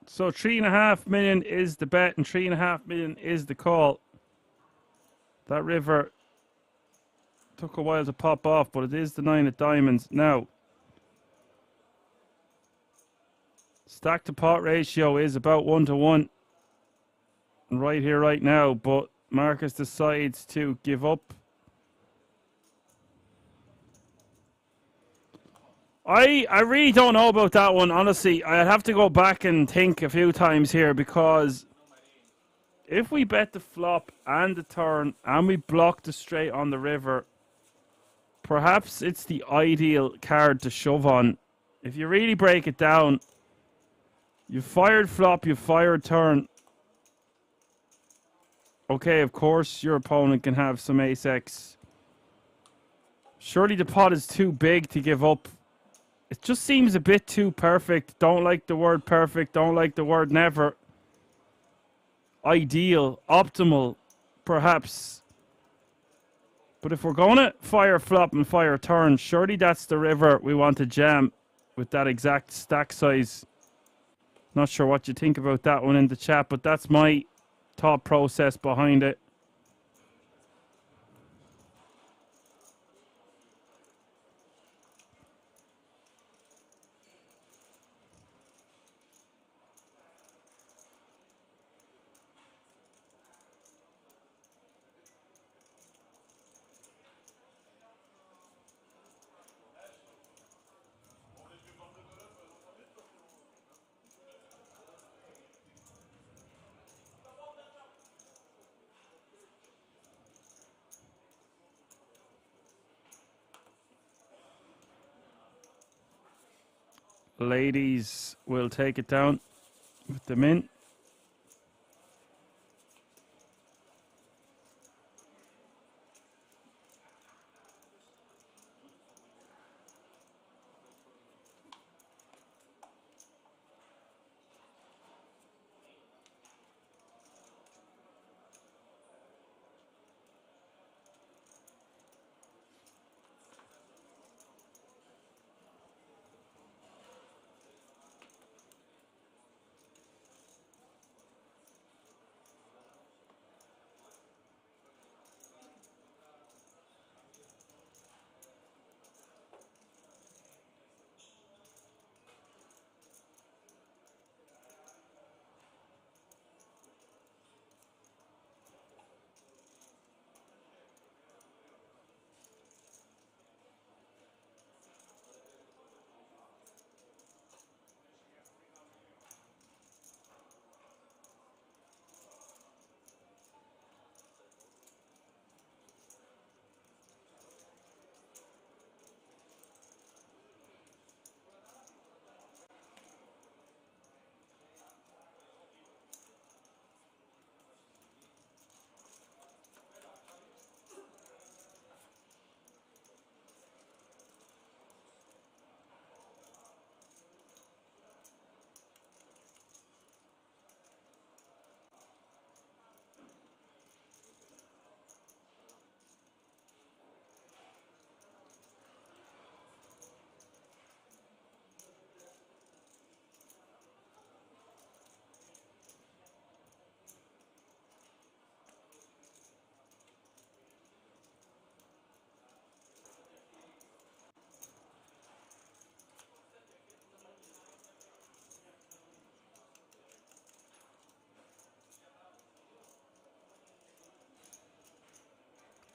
So 3.5 million is the bet and 3.5 million is the call. That river took a while to pop off, but it is the 9 of diamonds. Now, stack to pot ratio is about 1-to-1 right here, right now, but Marcus decides to give up. I really don't know about that one, honestly. I'd have to go back and think a few times here, because if we bet the flop and the turn and we block the straight on the river, perhaps it's the ideal card to shove on. If you really break it down, you've fired flop, you've fired turn. Okay, of course your opponent can have some ace-x. Surely the pot is too big to give up. It just seems a bit too perfect. Don't like the word perfect. Don't like the word never. Ideal. Optimal. Perhaps. But if we're going to fire flop and fire turn, surely that's the river we want to jam with that exact stack size. Not sure what you think about that one in the chat, but that's my thought process behind it. Ladies will take it down with them in.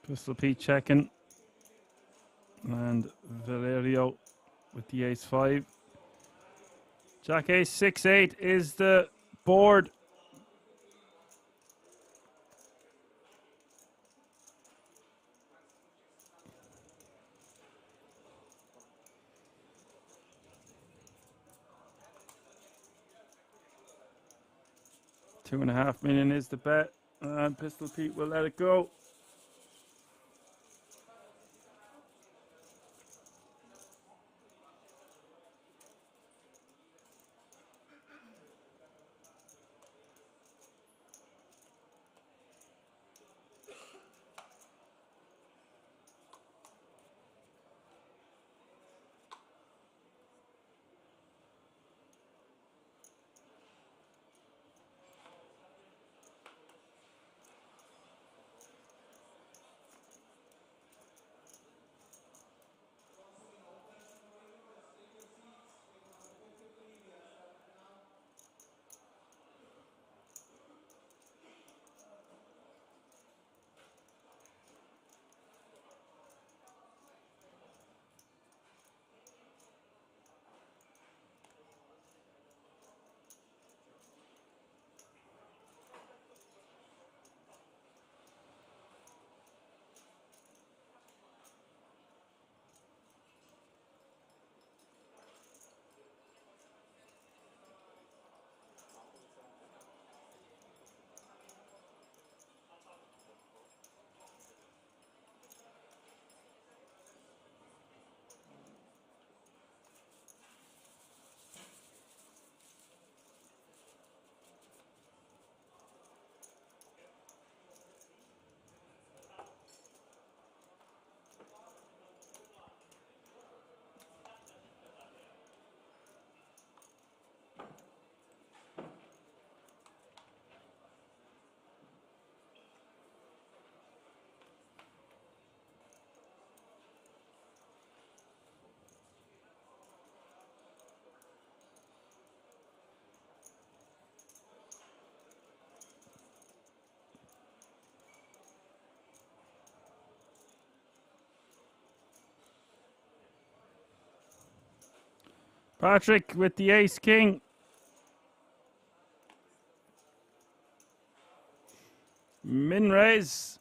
Pistol Pete checking. And Valerio with the ace-5. Jack ace 6-8 is the board. 2.5 million is the bet, and Pistol Pete will let it go. Patrick with the ace king. Min raise.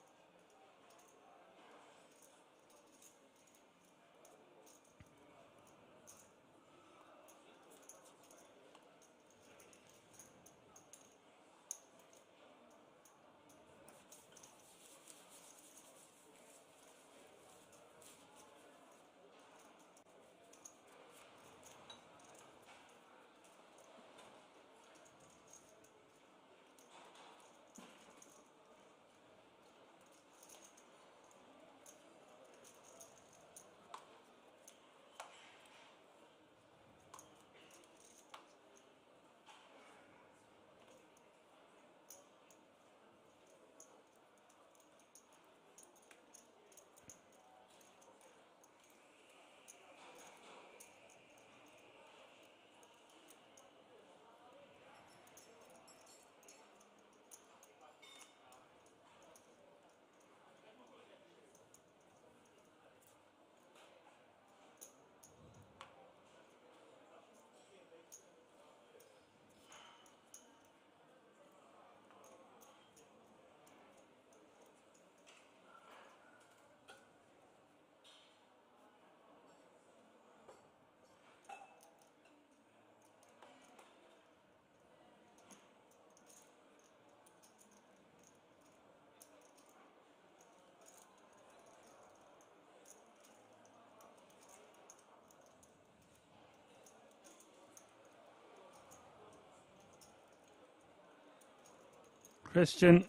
Christian.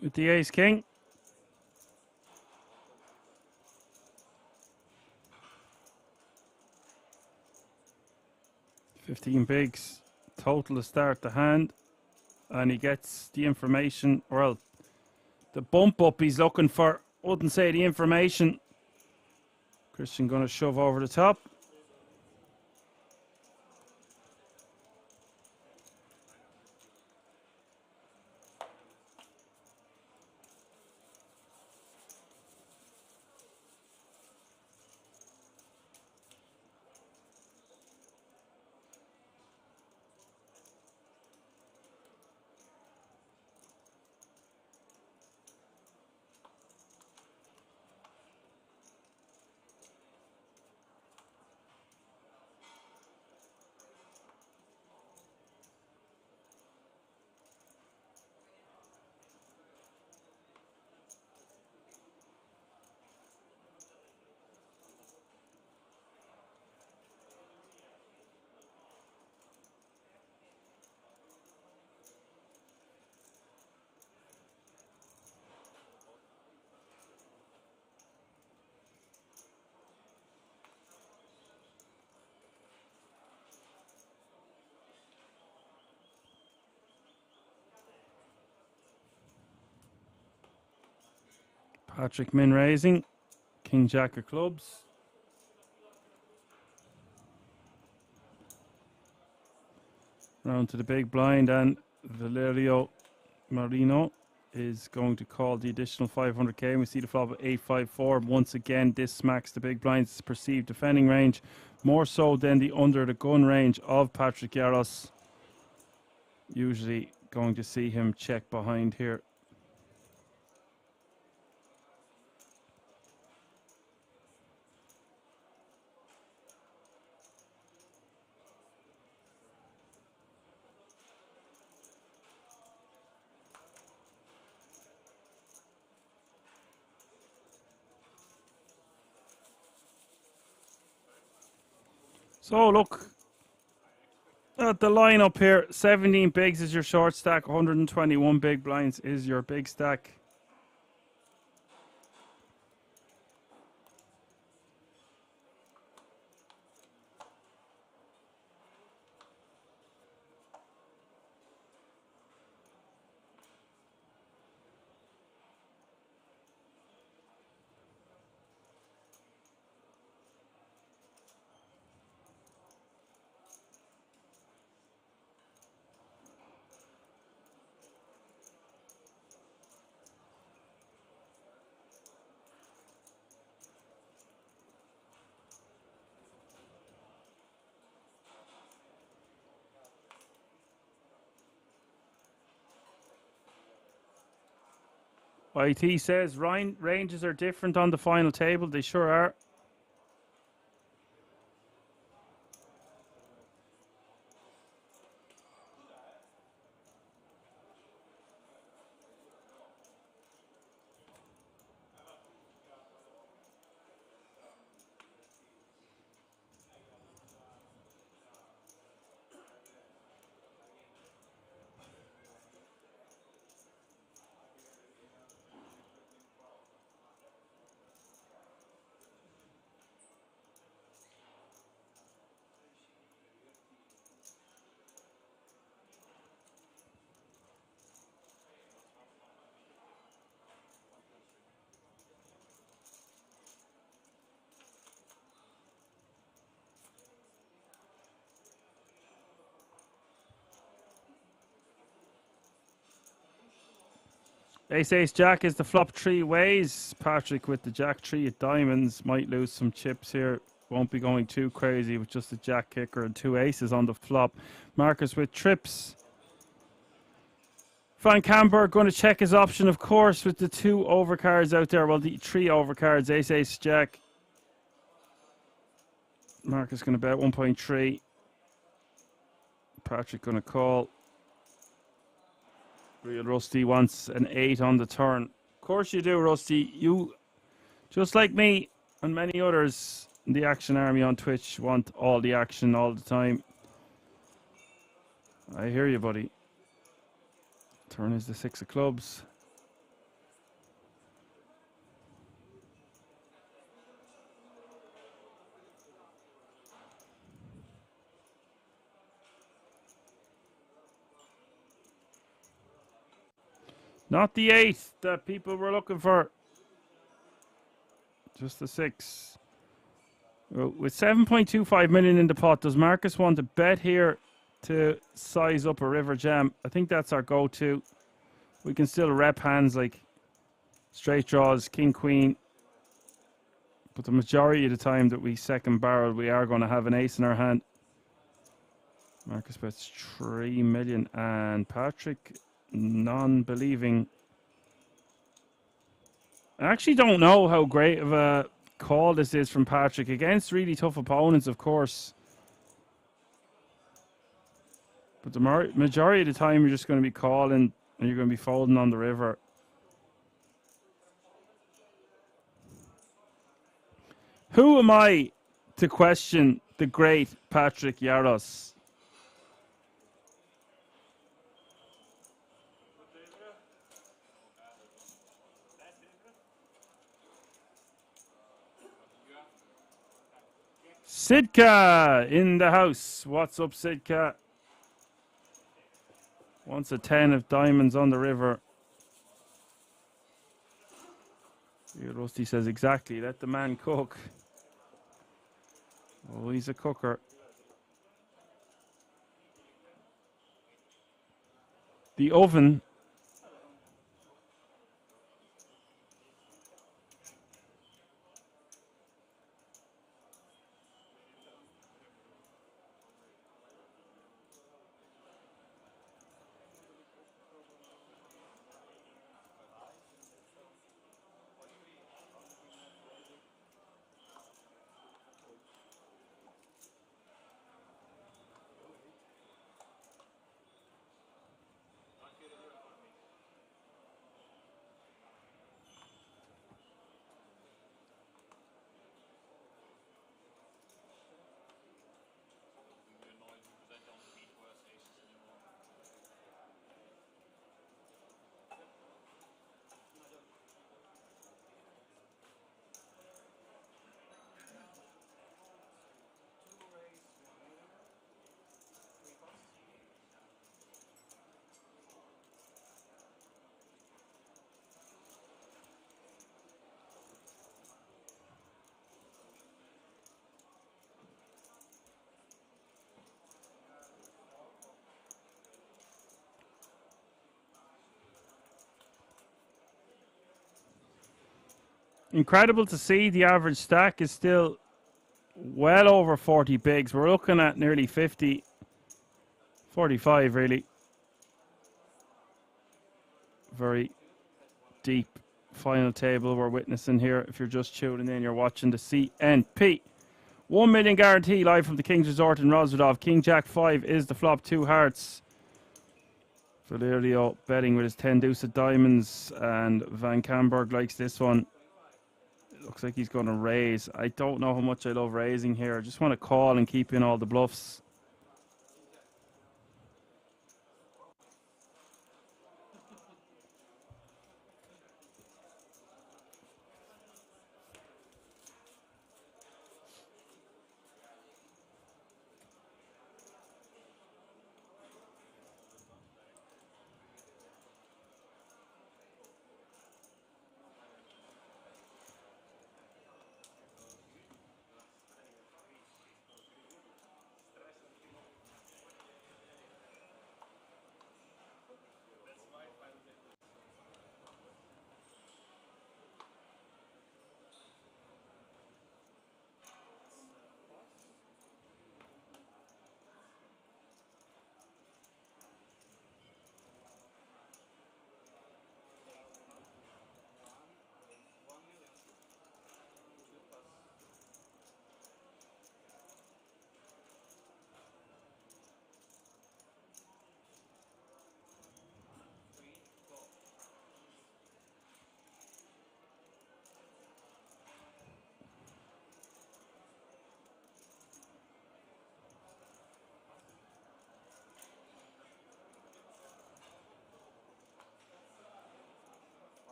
With the ace king. $15 bigs total to start the hand, and he gets the information, well, the bump up he's looking for. Wouldn't say the information. Christian gonna shove over the top. Patrick min raising. King Jack of clubs. Round to the big blind, and Valerio Marino is going to call the additional 500k. We see the flop of 854. Once again, this smacks the big blind's perceived defending range, more so than the under the gun range of Patrick Yaros. Usually going to see him check behind here. So look at the lineup here. 17 bigs is your short stack. 121 big blinds is your big stack. YT says ranges are different on the final table. They sure are. Ace Jack is the flop three ways. Patrick with the Jack 3 of diamonds might lose some chips here. Won't be going too crazy with just a Jack kicker and two aces on the flop. Marcus with trips. Van Camber going to check his option, of course, with the two overcards out there. Well, the three overcards. Ace Jack. Marcus going to bet 1.3. Patrick going to call. Real Rusty wants an 8 on the turn. Of course you do, Rusty. You, just like me and many others in the Action Army on Twitch, want all the action all the time. I hear you, buddy. Turn is the 6 of clubs. Not the 8 that people were looking for. Just the 6. With 7.25 million in the pot, does Marcus want to bet here to size up a river jam? I think that's our go-to. We can still rep hands like straight draws, king, queen. But the majority of the time that we second barrel, we are going to have an ace in our hand. Marcus bets 3 million and Patrick non-believing. I actually don't know how great of a call this is from Patrick against really tough opponents, of course. But the majority of the time you're just going to be calling and you're going to be folding on the river. Who am I to question the great Patrick Yaros? Sidka in the house. What's up, Sidka? Wants a 10 of diamonds on the river. Yeah, Rusty says exactly. Let the man cook. Oh, he's a cooker. The oven. Incredible to see the average stack is still well over 40 bigs. We're looking at nearly 50, 45 really. Very deep final table we're witnessing here. If you're just tuning in, you're watching the CNP. 1 million guarantee live from the King's Resort in Rosvedov. King Jack 5 is the flop, 2 hearts. Valerio betting with his 10 deuce of diamonds, and Van Camberg likes this one. Looks like he's going to raise. I don't know how much I love raising here. I just want to call and keep in all the bluffs.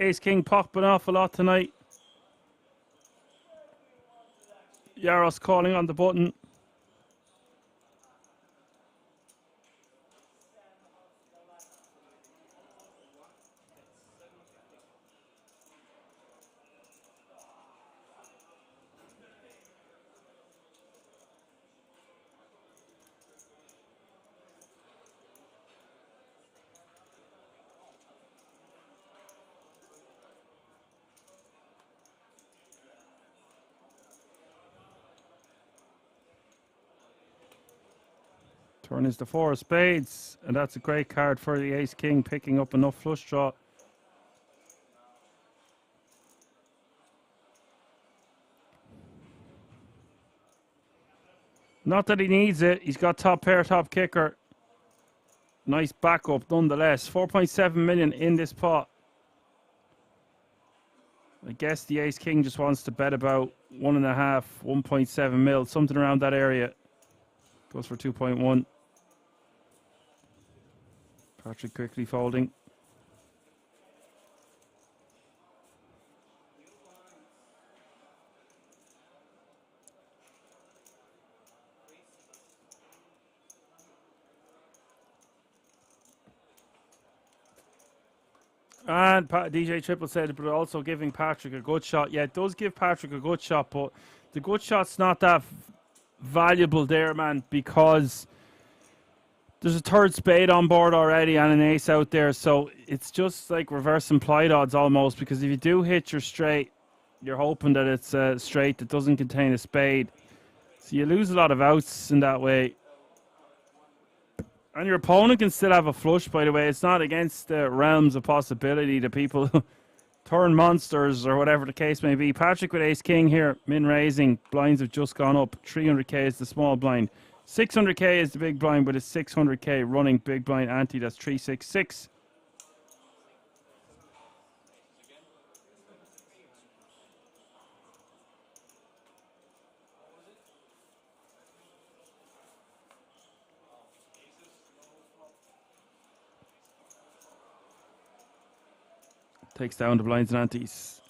Ace King popping off a lot tonight. Yaros calling on the button. Turn is the 4 of spades, and that's a great card for the Ace King, picking up enough flush draw. Not that he needs it. He's got top pair, top kicker. Nice backup nonetheless. 4.7 million in this pot. I guess the Ace King just wants to bet about 1.5, 1.7 mil, something around that area. Goes for 2.1. Patrick quickly folding. And DJ Triple said, but also giving Patrick a good shot. Yeah, it does give Patrick a good shot, but the good shot's not that valuable there, man, because there's a third spade on board already and an ace out there, so it's just like reverse implied odds almost, because if you do hit your straight, you're hoping that it's a straight that doesn't contain a spade. So you lose a lot of outs in that way. And your opponent can still have a flush, by the way. It's not against the realms of possibility that people turn monsters or whatever the case may be. Patrick with ace-king here, min-raising. Blinds have just gone up. 300k is the small blind. 600k is the big blind with a 600k running big blind ante. That's 366. Takes down the blinds and antes.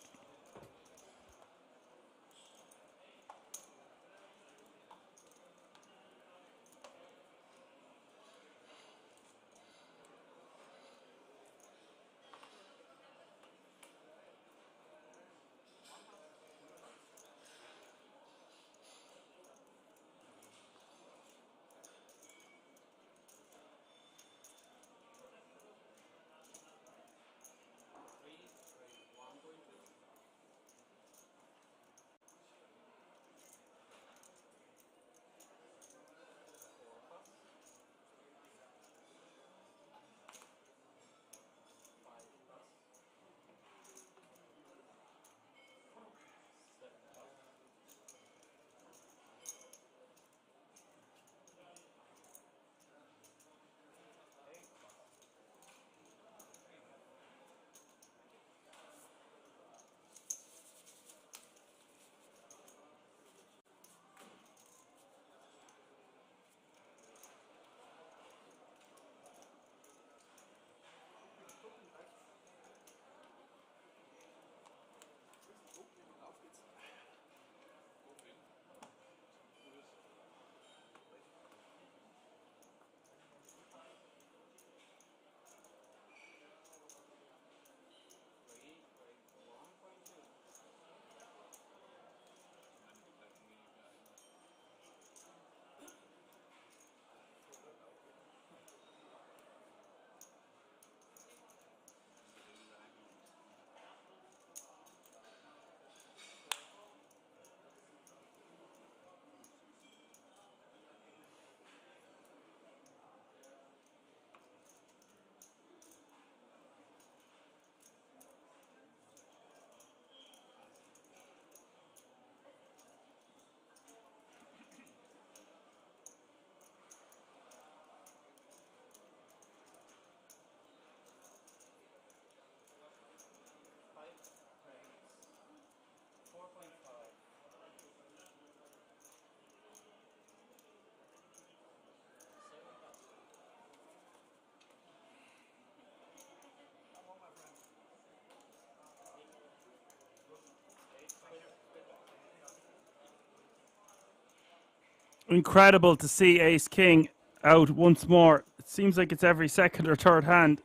Incredible to see ace king out once more. It seems like it's every second or third hand.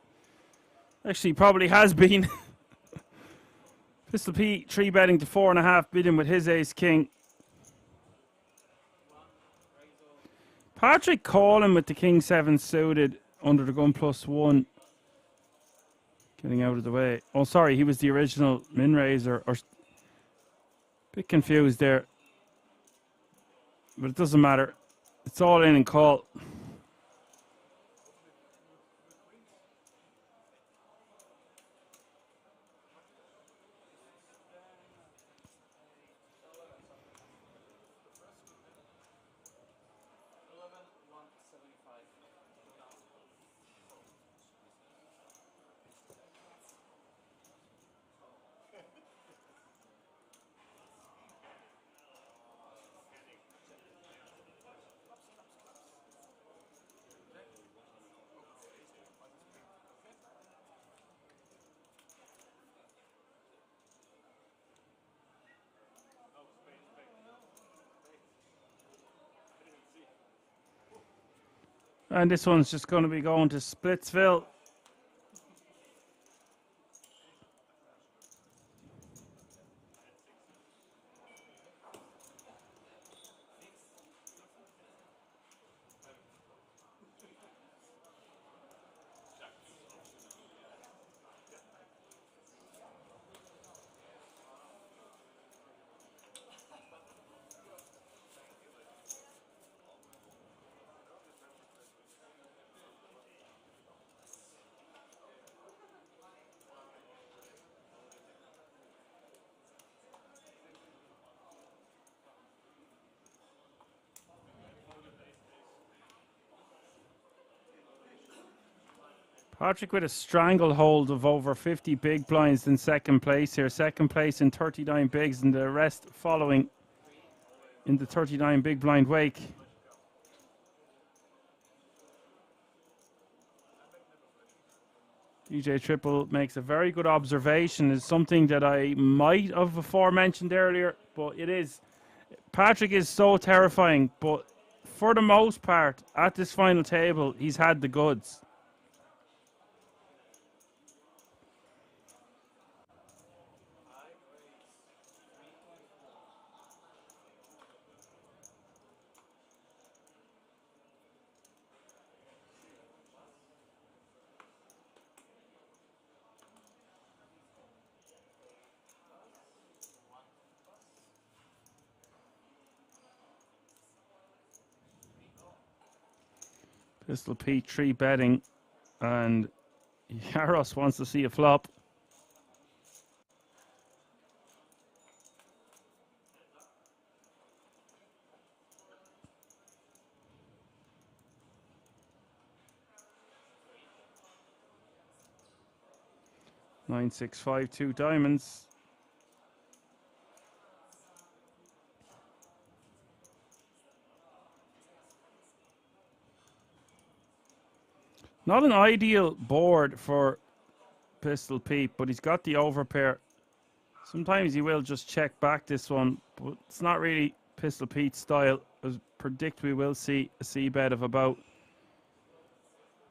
Actually, probably has been. Pistol P 3-betting to 4.5 billion with his ace king. Patrick calling with the king 7 suited under the gun +1. Getting out of the way. Oh, sorry, he was the original min raiser. Or bit confused there. But it doesn't matter. It's all in and call. And this one's just going to be going to Splitsville. Patrick with a stranglehold of over 50 big blinds in second place here. Second place in 39 bigs, and the rest following in the 39 big blind wake. DJ Triple makes a very good observation. It's something that I might have aforementioned earlier, but it is. Patrick is so terrifying, but for the most part, at this final table, he's had the goods. Pistol Pete 3 betting, and Yaros wants to see a flop. Nine, 6, 5, 2 diamonds. Not an ideal board for Pistol Pete, but he's got the overpair. Sometimes he will just check back this one, but it's not really Pistol Pete's style. I predict we will see a c-bet of about.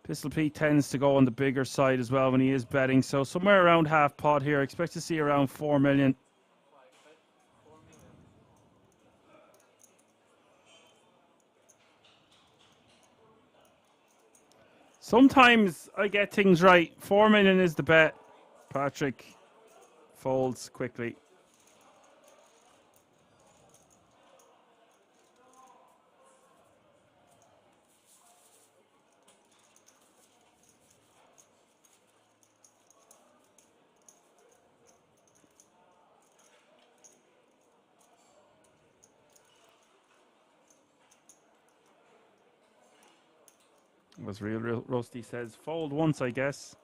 Pistol Pete tends to go on the bigger side as well when he is betting, so somewhere around half pot here. Expect to see around 4 million. Sometimes I get things right. 4 million is the bet. Patrick folds quickly. Was real Rusty says fold once, I guess.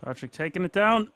Patrick taking it down.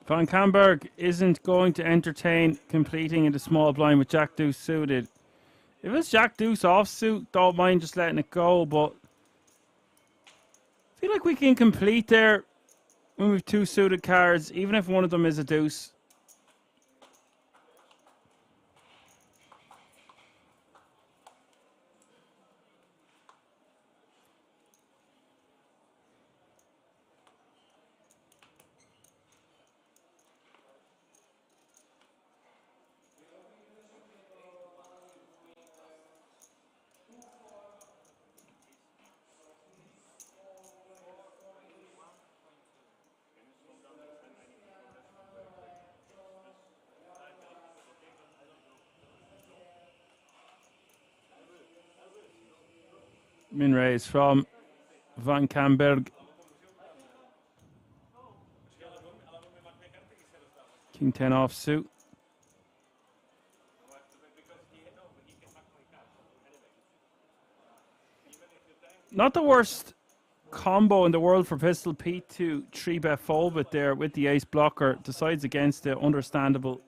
Van Camberg isn't going to entertain completing in the small blind with Jack Deuce suited. If it's Jack Deuce offsuit, don't mind just letting it go, but I feel like we can complete there when we've two suited cards, even if one of them is a deuce. Min raise from Van Camberg. King 10 offsuit. Not the worst combo in the world for Pistol Pete to 3-bet fold with there with the ace blocker. Decides against it, understandable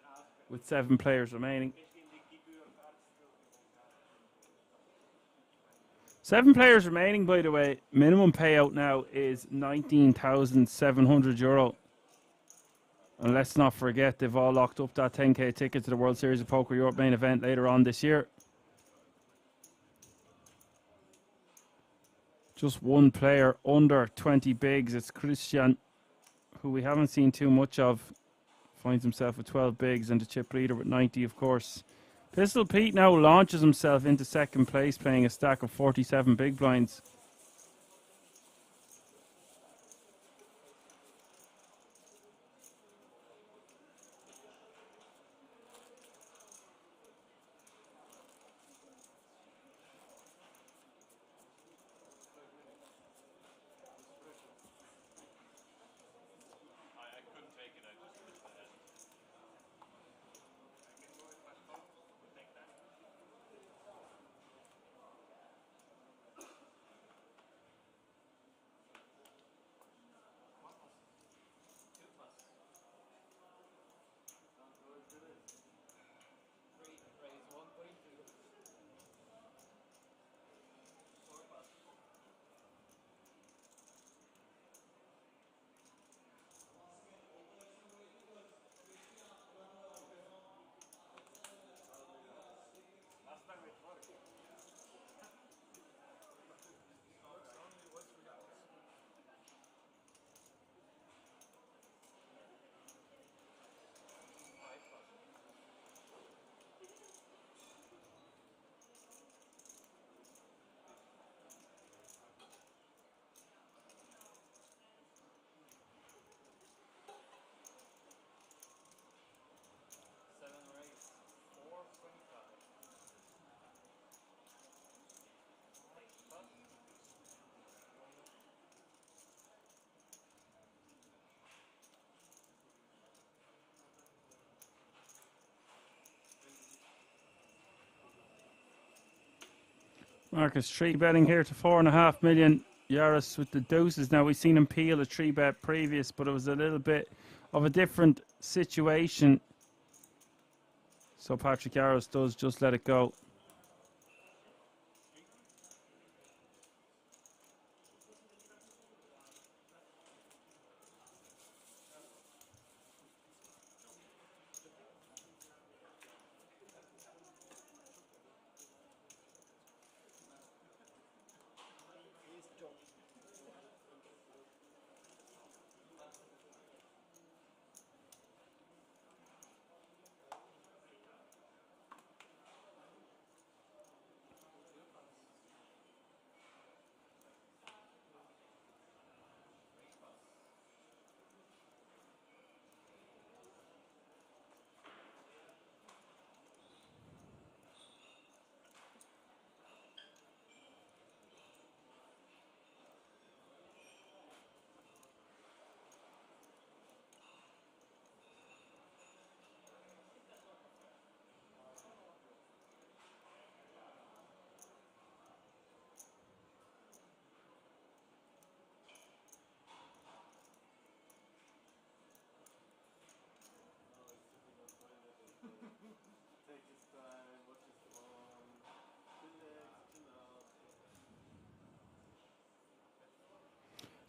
with 7 players remaining. 7 players remaining, by the way. Minimum payout now is €19,700. And let's not forget, they've all locked up that 10k ticket to the World Series of Poker Europe main event later on this year. Just one player under 20 bigs. It's Christian, who we haven't seen too much of. Finds himself with 12 bigs, and the chip leader with 90, of course. Pistol Pete now launches himself into second place, playing a stack of 47 big blinds. Marcus 3-betting here to 4.5 million. Yaris with the deuces. Now we've seen him peel a 3-bet previous, but it was a little bit of a different situation. So Patrick Yaris does just let it go.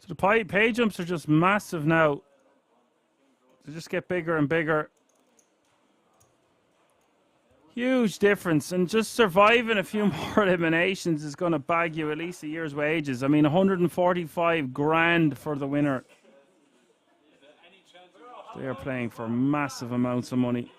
So the pay jumps are just massive now. They just get bigger and bigger. Huge difference, and just surviving a few more eliminations is going to bag you at least a year's wages. I mean, 145 grand for the winner. They are playing for massive amounts of money.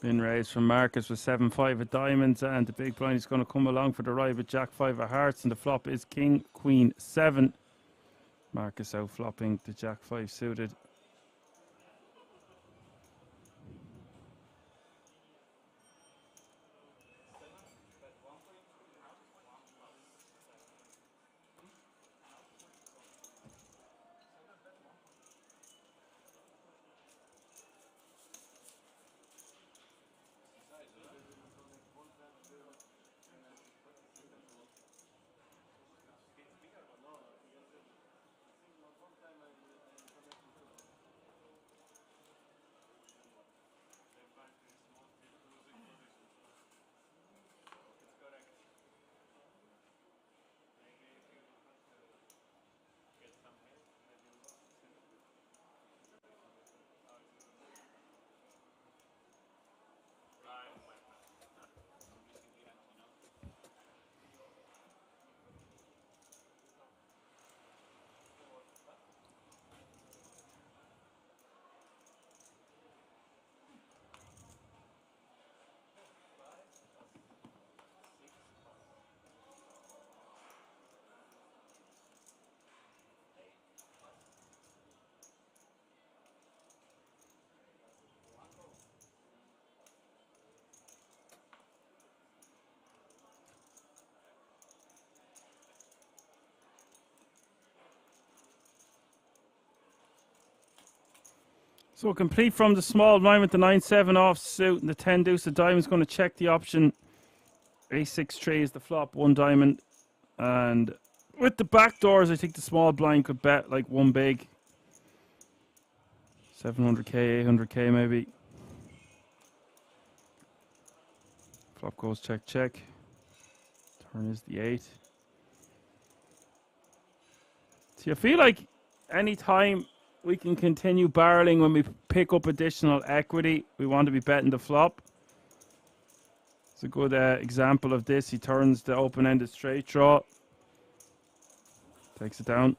Been raised from Marcus with 7-5 of diamonds, and the big blind is going to come along for the ride with Jack 5 of hearts, and the flop is King Queen 7. Marcus out flopping the Jack 5 suited. So complete from the small blind with the 9-7 off suit and the 10 deuce of diamonds. Going to check the option. A6-3 is the flop, 1 diamond. And with the back doors, I think the small blind could bet like 1 big. 700k, 800k maybe. Flop goes check, check. Turn is the 8. See, I feel like any time we can continue barreling when we pick up additional equity, we want to be betting the flop. It's a good example of this. He turns the open-ended straight draw. Takes it down.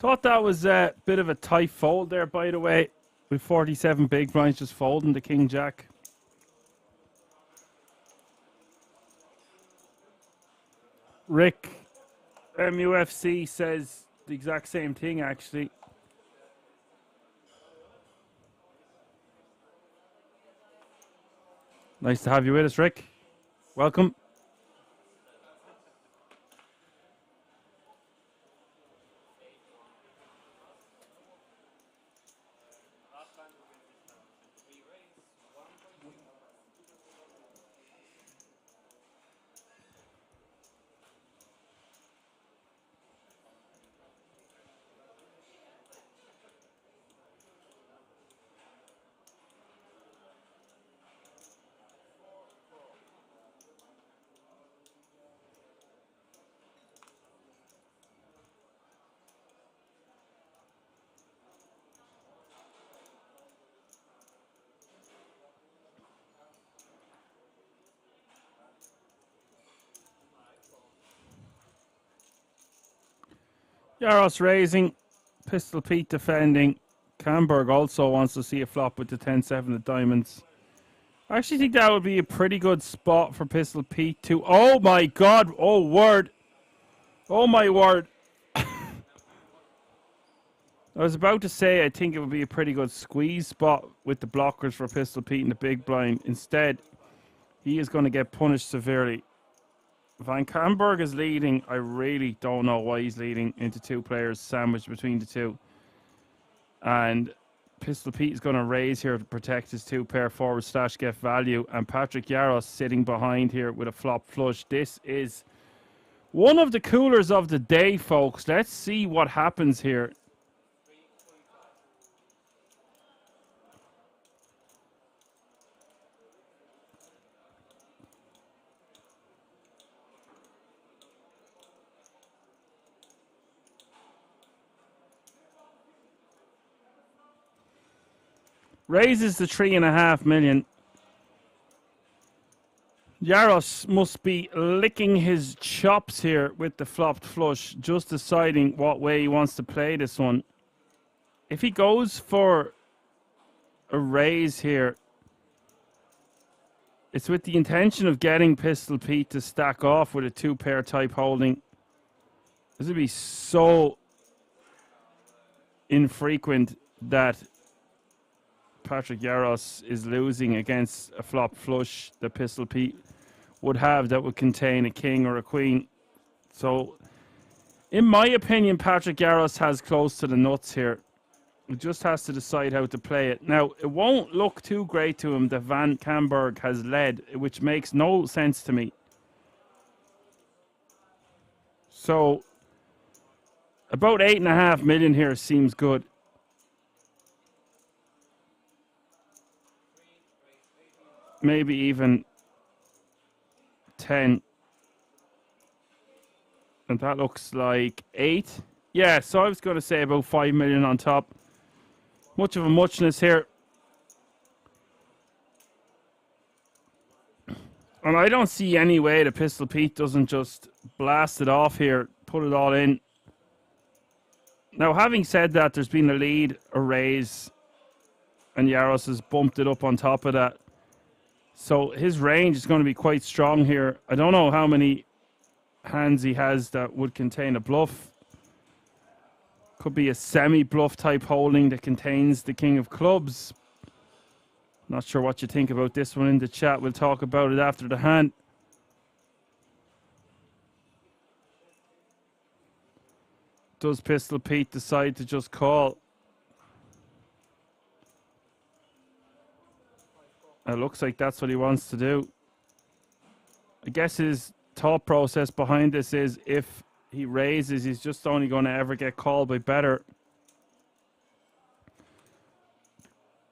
Thought that was a bit of a tight fold there, by the way, with 47 big blinds just folding the King Jack. Rick MUFC says the exact same thing, actually. Nice to have you with us, Rick. Welcome. Yaros raising, Pistol Pete defending. Camberg also wants to see a flop with the 10-7 of diamonds. I actually think that would be a pretty good spot for Pistol Pete to... Oh my god! Oh word! Oh my word! I was about to say I think it would be a pretty good squeeze spot with the blockers for Pistol Pete in the big blind. Instead, he is going to get punished severely. Van Camberg is leading. I really don't know why he's leading into two players sandwiched between the two. And Pistol Pete is going to raise here to protect his two-pair forward / get value. And Patrick Yaros sitting behind here with a flop flush. This is one of the coolers of the day, folks. Let's see what happens here. Raises the 3.5 million. Yaros must be licking his chops here with the flopped flush, just deciding what way he wants to play this one. If he goes for a raise here, it's with the intention of getting Pistol Pete to stack off with a two-pair type holding. This would be so infrequent that Patrick Yaros is losing against a flop flush that Pistol Pete would have that would contain a king or a queen. So, in my opinion, Patrick Yaros has close to the nuts here. He just has to decide how to play it. Now, it won't look too great to him that Van Camberg has led, which makes no sense to me. So, about 8.5 million here seems good. Maybe even 10. And that looks like 8. Yeah, so I was going to say about 5 million on top. Much of a muchness here. And I don't see any way that Pistol Pete doesn't just blast it off here, put it all in. Now, having said that, there's been a lead, a raise, and Yaros has bumped it up on top of that. So his range is going to be quite strong here. I don't know how many hands he has that would contain a bluff. Could be a semi-bluff type holding that contains the king of clubs. Not sure what you think about this one in the chat. We'll talk about it after the hand. Does Pistol Pete decide to just call? It looks like that's what he wants to do. I guess his thought process behind this is if he raises, he's just only going to ever get called by better.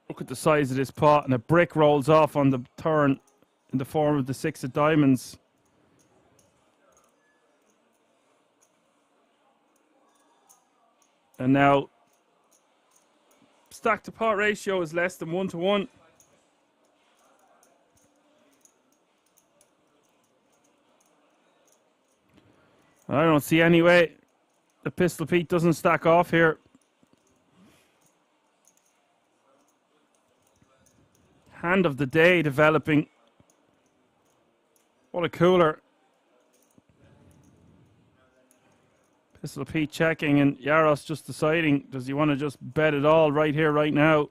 Look at the size of this pot, and a brick rolls off on the turn in the form of the 6 of diamonds. And now, stack to pot ratio is less than 1-to-1. I don't see any way. the Pistol Pete doesn't stack off here. Hand of the day developing. What a cooler. Pistol Pete checking and Yaros just deciding, does he want to just bet it all right here, right now?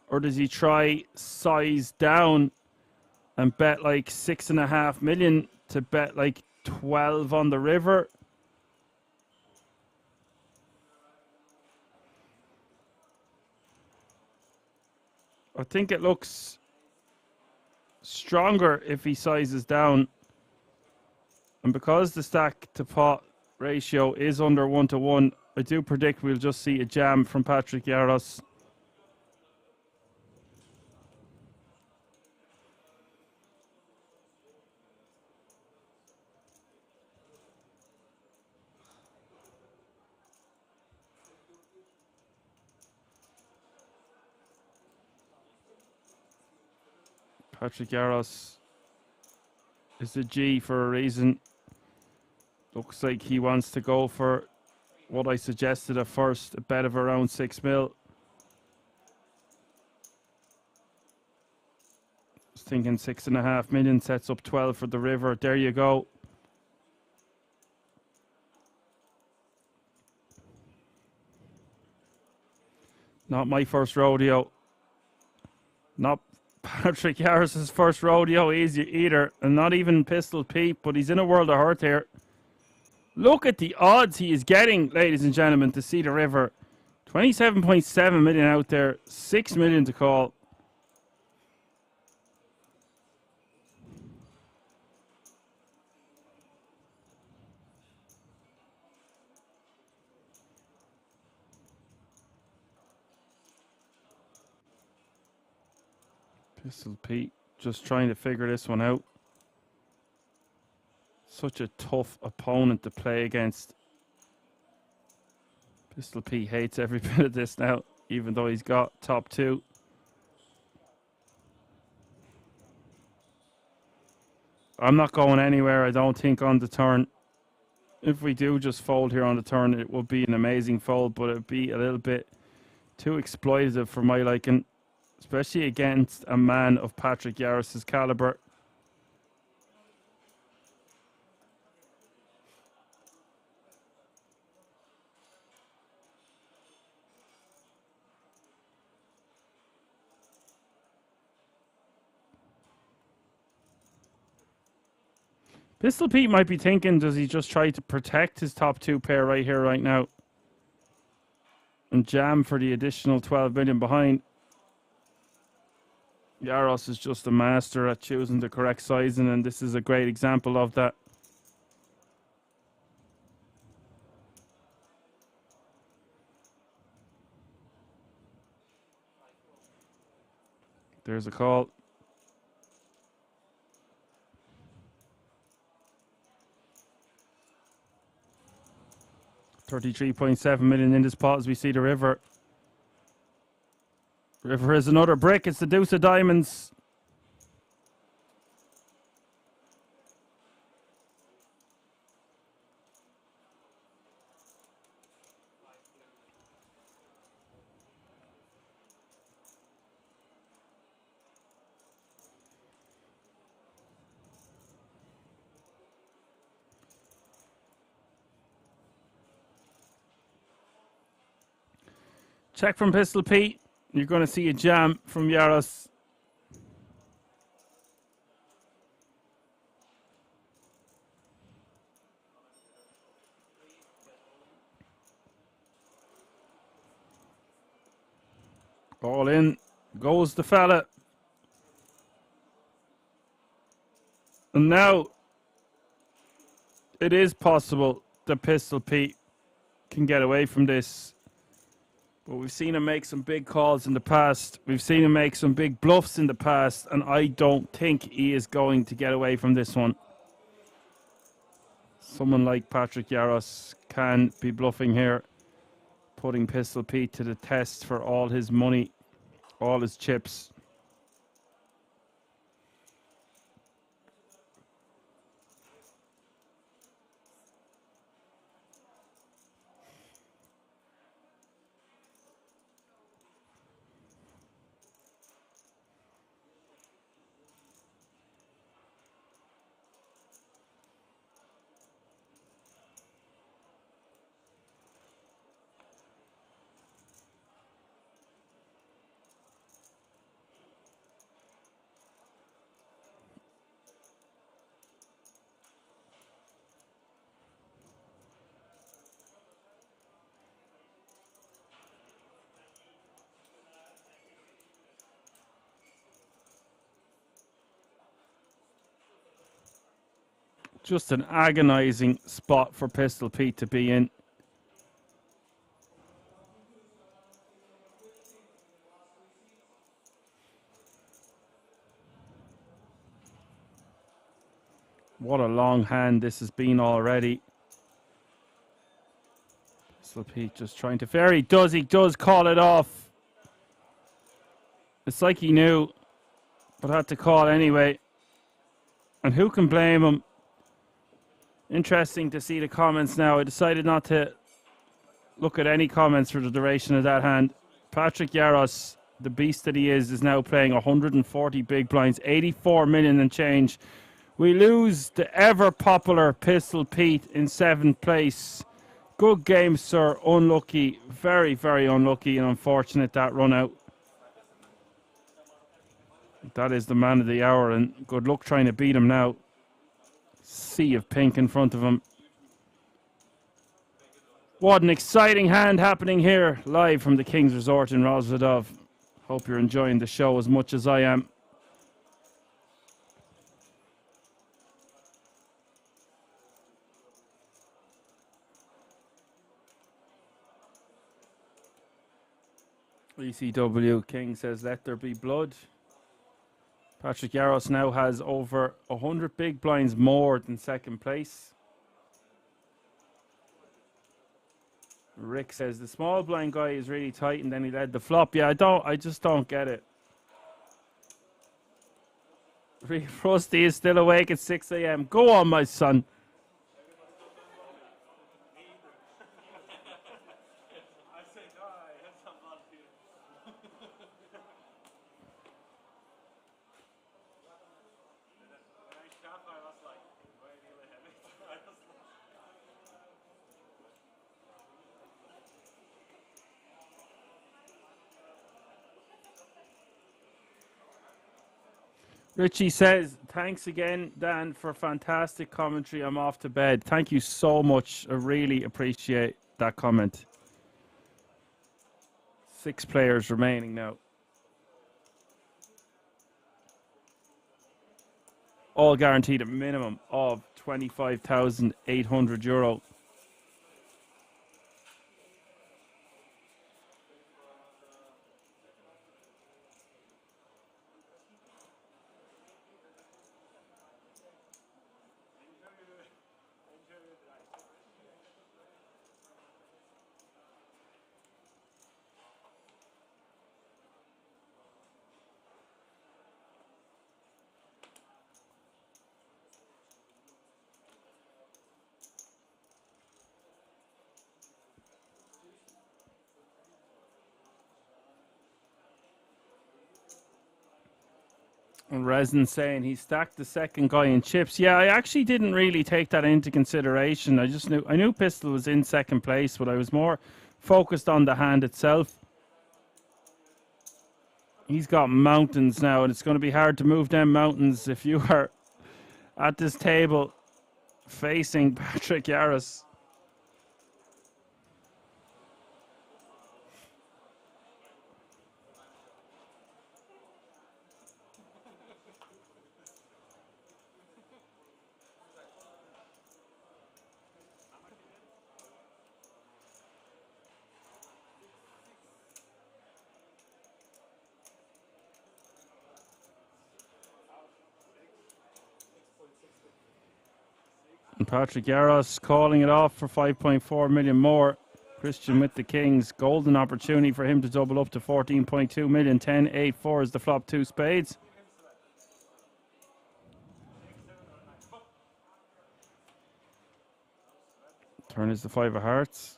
Or does he try size down and bet like 6.5 million to bet like 12 on the river? I think it looks stronger if he sizes down. And because the stack to pot ratio is under 1-to-1, I do predict we'll just see a jam from Patrick Yaros. Patrick Yaros is a G for a reason. Looks like he wants to go for what I suggested at first, a bet of around 6 mil. Was thinking 6.5 million sets up 12 for the river. There you go. Not my first rodeo. Not Patrick Yaros' first rodeo either, and not even Pistol Pete, but he's in a world of hurt here. Look at the odds he is getting, ladies and gentlemen, to see the river. 27.7 million out there, 6 million to call. Pistol Pete just trying to figure this one out. Such a tough opponent to play against. Pistol Pete hates every bit of this now, even though he's got top 2. I'm not going anywhere, I don't think, on the turn. If we do just fold here on the turn, it will be an amazing fold, but it would be a little bit too exploitative for my liking, especially against a man of Patrick Yaros' caliber. Pistol Pete might be thinking, does he just try to protect his top 2 pair right here, right now? And jam for the additional 12 million behind. Yaros is just a master at choosing the correct sizing, and this is a great example of that. There's a call. 33.7 million in this pot as we see the river. River is another brick. It's the deuce of diamonds. Check from Pistol Pete. You're going to see a jam from Yaros. All in goes the fella. And now it is possible that Pistol Pete can get away from this. But we've seen him make some big calls in the past. We've seen him make some big bluffs in the past. And I don't think he is going to get away from this one. Someone like Patrick Yaros can be bluffing here, putting Pistol Pete to the test for all his money, all his chips. Just an agonizing spot for Pistol Pete to be in. What a long hand this has been already. Pistol Pete just trying to fair. He does call it off. It's like he knew, but had to call anyway. And who can blame him? Interesting to see the comments now. I decided not to look at any comments for the duration of that hand. Patrick Yaros, the beast that he is now playing 140 big blinds, 84 million and change. We lose the ever popular Pistol Pete in 7th place. Good game, sir. Unlucky. Very, very unlucky and unfortunate that run out. That is the man of the hour, and good luck trying to beat him now. Sea of pink in front of him. What an exciting hand happening here, live from the King's Resort in Rosvedov. Hope you're enjoying the show as much as I am. ECW King says, let there be blood. Patrick Yaros now has over 100 big blinds more than 2nd place. Rick says, the small blind guy is really tight and then he led the flop. Yeah, I just don't get it. Rusty is still awake at 6 a.m. Go on, my son. Richie says, thanks again, Dan, for fantastic commentary. I'm off to bed. Thank you so much. I really appreciate that comment. 6 players remaining now. All guaranteed a minimum of €25,800. And Resin saying he stacked the second guy in chips. Yeah, I actually didn't really take that into consideration. I knew Pistol was in 2nd place, but I was more focused on the hand itself. He's got mountains now, and it's going to be hard to move them mountains if you are at this table facing Patrick Yaros. And Patrick Yaros calling it off for 5.4 million more. Christian with the Kings. Golden opportunity for him to double up to 14.2 million. 10-8-4 is the flop, 2 spades. Turn is the 5 of hearts.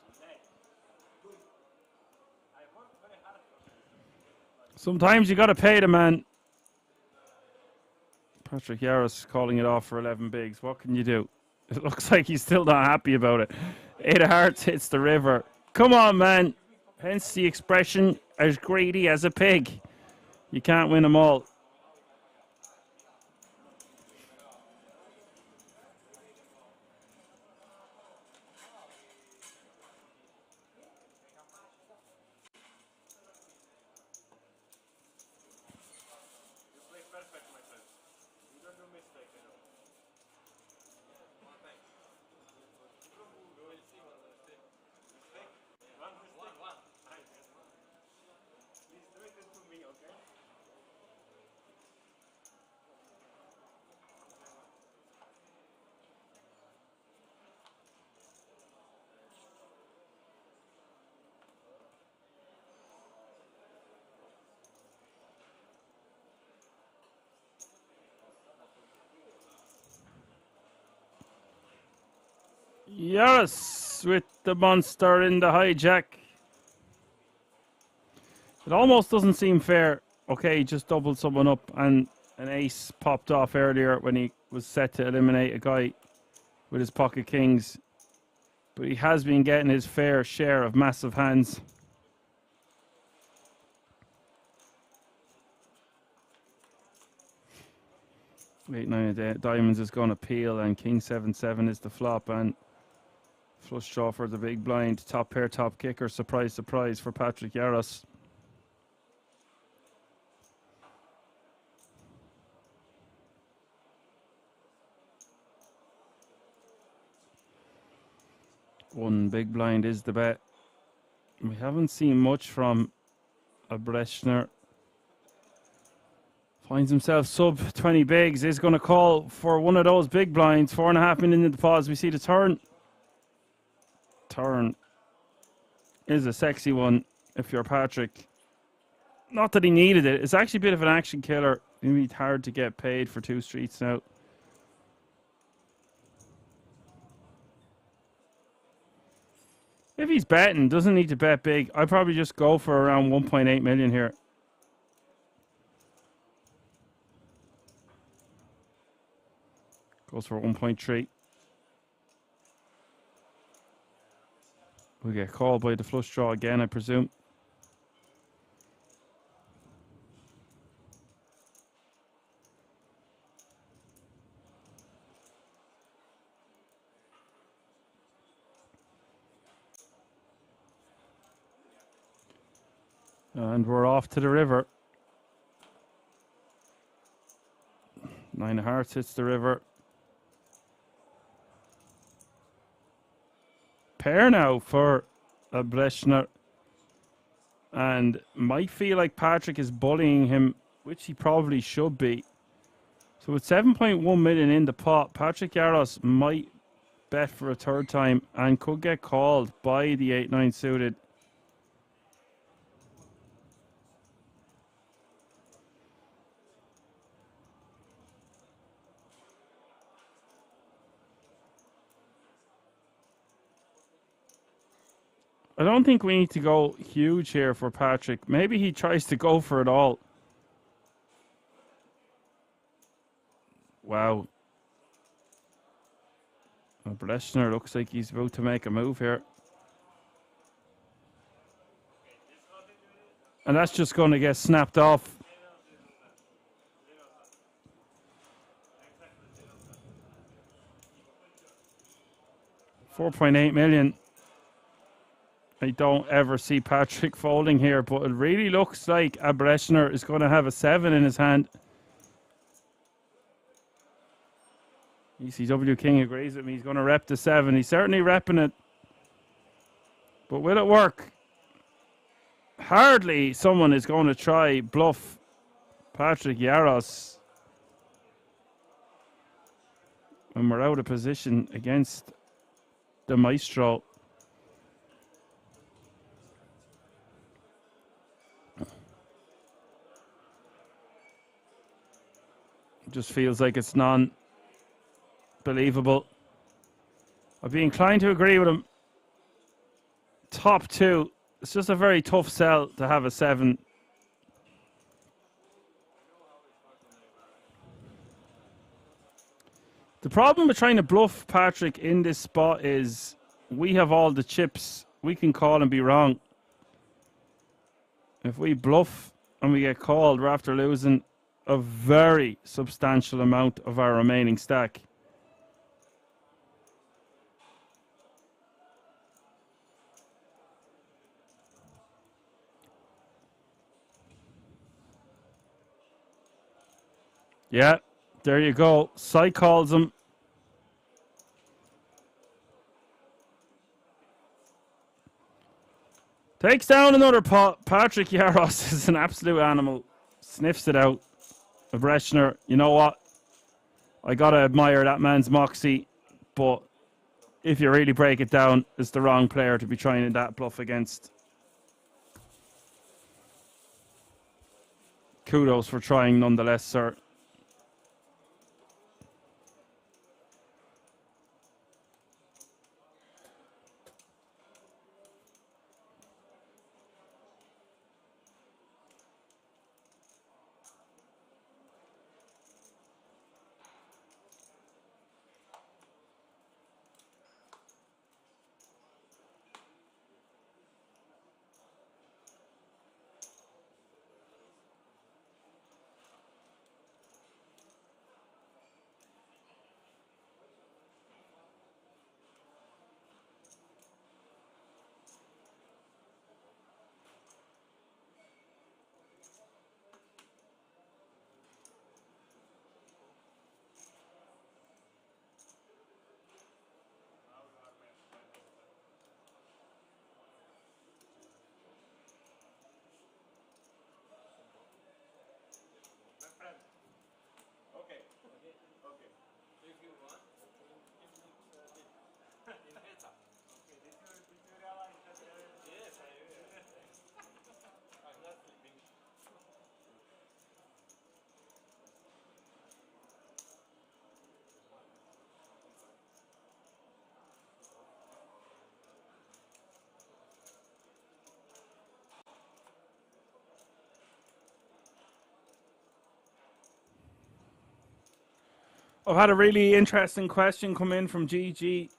Sometimes you got to pay the man. Patrick Yaros calling it off for 11 bigs. What can you do? It looks like he's still not happy about it. 8 of hearts hits the river. Come on, man. Hence the expression, as greedy as a pig. You can't win them all. Yes, with the monster in the hijack. It almost doesn't seem fair. Okay, he just doubled someone up and an ace popped off earlier when he was set to eliminate a guy with his pocket kings. But he has been getting his fair share of massive hands. Eight, nine of diamonds is going to peel, and king 7-7 is the flop, and flush draw for the big blind. Top pair, top kicker. Surprise, surprise for Patrick Yaros. One big blind is the bet. We haven't seen much from a Brechner. Finds himself sub 20 bigs. Is going to call for one of those big blinds. 4.5 minutes in the pause. We see the turn. Turn is a sexy one if you're Patrick. Not that he needed it. It's actually a bit of an action killer. Maybe it's hard to get paid for 2 streets now. If he's betting, doesn't need to bet big. I'd probably just go for around 1.8 million here. Goes for 1.3. We get called by the flush draw again, I presume. And we're off to the river. 9 of hearts hits the river. Pair now for a Brechner. And might feel like Patrick is bullying him, which he probably should be. So with 7.1 million in the pot, Patrick Yaros might bet for a third time and could get called by the 8-9 suited. I don't think we need to go huge here for Patrick. Maybe he tries to go for it all. Wow. Brechner looks like he's about to make a move here. And that's just going to get snapped off. $4.8 million. I don't ever see Patrick folding here, but it really looks like a Brechner is going to have a 7 in his hand. ECW King agrees with me. He's going to rep the 7. He's certainly repping it. But will it work? Hardly someone is going to try bluff Patrick Yaros when we're out of position against the Maestro. Just feels like it's non-believable. I'd be inclined to agree with him. Top 2. It's just a very tough sell to have a 7. The problem with trying to bluff Patrick in this spot is we have all the chips. We can call and be wrong. If we bluff and we get called, we're after losing a very substantial amount of our remaining stack. Yeah, there you go. Psych calls him. Takes down another pot. Patrick Yaros is an absolute animal. Sniffs it out. A Brechner, you know what? I gotta admire that man's moxie, but if you really break it down, it's the wrong player to be trying that bluff against. Kudos for trying nonetheless, sir. I've had a really interesting question come in from GG.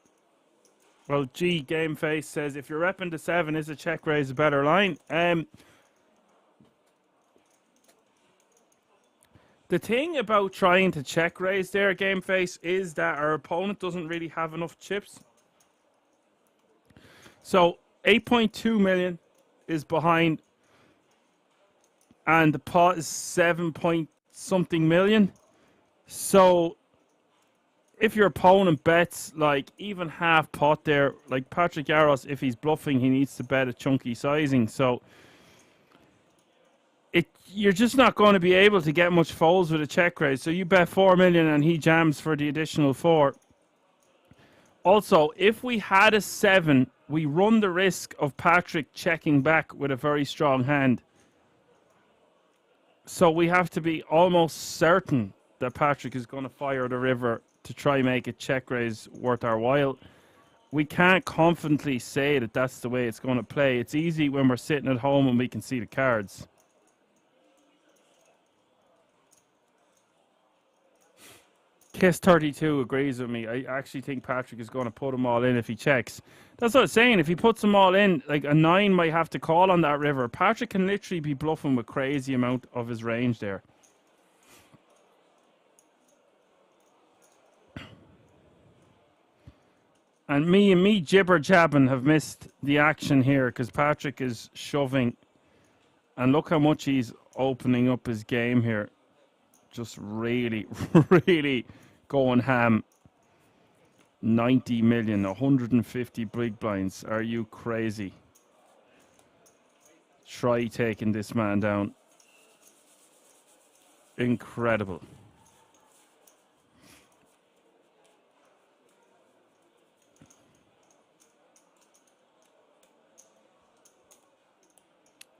Well, G Gameface says, if you're repping the 7, is a check raise a better line? The thing about trying to check raise there, Gameface, is that our opponent doesn't really have enough chips. So 8.2 million is behind, and the pot is 7 point something million. So if your opponent bets like even half pot there, like Patrick Yaros, if he's bluffing, he needs to bet a chunky sizing. So you're just not going to be able to get much folds with a check raise. So you bet 4 million and he jams for the additional 4. Also, if we had a 7, we run the risk of Patrick checking back with a very strong hand. So we have to be almost certain that Patrick is going to fire the river to try make a check raise worth our while. We can't confidently say that that's the way it's going to play. It's easy when we're sitting at home and we can see the cards. Kiss32 agrees with me. I actually think Patrick is going to put them all in if he checks. That's what I'm saying. If he puts them all in, like a 9 might have to call on that river. Patrick can literally be bluffing with crazy amount of his range there. And me jibber jabbing have missed the action here because Patrick is shoving. And look how much he's opening up his game here. Just really, really going ham. 90 million, 150 big blinds. Are you crazy? Try taking this man down. Incredible.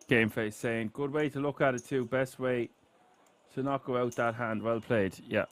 Gameface saying, good way to look at it too. Best way to not go out that hand. Well played. Yeah.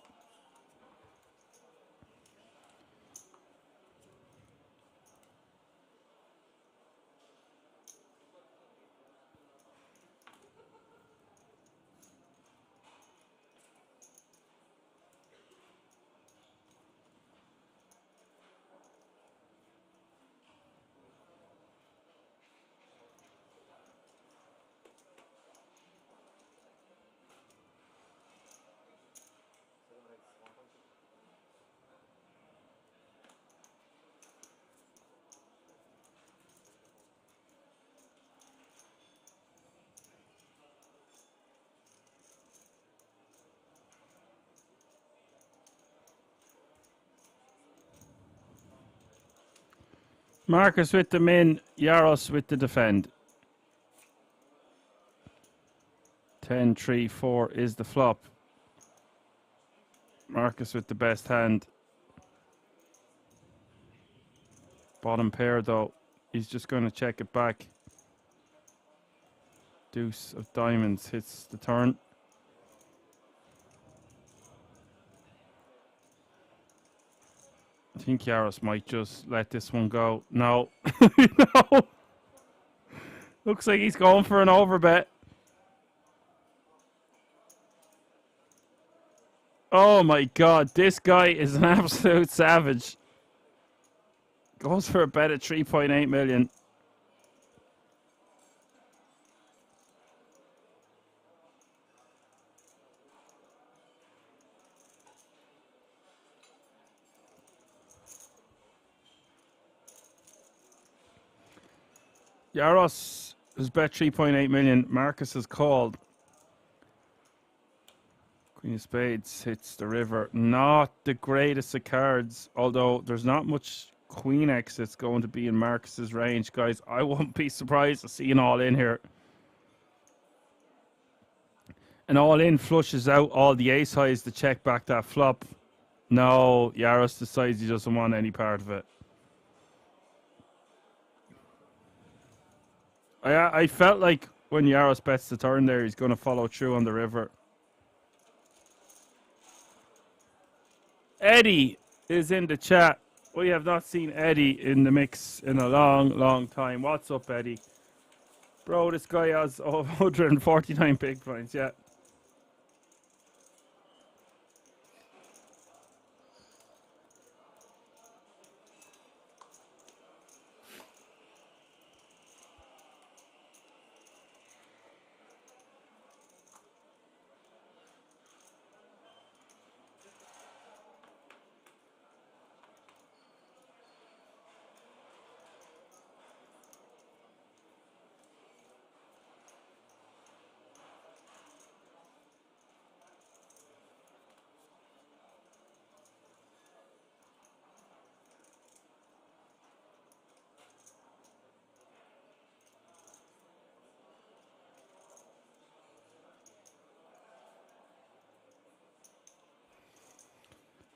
Marcus with the min, Yaros with the defend. 10, 3, 4 is the flop. Marcus with the best hand. Bottom pair though, he's just going to check it back. Deuce of diamonds hits the turn. I think Yaros might just let this one go. No. No. Looks like he's going for an overbet. Oh my god, this guy is an absolute savage. Goes for a bet at 3.8 million. Yaros has bet 3.8 million. Marcus has called. Queen of Spades hits the river. Not the greatest of cards, although there's not much Queen X that's going to be in Marcus's range, guys. I won't be surprised to see an all-in here. An all-in flushes out all the ace highs to check back that flop. No, Yaros decides he doesn't want any part of it. I felt like when Yaros bets the turn there, he's going to follow through on the river. Eddie is in the chat. We have not seen Eddie in the mix in a long, long time. What's up, Eddie? Bro, this guy has 149 big blinds, yeah.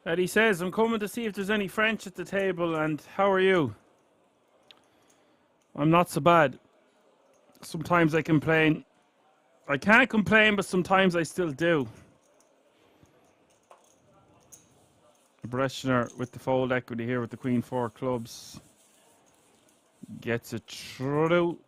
Eddie says, I'm coming to see if there's any French at the table, and how are you? I'm not so bad. Sometimes I complain. I can't complain, but sometimes I still do. Breshner with the fold equity here with the Queen 4 clubs. Gets it through.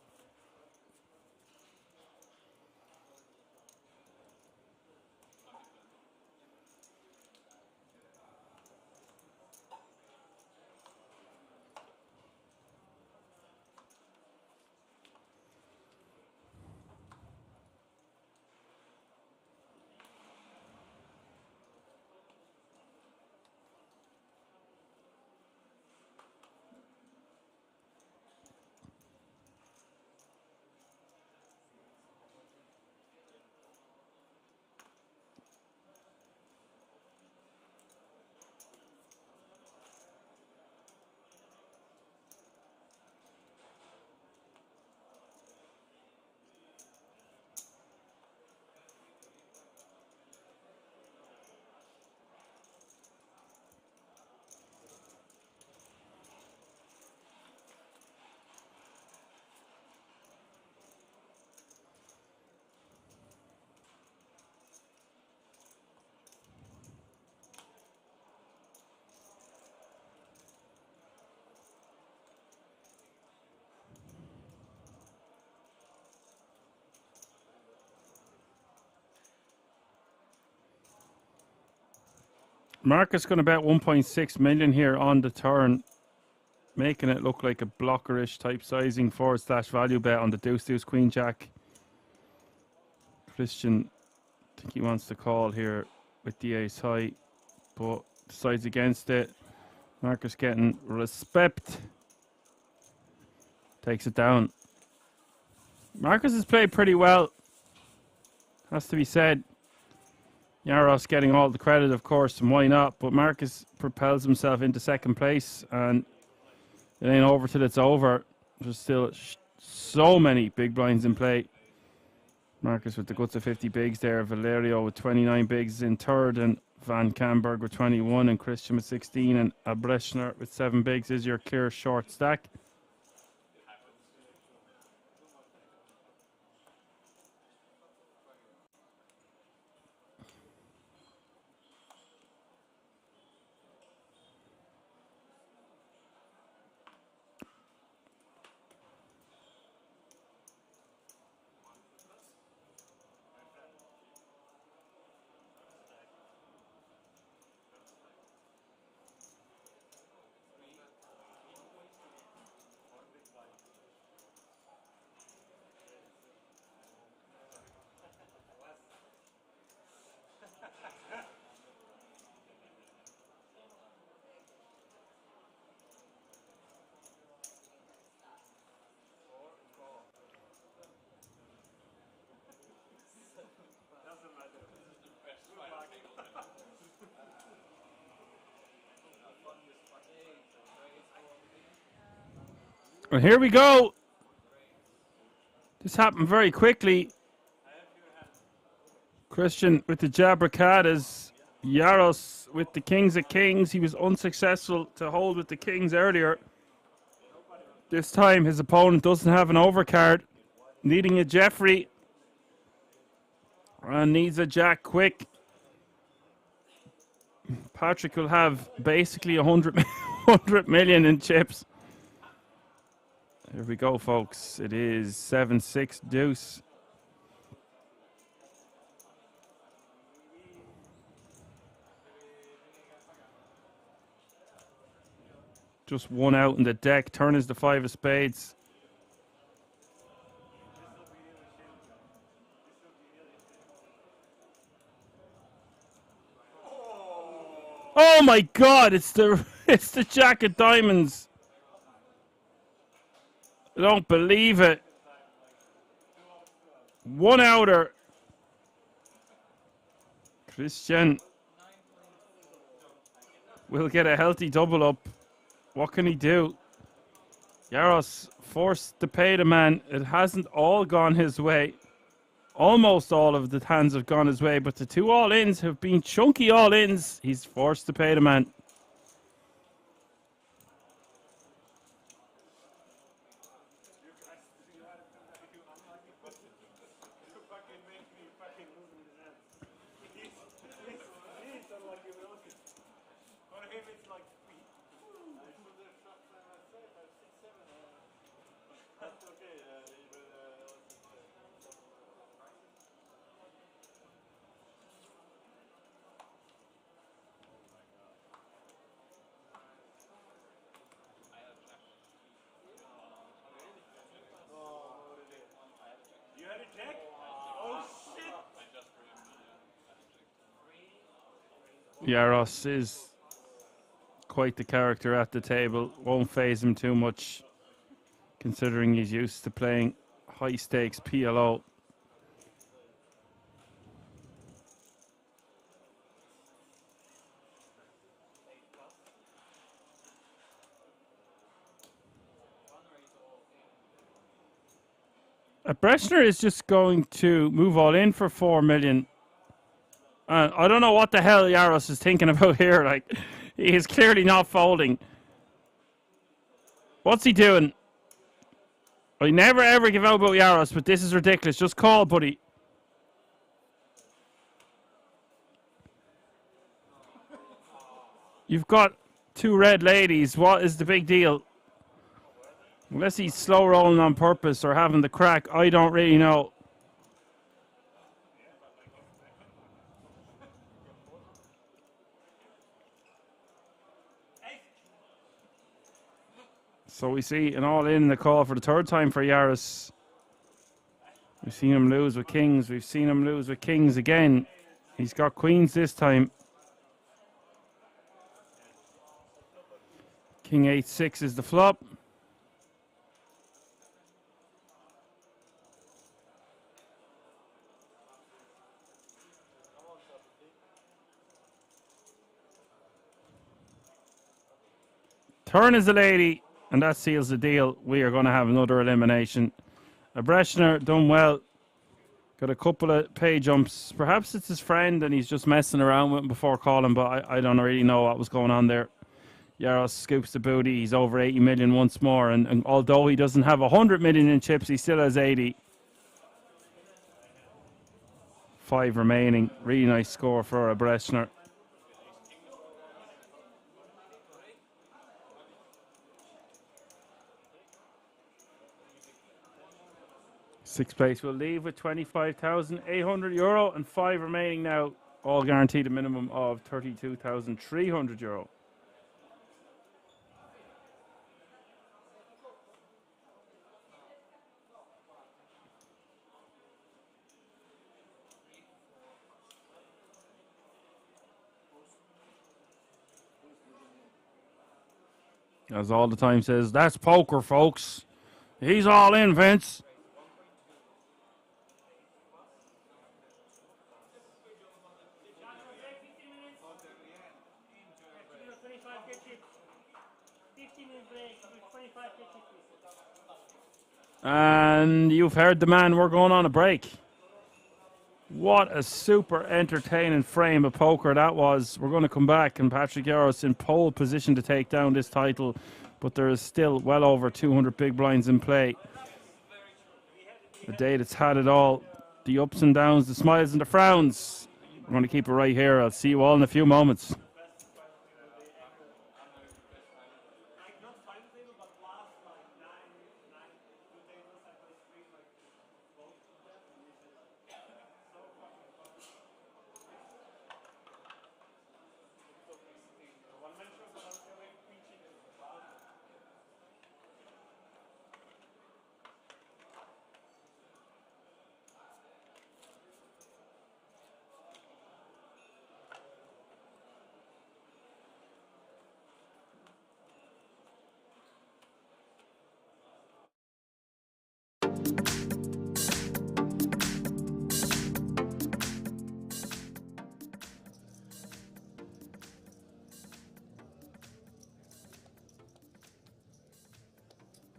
Marcus going to bet 1.6 million here on the turn, making it look like a blockerish type sizing /value bet on the deuce queen jack. Christian, I think he wants to call here with the ace high, but decides against it. Marcus getting respect, takes it down. Marcus has played pretty well, has to be said. Yaros getting all the credit, of course, and why not? But Marcus propels himself into second place, and it ain't over till it's over. There's still so many big blinds in play. Marcus with the guts of 50 bigs there. Valerio with 29 bigs in third, and Van Camberg with 21, and Christian with 16, and Abreshner with 7 bigs is your clear short stack. Well, here we go. This happened very quickly. Christian with the Jabracadas. Yaros with the Kings of Kings. He was unsuccessful to hold with the Kings earlier. This time his opponent doesn't have an overcard. Needing a Jeffrey. And needs a Jack quick. Patrick will have basically 100 million in chips. Here we go, folks. It is 7-6 deuce. Just one out in the deck. Turn is the 5 of spades. Oh my God! It's the Jack of Diamonds. I don't believe it. One outer. Christian will get a healthy double up. What can he do? Yaros forced to pay the man. It hasn't all gone his way. almost all of the hands have gone his way, but the 2 all-ins have been chunky all-ins. He's forced to pay the man. Jaros is quite the character at the table. Won't phase him too much, considering he's used to playing high stakes PLO. Breshner is just going to move all in for 4 million. I don't know what the hell Jaros is thinking about here. Like, he is clearly not folding. What's he doing? I never ever give out about Jaros, but this is ridiculous. Just call, buddy. You've got 2 red ladies. What is the big deal? Unless he's slow rolling on purpose or having the crack, I don't really know. So we see an all-in the call for the 3rd time for Jaros. We've seen him lose with kings. We've seen him lose with kings again. He's got queens this time. King 8-6 is the flop. Turn is the lady, and that seals the deal. We are going to have another elimination. Breshner done well. Got a couple of pay jumps. Perhaps it's his friend and he's just messing around with him before calling, but I don't really know what was going on there. Jaros scoops the booty. He's over 80 million once more, and although he doesn't have 100 million in chips, he still has 80. 5 remaining. Really nice score for Breshner. Sixth place will leave with €25,800 and 5 remaining now, all guaranteed a minimum of €32,300. As all the time says, that's poker, folks. He's all in, Vince. And you've heard the man, we're going on a break. What a super entertaining frame of poker that was. We're going to come back, and Patrick Jaros in pole position to take down this title, but there is still well over 200 big blinds in play. The day that's had it all, the ups and downs, the smiles and the frowns. We're going to keep it right here. I'll see you all in a few moments.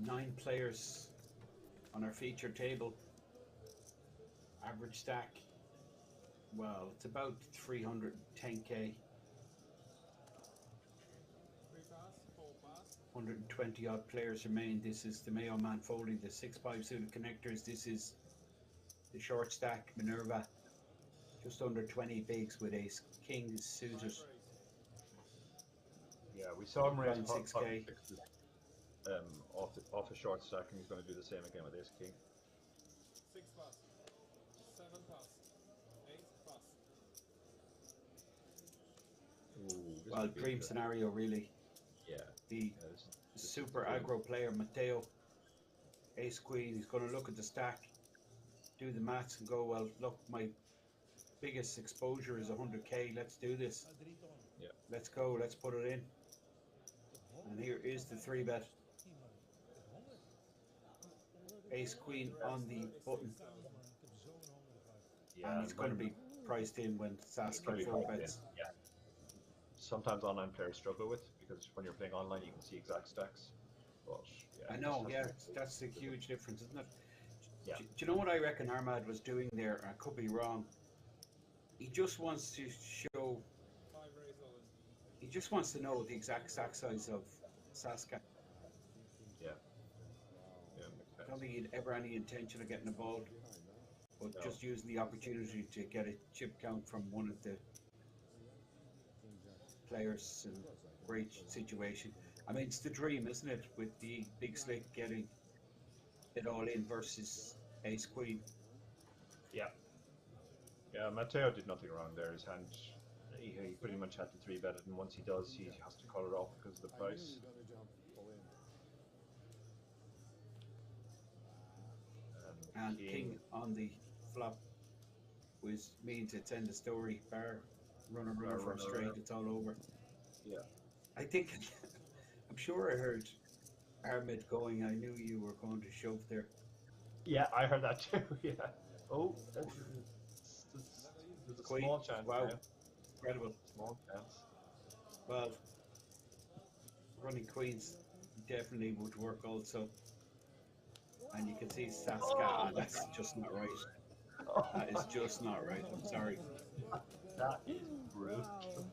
Nine players on our feature table. Average stack, well, it's about 310k. 120 odd players remain. This is the Mayo Man folding the 6-5 suited connectors. This is the short stack Minerva, just under 20 bigs with ace king suited. Yeah, we saw him raise Blind pot 6k. sixes, off a short stack, and he's going to do the same again with ace king. 6 pass, 7 pass, 8 pass. Ooh, this Well, would be dream good. scenario really. Yeah. The super aggro player Matteo, ace queen, he's going to look at the stack, do the maths and go, well, look, my biggest exposure is 100k, let's do this. Yeah. Let's go, let's put it in. And here is the 3-bet. Ace queen on the button. Yeah, and it's going to be priced in when Saskia 4-bets. Yeah. Sometimes online players struggle with, because when you're playing online you can see exact stacks. But yeah, I know, yeah, that's a huge difference, isn't it? Yeah. Do you know what I reckon Armad was doing there? I could be wrong. He just wants to show. He just wants to know the exact stack size of Saskia. Yeah. Yeah, makes sense. I don't think he'd ever any intention of getting involved, but just using the opportunity to get a chip count from one of the players in a great situation. I mean, it's the dream, isn't it? With the big slick getting it all in versus ace queen. Yeah. Yeah, Matteo did nothing wrong there. His hand, he pretty much had to 3-bet it, and once he does, he has to call it off because of the price. And king on the flop, which means it's end of story. Bar runner for a straight, it's all over. Yeah. I think, I'm sure I heard Armid going, I knew you were going to shove there. Yeah, I heard that too, yeah. Oh, there's a Queen. small chance. Wow. Yeah. Incredible. Small chance. Well, running queens definitely would work also. And you can see Saskia, that's just not right. That is just not right, I'm sorry. That is brutal. Wow.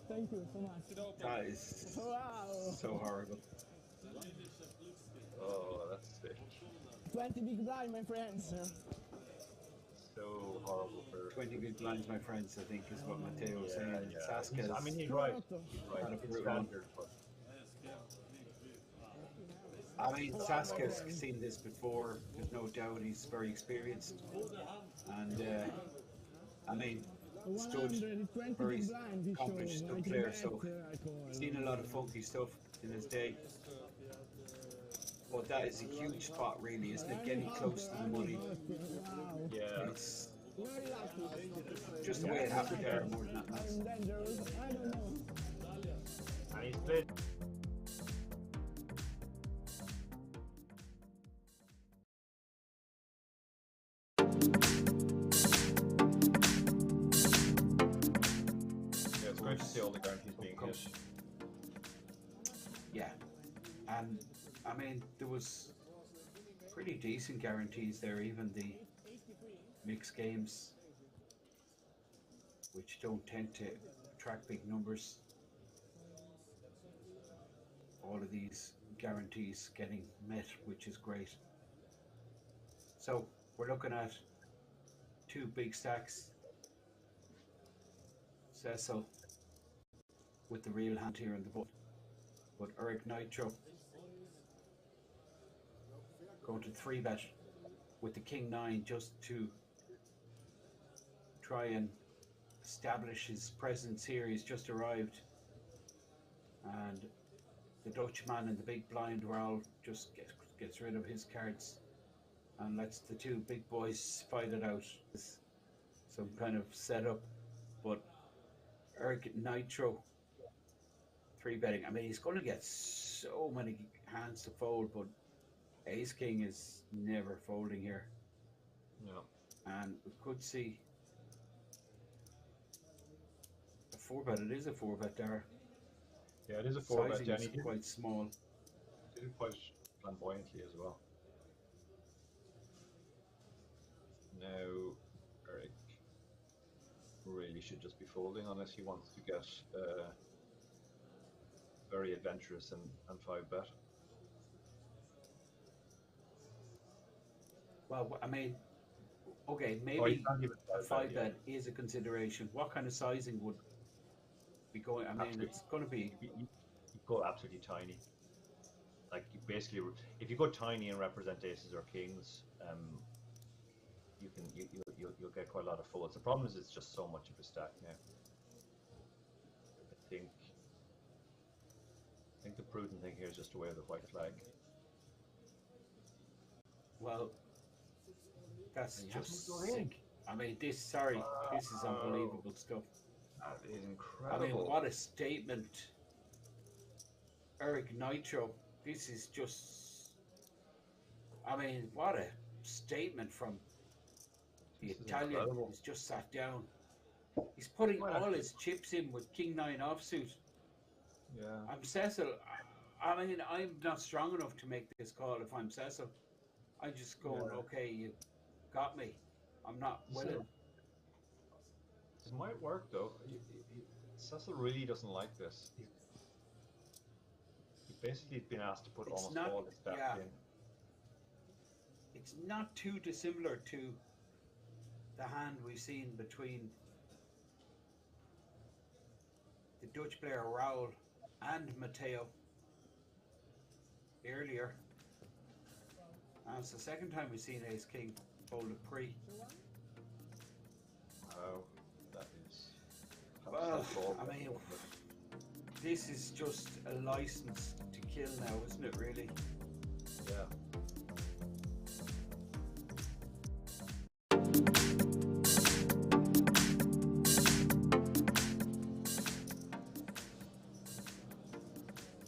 Thank you so much. That is so horrible. Oh, that's sick. 20 big blind, my friends. So horrible for 20 big blinds, my friends, I think is what Matteo was saying. Yeah. Saskia's I mean, he's right. Right. had a It's brutal one. standard, but I mean, Saskia's seen this before, there's no doubt. He's very experienced. And, I mean, stood very accomplished good player, so he's seen a lot of funky stuff in his day. But that is a huge spot, really, isn't it? Getting close to the money. yeah. It's just the way it happened there, more than that. And he's played. Yeah, it's great to see all the guarantees being hit. Yeah. And, I mean, there was pretty decent guarantees there, even the mixed games, which don't tend to attract big numbers. All of these guarantees getting met, which is great. So we're looking at two big stacks. Cecil with the real hand here in the butt, but Eric Nitro going to 3-bet with the King 9 just to try and establish his presence here. He's just arrived, and the Dutchman and the big blind were all just gets rid of his cards and lets the two big boys fight it out. Some kind of setup, but Eric Nitro 3-betting. I mean, he's going to get so many hands to fold, but Ace King is never folding here. No. And we could see a 4-bet. It is a 4-bet there. Yeah, it is a 4-bet. Sizing Yeah, is quite small. Did it quite flamboyantly as well. Now, he should just be folding unless he wants to get very adventurous and 5-bet. Well, I mean, okay, Oh, maybe you can't even a 5-bet is a consideration. What kind of sizing would be going? I mean, it's going to be. You go absolutely tiny. Like you basically, if you go tiny and represent aces or kings, you'll get quite a lot of folds. The problem is it's just so much of a stack now. I think the prudent thing here is just to wave the white flag. Well, that's just sick. I mean, this is unbelievable stuff. That is I incredible. mean, what a statement. Eric Nitro, this is just, I mean, what a statement from the Italian incredible. who's just sat down. He's putting all his chips in with King 9 offsuit. Yeah. I'm Cecil. I mean, I'm not strong enough to make this call if I'm Cecil. I'm just going, okay, you got me. I'm not willing. This might work though. Cecil really doesn't like this. He's basically been asked to put almost all his stack in. It's not too dissimilar to the hand we've seen between the Dutch player Raul and Matteo earlier. And it's the second time we've seen Ace King fold a pre. Wow, that is. Well, I mean, this is just a license to kill now, isn't it, really? Yeah.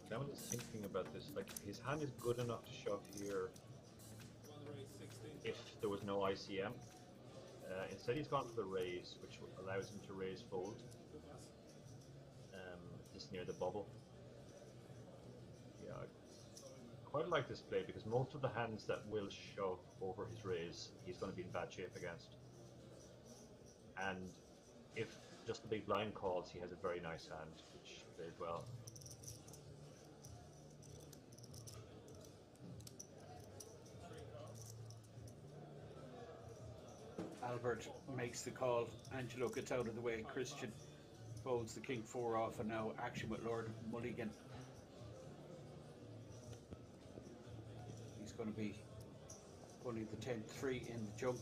Clement is thinking about this. Like, his hand is good enough to shove here if there was no ICM. Instead, he's gone for the raise, which allows him to raise fold just near the bubble. Yeah, I quite like this play because most of the hands that will shove over his raise, he's going to be in bad shape against. And if just the big blind calls, he has a very nice hand, which plays well. Albert makes the call. Angelo gets out of the way. Christian folds the King 4 off, and now action with Lord Mulligan. He's going to be putting the 10-3 in the junk.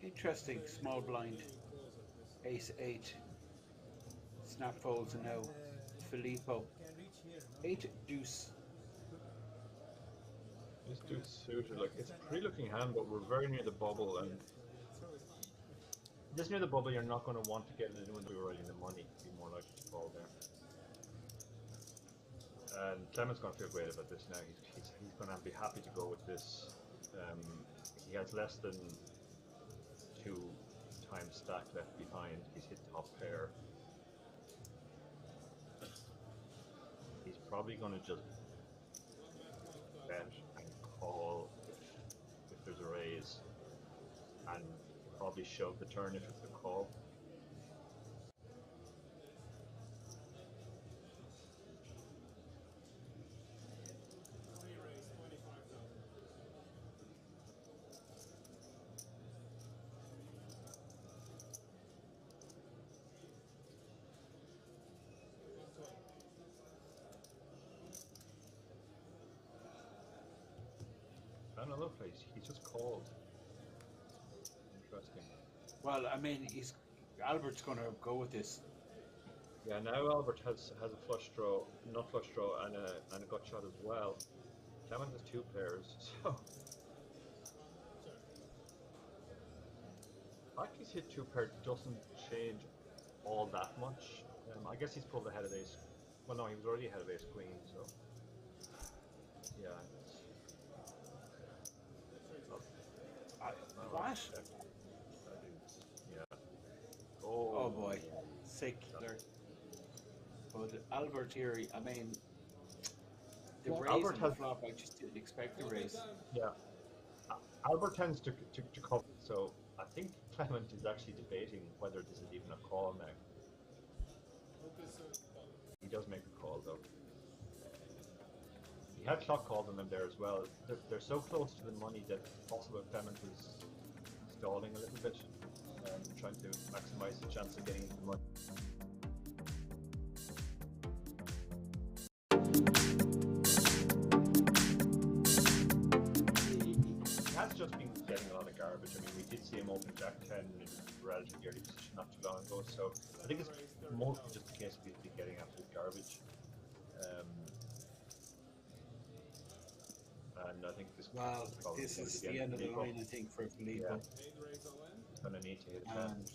Interesting small blind. Ace 8. Snap folds, and now Filippo. 8 deuce. This dude's suited, like, it's a pretty looking hand, but we're very near the bubble, and just near the bubble, you're not going to want to get it in when we're already in the money. You'd be more likely to fall there. And Clement's going to feel great about this now. He's going to be happy to go with this. He has less than 2 times stack left behind. He's hit top pair. He's probably going to just bet and call if there's a raise, and probably shove the turn if it's a call. Another place, he's just called. Interesting. Well, I mean, Albert's going to go with this. Yeah, now Albert has a flush draw, not flush draw, and a gut shot as well. Clement has 2 pairs, so the fact he's hit 2 pair doesn't change all that much. I guess he's pulled ahead of ace. Well, no, he was already ahead of ace queen, so yeah. What? Yeah. Oh boy, sick. But Albert here, I mean, the raise Albert on the has flop, I just didn't expect the raise. Yeah. Albert tends to cover, so I think Clement is actually debating whether this is even a call now. He does make a call though. He had clock called on them there as well. They're so close to the money that it's possible Clement was stalling a little bit, trying to maximise the chance of getting into the money. He has just been getting a lot of garbage. I mean, we did see him open Jack 10 in a relatively early position not too long ago, so I think it's mostly just a case of he's been getting absolute garbage. And I think this this is the end of the line, I think, for Filippo. Gonna need to hit a And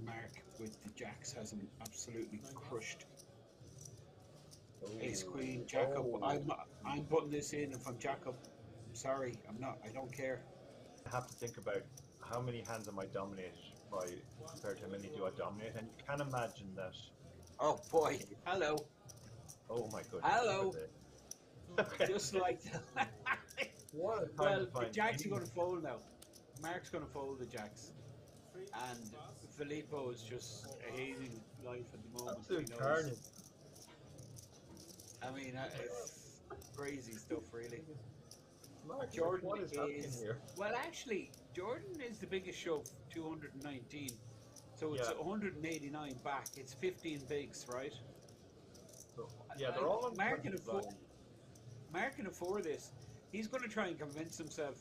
Mark with the jacks has him absolutely crushed. Ace Queen, Jack up. I'm putting this in if I'm Jack up. Sorry, I'm not. I don't care. I have to think about how many hands am I dominated by compared to how many do I dominate, and you can imagine that. Oh boy! Hello. Oh my goodness. Hello. Just like that. What a time Well, to the find jacks are going to fold now. Mark's going to fold the jacks, and Filippo is just hating life at the moment. Absolute He knows. carnage. I mean, it's crazy stuff, really. Mark, Jordan what is happening here? Well, actually, Jordan is the biggest shove, 219. So it's 189 back. It's 15 bigs, right? So, yeah, they're all on Mark can 20 afford. blind. Mark can afford this. He's going to try and convince himself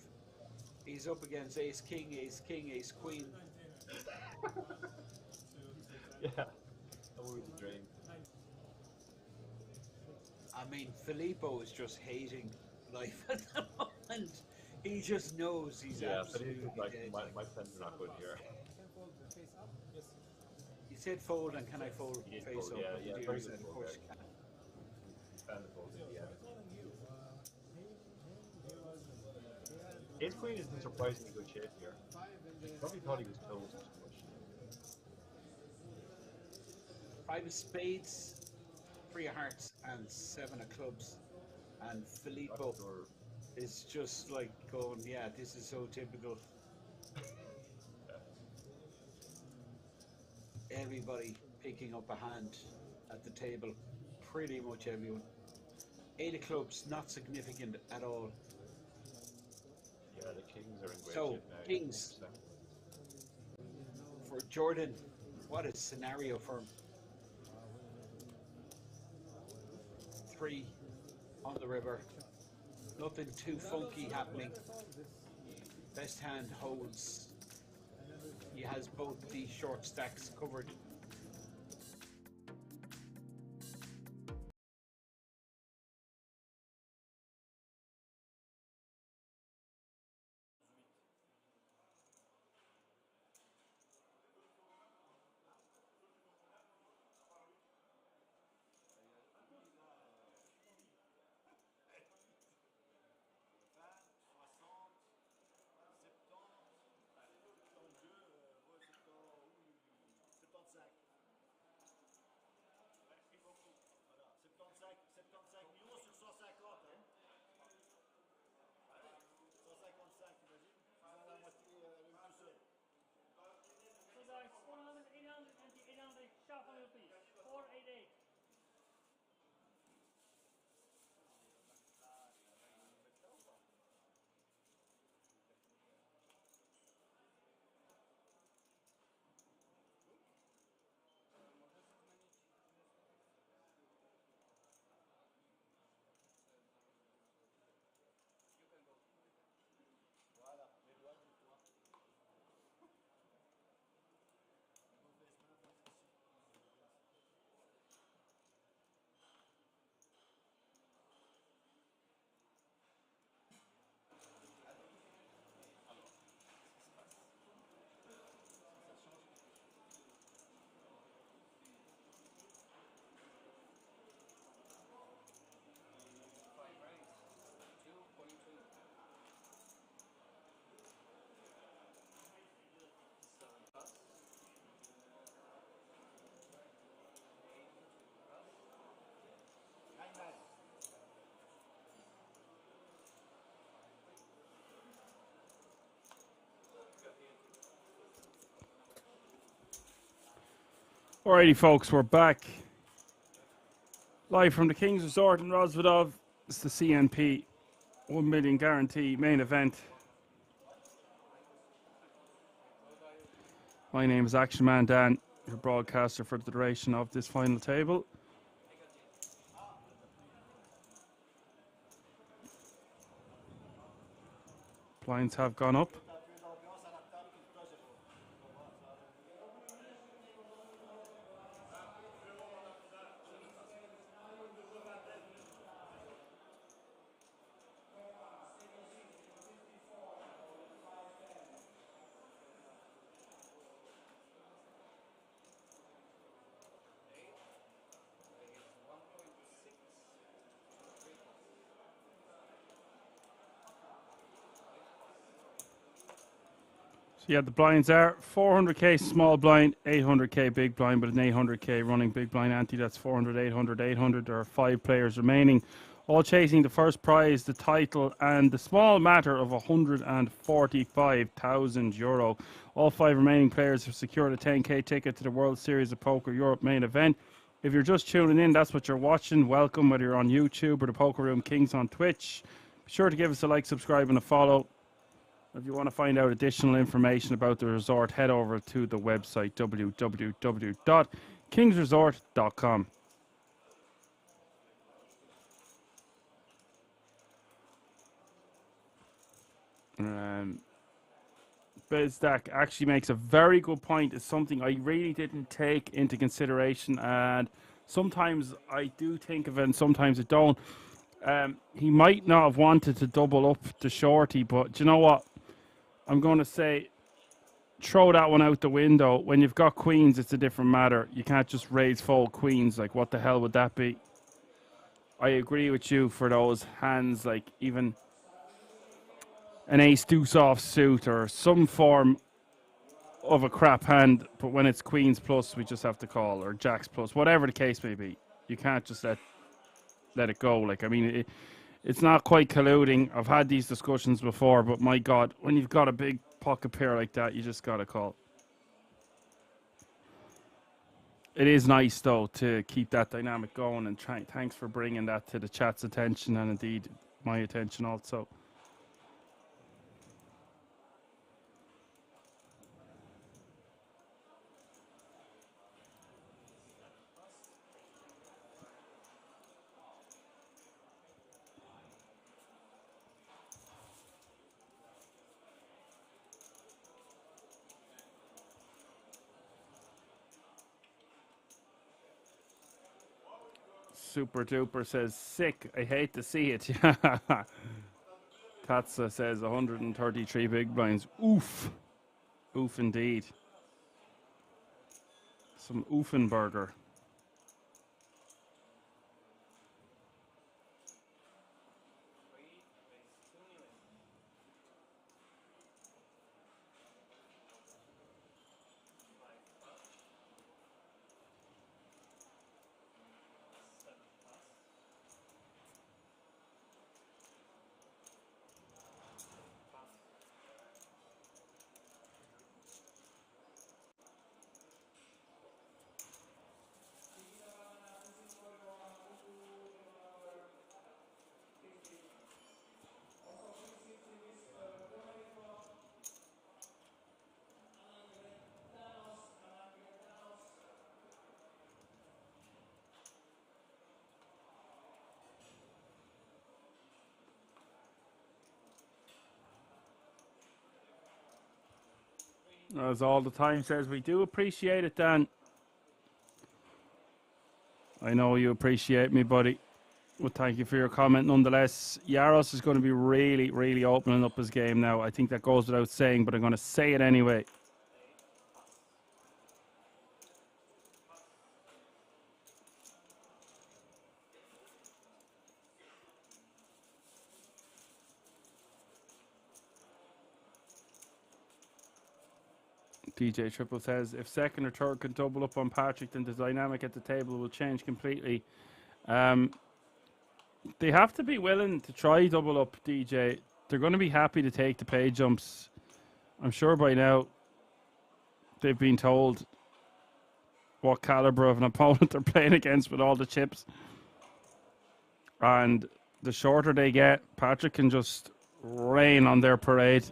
he's up against Ace King, Ace King, Ace Queen. Yeah, that would be the dream. I mean, Filippo is just hating life at the moment. He just knows he's absolutely like dead. my plans are not good here. He said fold, and can I fold He did face fold, up? yeah, But yeah, the very dealer good said, of fold course there. you can. Found the fold in the end. Ace Queen is in surprisingly good shape here. Probably thought he was close too much. 5 of spades, 3 of hearts, and 7 of clubs. And Filippo is just like going, yeah, this is so typical. Everybody picking up a hand at the table, pretty much everyone. 8 of clubs, not significant at all. Yeah, the Kings are in great So, shape now. Kings, for Jordan, what a scenario for him. 3 on the river. Nothing too funky happening. Best hand holds. He has both these short stacks covered. Alrighty, folks, we're back. Live from the King's Resort in Rozvadov. It's the CNP 1 million guarantee main event. My name is Action Man Dan, your broadcaster for the duration of this final table. Blinds have gone up. So yeah, the blinds are 400k small blind, 800k big blind, but an 800k running big blind ante. That's 400, 800, 800. There are 5 players remaining, all chasing the first prize, the title, and the small matter of €145,000. All 5 remaining players have secured a 10k ticket to the World Series of Poker Europe main event. If you're just tuning in, that's what you're watching. Welcome, whether you're on YouTube or the Poker Room Kings on Twitch. Be sure to give us a like, subscribe, and a follow. If you want to find out additional information about the resort, head over to the website www.kingsresort.com. Bezdak actually makes a very good point. It's something I really didn't take into consideration, and sometimes I do think of it and sometimes I don't. He might not have wanted to double up the shorty, but do you know what? I'm going to say throw that one out the window. When you've got queens, it's a different matter. You can't just raise fold queens. Like, what the hell would that be? I agree with you for those hands, like even an ace deuce off suit or some form of a crap hand. But when it's queens plus, we just have to call, or jacks plus, whatever the case may be. You can't just let it go. Like, I mean, it's not quite colluding. I've had these discussions before, but my God, when you've got a big pocket pair like that, you just got to call. It is nice, though, to keep that dynamic going, and thanks for bringing that to the chat's attention and indeed my attention also. Super Duper says, sick. I hate to see it. Tatsa says 133 big blinds. Oof. Oof indeed. Some Oofenburger. As all the time says, we do appreciate it, Dan. I know you appreciate me, buddy. Well, thank you for your comment nonetheless. Yaros is going to be really, really opening up his game now. I think that goes without saying, but I'm going to say it anyway. DJ Triple says, if second or third can double up on Patrick, then the dynamic at the table will change completely. They have to be willing to try double up, DJ. They're going to be happy to take the pay jumps. I'm sure by now they've been told what caliber of an opponent they're playing against with all the chips. And the shorter they get, Patrick can just rain on their parade.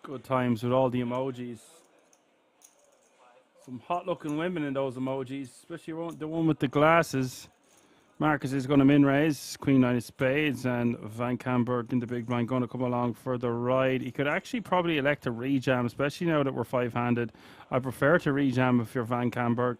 Good times with all the emojis. Some hot looking women in those emojis, especially the one with the glasses. Marcus is going to min raise, Queen 9 of spades, and Van Camberg in the big blind going to come along for the ride. He could actually probably elect a rejam, especially now that we're five-handed. I prefer to rejam if you're Van Camberg.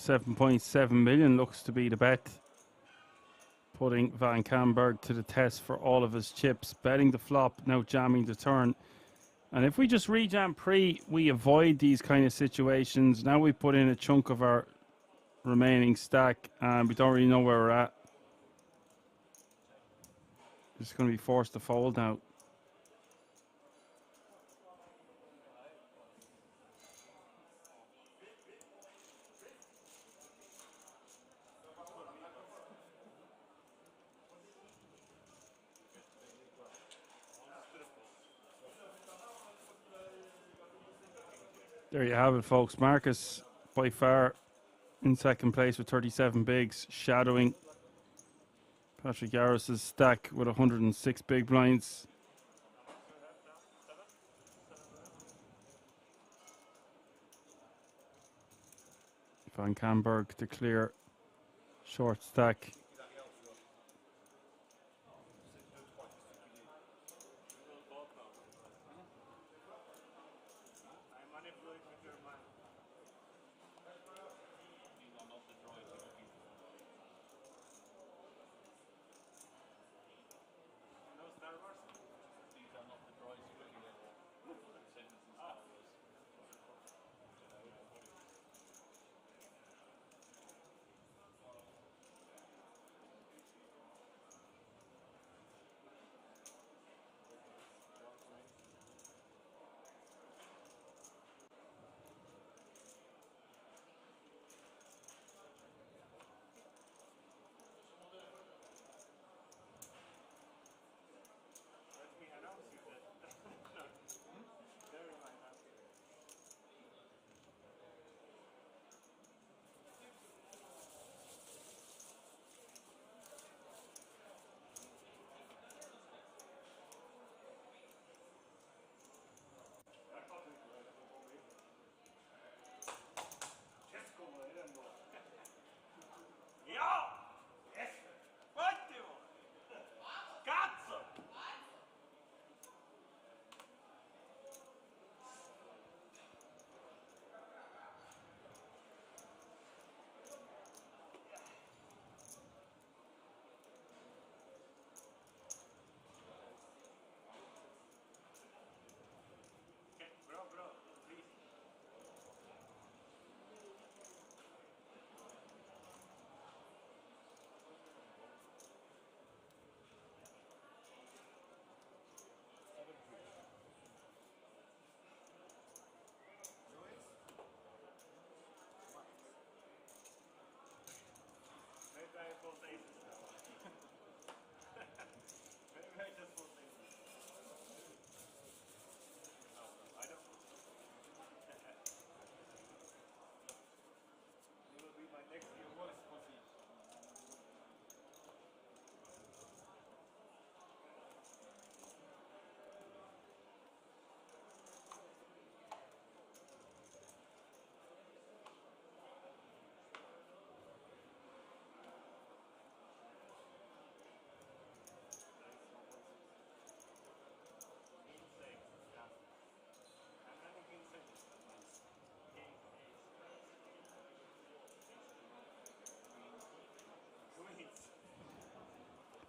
$7.7 million looks to be the bet, putting Van Camberg to the test for all of his chips. Betting the flop, now jamming the turn. And if we just rejam pre, we avoid these kind of situations. Now we put in a chunk of our remaining stack and we don't really know where we're at. Just going to be forced to fold now. There you have it, folks. Marcus, by far, in second place with 37 bigs, shadowing Patrick Harris's stack with 106 big blinds. Van Camberg to clear short stack.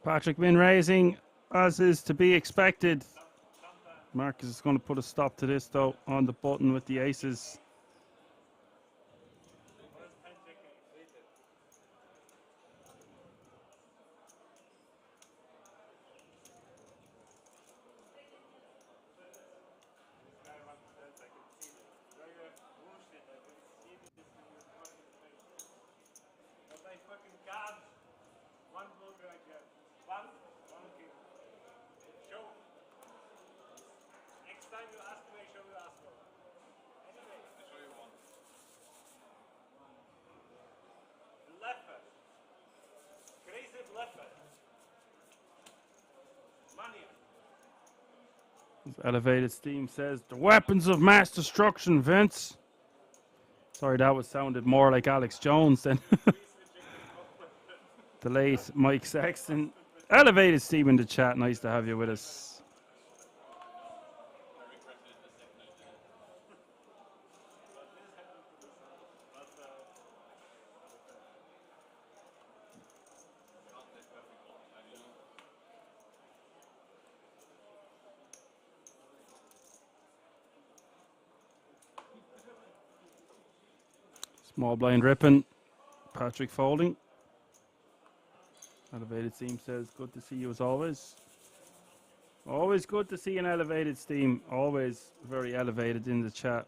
Patrick Min raising, as is to be expected. Marcus is going to put a stop to this, though, on the button with the aces. Elevated Steam says, the weapons of mass destruction, Vince. Sorry, that was sounded more like Alex Jones than the late Mike Sexton. Elevated Steam in the chat, nice to have you with us. Small blind ripping. Patrick folding. Elevated Steam says, good to see you as always. Always good to see an elevated Steam. Always very elevated in the chat.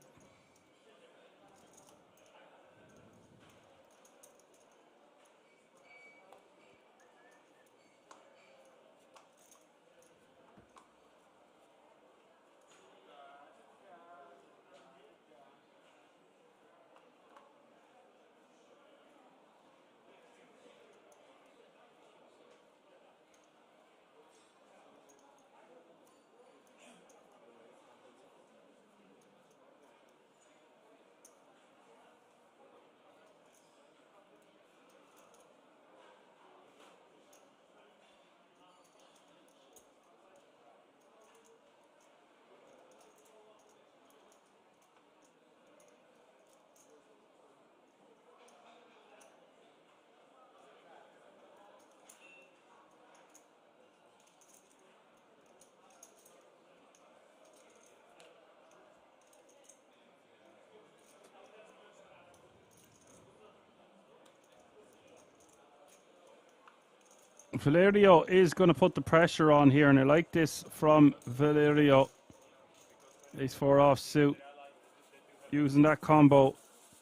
Valerio is going to put the pressure on here, and I like this from Valerio. Ace 4 offsuit. Using that combo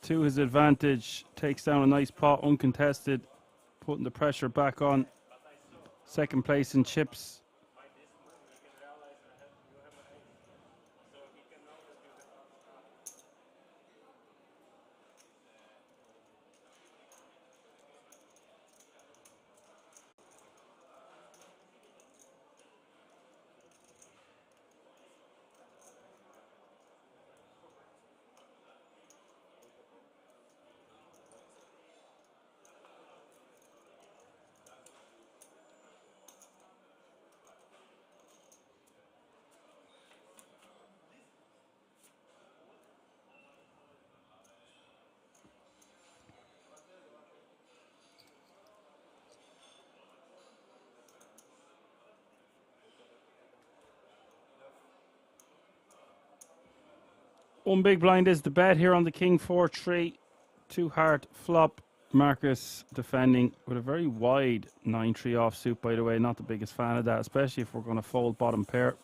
to his advantage. Takes down a nice pot, uncontested. Putting the pressure back on. Second place in chips. One big blind is the bet here on the King 4-3. 2 heart flop. Marcus defending with a very wide 9-3 offsuit, by the way. Not the biggest fan of that, especially if we're going to fold bottom pair.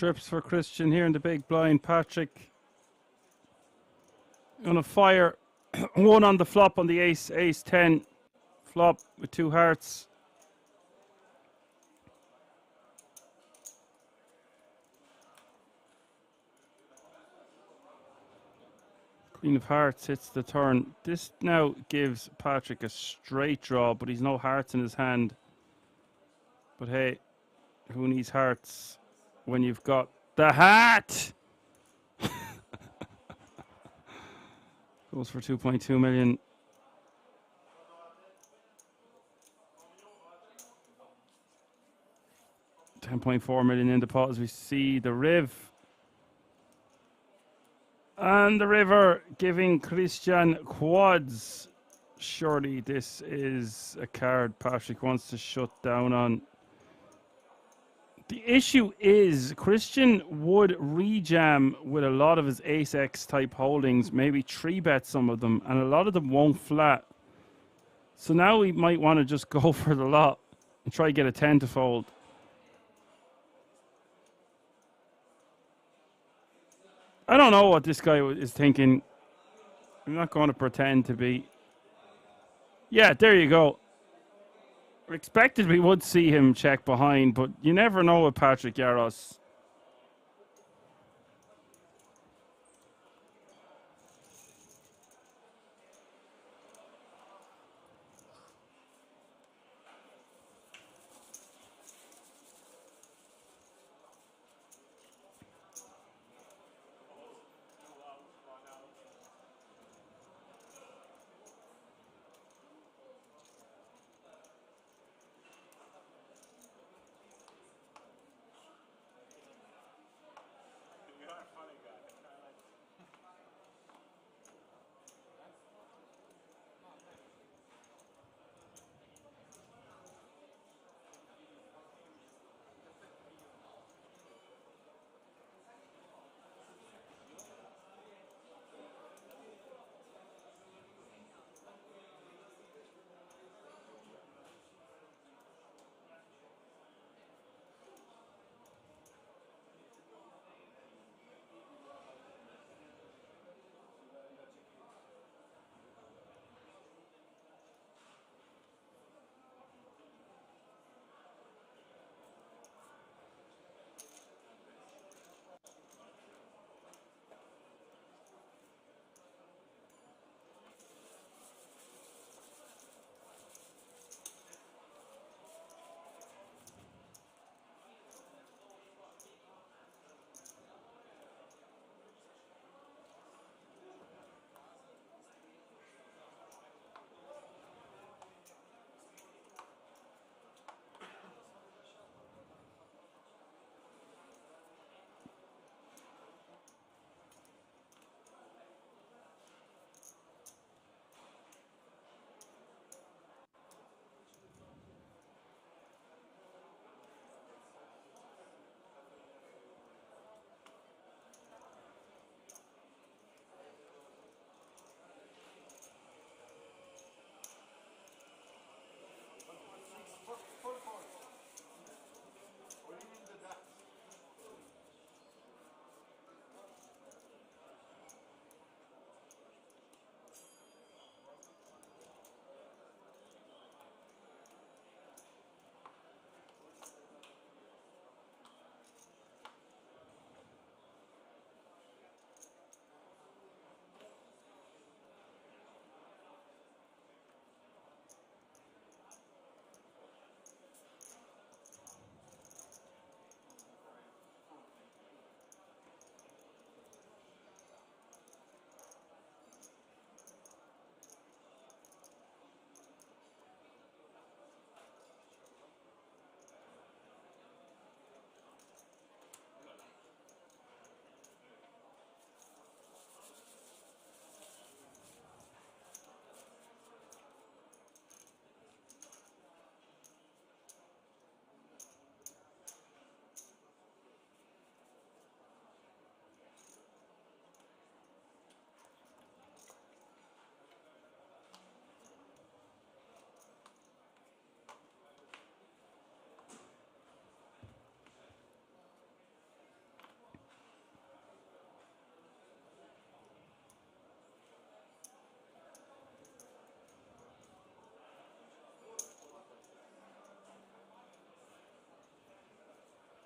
trips for Christian here in the big blind. Patrick gonna fire one on the flop on the ace 10 flop with 2 hearts. Queen of Hearts hits the turn. This now gives Patrick a straight draw, but he's no hearts in his hand. But hey, who needs hearts when you've got the hat? Goes for 2.2 million. $10.4 million in the pot as we see the Riv. And the river giving Christian quads. Surely this is a card Patrick wants to shut down on. The issue is Christian would rejam with a lot of his ace-x type holdings, maybe 3-bet some of them, and a lot of them won't flat. So now he might want to just go for the lot and try to get a 10 to fold. I don't know what this guy is thinking. I'm not going to pretend to be. Yeah, there you go. Expected we would see him check behind, but you never know with Patrick Yaros.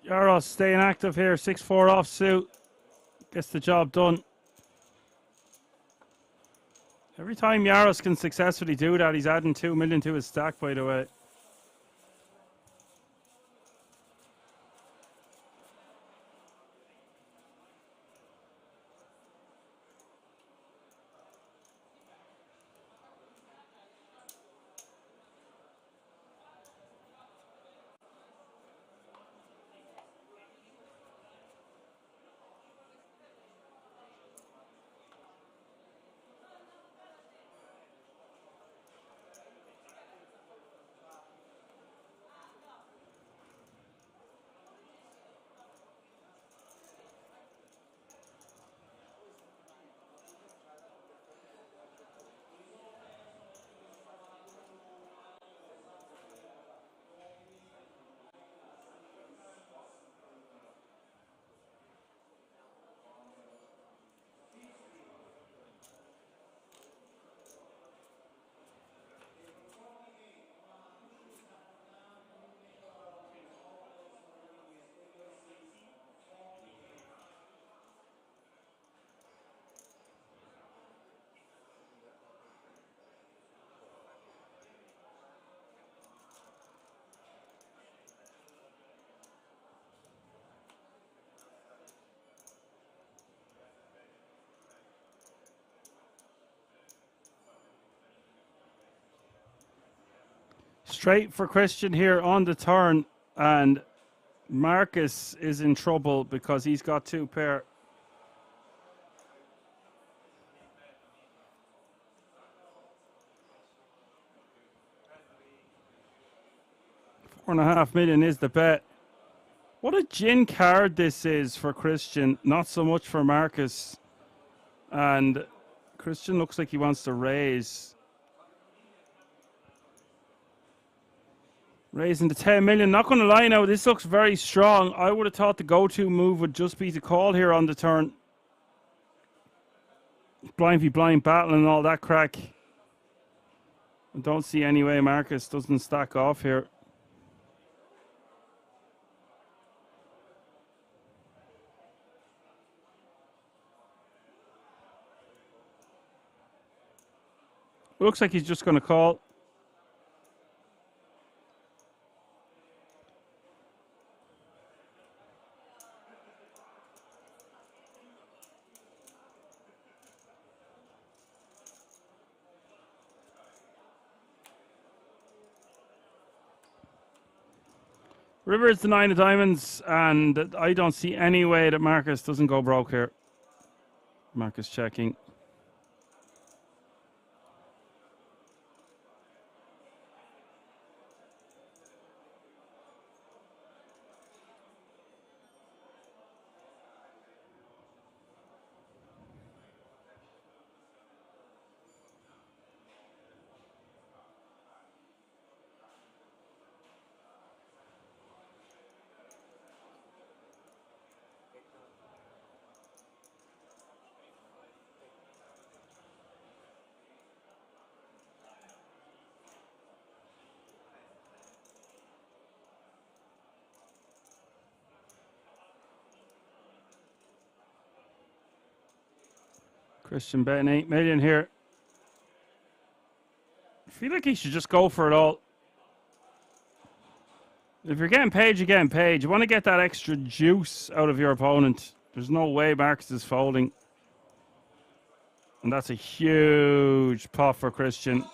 Yaros staying active here. 6-4 offsuit. Gets the job done. Every time Yaros can successfully do that, he's adding 2 million to his stack, by the way. Straight for Christian here on the turn, and Marcus is in trouble because he's got 2 pair. $4.5 million is the bet. What a gin card this is for Christian, not so much for Marcus. And Christian looks like he wants to raise. Raising to 10 million. Not going to lie now, this looks very strong. I would have thought the go-to move would just be to call here on the turn. Blind v blind battle and all that crack. I don't see any way Marcus doesn't stack off here. Looks like he's just going to call. River is the 9 of diamonds, and I don't see any way that Marcus doesn't go broke here. Marcus checking. Christian betting 8 million here. I feel like he should just go for it all. If you're getting paid, you're getting paid. You want to get that extra juice out of your opponent. There's no way Marcus is folding. And that's a huge pot for Christian.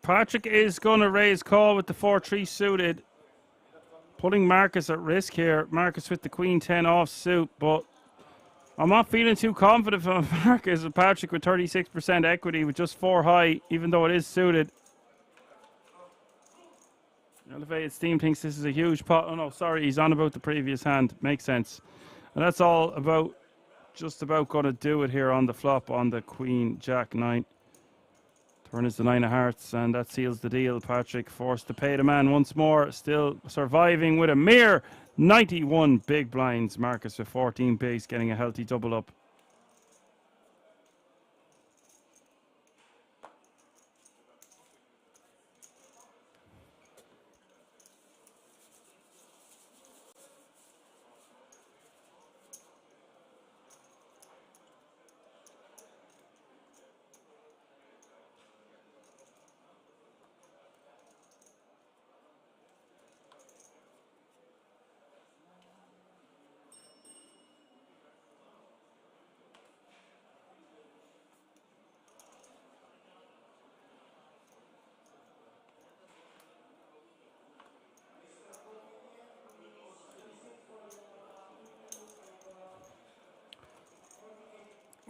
Patrick is going to raise call with the 4-3 suited. Putting Marcus at risk here. Marcus with the Queen 10 off suit, but I'm not feeling too confident on Marcus. And Patrick with 36% equity with just 4 high, even though it is suited. Elevated Steam thinks this is a huge pot. Oh no, sorry, he's on about the previous hand. Makes sense. And that's all about, just about going to do it here on the flop on the Queen Jack 9. Turn is the 9 of hearts, and that seals the deal. Patrick forced to pay the man once more. Still surviving with a mere 91 big blinds. Marcus with 14 bigs, getting a healthy double up.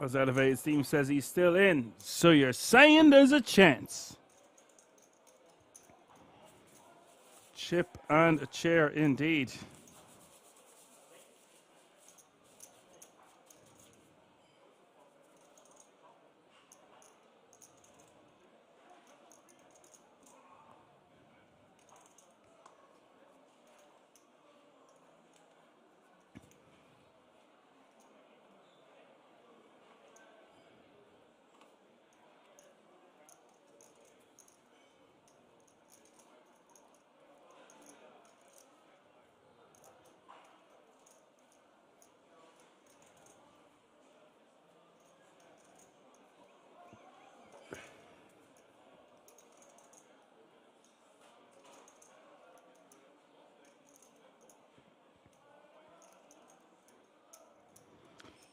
As Elevated Steam says he's still in. So you're saying there's a chance. Chip and a chair indeed.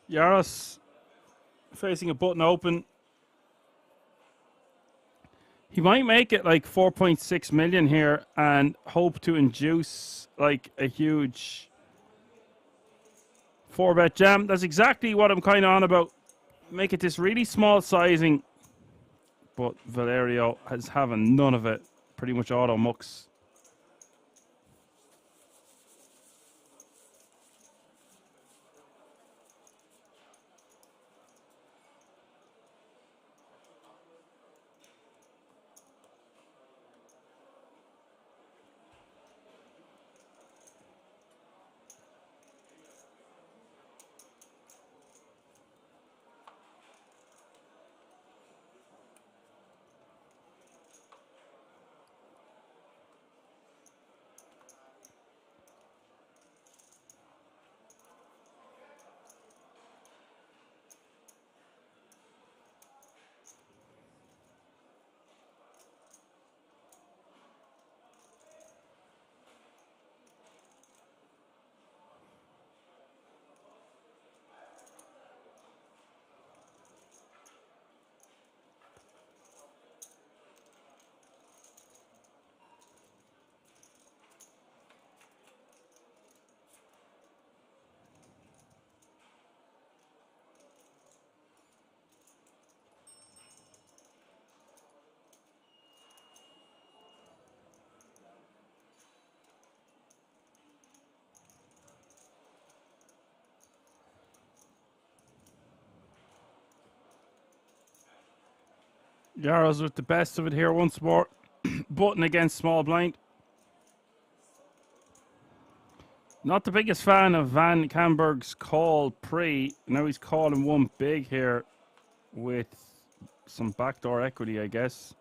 Yaros facing a button open. He might make it like 4.6 million here and hope to induce like a huge 4-bet jam. That's exactly what I'm kind of on about. Make it this really small sizing. But Valerio is having none of it. Pretty much auto mucks. Yaros with the best of it here once more. Button against small blind. Not the biggest fan of Van Camberg's call pre. Now he's calling one big here with some backdoor equity, I guess.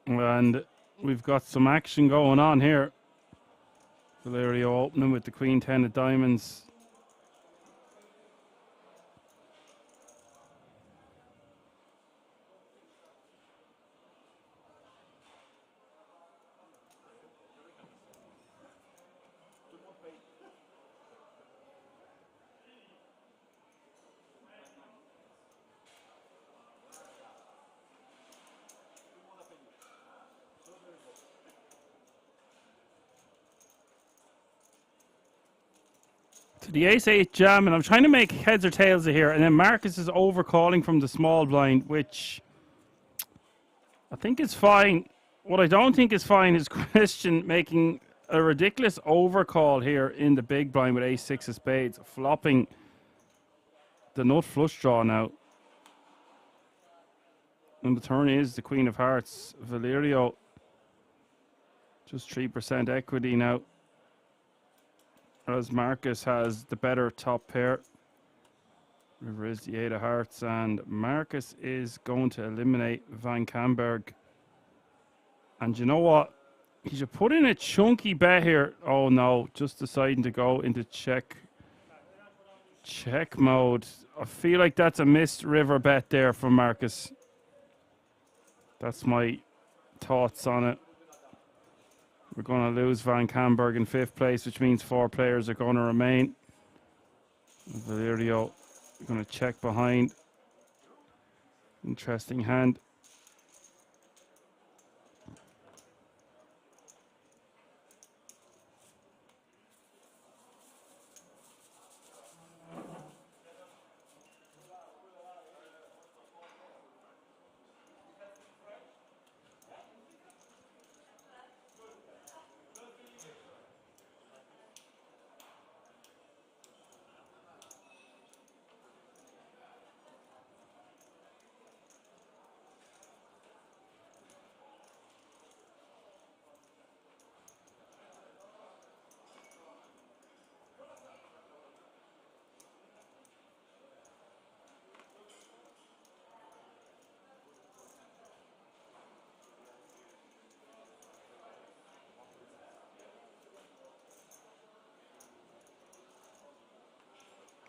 And we've got some action going on here. Valerio opening with the Queen 10 of diamonds. To the ace-8 jam, and I'm trying to make heads or tails of here, and then Marcus is overcalling from the small blind, which I think is fine. What I don't think is fine is Christian making a ridiculous overcall here in the big blind with ace-6 of spades, flopping the nut flush draw now. And the turn is the Queen of Hearts. Valerio, just 3% equity now, as Marcus has the better top pair. River is the 8 of Hearts, and Marcus is going to eliminate Van Camberg. And you know what? He should put in a chunky bet here. Oh no, just deciding to go into check mode. I feel like that's a missed river bet there from Marcus. That's my thoughts on it. We're going to lose Van Camberg in 5th place, which means 4 players are going to remain. Valerio going to check behind. Interesting hand.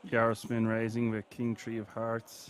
Yarosmin raising with King 3 of Hearts.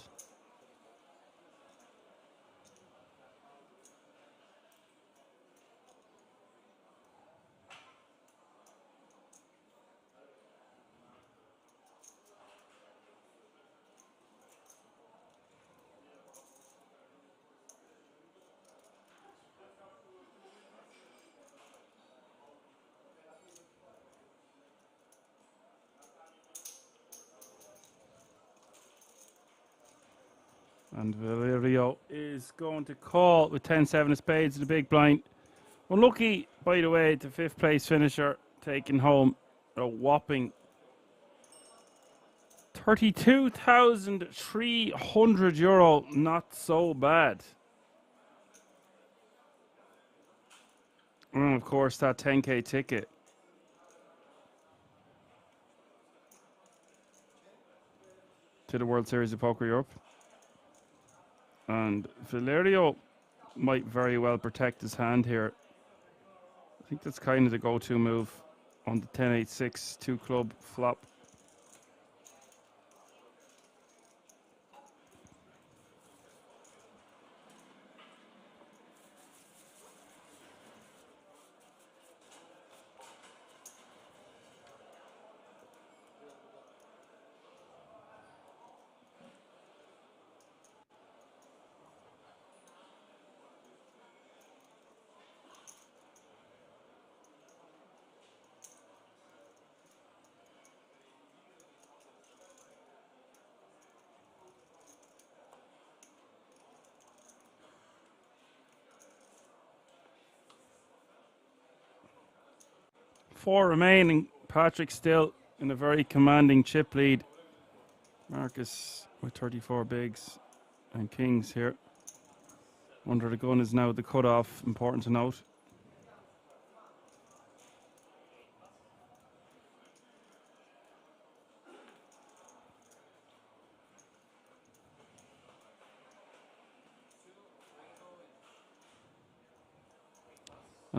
And Valerio is going to call with 10-7 of spades in the big blind. Unlucky, by the way, the 5th place finisher taking home a whopping €32,300. Not so bad. And of course, that 10K ticket. To the World Series of Poker Europe. And Valerio might very well protect his hand here. I think that's kind of the go-to move on the 10-8-6 2-club flop. Four remaining. Patrick still in a very commanding chip lead. Marcus with 34 bigs and kings here. Under the gun is now the cutoff. Important to note.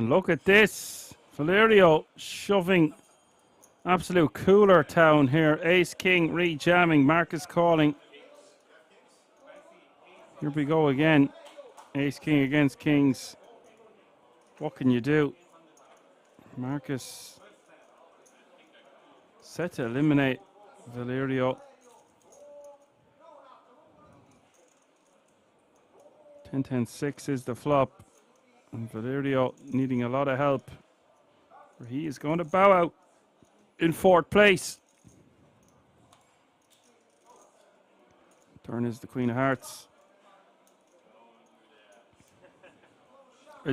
And look at this. Valerio shoving absolute cooler town here. Ace King re-jamming. Marcus calling. Here we go again. Ace King against Kings. What can you do? Marcus set to eliminate Valerio. 10-10-6 is the flop. And Valerio needing a lot of help. He is going to bow out in fourth place. Turn is the Queen of Hearts.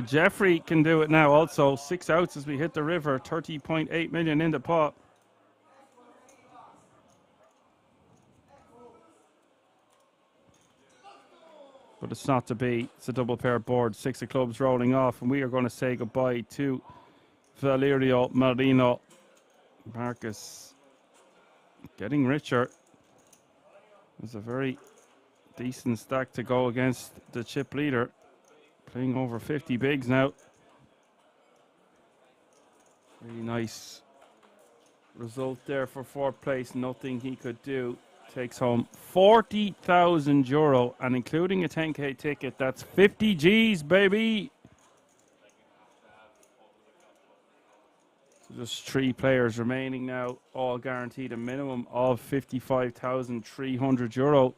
Jeffrey can do it now also. 6 outs as we hit the river. 30.8 million in the pot. But it's not to be. It's a double pair board. 6 of clubs rolling off. And we are going to say goodbye to Valerio Marino. Marcus getting richer. There's a very decent stack to go against the chip leader. Playing over 50 bigs now. Really nice result there for fourth place. Nothing he could do. Takes home 40,000 euro, and including a 10k ticket, that's 50 G's, baby. So just 3 players remaining now, all guaranteed a minimum of 55,300 euro.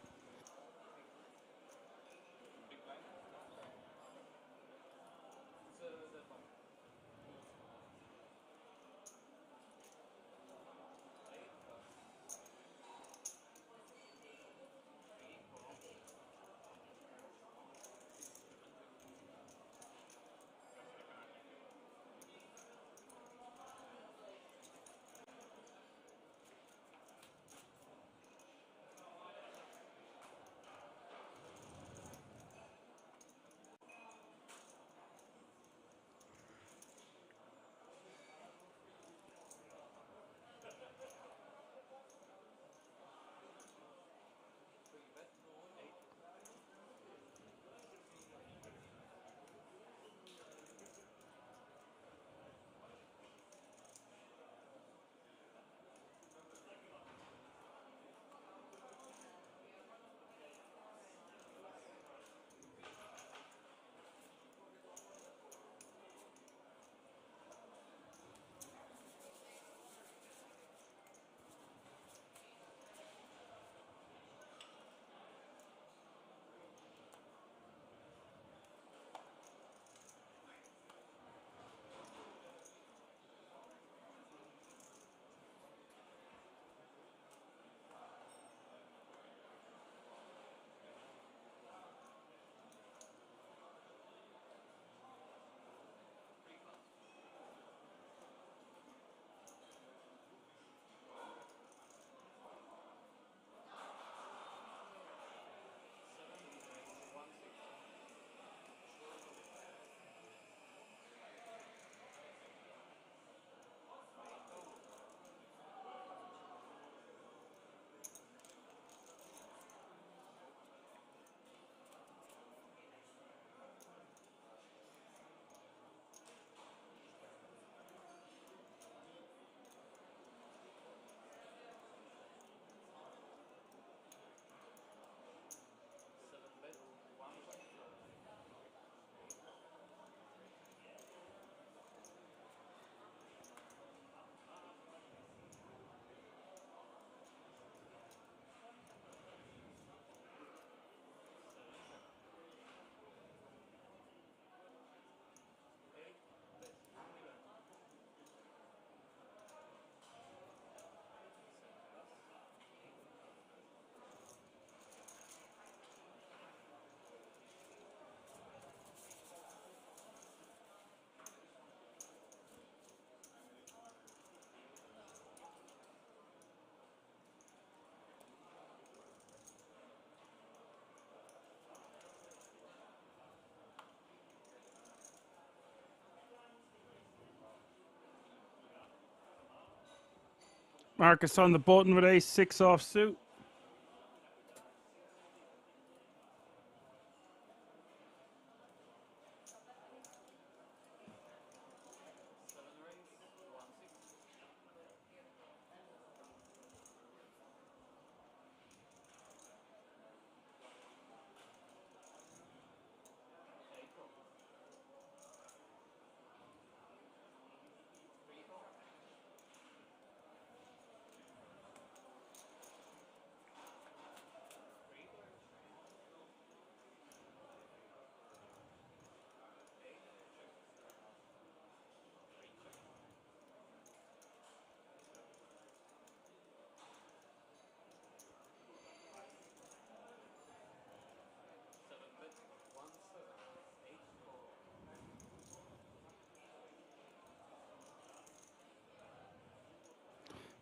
Marcus on the button with ace-6 offsuit.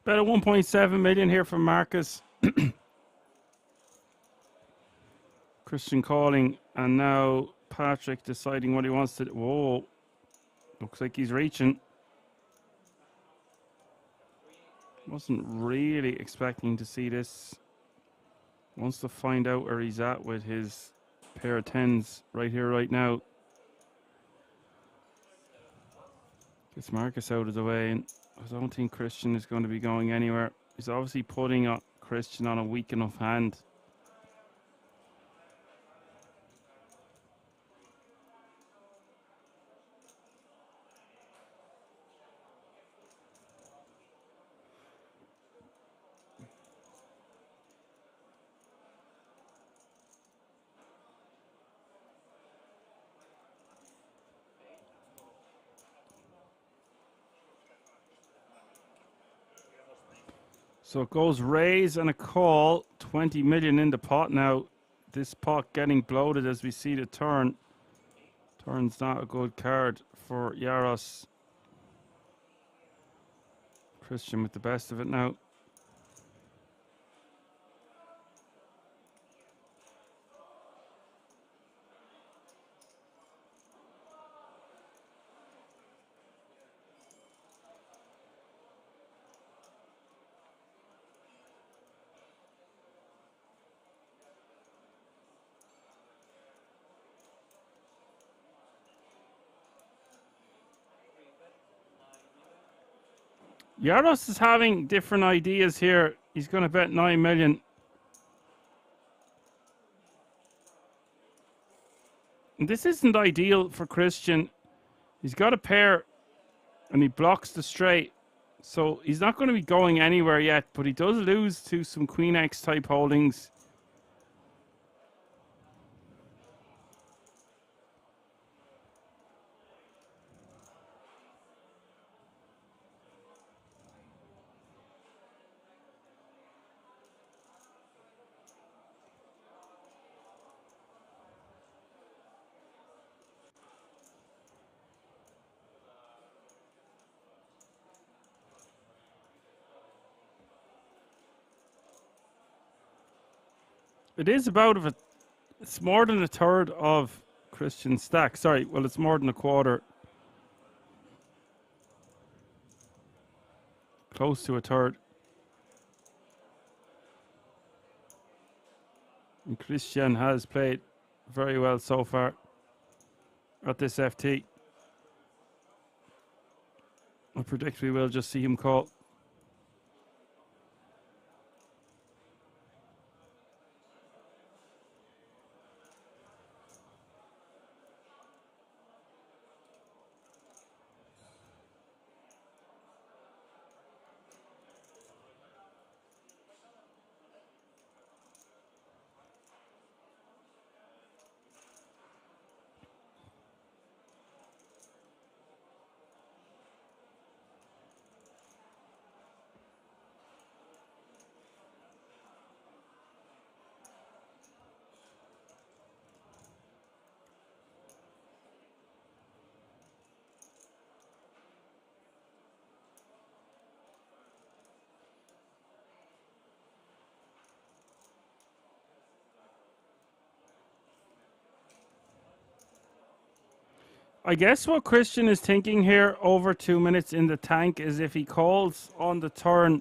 About a 1.7 million here from Marcus. Christian calling, and now Patrick deciding what he wants to do. Whoa. Looks like he's reaching. Wasn't really expecting to see this. Wants to find out where he's at with his pair of tens right here, right now. Gets Marcus out of the way, and I don't think Christian is going to be going anywhere. He's obviously putting Christian on a weak enough hand. So it goes raise and a call. 20 million in the pot now. This pot getting bloated as we see the turn. Turn's not a good card for Yaros. Christian with the best of it now. Yaros is having different ideas here. He's going to bet 9 million. And this isn't ideal for Christian. He's got a pair and he blocks the straight. So he's not going to be going anywhere yet, but he does lose to some Queen X type holdings. It is it's more than a third of Christian's stack. Sorry, well, it's more than a quarter. Close to a third. And Christian has played very well so far at this FT. I predict we will just see him call. I guess what Christian is thinking here over 2 minutes in the tank is if he calls on the turn,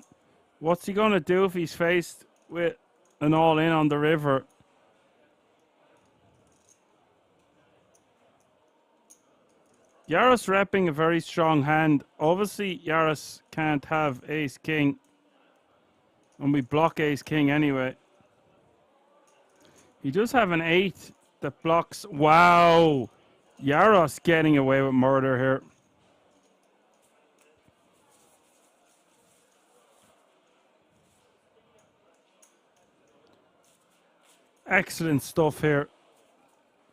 what's he going to do if he's faced with an all-in on the river? Yaros repping a very strong hand. Obviously, Yaros can't have ace-king. And we block ace-king anyway. He does have an 8 that blocks. Wow! Yaros getting away with murder here. Excellent stuff here.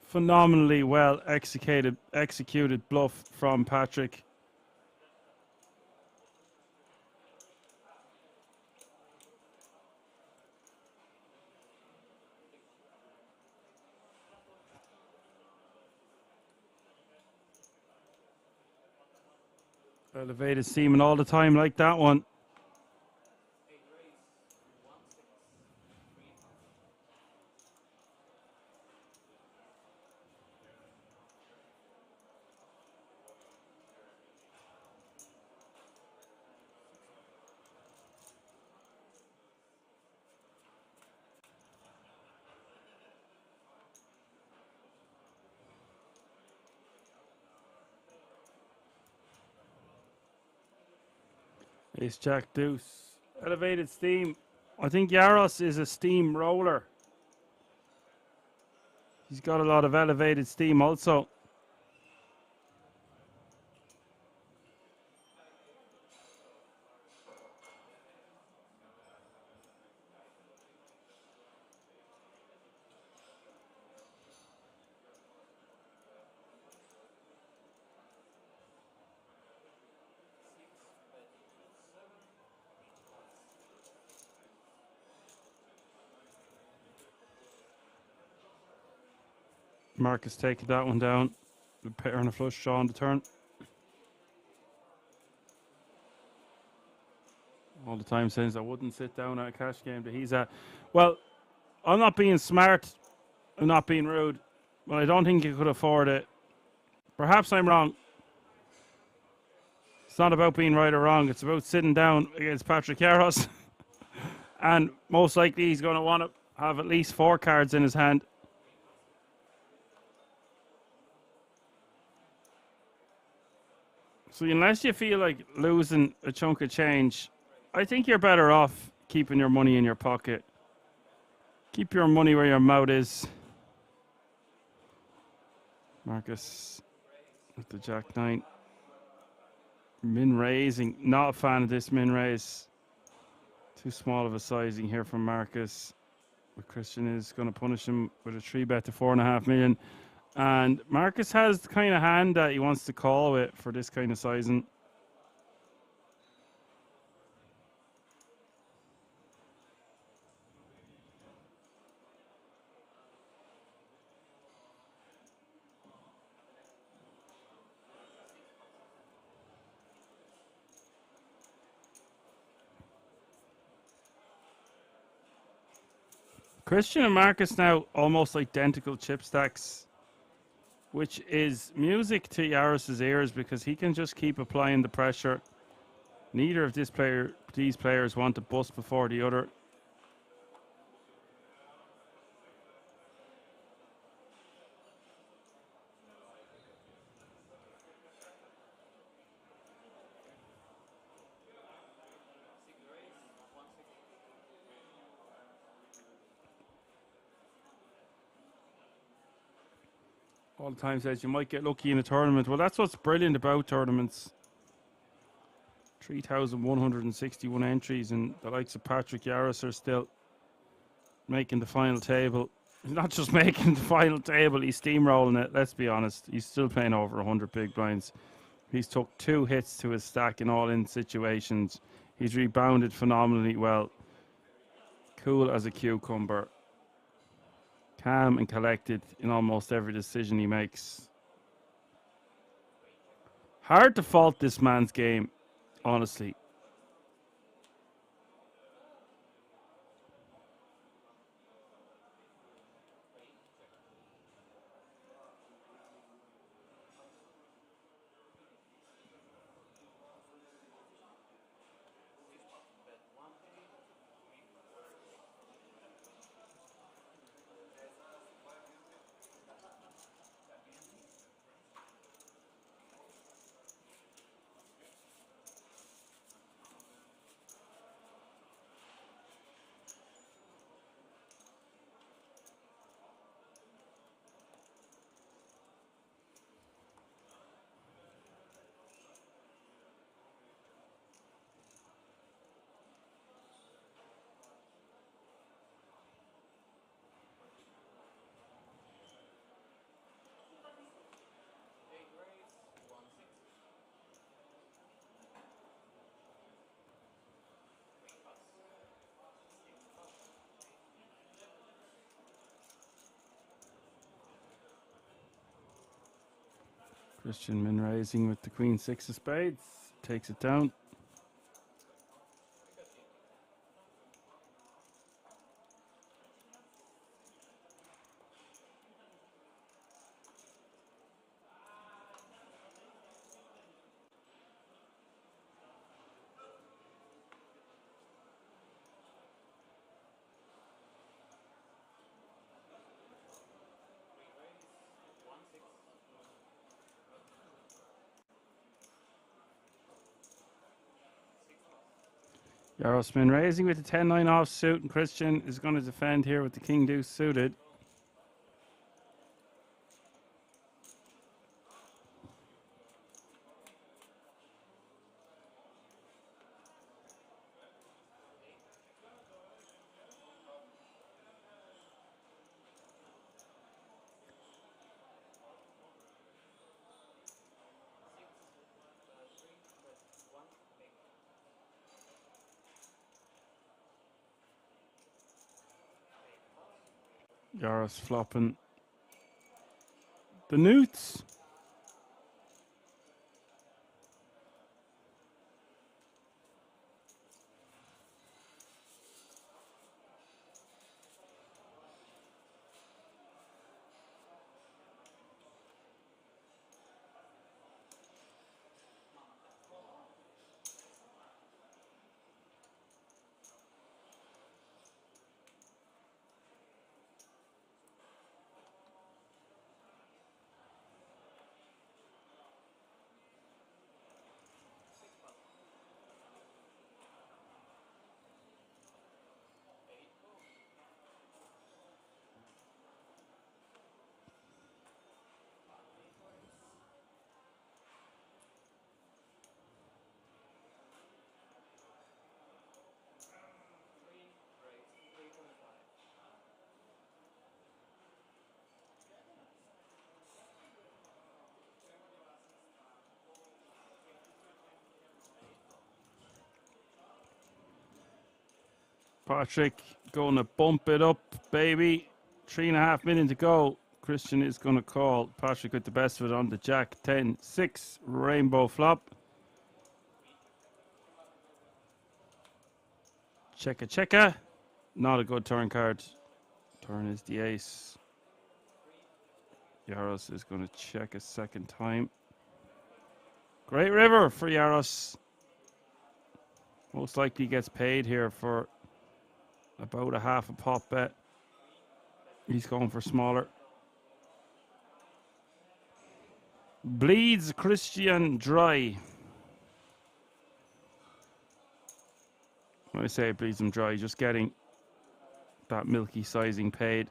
Phenomenally well executed bluff from Patrick. Elevated seaman all the time like that one. Ace Jack Deuce. Elevated steam. I think Yaros is a steam roller. He's got a lot of elevated steam also. Marcus taking that one down. The pair and a flush draw on the turn. All the time says I wouldn't sit down at a cash game that he's at. Well, I'm not being smart. I'm not being rude. But I don't think he could afford it. Perhaps I'm wrong. It's not about being right or wrong. It's about sitting down against Patrick Yaros. And most likely he's going to want to have at least 4 cards in his hand. So unless you feel like losing a chunk of change, I think you're better off keeping your money in your pocket. Keep your money where your mouth is. Marcus with the Jack 9. Min raising. Not a fan of this min raise. Too small of a sizing here from Marcus. But Christian is going to punish him with a 3-bet to 4.5 million. And Marcus has the kind of hand that he wants to call with for this kind of sizing. Christian and Marcus now almost identical chip stacks, which is music to Yaris's ears because he can just keep applying the pressure. Neither of these players want to bust before the other. All the time says you might get lucky in a tournament. Well, that's what's brilliant about tournaments. 3,161 entries, and the likes of Patrick Yaris are still making the final table. He's not just making the final table, he's steamrolling it. Let's be honest. He's still playing over 100 big blinds. He's took 2 hits to his stack in all-in situations. He's rebounded phenomenally well. Cool as a cucumber. Calm and collected in almost every decision he makes. Hard to fault this man's game, honestly. Christian min raising with the Queen 6 of spades. Takes it down. Yaros been raising with the 10-9 offsuit, and Christian is going to defend here with the king deuce suited. Yaros flopping the newts. Patrick going to bump it up, baby. 3.5 minutes to go. Christian is going to call. Patrick with the best of it on the jack. 10-6 rainbow flop. Checka checka. Not a good turn card. Turn is the ace. Yaros is going to check a second time. Great river for Yaros. Most likely gets paid here for about a half a pop bet. He's going for smaller. Bleeds Christian dry. When I say it bleeds him dry, just getting that milky sizing paid.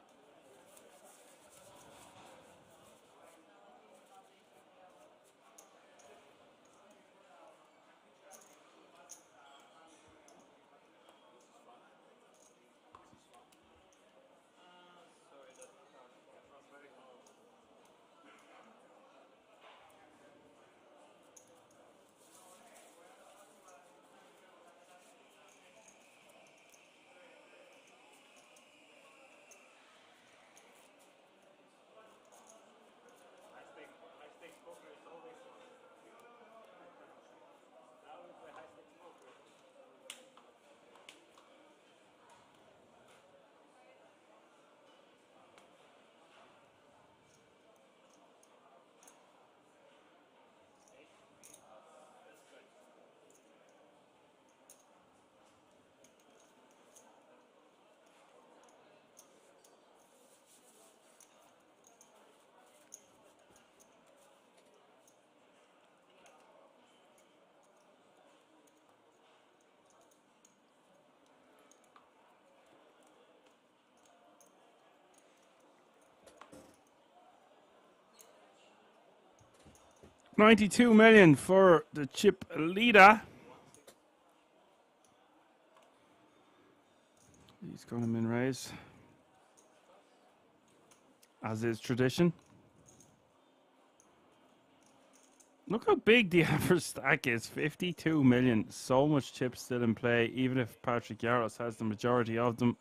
$92 million for the Chiplead. He's going to min raise, as is tradition. Look how big the average stack is. 52 million. So much chips still in play, even if Patrick Yaros has the majority of them.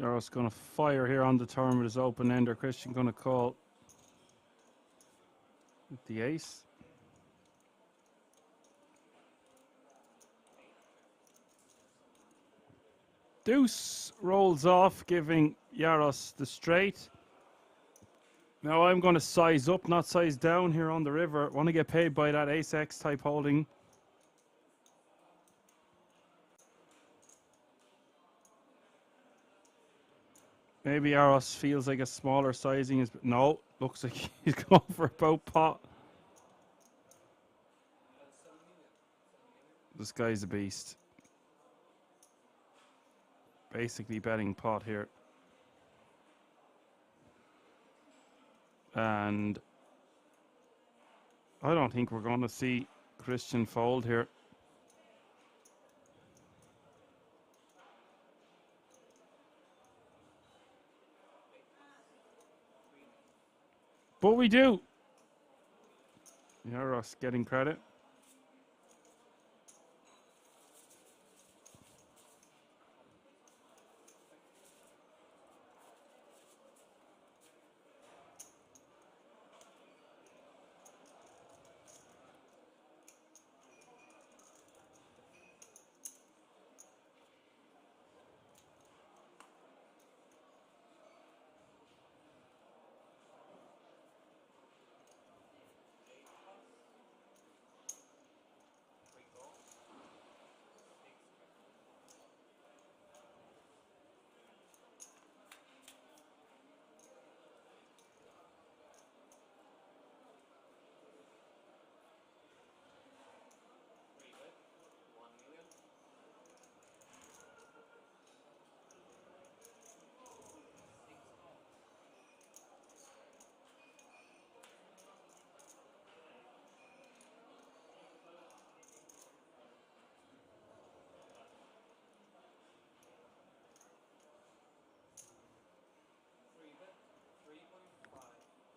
Yaros going to fire here on the turn with his open ender. Christian going to call with the ace. Deuce rolls off, giving Yaros the straight. Now I'm going to size up, not size down here on the river. Want to get paid by that ace-x type holding. Maybe Yaros feels like a smaller sizing is. No, looks like he's going for a boat pot. This guy's a beast. Basically betting pot here. And I don't think we're going to see Christian fold here. But we do. Yaros getting credit.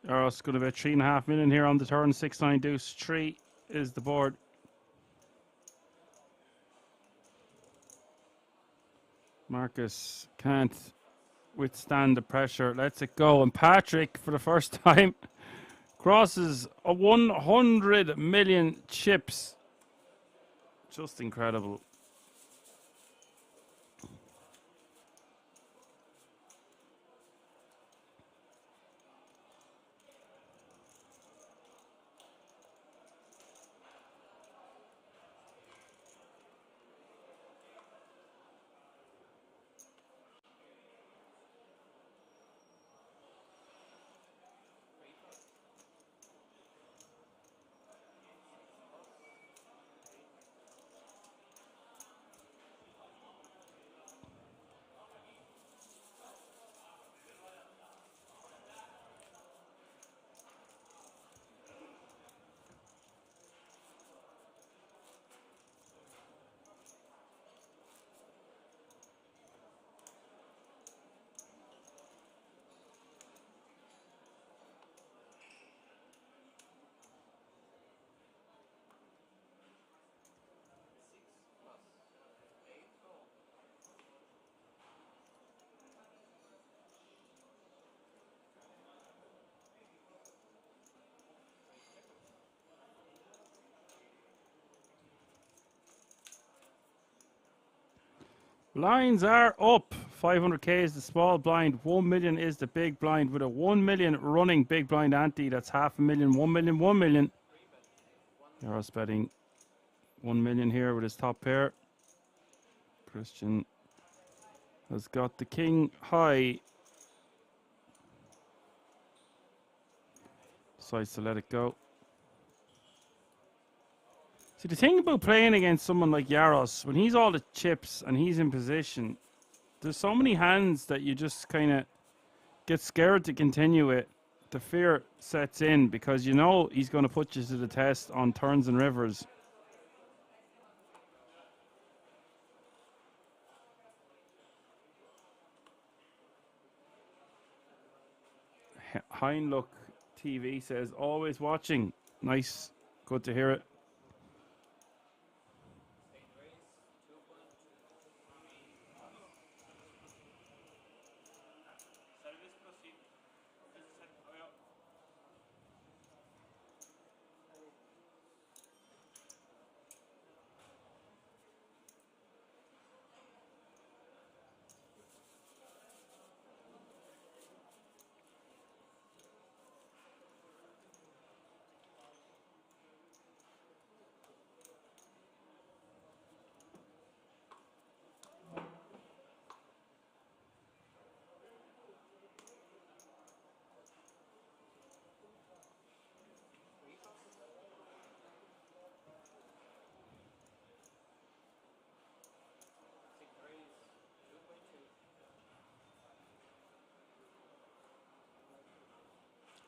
Yaros going to bet 3.5 million here on the turn. 6-9 deuce 3 is the board. Marcus can't withstand the pressure. Lets it go. And Patrick, for the first time, crosses a 100 million chips. Just incredible. Blinds are up. 500k is the small blind. 1 million is the big blind with a 1 million running big blind ante. That's 500,000, 1 million, 1 million. Yaros betting 1 million here with his top pair. Christian has got the king high. Decides to let it go. See, the thing about playing against someone like Yaros, when he's all the chips and he's in position, there's so many hands that you just kind of get scared to continue it. The fear sets in because you know he's going to put you to the test on turns and rivers. Heinlook TV says, always watching. Nice. Good to hear it.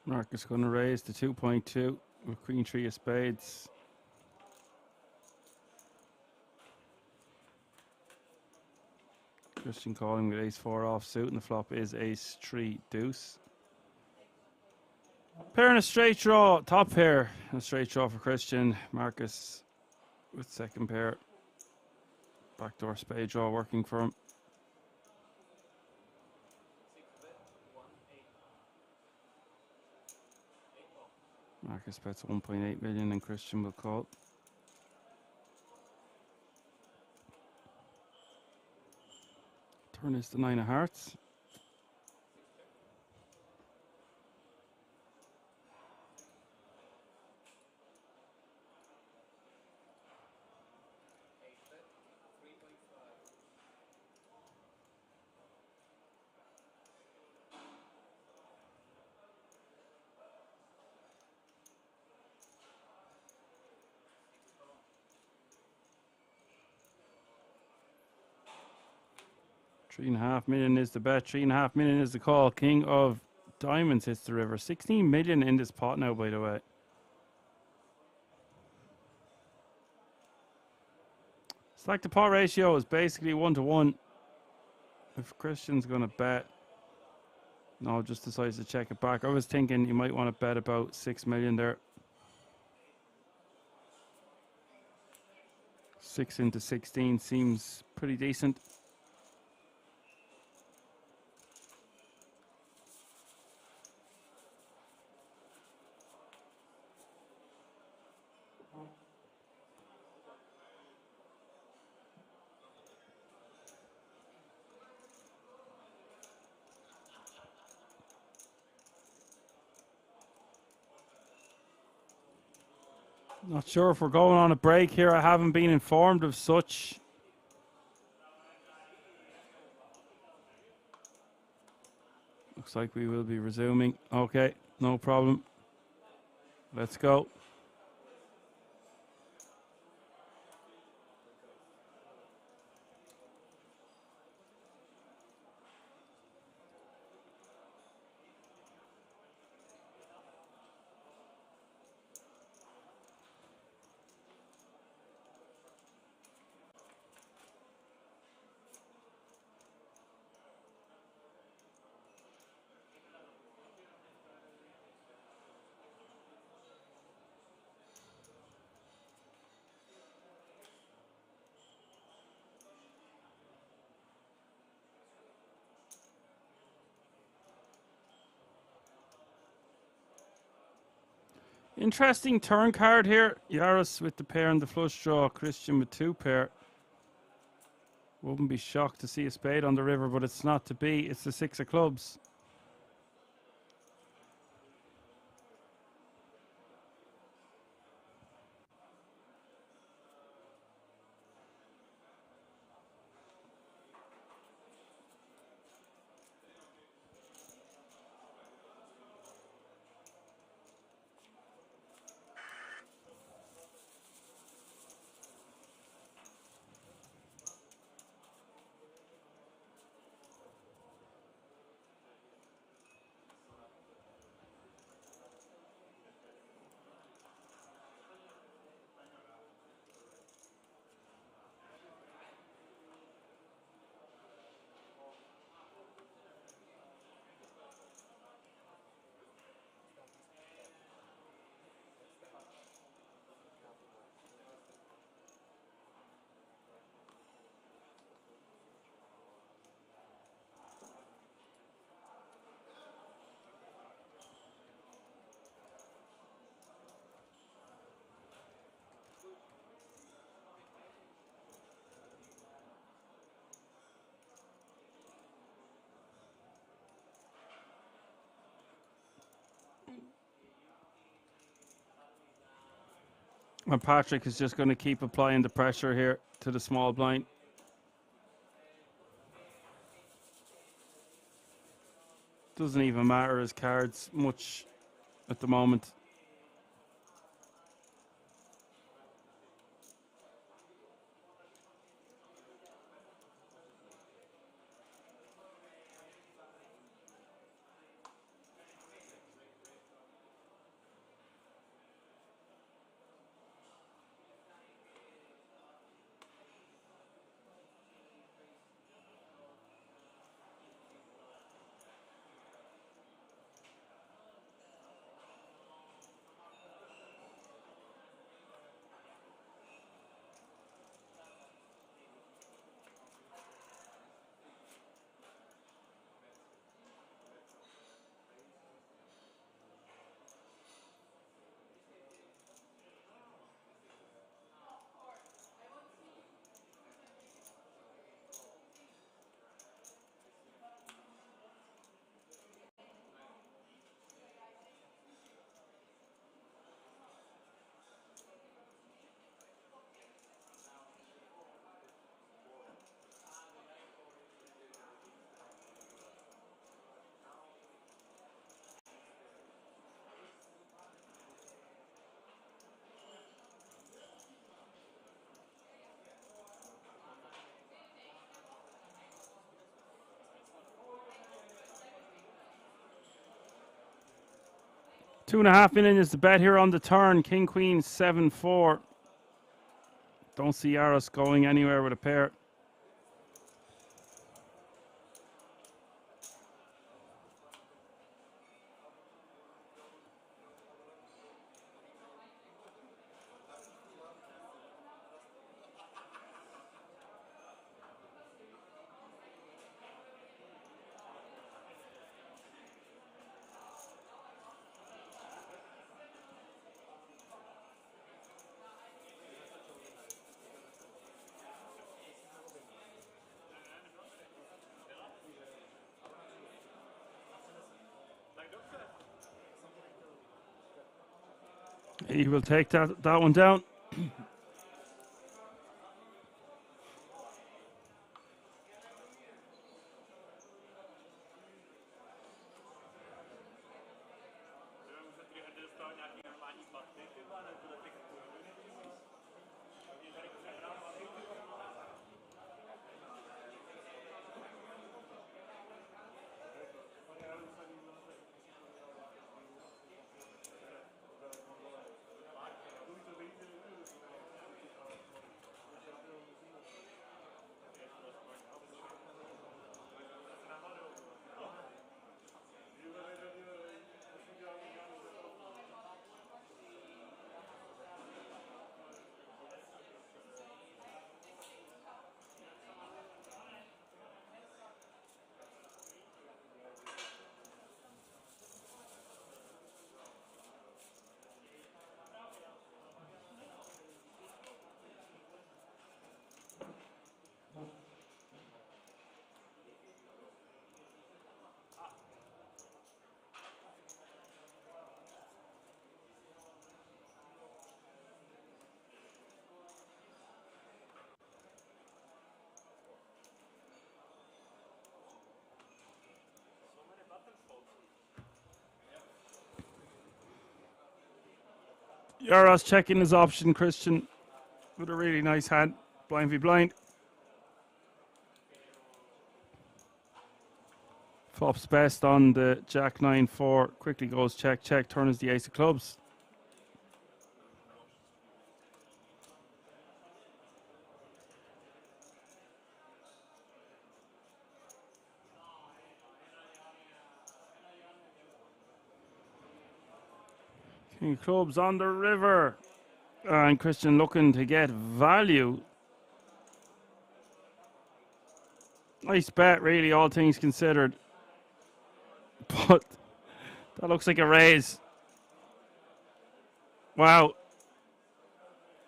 Marcus going to raise to 2.2 with Queen 3 of spades. Christian calling with ace 4 offsuit, and the flop is ace 3 deuce. Pair and a straight draw, top pair. A straight draw for Christian. Marcus with second pair. Backdoor spade draw working for him. Marcus bets 1.8 million and Christian will call. Turn is the 9 of hearts. $3.5 million is the bet. $3.5 million is the call. King of diamonds hits the river. 16 million in this pot now, by the way. It's like the pot ratio is basically 1-to-1. If Christian's going to bet, no, just decides to check it back. I was thinking you might want to bet about 6 million there. 6 into 16 seems pretty decent. Not sure if we're going on a break here. I haven't been informed of such. Looks like we will be resuming. Okay, no problem. Let's go. Interesting turn card here. Yaris with the pair and the flush draw. Christian with 2 pair. Wouldn't be shocked to see a spade on the river, but it's not to be. It's the 6 of clubs. And Patrick is just going to keep applying the pressure here to the small blind. Doesn't even matter his cards much at the moment. 2.5 million is the bet here on the turn. King, Queen, 7-4. Don't see Yaros going anywhere with a pair. He will take that one down. Yaros checking his option, Christian, with a really nice hand. Blind v blind. Flops best on the Jack 9-4. Quickly goes check, check. Turn is the ace of clubs. King of clubs on the river. And Christian looking to get value. Nice bet, really, all things considered. But that looks like a raise. Wow.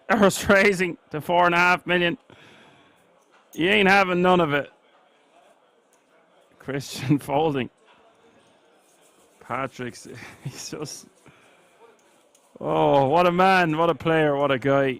Earth's raising to 4.5 million. You ain't having none of it. Christian folding. Patrick's, he's just... Oh, what a man, what a player, what a guy.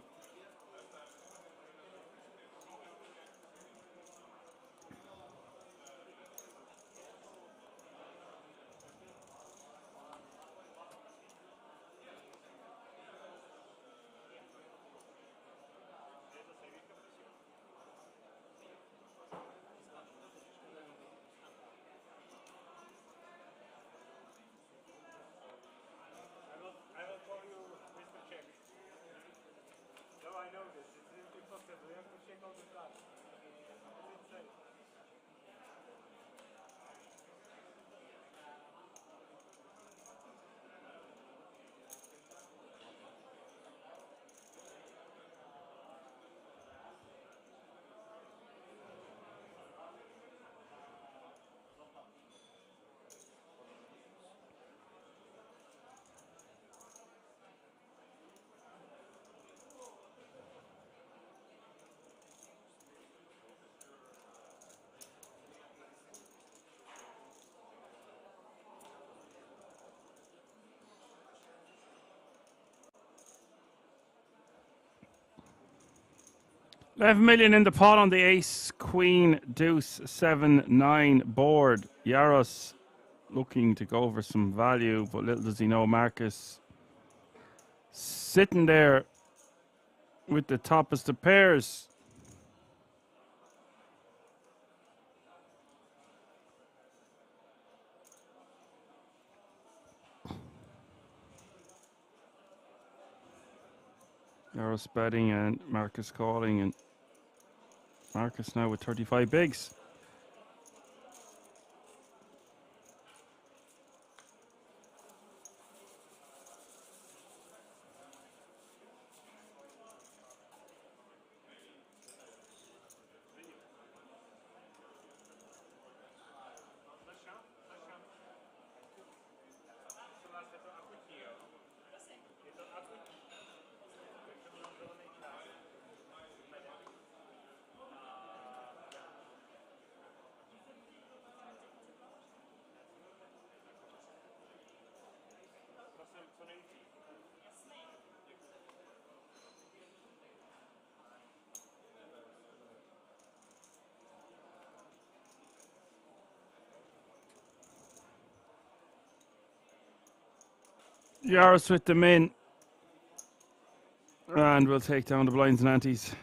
$11 million in the pot on the ace, queen, deuce, 7-9 board. Yaros looking to go for some value, but little does he know Marcus sitting there with the toppest of pairs. Yaros betting and Marcus calling, and Marcus now with 35 bigs. Yaros with the min. And we'll take down the blinds and antes.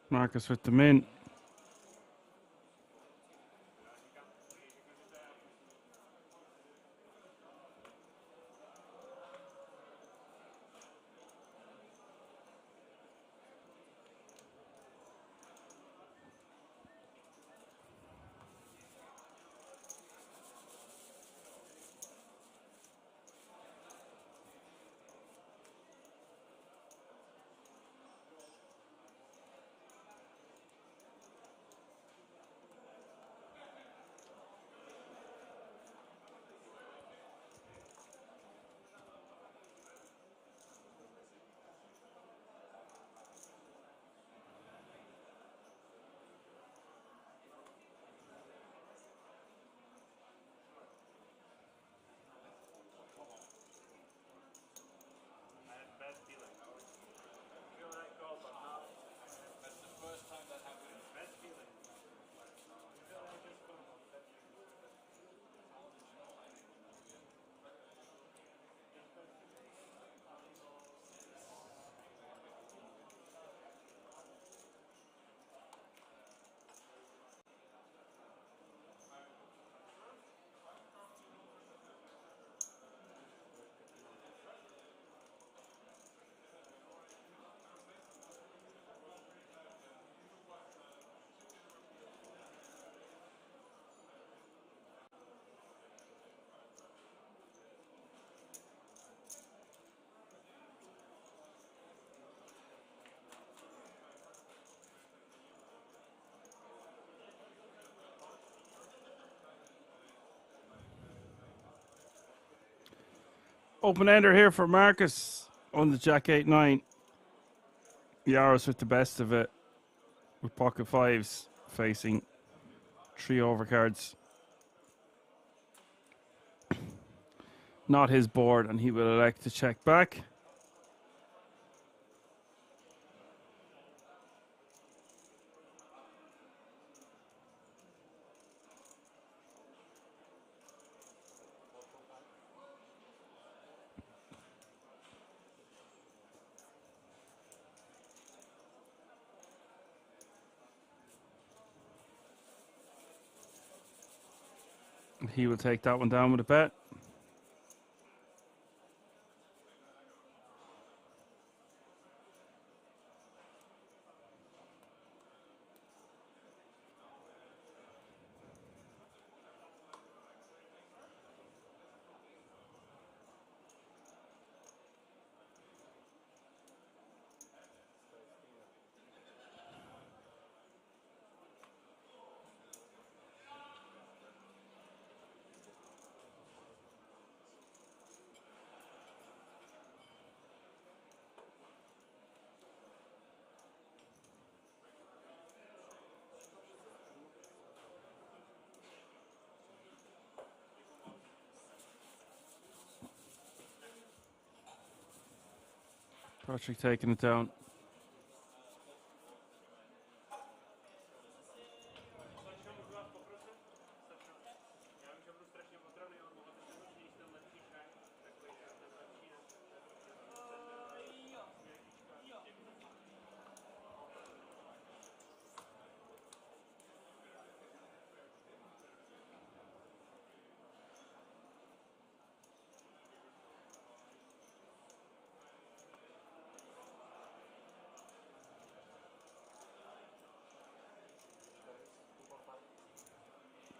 Marcus with the min. Open ender here for Marcus on the Jack 8-9. Yaros with the best of it, with pocket fives facing 3 overcards. Not his board, and he will elect to check back. He will take that one down with a bet. Patrick taking it down.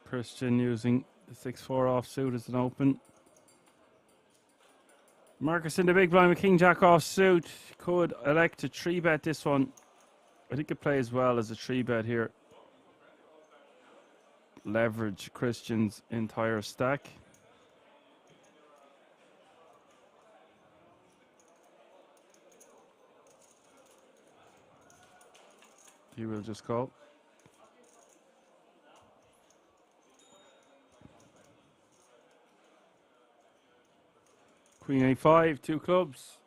Christian using the 6-4 offsuit as an open. Marcus in the big blind with King Jack offsuit. Could elect to 3-bet this one. I think it plays well as a 3-bet here. Leverage Christian's entire stack. He will just call. Queen A5, 2 clubs.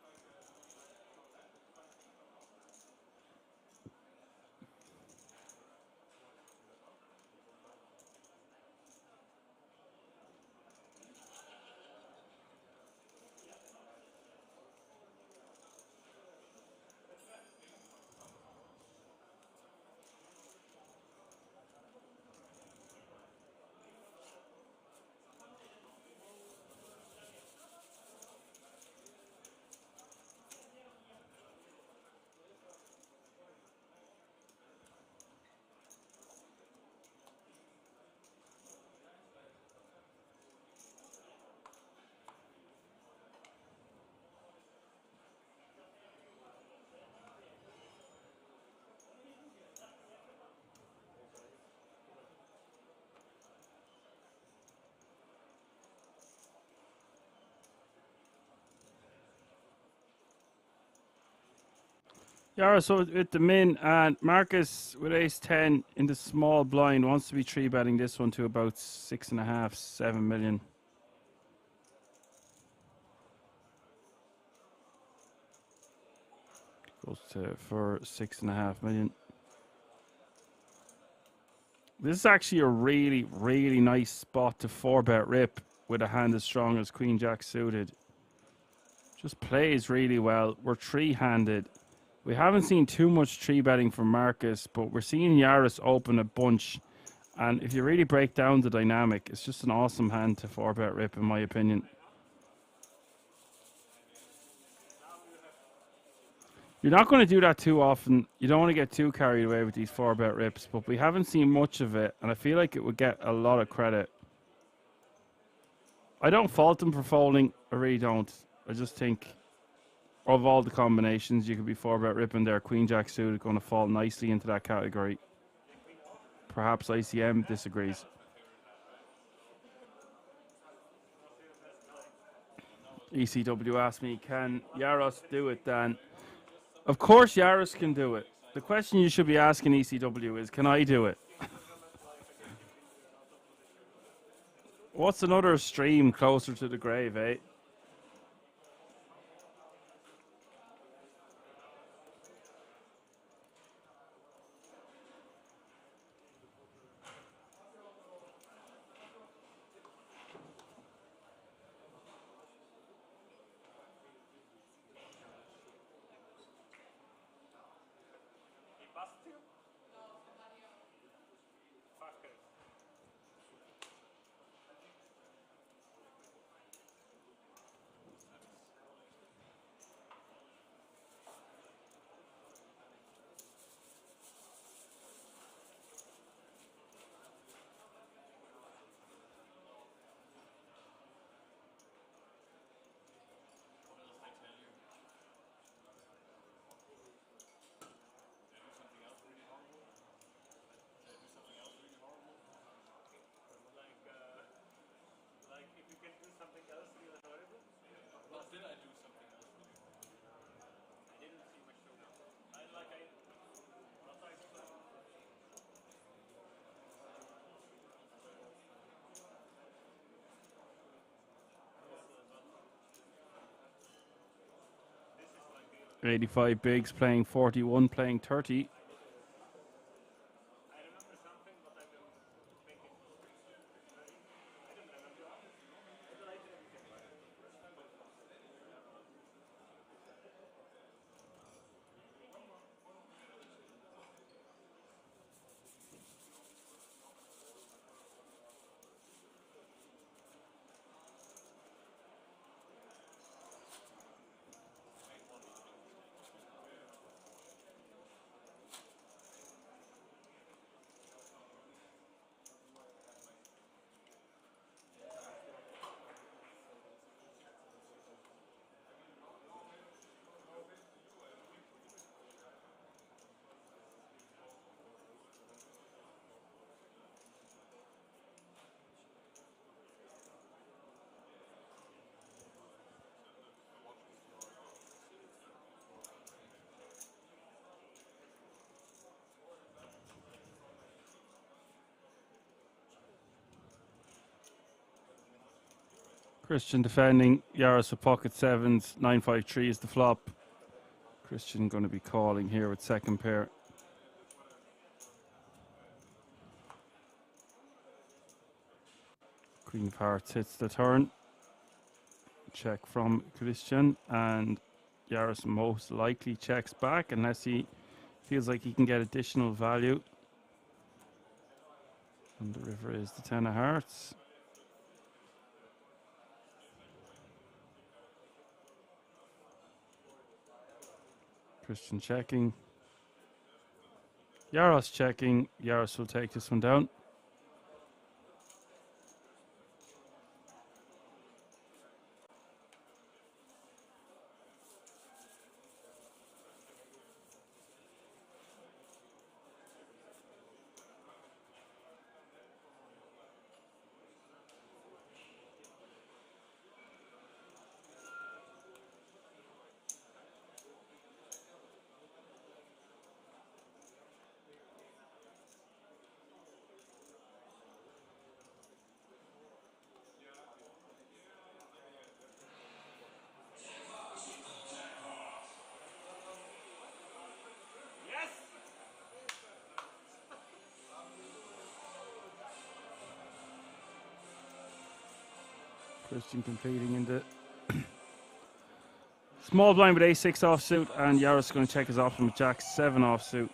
Yara so with the min, and Marcus with ace-10 in the small blind wants to be 3-betting this one to about 6.5, 7 million. Goes to for 6.5 million. This is actually a really, really nice spot to 4-bet rip with a hand as strong as Queen Jack suited. Just plays really well. We're 3-handed. We haven't seen too much 3-betting from Marcus, but we're seeing Yaris open a bunch. And if you really break down the dynamic, it's just an awesome hand to 4-bet rip, in my opinion. You're not going to do that too often. You don't want to get too carried away with these 4-bet rips, but we haven't seen much of it, and I feel like it would get a lot of credit. I don't fault him for folding. I really don't. I just think of all the combinations you could be 4-bet ripping there, Queen Jack suited going to fall nicely into that category. Perhaps ICM disagrees. ECW asked me, can Yaros do it, Dan? Of course Yaros can do it. The question you should be asking ECW is, can I do it? What's another stream closer to the grave, eh? 85 bigs playing 41, playing 30. Christian defending, Yaros with pocket sevens, 9-5-3 is the flop. Christian going to be calling here with second pair. Queen of hearts hits the turn. Check from Christian, and Yaros most likely checks back unless he feels like he can get additional value. And the river is the 10 of hearts. Christian checking. Yaros checking. Yaros will take this one down. Christian completing in the small blind with ace-6 offsuit, and Yaros going to check his option with jack-7 offsuit.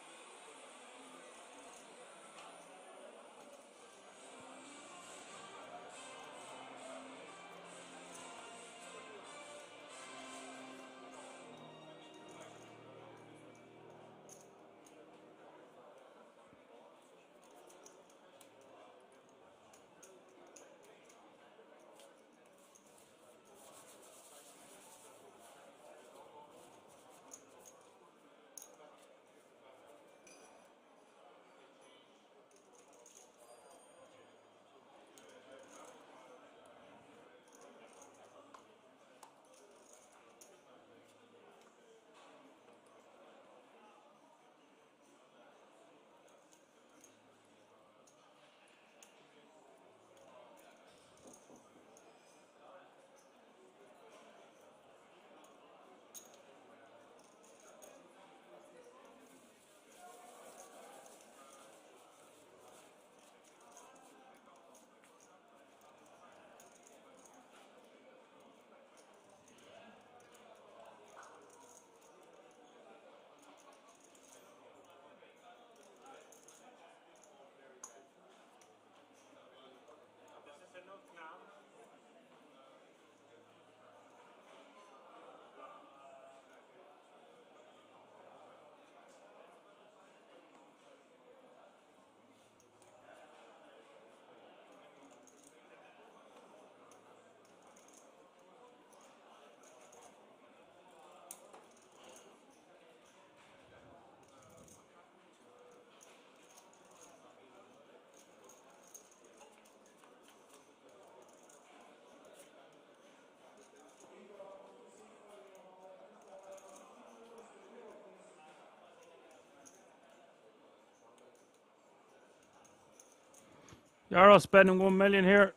Yaros spending 1 million here.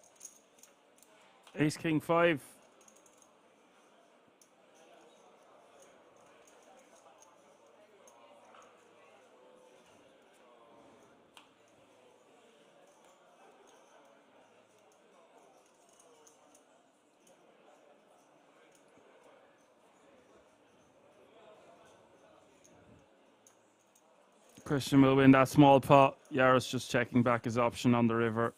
Ace King 5. Christian will win that small pot. Yaros just checking back his option on the river.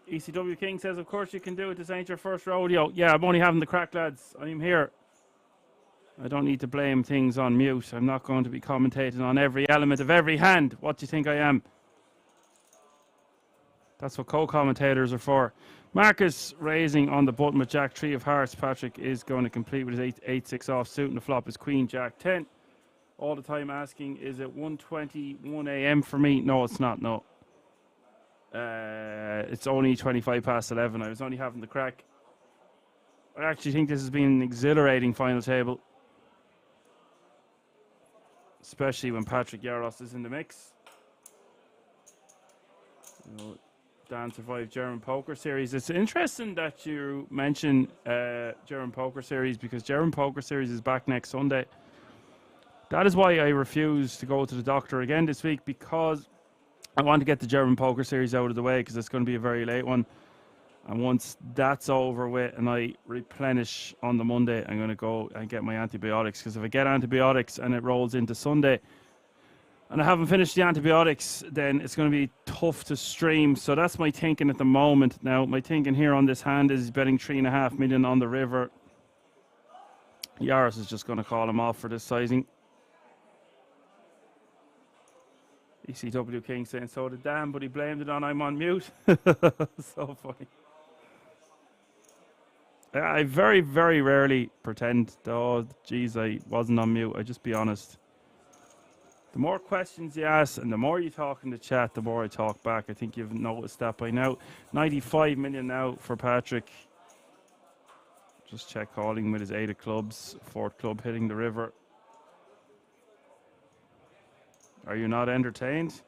ECW King says, of course you can do it. This ain't your first rodeo. Yeah, I'm only having the crack, lads. I'm here. I don't need to blame things on mute. I'm not going to be commentating on every element of every hand. What do you think I am? That's what co-commentators are for. Marcus raising on the button with Jack 3 of hearts. Patrick is going to complete with his 8-6 off suit, and the flop is Queen Jack 10. All the time asking, is it 1:21 a.m. for me? No, it's not. No. It's only 25 past 11. I was only having the crack. I actually think this has been an exhilarating final table, especially when Patrick Yaros is in the mix. You know, Dan survived German Poker Series. It's interesting that you mention German Poker Series, because German Poker Series is back next Sunday. That is why I refuse to go to the doctor again this week, because I want to get the German Poker Series out of the way, because it's going to be a very late one. And once that's over with and I replenish on the Monday, I'm going to go and get my antibiotics, because if I get antibiotics and it rolls into Sunday and I haven't finished the antibiotics, then it's going to be tough to stream. So that's my thinking at the moment. Now, my thinking here on this hand is betting 3.5 million on the river. Yaris is just going to call him off for this sizing. ECW King saying, so did Dan, but he blamed it on I'm on mute. So funny. I very, very rarely pretend, oh, geez, I wasn't on mute. I just be honest. The more questions you ask and the more you talk in the chat, the more I talk back. I think you've noticed that by now. 95 million now for Patrick. Just check calling with his 8 of clubs. 4th club hitting the river. Are you not entertained?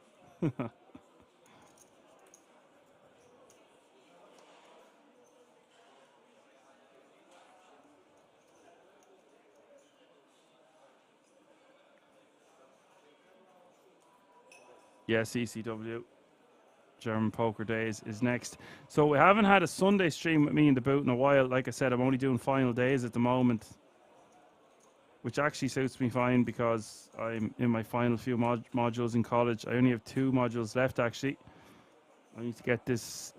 Yes, ECW. German Poker Days is next. So we haven't had a Sunday stream with me in the boot in a while. Like I said, I'm only doing final days at the moment, which actually suits me fine because I'm in my final few modules in college. I only have 2 modules left, actually. I need to get this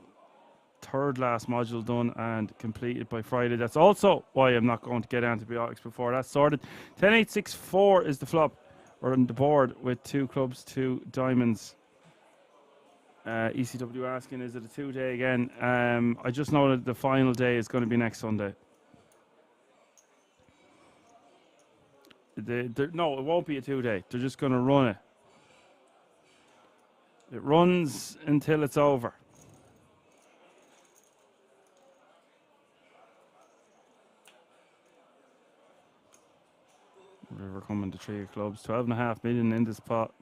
3rd last module done and completed by Friday. That's also why I'm not going to get antibiotics before that's sorted. 10-8-6-4 is the flop, or on the board, with 2 clubs, 2 diamonds. ECW asking, is it a 2-day again? I just know that the final day is going to be next Sunday. No, it won't be a 2-day. They're just going to run it. It runs until it's over. River coming to 3 of clubs. 12.5 million in this pot.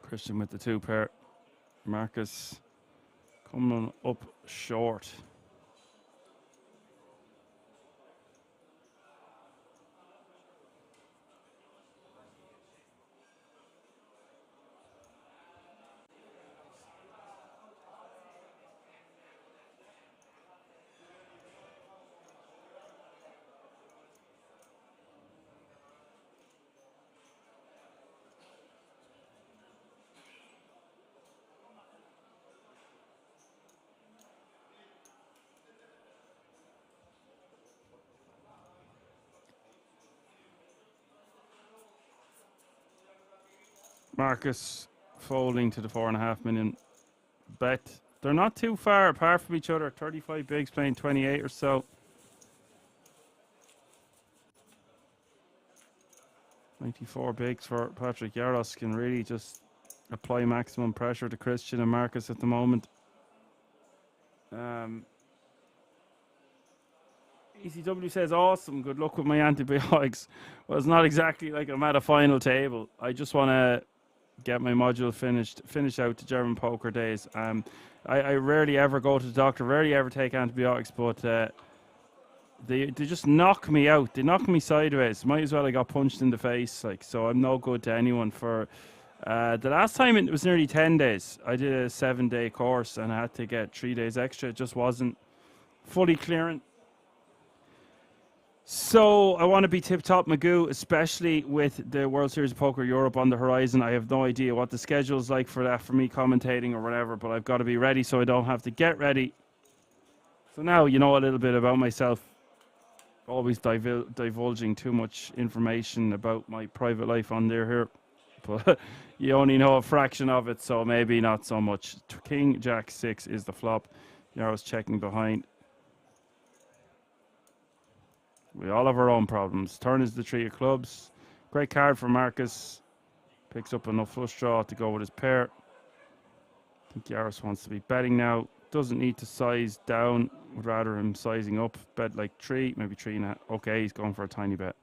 Christian with the 2 pair. Marcus coming up short. Marcus folding to the 4.5 million bet. They're not too far apart from each other. 35 bigs playing 28 or so. 94 bigs for Patrick Yaros can really just apply maximum pressure to Christian and Marcus at the moment. ECW says, awesome, good luck with my antibiotics. Well, it's not exactly like I'm at a final table. I just want to get my module finished, finish out the German poker days. I rarely ever go to the doctor, rarely ever take antibiotics, but they just knock me out. They knock me sideways. Might as well I got punched in the face. Like, so I'm no good to anyone for. The last time it was nearly 10 days. I did a 7-day course and I had to get 3 days extra. It just wasn't fully clearing. So I want to be tip-top Magoo, especially with the World Series of Poker Europe on the horizon. I have no idea what the schedule is like for that, for me commentating or whatever, but I've got to be ready so I don't have to get ready. So now you know a little bit about myself. Always divulging too much information about my private life on there here. But you only know a fraction of it, so maybe not so much. King Jack 6 is the flop. Yaro's checking behind. We all have our own problems. Turn is the 3 of clubs. Great card for Marcus. Picks up enough flush draw to go with his pair. I think Yaros wants to be betting now. Doesn't need to size down. Would rather him sizing up. Bet like 3, maybe 3.5. Okay, he's going for a tiny bet.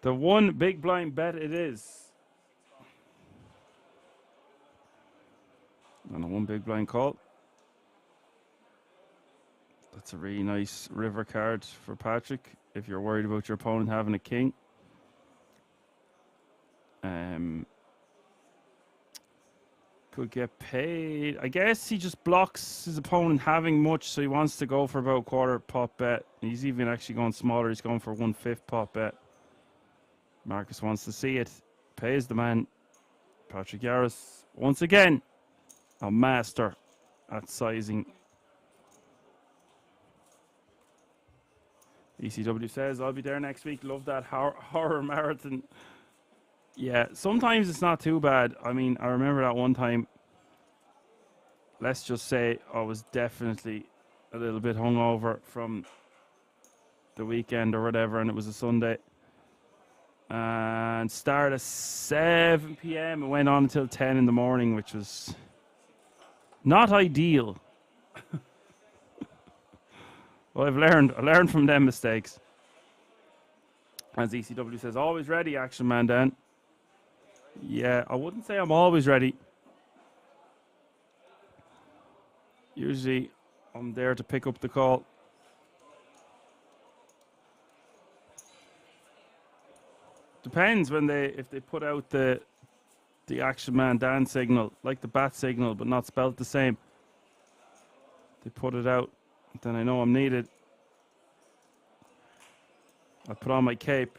The one big blind bet it is. And a one big blind call. That's a really nice river card for Patrick if you're worried about your opponent having a king. Could get paid. I guess he just blocks his opponent having much, so he wants to go for about quarter pot bet. He's even actually going smaller. He's going for 1/5 pot bet. Marcus wants to see it. Pays the man. Patrick Yaris, once again, a master at sizing. ECW says, I'll be there next week. Love that horror marathon. Yeah, sometimes it's not too bad. I mean, I remember that one time, let's just say I was definitely a little bit hungover from the weekend or whatever, and it was a Sunday. And started at 7 p.m. and went on until 10 in the morning, which was not ideal. Well, I learned from them mistakes. As ECW says, always ready, Action Man Dan. Yeah, I wouldn't say I'm always ready. Usually, I'm there to pick up the call. Depends if they put out the Action Man Dan signal, like the bat signal, but not spelled the same. They put it out, then I know I'm needed. I put on my cape,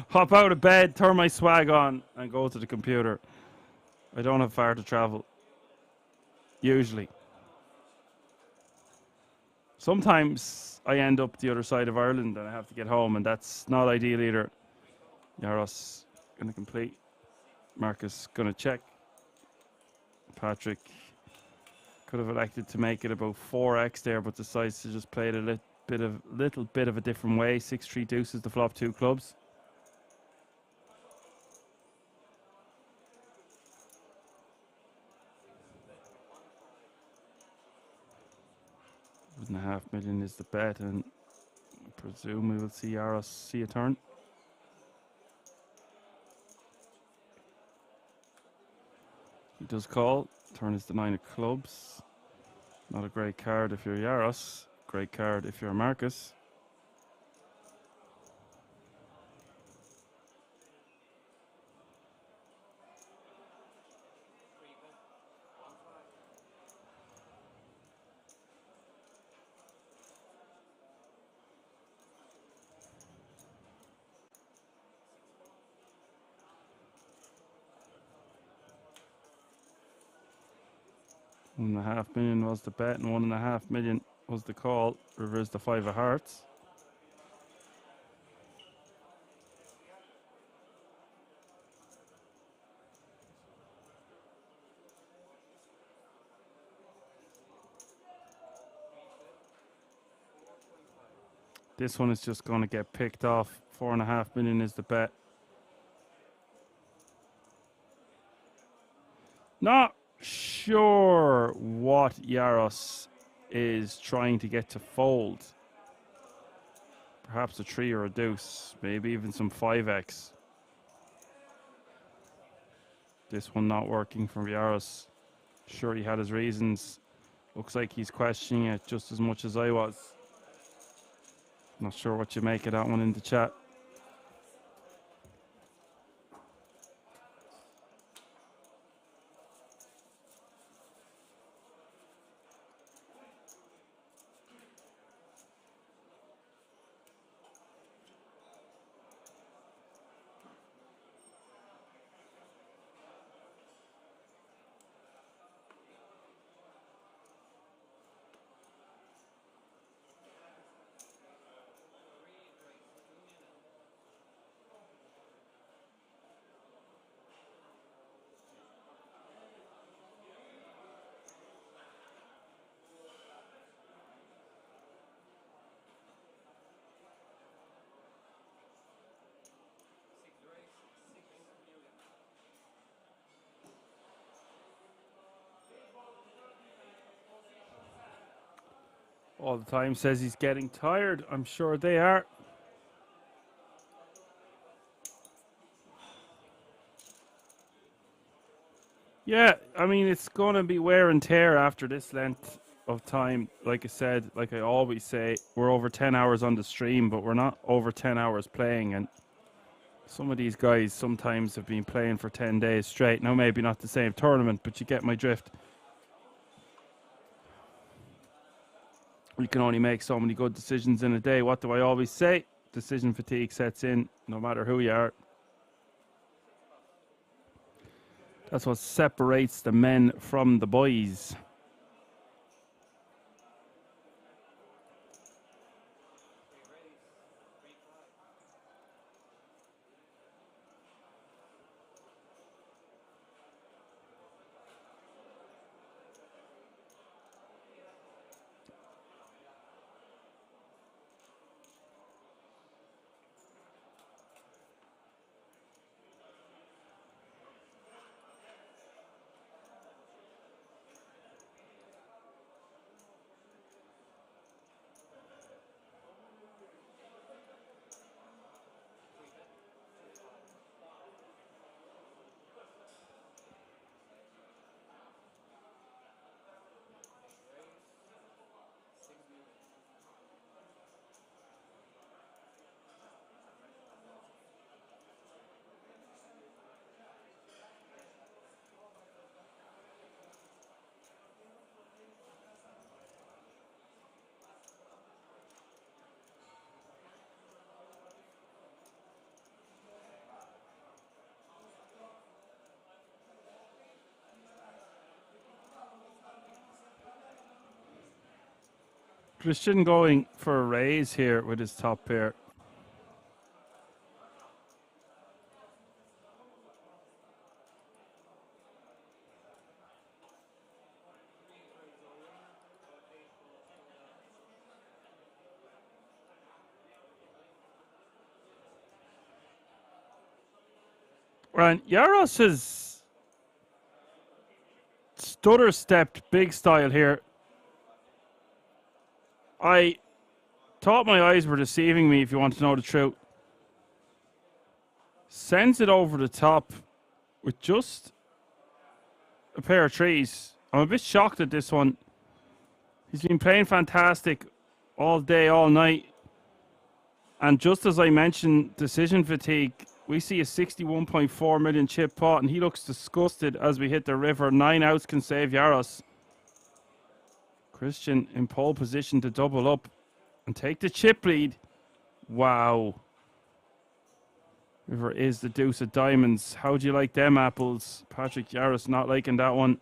hop out of bed, turn my swag on, and go to the computer. I don't have far to travel. Usually. Sometimes I end up the other side of Ireland and I have to get home, and that's not ideal either. Yaros going to complete. Marcus going to check. Patrick could have elected to make it about 4x there, but decides to just play it a little bit of a different way. 6-3 deuces to flop 2 clubs. $1.5 million is the bet, and I presume we will see Yaros see a turn. He does call. Turn is the 9 of clubs. Not a great card if you're Yaros. Great card if you're Marcus. $1.5 million was the bet, and $1.5 million was the call. Reverse the 5 of hearts. This one is just going to get picked off. $4.5 million is the bet. Not sure what Yaros is trying to get to fold. Perhaps a 3 or a deuce. Maybe even some 5x. This one not working from Yaros. Sure, he had his reasons. Looks like he's questioning it just as much as I was. Not sure what you make of that one in the chat. All the time says he's getting tired. I'm sure they are. Yeah, I mean, it's going to be wear and tear after this length of time. Like I said, like I always say, we're over 10 hours on the stream, but we're not over 10 hours playing. And some of these guys sometimes have been playing for 10 days straight. Now, maybe not the same tournament, but you get my drift. We can only make so many good decisions in a day. What do I always say? Decision fatigue sets in, no matter who you are. That's what separates the men from the boys. Christian going for a raise here with his top pair. Right, Yaros has stutter stepped big style here. I thought my eyes were deceiving me, if you want to know the truth. Sends it over the top with just a pair of threes. I'm a bit shocked at this one. He's been playing fantastic all day, all night. And just as I mentioned, decision fatigue, we see a 61.4 million chip pot, and he looks disgusted as we hit the river. 9 outs can save Yaros. Christian in pole position to double up and take the chip lead. Wow. River is the deuce of diamonds. How do you like them apples? Patrick Yaros not liking that one.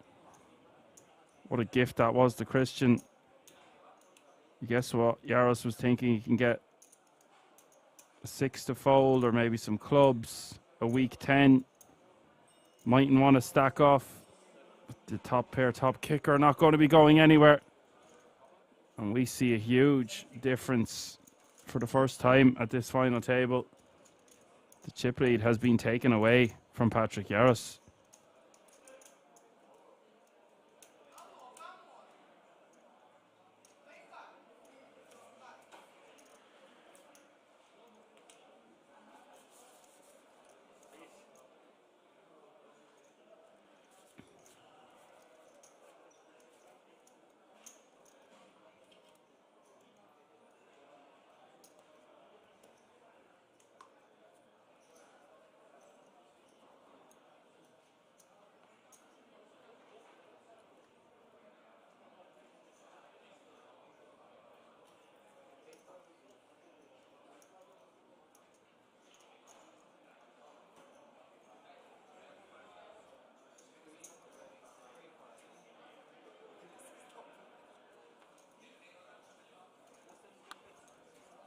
What a gift that was to Christian. Guess what? Yaros was thinking he can get a 6 to fold or maybe some clubs. A weak 10. Mightn't want to stack off. But the top pair, top kicker are not going to be going anywhere. And we see a huge difference for the first time at this final table. The chip lead has been taken away from Patrick Yaros.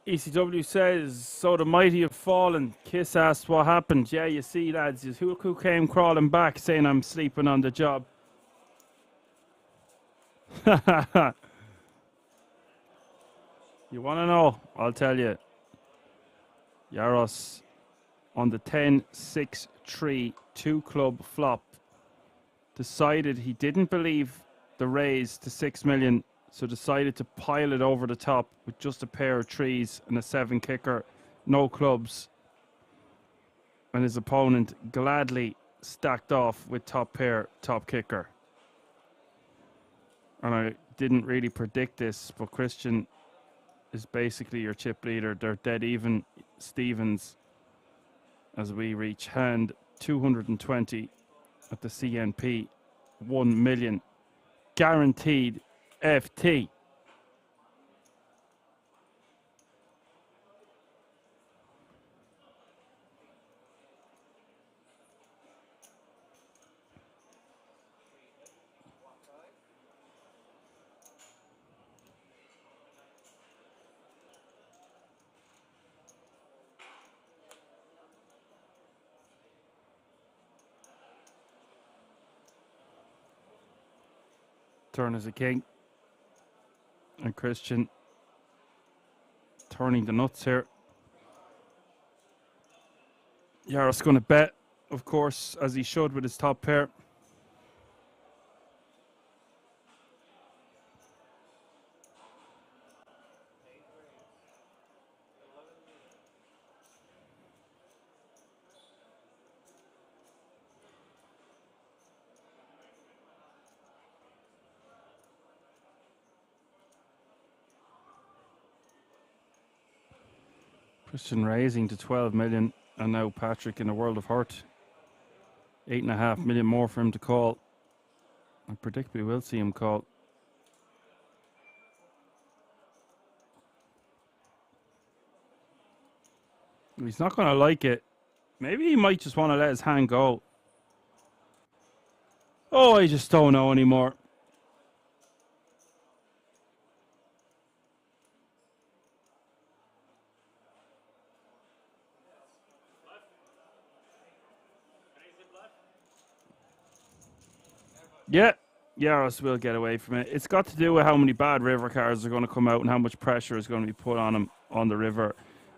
ECW says, so the mighty have fallen. Kiss asked what happened. Yeah, you see, lads, who came crawling back saying I'm sleeping on the job? You want to know? I'll tell you. Yaros on the 10-6-3 two-club flop decided he didn't believe the raise to 6 million, so decided to pile it over the top with just a pair of trees and a 7 kicker, no clubs. And his opponent gladly stacked off with top pair, top kicker. And I didn't really predict this, but Christian is basically your chip leader. They're dead even Stevens as we reach hand 220 at the CNP 1 million guaranteed FT. Turn as a king. And Christian turning the nuts here. Yaros going to bet, of course, as he should with his top pair. Christian raising to 12 million, and now Patrick in a world of hurt. 8.5 million more for him to call. I predict we will see him call. He's not going to like it. Maybe he might just want to let his hand go. Oh, I just don't know anymore. Yeah, Yaros will get away from it. It's got to do with how many bad river cards are going to come out and how much pressure is going to be put on him on the river.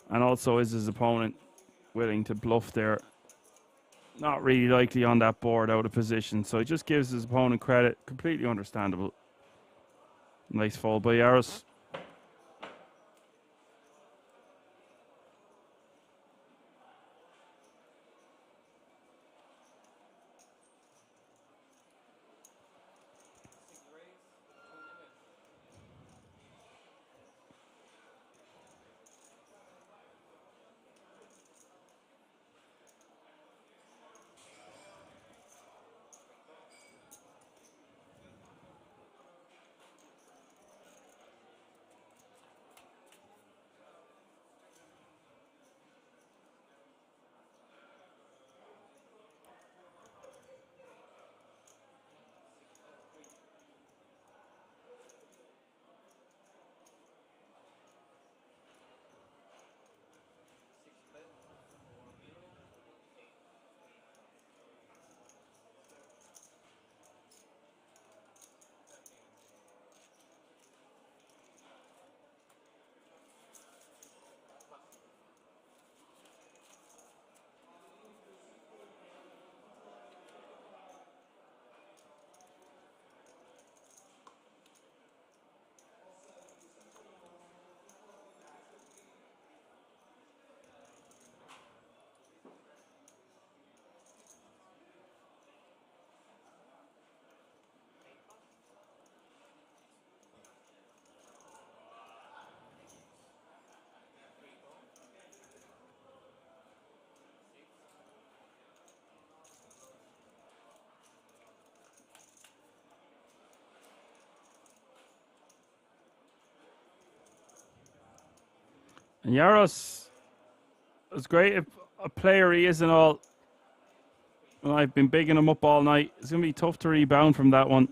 And also, is his opponent willing to bluff there? Not really likely on that board, out of position. So he just gives his opponent credit. Completely understandable. Nice fold by Yaros. And Yaros, as great a player he is and all, and I've been bigging him up all night, it's going to be tough to rebound from that one.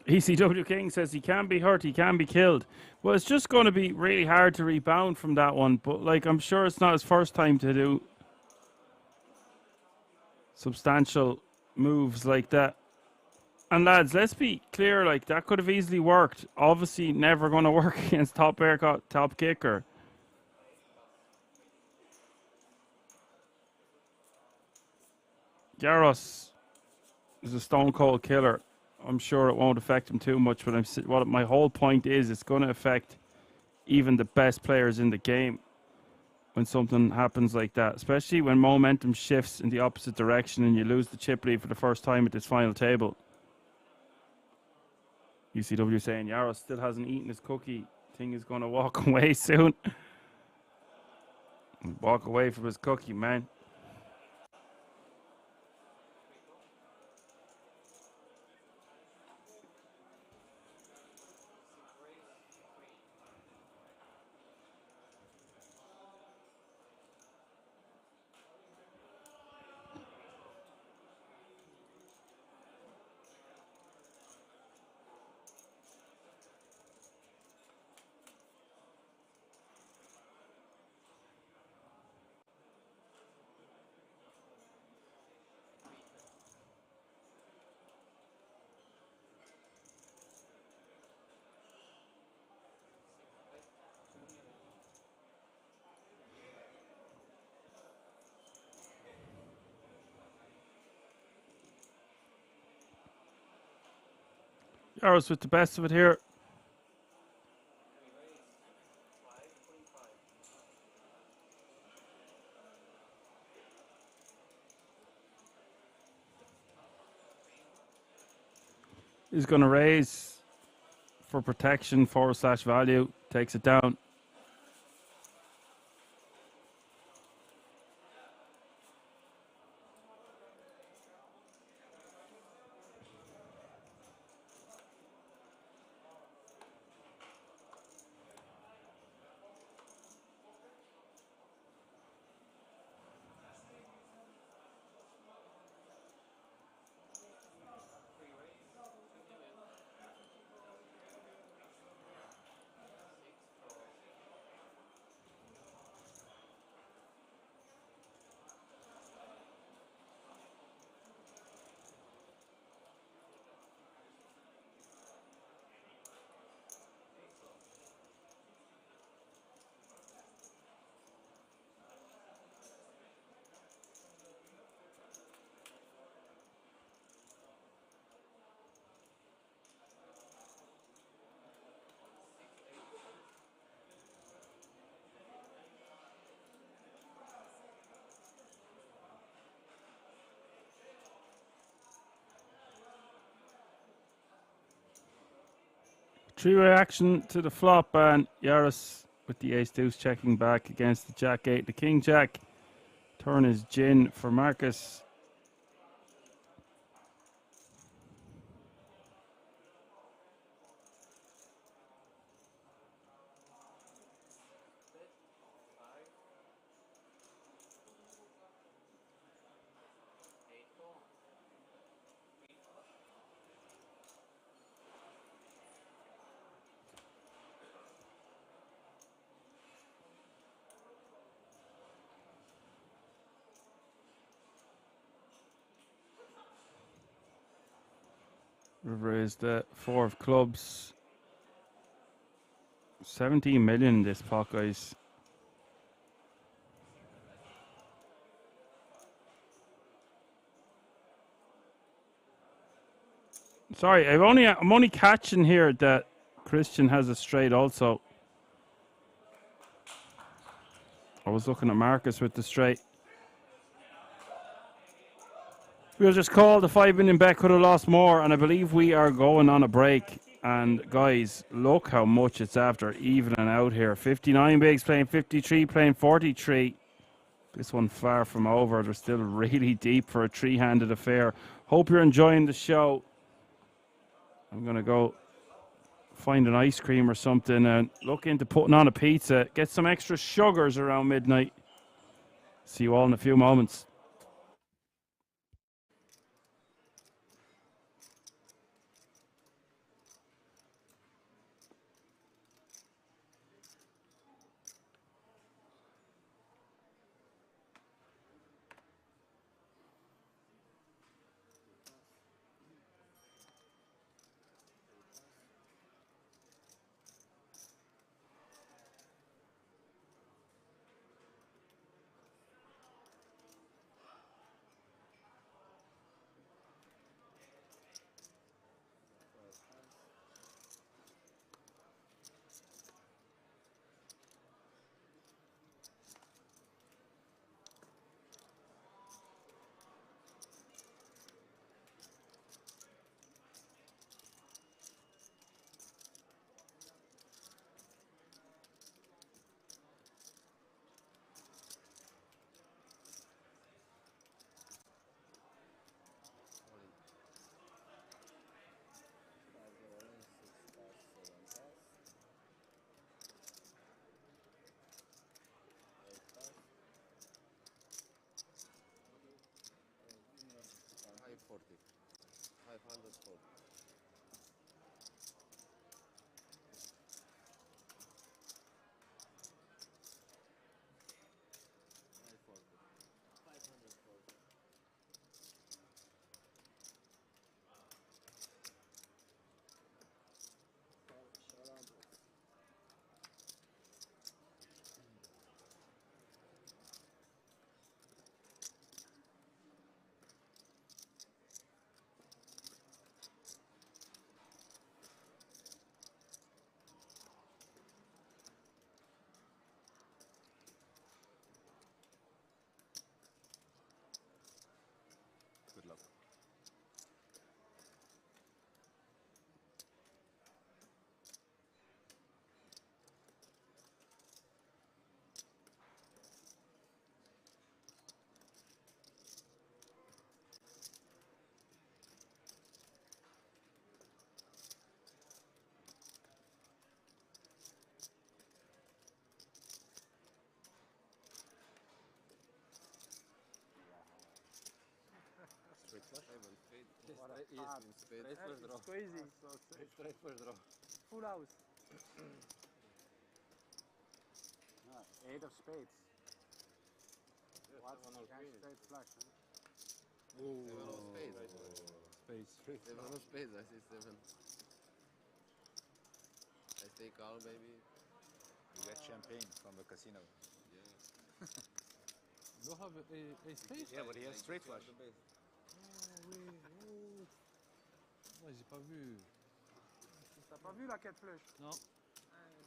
ECW King says he can be hurt, he can be killed. Well, it's just going to be really hard to rebound from that one. But, like, I'm sure it's not his first time to do substantial moves like that. And, lads, let's be clear, like, that could have easily worked. Obviously, never going to work against top kicker. Garros is a stone cold killer. I'm sure it won't affect him too much, but what my whole point is, it's going to affect even the best players in the game when something happens like that, especially when momentum shifts in the opposite direction and you lose the chip lead for the first time at this final table. UCW saying Yaros still hasn't eaten his cookie. Thing is going to walk away soon. Walk away from his cookie, man. Yaros with the best of it here. He's going to raise for protection, /value, takes it down. Three-way action to the flop, and Yaros with the ace-deuce checking back against the jack-8. The king-jack. Turn is gin for Marcus. River is the 4 of clubs. 17 million in this pot, guys. Sorry, I'm only catching here that Christian has a straight also. I was looking at Marcus with the straight. We'll just call the 5 million bet, could have lost more, and I believe we are going on a break. And guys, look how much it's after evening out here. 59 bigs playing 53, playing 43. This one far from over. They're still really deep for a three-handed affair. Hope you're enjoying the show. I'm going to go find an ice cream or something and look into putting on a pizza. Get some extra sugars around midnight. See you all in a few moments. Straight squeezy. Straight first draw. Full house. 8 of spades. What? Straight flush. Seven of spades. Spades. Seven of spades, I say 7. I stay calm, baby. You get champagne from the casino. Yeah. You have a spade? Yeah, but he has straight flush. Moi, j'ai pas vu. T'as pas vu la 4 flush? Non.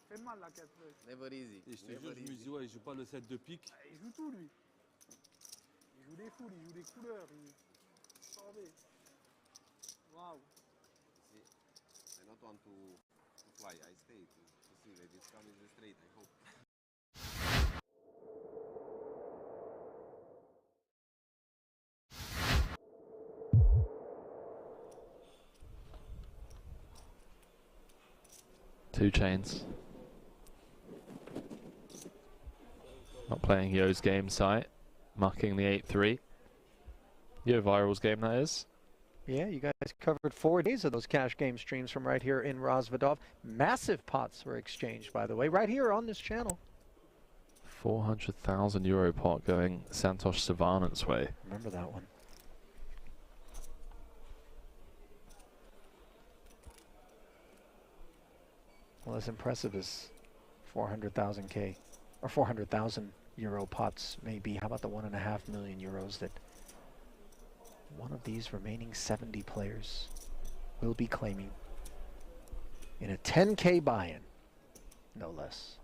Fait mal la 4 flush. Never easy. Et je te jure, je me dis, ouais, il joue pas le set de pique. Il joue tout, lui. Il joue des foules, il joue des couleurs. Il... Attendez. Waouh. I don't want to fly. I stay to see that it's coming straight, I hope. Two chains. Not playing Yo's game site. Mucking the 8-3. Yo Viral's game, that is. Yeah, you guys covered 4 days of those cash game streams from right here in Rozvadov. Massive pots were exchanged, by the way, right here on this channel. €400,000 pot going Santosh Savanant's way. Remember that one. Well, as impressive as 400,000 or 400,000 euro pots may be, how about the 1.5 million euros that one of these remaining 70 players will be claiming in a 10K buy-in, no less.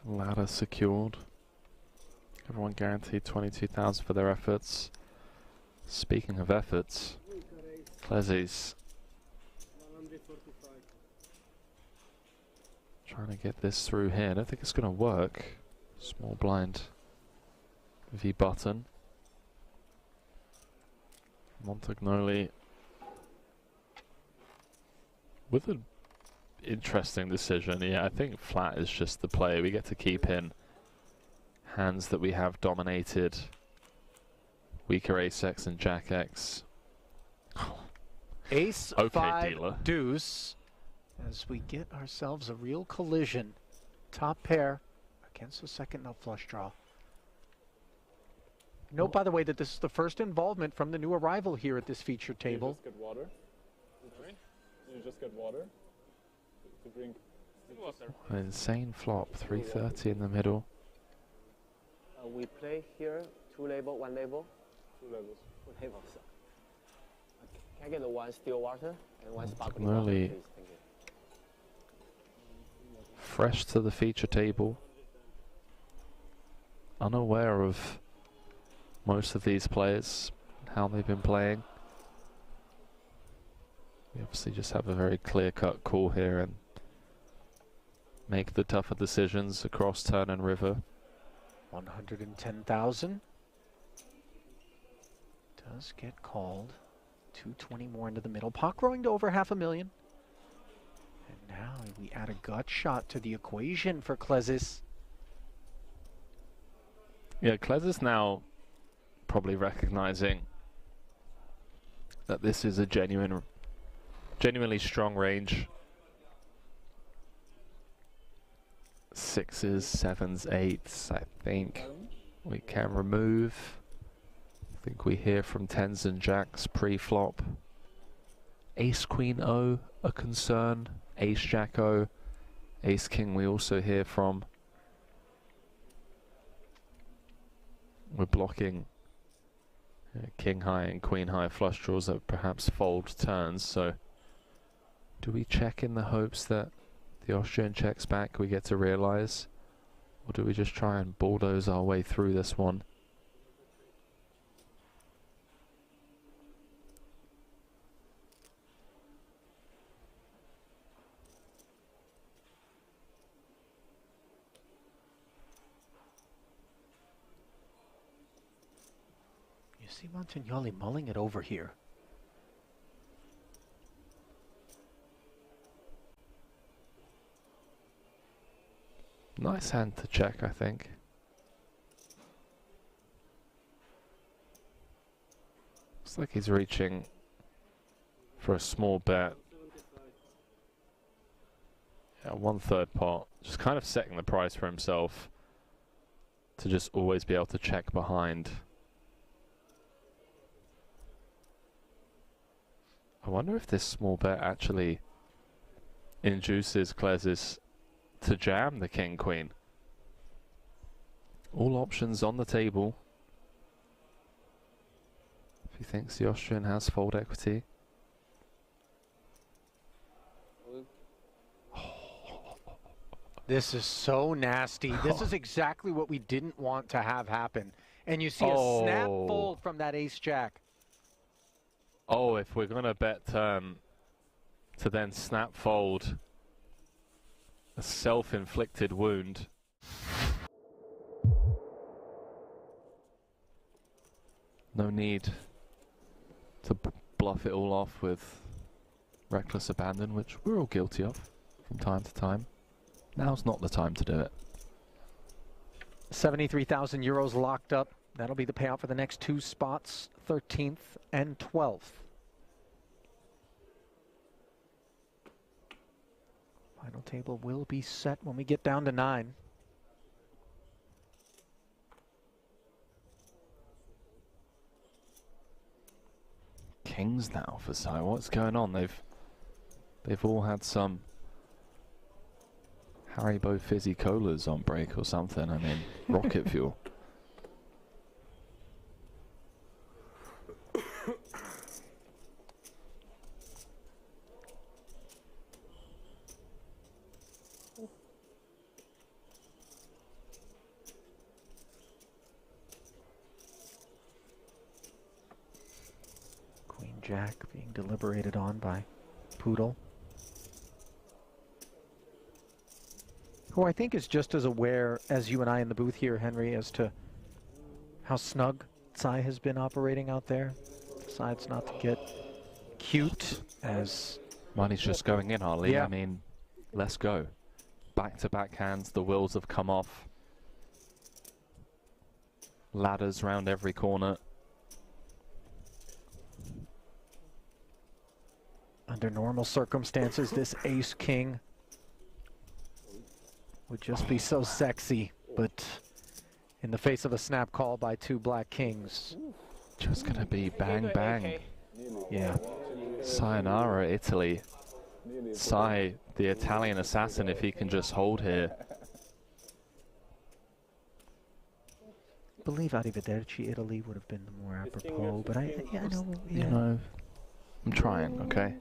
Ladder secured. Everyone guaranteed 22,000 for their efforts. Speaking of efforts, Klezzy's trying to get this through here. I don't think it's going to work. Small blind V button. Montagnoli with an interesting decision. Yeah, I think flat is just the play. We get to keep in hands that we have dominated. Weaker ace-x and jack-x. Ace Okay, 5 dealer. deuce as we get ourselves a real collision. Top pair against the second nut flush draw. Note, by the way, that this is the first involvement from the new arrival here at this feature table. You just get water. You just get water to drink. An insane flop. 330 in the middle. We play here 2 label, 1 label. 2 levels. 2 labels. Can I get 1 still water and 1 sparkling water, Montagnoli please? Thank you. fresh to the feature table. Unaware of most of these players, how they've been playing. We obviously just have a very clear-cut call here and make the tougher decisions across turn and river. 110,000 does get called. 220 more into the middle. Pot growing to over 500,000. And now we add a gut shot to the equation for Klezis. Yeah, Klez is now probably recognizing that this is a genuinely strong range. 6s, 7s, 8s, I think we can remove. I think we hear from 10s and jacks pre-flop. Ace Queen O, a concern. Ace Jack O, Ace King we also hear from. We're blocking King High and Queen High flush draws that perhaps fold turns, so do we check in the hopes that the Austrian checks back, we get to realize, or do we just try and bulldoze our way through this one? You see Montagnoli mulling it over here. Nice hand to check, I think. Looks like he's reaching for a small bet. Yeah, 1/3 pot. Just kind of setting the price for himself to just always be able to check behind. I wonder if this small bet actually induces Klezis to jam the king-queen. All options on the table. If he thinks the Austrian has fold equity. This is so nasty. This is exactly what we didn't want to have happen. And you see a snap fold from that ace-jack. Oh, if we're going to bet turn to then snap fold a self-inflicted wound. No need to bluff it all off with reckless abandon, which we're all guilty of from time to time. Now's not the time to do it. 73,000 euros locked up. That'll be the payout for the next 2 spots, 13th and 12th. Final table will be set when we get down to 9. Kings now for Sai. What's going on? They've all had some Haribo fizzy colas on break or something. I mean, rocket fuel. Queen Jack being deliberated on by Poodle, who I think is just as aware as you and I in the booth here, Henry, as to how snug Sai has been operating out there. Decides not to get cute as... Money's just going in, Harley. Yeah. I mean, let's go. Back-to-back hands, the wheels have come off. Ladders round every corner. Under normal circumstances, this ace-king would just be so sexy, but in the face of a snap call by 2 black kings, just gonna be bang bang. Yeah. Sayonara, Italy. Sai, the Italian assassin, if he can just hold here. I believe Arrivederci, Italy would have been the more apropos, but I know. You know, I'm trying, okay?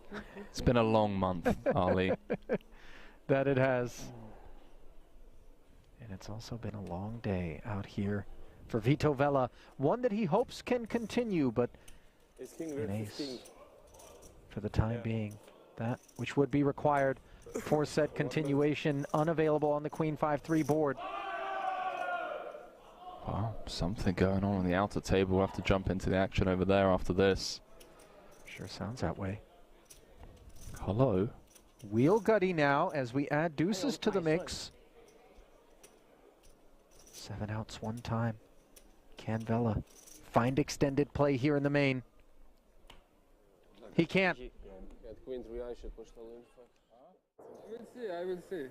It's been a long month, Ali. That it has. And it's also been a long day out here for Vito Vella. One that he hopes can continue, but an ace for the time being. That which would be required. 4-set continuation unavailable on the Queen 5-3 board. Well, something going on the outer table. We'll have to jump into the action over there after this. Sure sounds that way. Hello. Wheel gutty now as we add deuces to the mix. 7 outs one time. Can Vella find extended play here in the main? He can't. Queen 3, I should push the limb. I will see.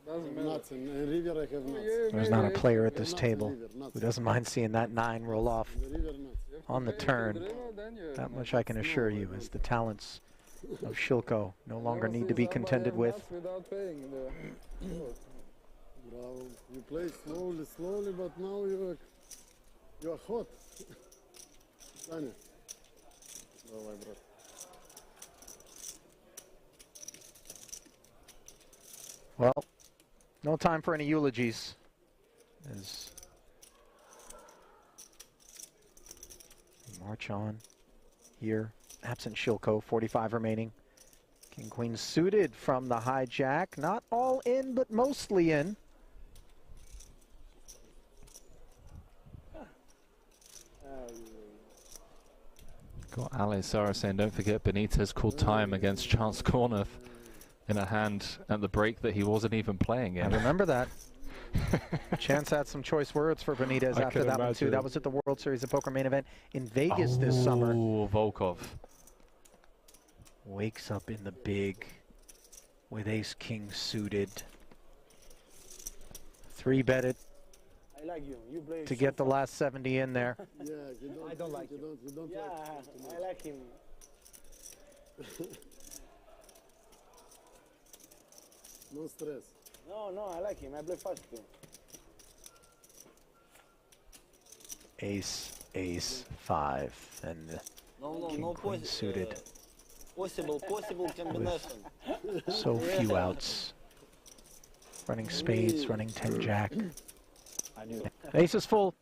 Doesn't matter. There's not a player at this table who doesn't mind seeing that 9 roll off on the turn. That much I can assure you, as the talents of Shilko no longer need to be contended with. You play slowly, but now you're hot. Саня. Давай, брат. Well, no time for any eulogies. As we march on here, absent Shilko, 45 remaining. King Queen suited from the hijack, not all in, but mostly in. Got Ali Sara saying, don't forget Benitez called time against Chance Cornuth in a hand at the break that he wasn't even playing in. I remember that. Chance had some choice words for Benitez I after can that one too. imagine. That was at the World Series of Poker main event in Vegas this summer. Oh, Volkov. Wakes up in the big with ace-king suited. 3-betted I like you. You play to so get the fast. last 70 in there. Yeah, you don't. I don't like you. him. You don't Yeah, like him too I like him. No stress. No, I like him. I play fast too. Ace, ace, 5, and the No, king, no queen suited. possible combination. So few outs. Running spades, running 10 jack. I knew. Ace is full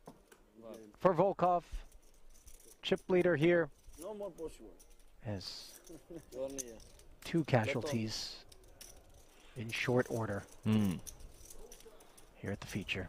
for Volkov. Chip leader here No more possible. as Only, 2 casualties in short order here at the feature.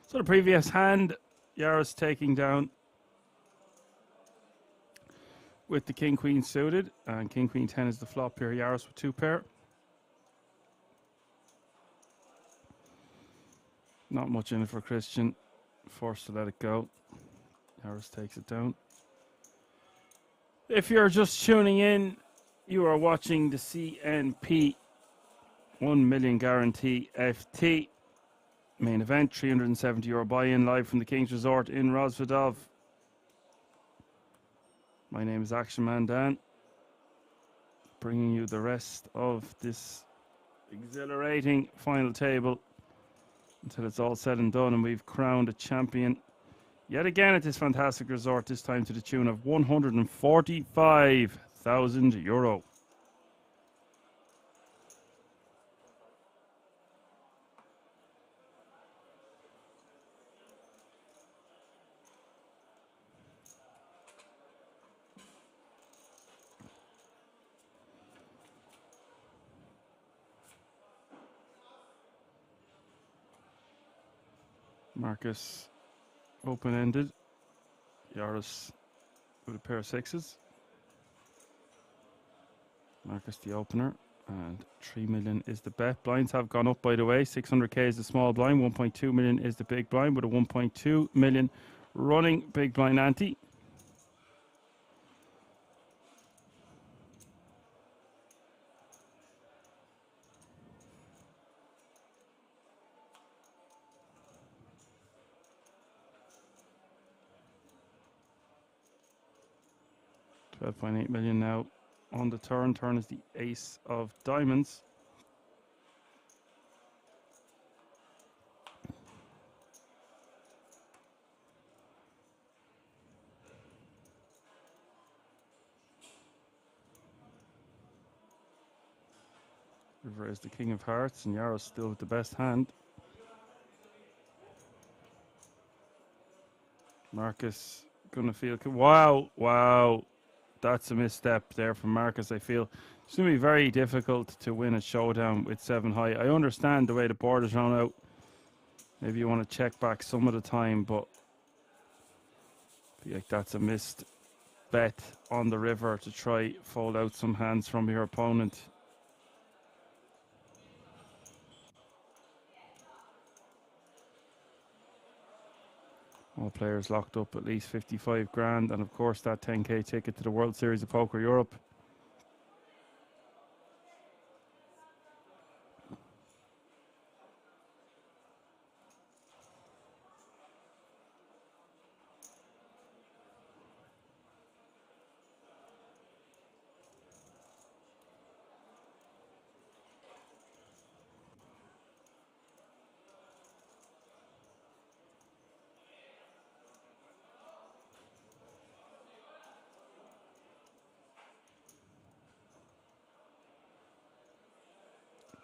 So the previous hand, Yaris taking down with the King Queen suited, and King Queen 10 is the flop here. Yaris with 2 pair. Not much in it for Christian. Forced to let it go. Yaris takes it down. If you're just tuning in, you are watching the CNP 1 million guarantee FT main event. €370 buy-in live from the King's Resort in Rosvedov. My name is Action Man Dan, bringing you the rest of this exhilarating final table until it's all said and done and we've crowned a champion yet again at this fantastic resort, this time to the tune of €145,000. Marcus open-ended. Yaris with a pair of 6s. Marcus the opener, and 3 million is the bet. Blinds have gone up, by the way. 600k is the small blind, 1.2 million is the big blind, with a 1.2 million running big blind ante. $12.8 million now on the turn. Turn is the ace of diamonds. River is the king of hearts, and Yaro's still with the best hand. Marcus gonna feel. Wow, wow. That's a misstep there from Marcus, I feel. It's going to be very difficult to win a showdown with 7 high. I understand the way the board is run out. Maybe you want to check back some of the time, but I feel like that's a missed bet on the river to try fold out some hands from your opponent. All players locked up at least 55 grand, and of course that 10k ticket to the World Series of Poker Europe.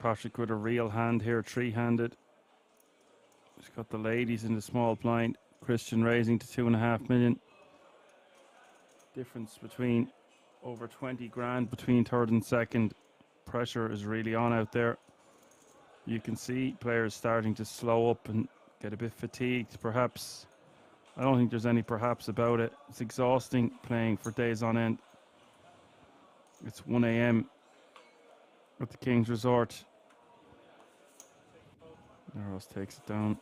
Patrick with a real hand here, 3-handed. He's got the ladies in the small blind. Christian raising to 2.5 million. Difference between over 20 grand between third and second. Pressure is really on out there. You can see players starting to slow up and get a bit fatigued, perhaps. I don't think there's any perhaps about it. It's exhausting playing for days on end. It's 1 a.m. at the King's Resort. Narrows takes it down.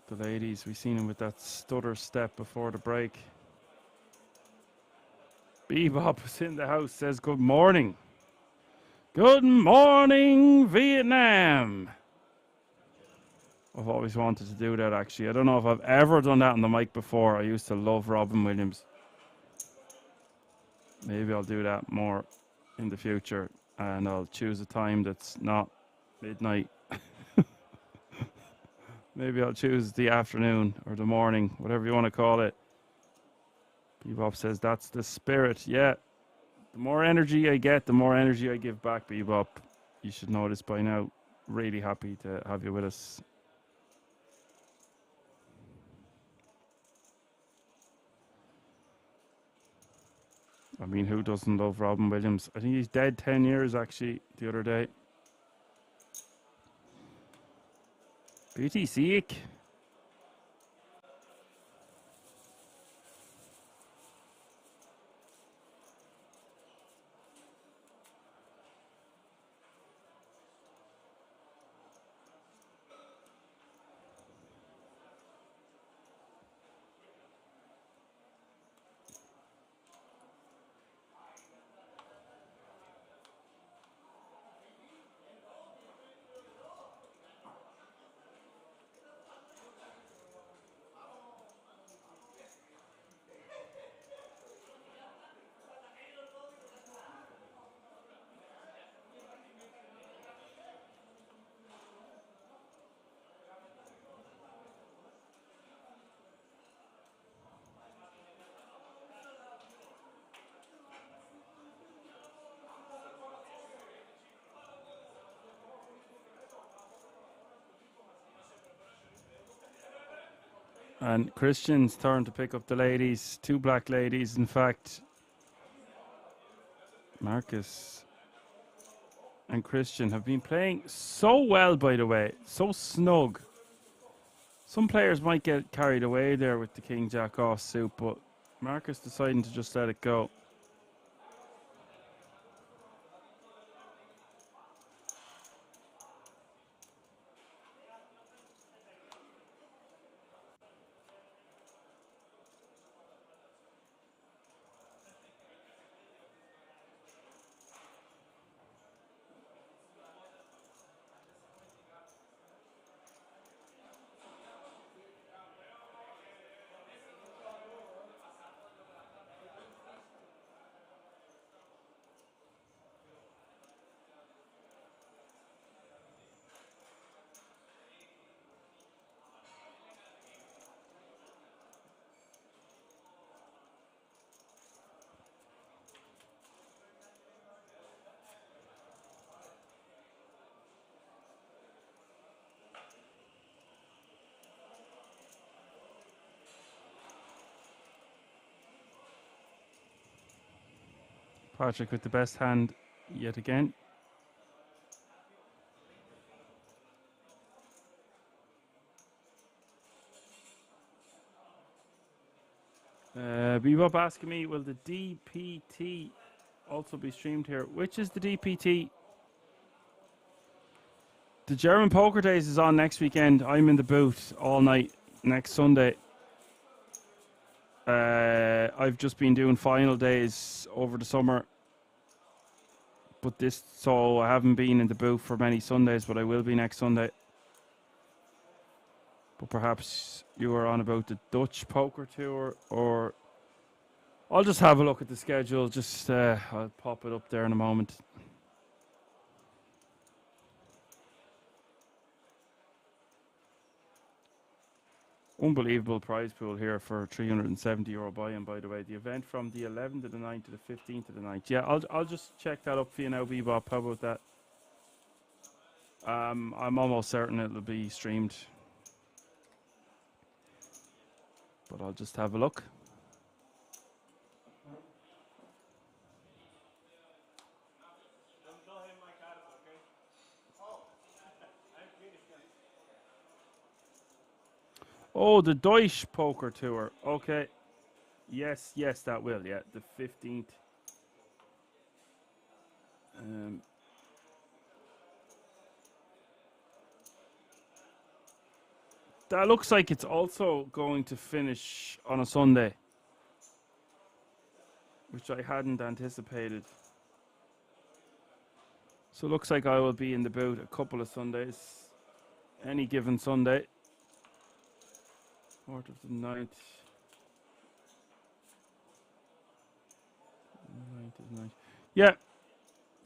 The ladies, we seen him with that stutter step before the break. Bebop is in the house, says good morning. Good morning, Vietnam. I've always wanted to do that, actually. I don't know if I've ever done that on the mic before. I used to love Robin Williams. Maybe I'll do that more in the future, and I'll choose a time that's not midnight. Maybe I'll choose the afternoon or the morning, whatever you want to call it. Bebop says that's the spirit. Yeah, the more energy I get, the more energy I give back, Bebop. You should know this by now. Really happy to have you with us. I mean, who doesn't love Robin Williams? I think he's dead 10 years, actually, the other day. Gutty Sieg. And Christian's turn to pick up the ladies. 2 black ladies, in fact. Marcus and Christian have been playing so well, by the way. So snug. Some players might get carried away there with the King Jack off suit, but Marcus deciding to just let it go. Patrick with the best hand yet again. Bebop asking me, will the DPT also be streamed here? Which is the DPT? The German Poker Days is on next weekend. I'm in the booth all night next Sunday. I've just been doing final days over the summer, so I haven't been in the booth for many Sundays, but I will be next Sunday. But perhaps you are on about the Dutch Poker Tour, or I'll just have a look at the schedule. I'll pop it up there in a moment. Unbelievable prize pool here for €370 buy-in, by the way. The event from the 11th to the 9th to the 15th to the 9th. Yeah, I'll just check that up for you now, Bebop. How about that? I'm almost certain it'll be streamed. But I'll just have a look. Oh, the Deutsch Poker Tour. Okay. Yes, that will. Yeah, the 15th. That looks like it's also going to finish on a Sunday, which I hadn't anticipated. So it looks like I will be in the booth a couple of Sundays, any given Sunday. 4th of the 9th. 9th of the 9th. Yeah.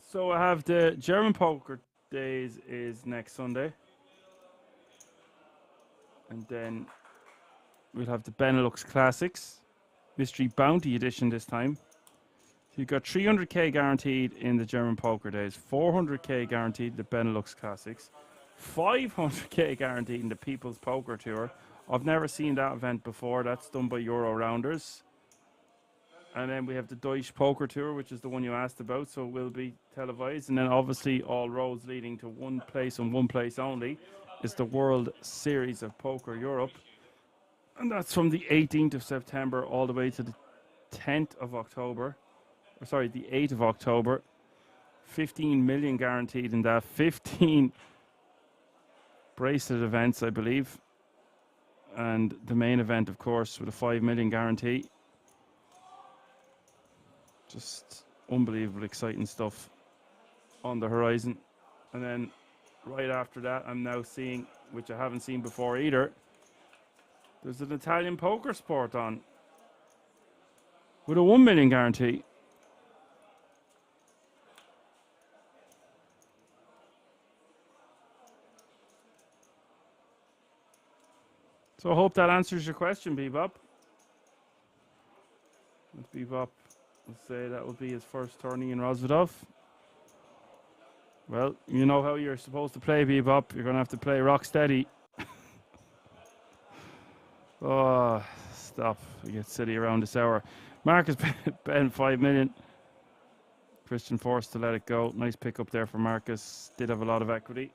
So I have the German Poker Days is next Sunday. And then we'll have the Benelux Classics. Mystery Bounty Edition this time. So you've got 300k guaranteed in the German Poker Days. 400k guaranteed in the Benelux Classics. 500k guaranteed in the People's Poker Tour. I've never seen that event before. That's done by Euro Rounders. And then we have the Deutsch Poker Tour, which is the one you asked about, so it will be televised. And then obviously all roads leading to one place and one place only is the World Series of Poker Europe. And that's from the 18th of September all the way to the 10th of October. Or sorry, the 8th of October. 15 million guaranteed in that. 15 bracelet events, I believe. And the main event, of course, with a 5 million guarantee. Just unbelievable exciting stuff on the horizon. And then right after that, I'm now seeing, which I haven't seen before either, there's an Italian poker sport on with a 1 million guarantee. So I hope that answers your question, Bebop. Bebop will say that will be his first tourney in Rozvadov. Well, you know how you're supposed to play, Bebop. You're going to have to play rock steady. Oh, stop. I get silly around this hour. Marcus bet 5 million. Christian forced to let it go. Nice pickup there for Marcus. Did have a lot of equity.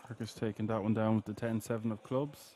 Marcus taking that one down with the 10-7 of clubs.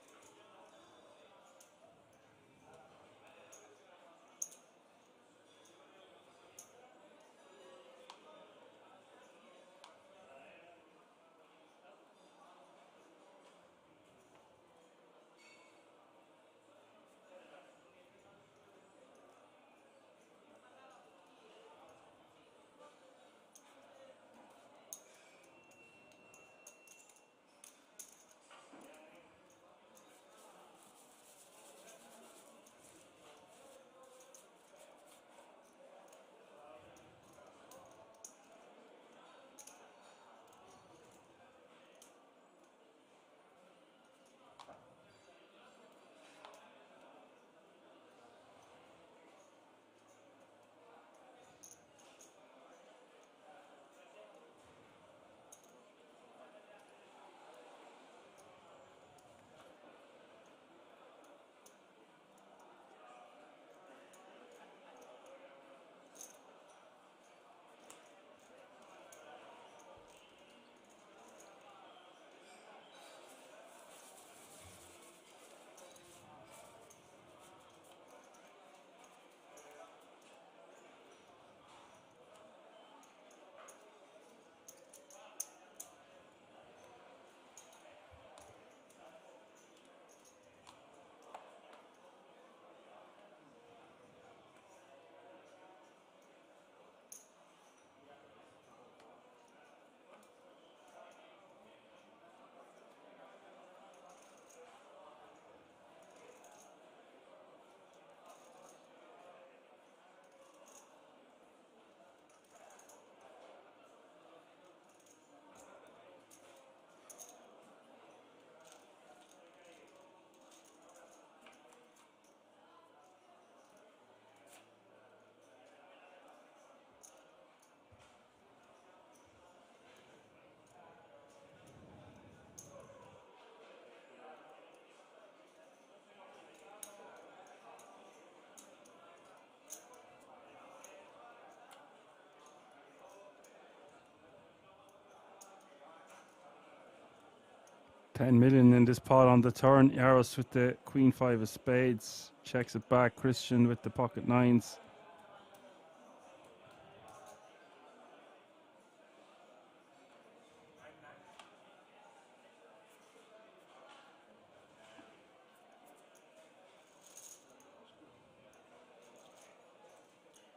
10 million in this pot on the turn. Yaros with the queen five of spades. Checks it back. Christian with the pocket nines.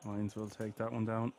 Lines will take that one down.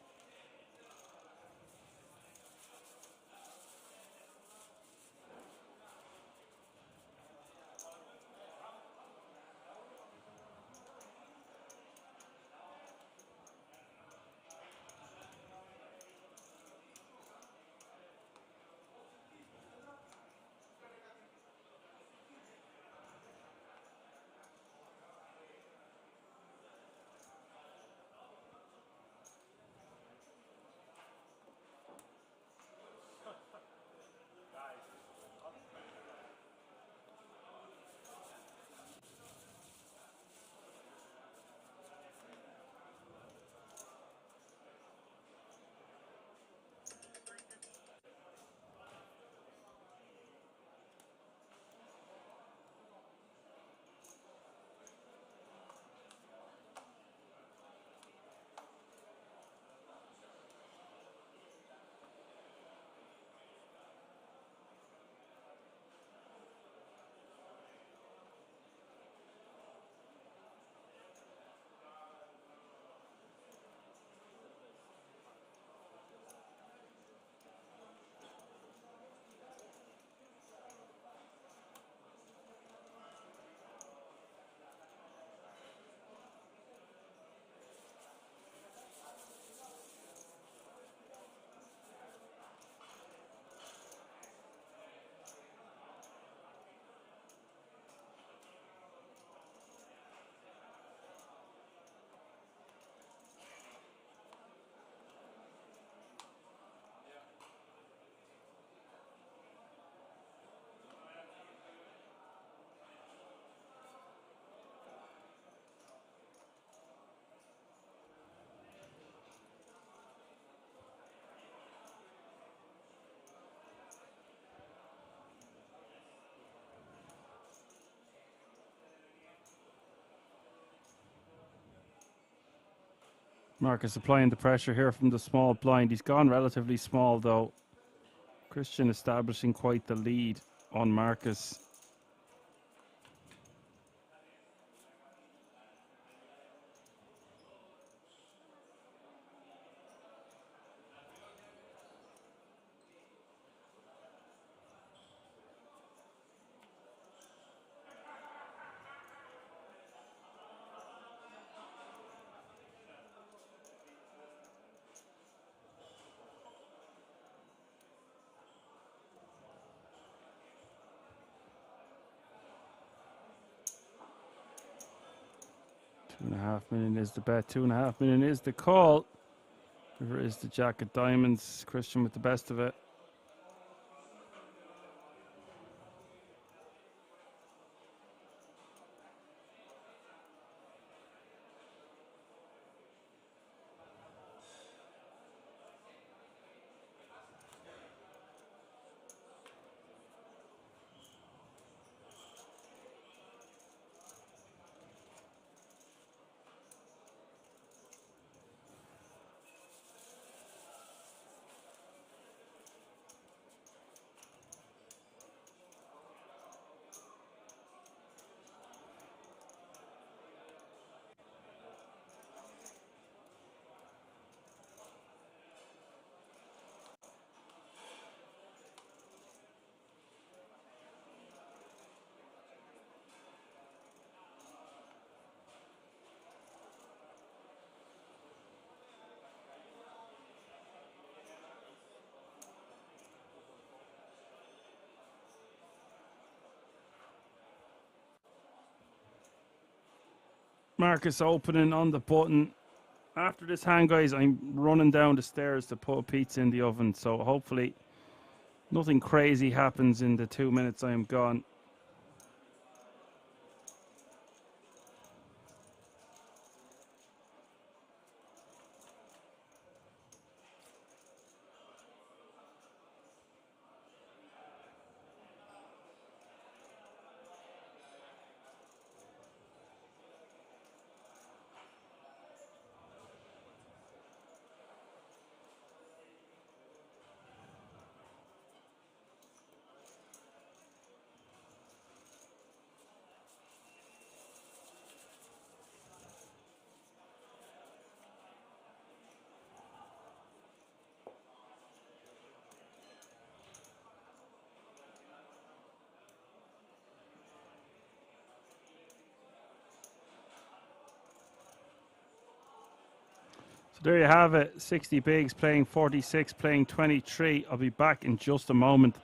Marcus applying the pressure here from the small blind. He's gone relatively small though. Christian establishing quite the lead on Marcus. $2.5 million is the bet. $2.5 million is the call. River is the jack of diamonds. Christian with the best of it. Marcus opening on the button. After this hand, guys, I'm running down the stairs to put a pizza in the oven. So hopefully nothing crazy happens in the 2 minutes I am gone. there you have it. 60 bigs playing 46, playing 23. I'll be back in just a moment.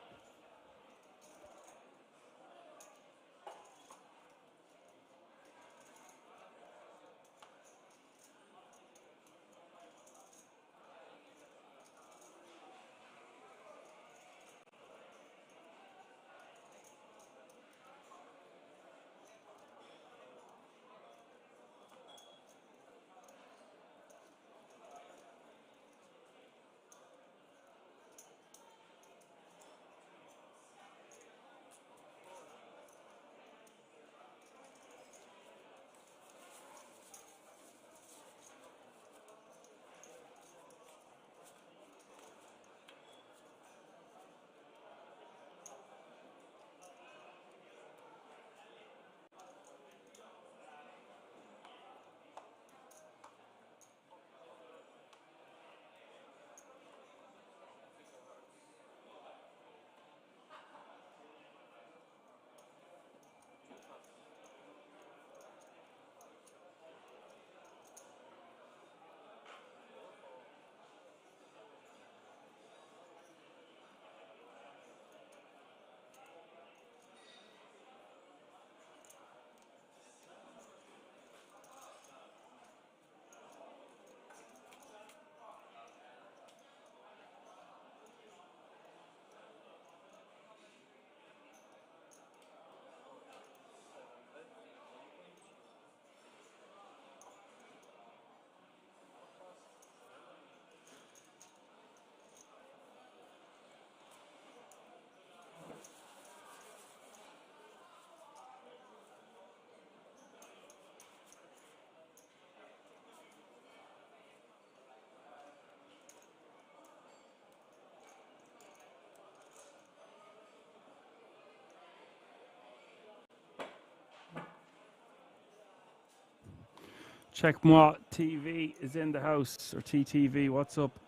Check-moi TV is in the house, or TTV, what's up?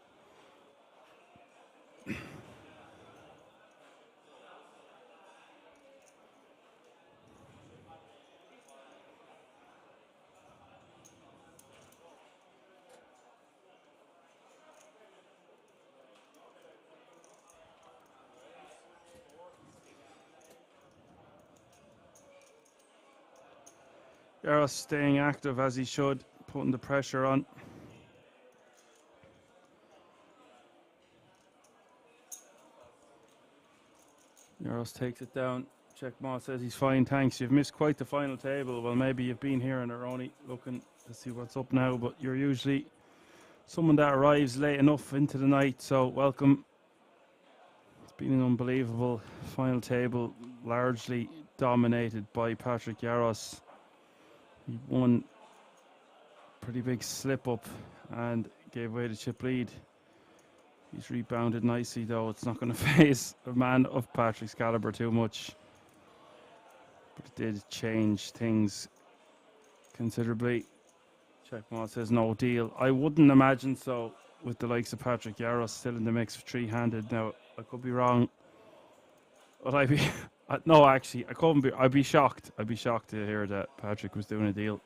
Yaros staying active as he should, putting the pressure on. Yaros takes it down. Checkma says he's fine, thanks. You've missed quite the final table. Well, maybe you've been here and are only looking to see what's up now, but you're usually someone that arrives late enough into the night, so welcome. It's been an unbelievable final table, largely dominated by Patrick Yaros. He won pretty big slip up and gave away the chip lead. He's rebounded nicely though. It's not going to phase a man of Patrick's caliber too much. But it did change things considerably. Checkmate says no deal. I wouldn't imagine so with the likes of Patrick Yaros still in the mix for three-handed. Now, I could be wrong. But I'd be... no, actually, I couldn't be... I'd be shocked. I'd be shocked to hear that Patrick was doing a deal.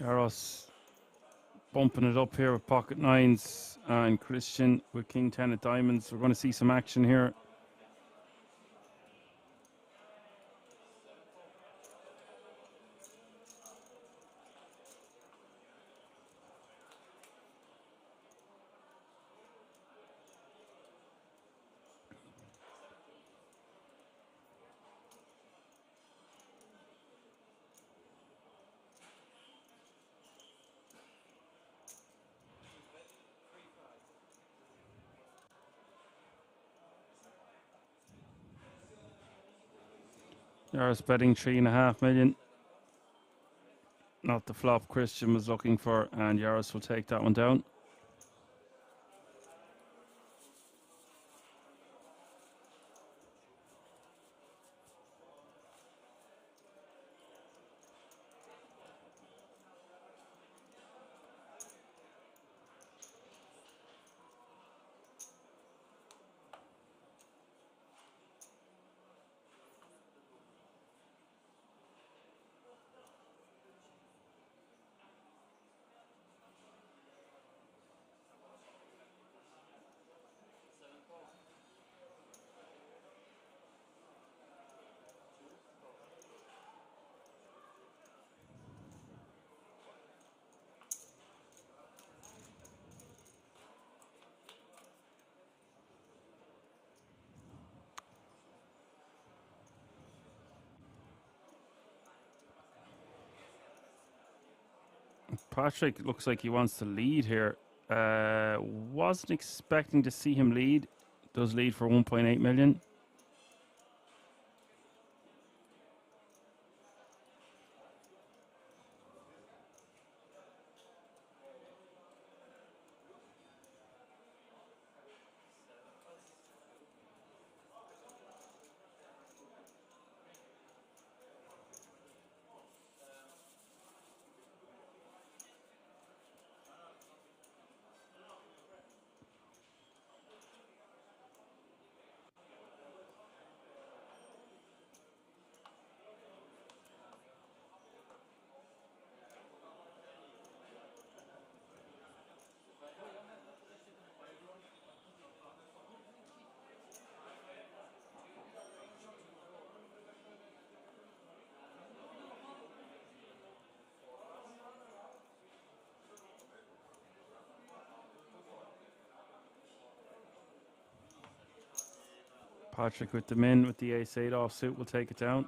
Jaros bumping it up here with pocket nines, and Christian with king 10 of diamonds. We're going to see some action here. Jaros betting 3.5 million. Not the flop Christian was looking for, and Jaros will take that one down. Patrick looks like he wants to lead here. Wasn't expecting to see him lead. Does lead for 1.8 million. Patrick with the min with the ace-8 offsuit will take it down.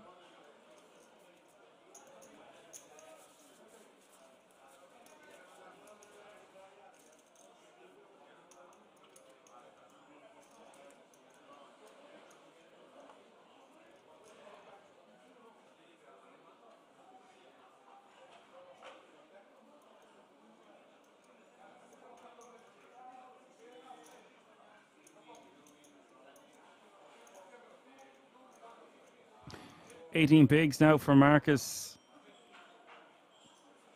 $18 bigs now for Marcus.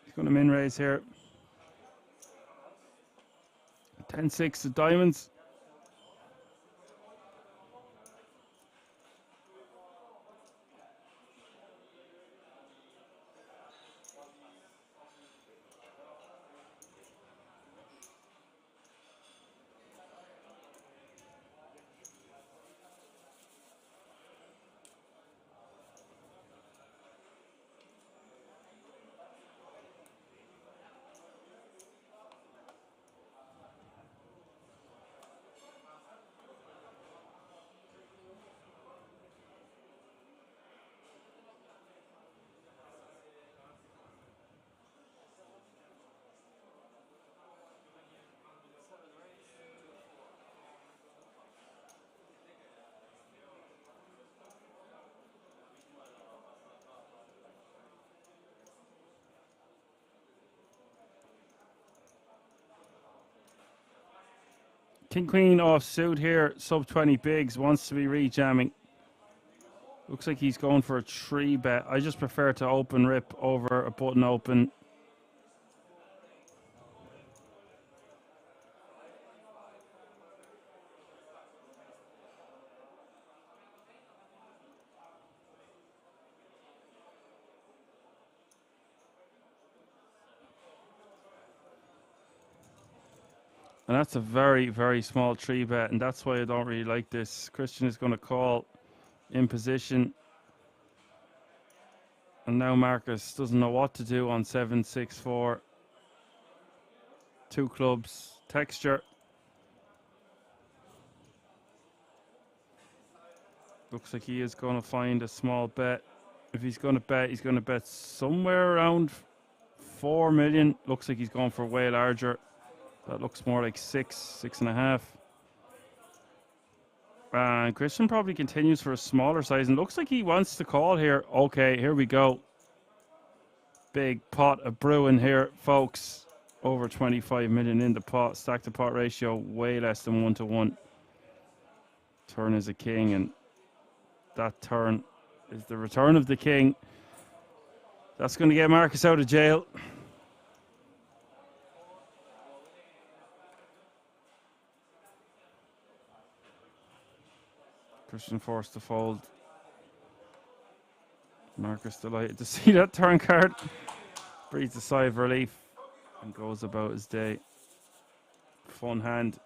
He's going to min raise here. 10-6 of diamonds. King Queen off suit here, sub 20 bigs, wants to be rejamming. Looks like he's going for a 3-bet. I just prefer to open rip over a button open. And that's a very, very small 3-bet, and that's why I don't really like this. Christian is going to call in position. And now Marcus doesn't know what to do on 7-6-4. 2 clubs, texture. Looks like he is going to find a small bet. If he's going to bet somewhere around 4 million. Looks like he's going for way larger. That looks more like 6.5. And Christian probably continues for a smaller size, and looks like he wants to call here. Okay, here we go. Big pot of brewing here, folks. Over 25 million in the pot. Stack to pot ratio way less than 1-to-1. Turn is a king, and that turn is the return of the king. That's going to get Marcus out of jail. Christian forced to fold. Marcus delighted to see that turn card. Breathes a sigh of relief and goes about his day. Fun hand.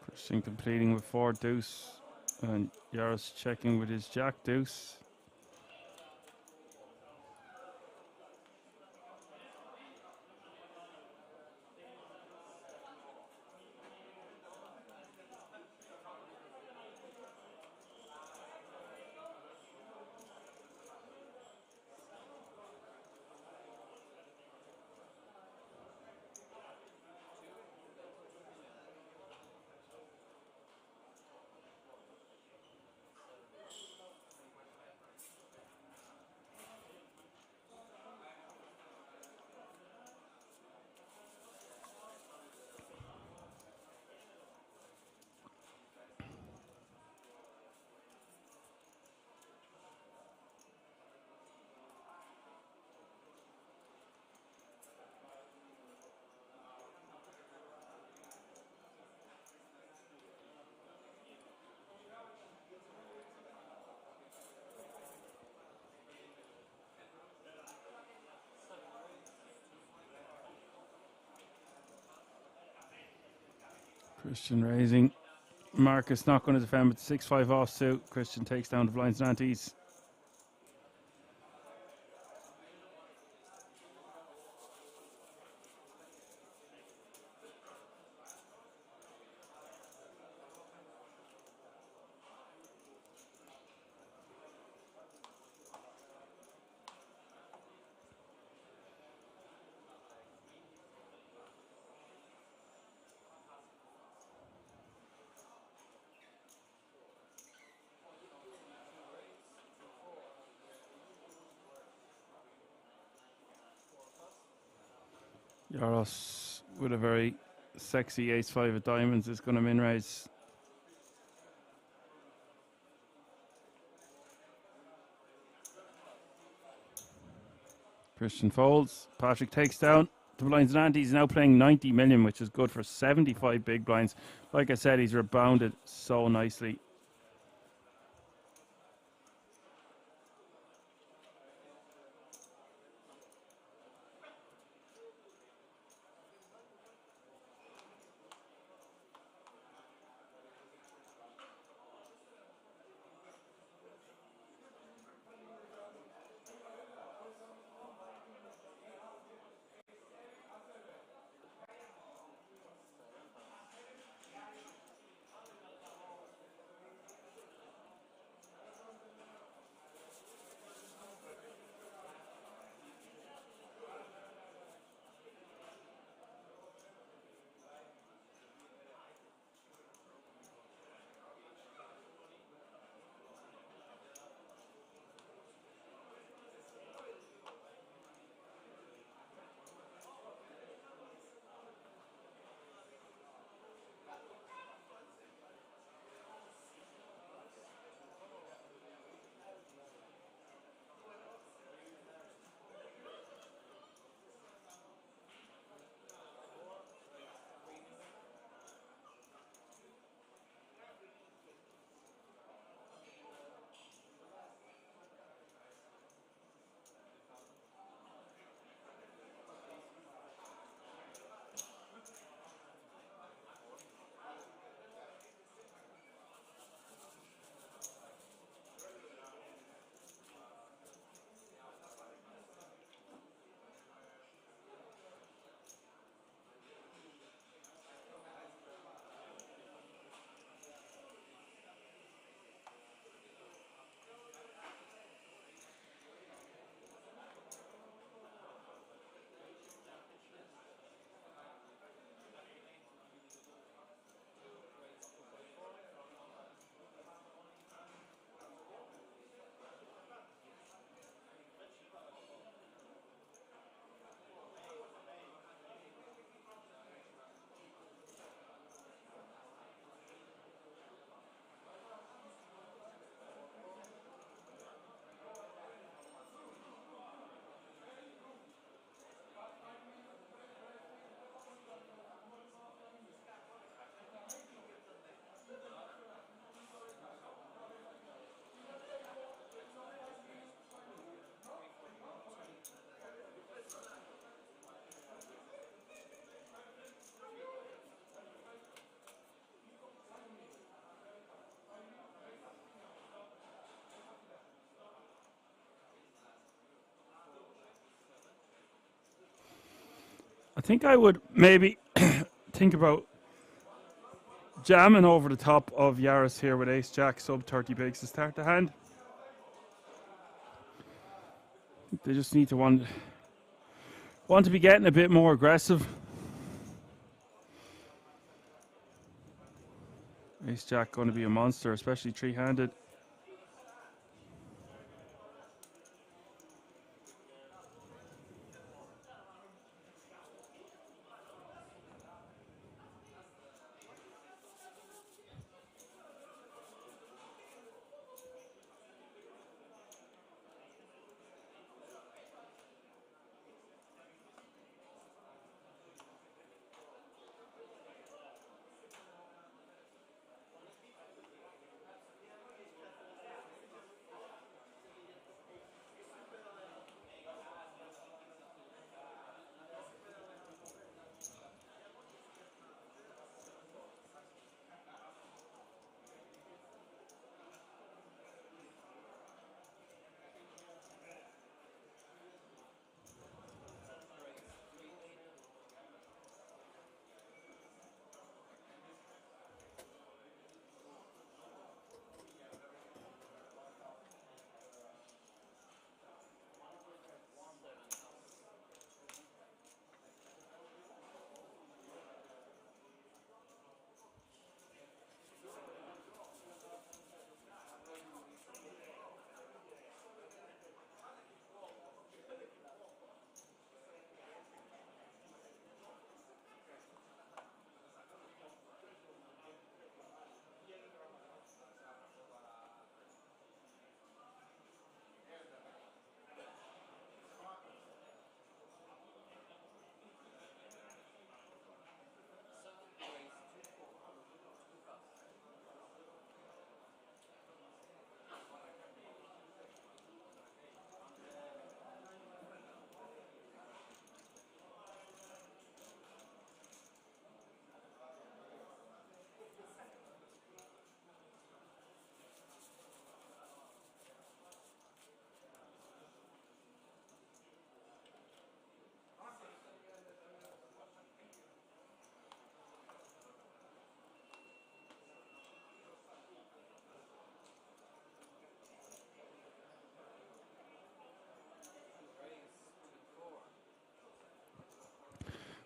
Christian completing with 4 deuce, and Yaros checking with his jack deuce. Christian raising. Marcus not going to defend with 6-5 offsuit. Christian takes down the blinds and antes. Yaros with a very sexy ace-5 of diamonds is going to min-raise. Christian folds. Patrick takes down the blinds and antes. He's now playing 90 million, which is good for 75 big blinds. Like I said, he's rebounded so nicely. I think I would maybe think about jamming over the top of Yaris here with ace jack sub 30 bigs to start the hand. They just need to want to be getting a bit more aggressive. Ace jack going to be a monster, especially three-handed.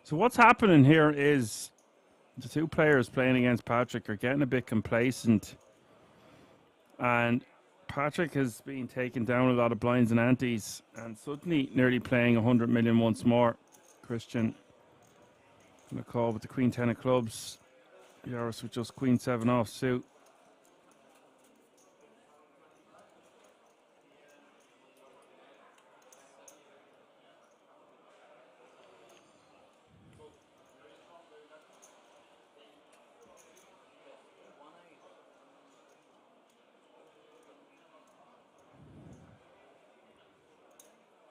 So what's happening here is the two players playing against Patrick are getting a bit complacent, and Patrick has been taking down a lot of blinds and antes, and suddenly nearly playing 100 million once more. Christian gonna call with the queen 10 of clubs. Yaris with just queen 7 off suit.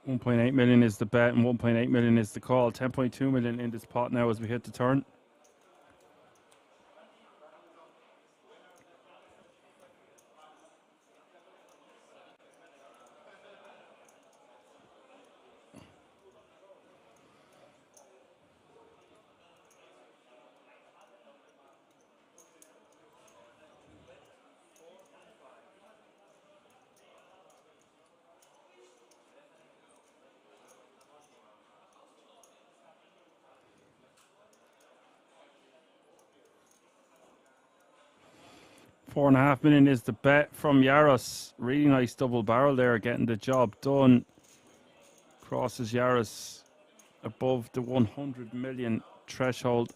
$1.8 million is the bet and 1.8 million is the call. 10.2 million in this pot now as we hit the turn. $4.5 million is the bet from Yaris. Really nice double barrel there, getting the job done. Crosses Yaris above the 100 million threshold.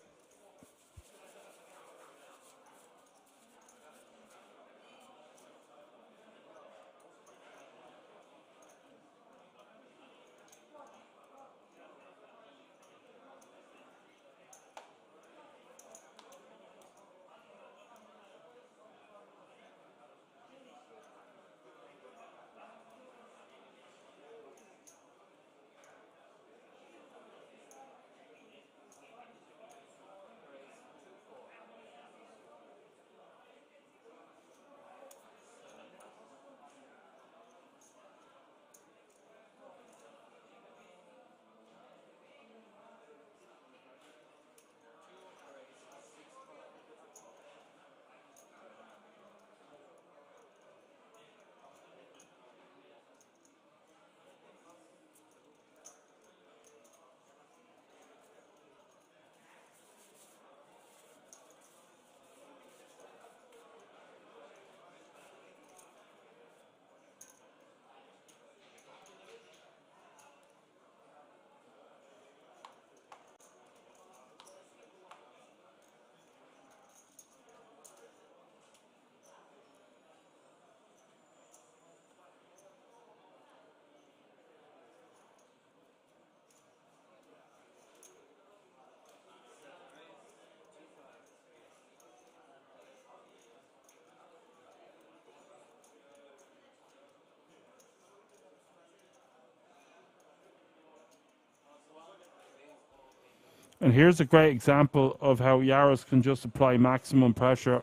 And here's a great example of how Yaros can just apply maximum pressure.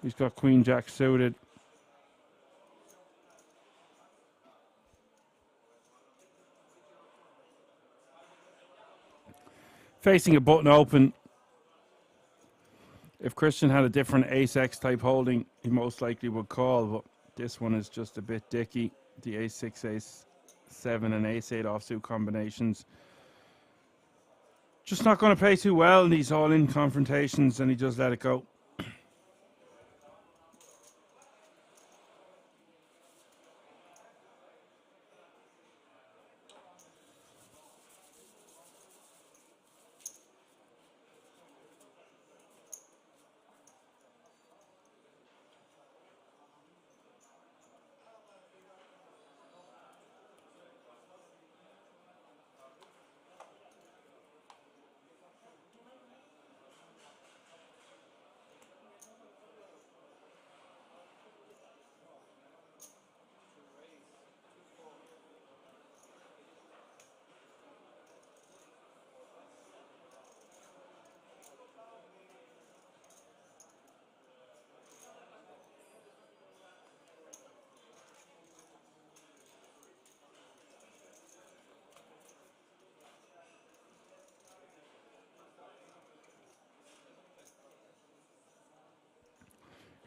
He's got Queen Jack suited. Facing a button open. If Christian had a different ace-x type holding, he most likely would call, but this one is just a bit dicky. The ace-6, ace-7 and ace-8 offsuit combinations. Just not going to play too well in these all-in confrontations, and he just let it go.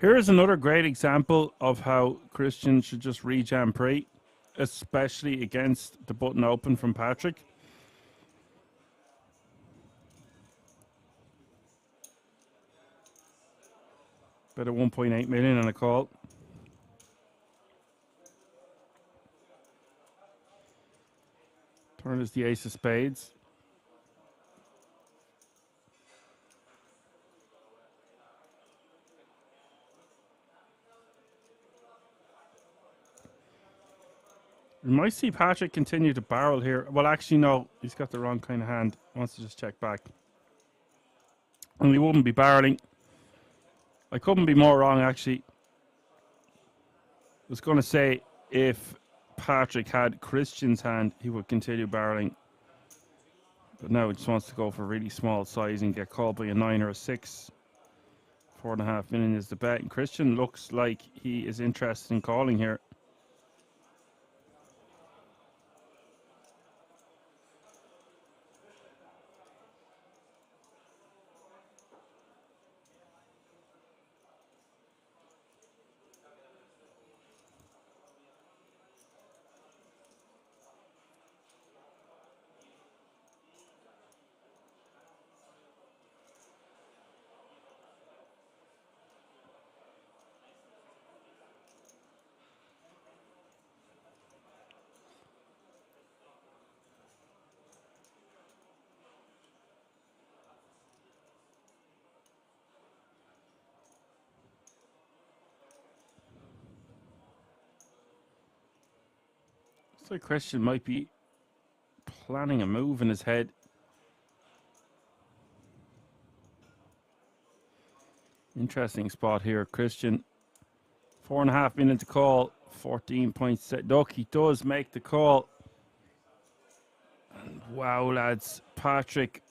Here's another great example of how Christian should just rejam pre, especially against the button open from Patrick. Bet at 1.8 million on a call. Turn is the ace of spades. We might see Patrick continue to barrel here. Well, actually, no. He's got the wrong kind of hand. Wants to just check back. And he wouldn't be barreling. I couldn't be more wrong, actually. I was going to say if Patrick had Christian's hand, he would continue barreling. But now he just wants to go for really small size and get called by a 9 or a 6. 4.5 million is the bet. And Christian looks like he is interested in calling here. So Christian might be planning a move in his head. Interesting spot here. Christian, 4.5 minutes to call. 14 points. Look, he does make the call. And wow, lads. Patrick,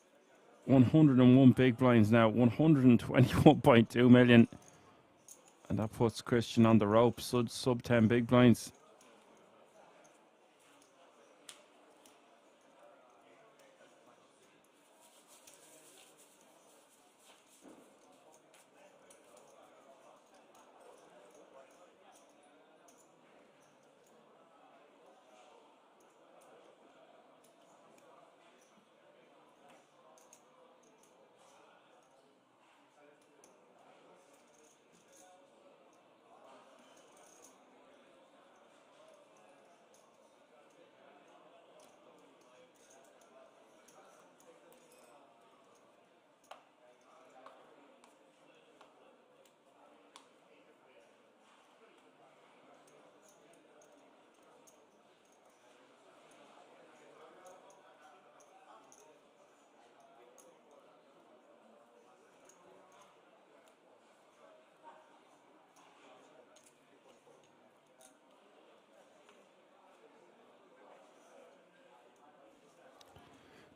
101 big blinds now. 121.2 million. And that puts Christian on the ropes. Sub 10 big blinds.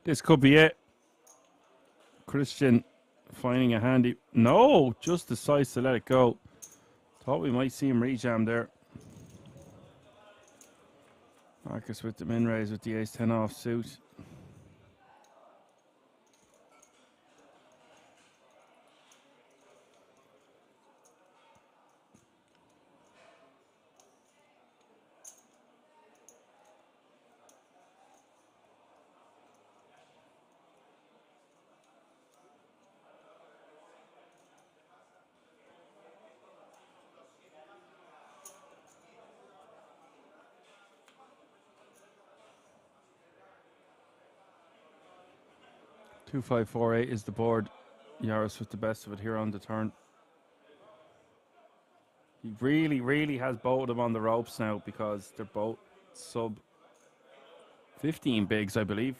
This could be it. Christian finding a handy. No, just decides to let it go. Thought we might see him rejam there. Marcus with the min raise with the ace-10 offsuit. Two, 5, 4, 8 is the board. Yaris with the best of it here on the turn. He really has both of them on the ropes now because they're both sub 15 bigs, I believe.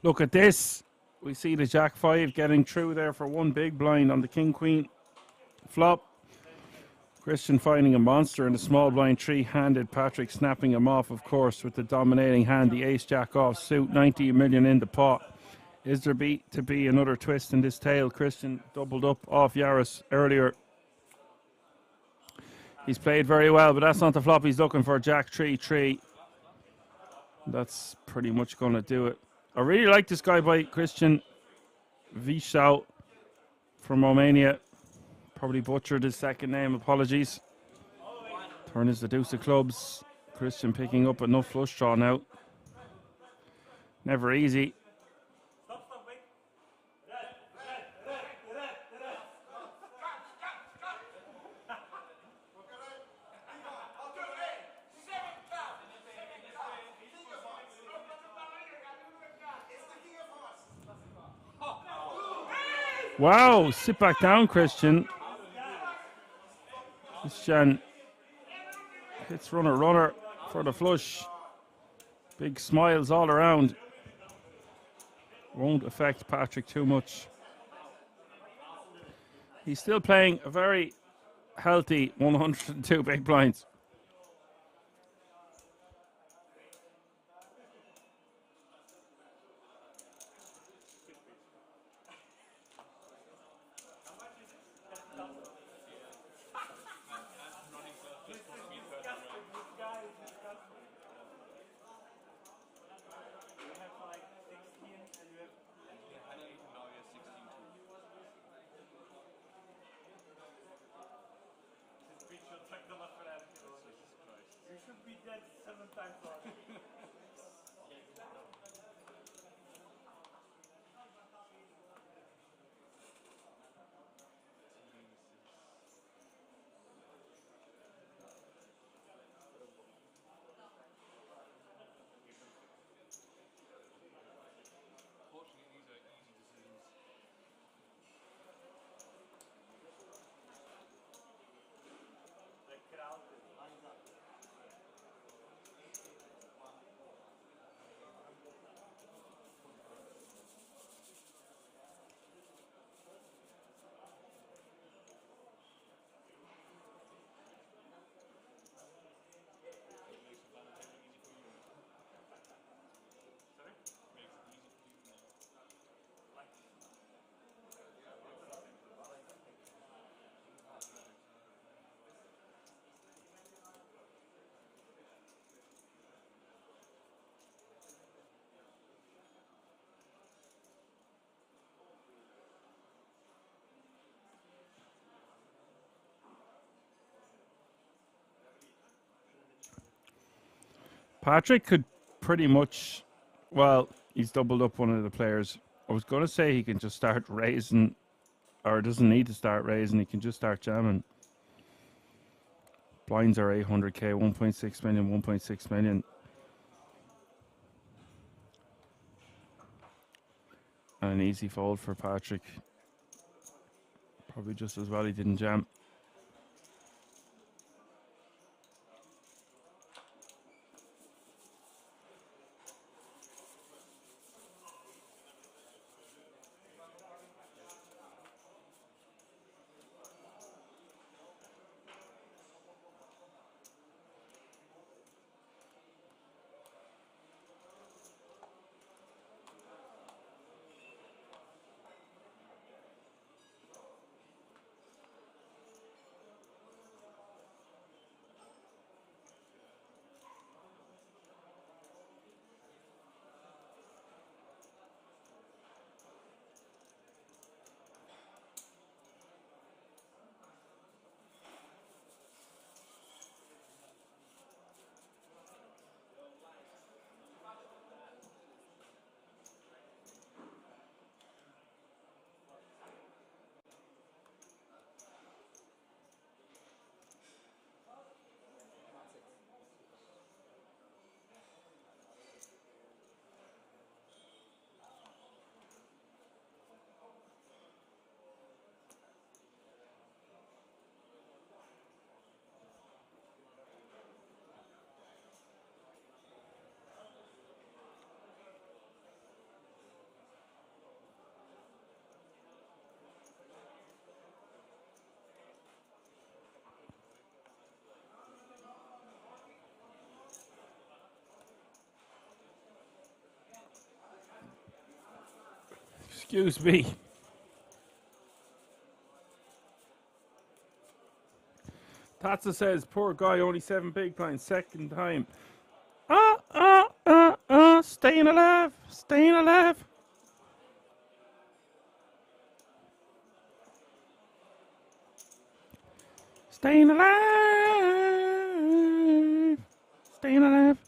Look at this. We see the Jack 5 getting through there for one big blind on the King Queen flop. Christian finding a monster in a small blind three-handed. Patrick snapping him off, of course, with the dominating hand, the ace jack off suit, 90 million in the pot. Is there to be another twist in this tale? Christian doubled up off Yaris earlier. He's played very well, but that's not the flop he's looking for. Jack 3-3. That's pretty much going to do it. I really like this guy by Christian Vichau from Romania. Probably butchered his second name. Apologies. Turn is the deuce of clubs. Christian picking up enough flush draw now. Never easy. Wow, sit back down, Christian. Christian hits runner for the flush. Big smiles all around. Won't affect Patrick too much. He's still playing a very healthy 102 big blinds. Patrick could pretty much, well, he's doubled up one of the players. I was going to say he can just start raising, or doesn't need to start raising, he can just start jamming. Blinds are 800k, 1.6 million, 1.6 million. And an easy fold for Patrick. Probably just as well he didn't jam. Excuse me. Tatsa says, poor guy, only 7 big blinds, second time. Staying alive, staying alive. Staying alive, staying alive.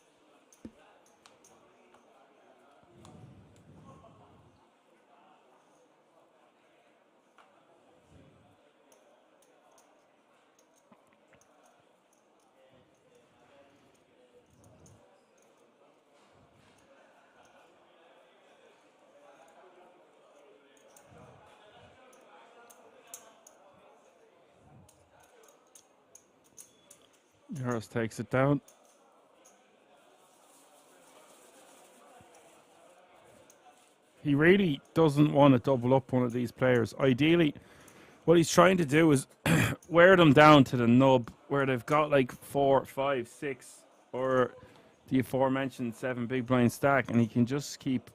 Yaros takes it down. He really doesn't want to double up one of these players. Ideally, what he's trying to do is wear them down to the nub where they've got like 4, 5, 6 or the aforementioned 7 big blind stack, and he can just keep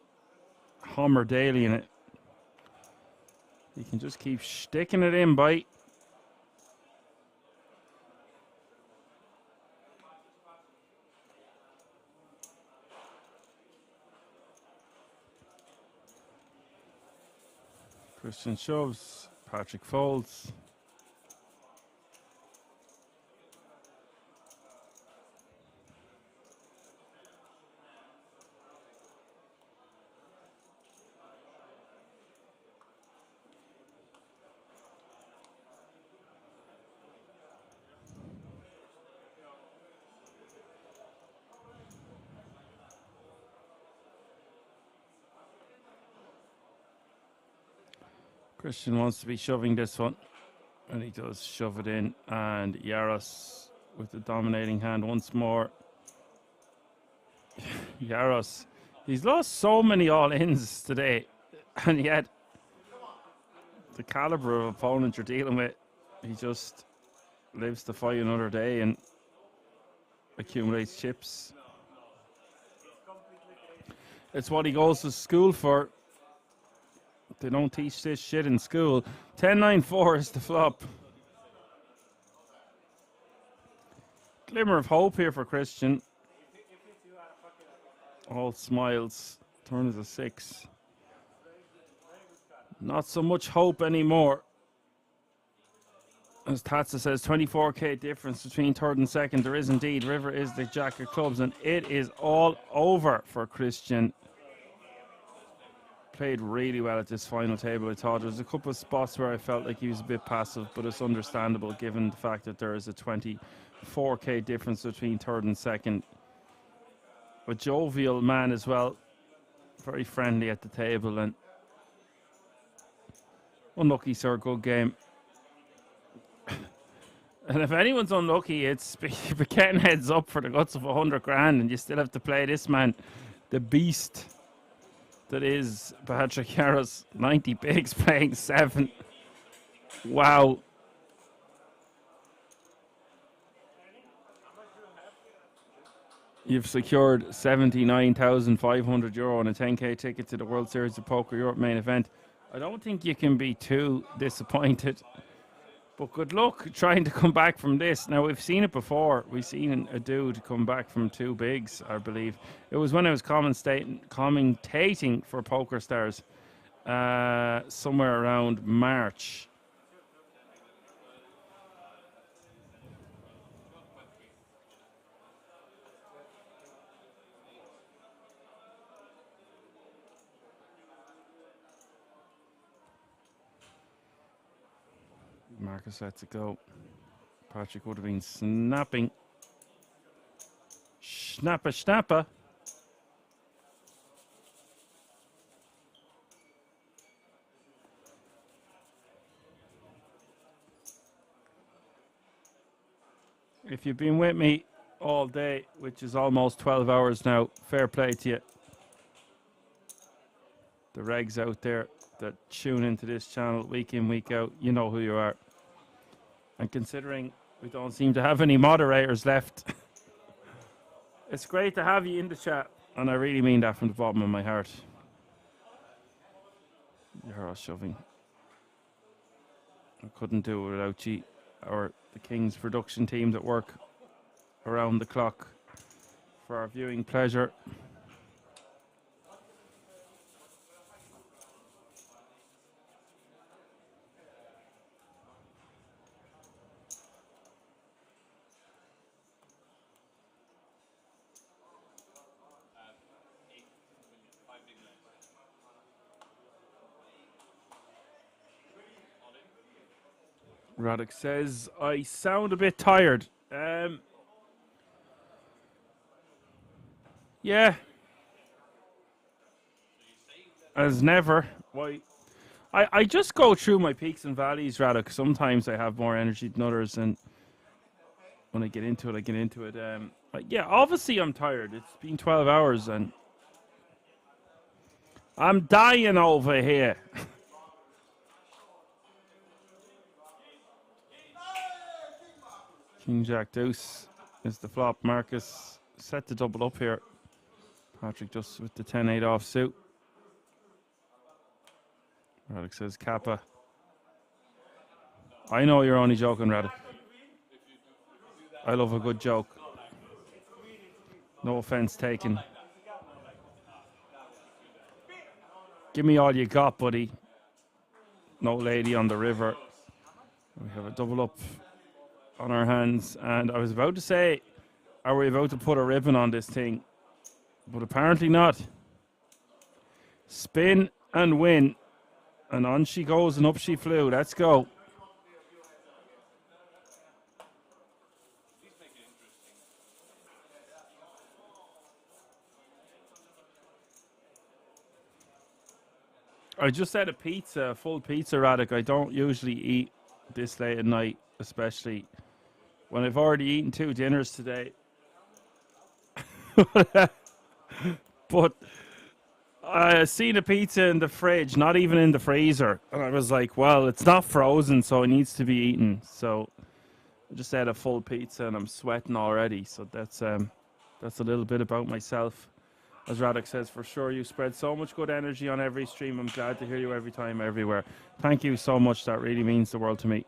hammer daily in it. He can just keep sticking it in, bite. Christian shoves, Patrick folds. Christian wants to be shoving this one, and he does shove it in, and Yaros with the dominating hand once more. Yaros, he's lost so many all-ins today, and yet the caliber of opponent you're dealing with, he just lives to fight another day and accumulates chips. It's what he goes to school for. They don't teach this shit in school. 10-9-4 is the flop. Glimmer of hope here for Christian. All smiles. Turn is a 6. Not so much hope anymore. As Tatsa says, 24k difference between third and second. There is indeed. River is the jack of clubs, and it is all over for Christian. Played really well at this final table. I thought there was a couple of spots where I felt like he was a bit passive, but it's understandable given the fact that there is a 24k difference between third and second. A jovial man as well, very friendly at the table, and unlucky, sir. Good game. And if anyone's unlucky, it's getting heads up for the guts of 100 grand, and you still have to play this man, the beast that is Patrick Yaros. 90 bigs playing 7. Wow. You've secured €79,500 and a 10k ticket to the World Series of Poker Europe main event. I don't think you can be too disappointed. But good luck trying to come back from this. Now, we've seen it before. We've seen a dude come back from 2 bigs, I believe. It was when I was commentating for Poker Stars somewhere around March. Marcus lets it go. Patrick would have been snapping. Snapper, snapper. If you've been with me all day, which is almost 12 hours now, fair play to you. The regs out there that tune into this channel week in, week out, you know who you are. And considering we don't seem to have any moderators left, it's great to have you in the chat. And I really mean that from the bottom of my heart. You're all shoving. I couldn't do it without you or the King's production team that work around the clock for our viewing pleasure. Roddick says, I sound a bit tired. Yeah. As never. Why? I just go through my peaks and valleys, Raddock. Sometimes I have more energy than others, and when I get into it, I get into it. Yeah, obviously I'm tired. It's been 12 hours and I'm dying over here. King Jack Deuce is the flop. Marcus set to double up here. Patrick just with the 10-8 offsuit. Radek says Kappa. I know you're only joking, Radek. I love a good joke. No offense taken. Give me all you got, buddy. No lady on the river. We have a double up on our hands. And I was about to say, are we about to put a ribbon on this thing? But apparently not. Spin and win. And on she goes and up she flew. Let's go. I just had a pizza, a full pizza, Radek. I don't usually eat this late at night, especially when I've already eaten 2 dinners today. But I seen a pizza in the fridge, not even in the freezer. And I was like, well, it's not frozen, so it needs to be eaten. So I just had a full pizza and I'm sweating already. So that's a little bit about myself. As Radek says, for sure, you spread so much good energy on every stream. I'm glad to hear you every time, everywhere. Thank you so much. That really means the world to me.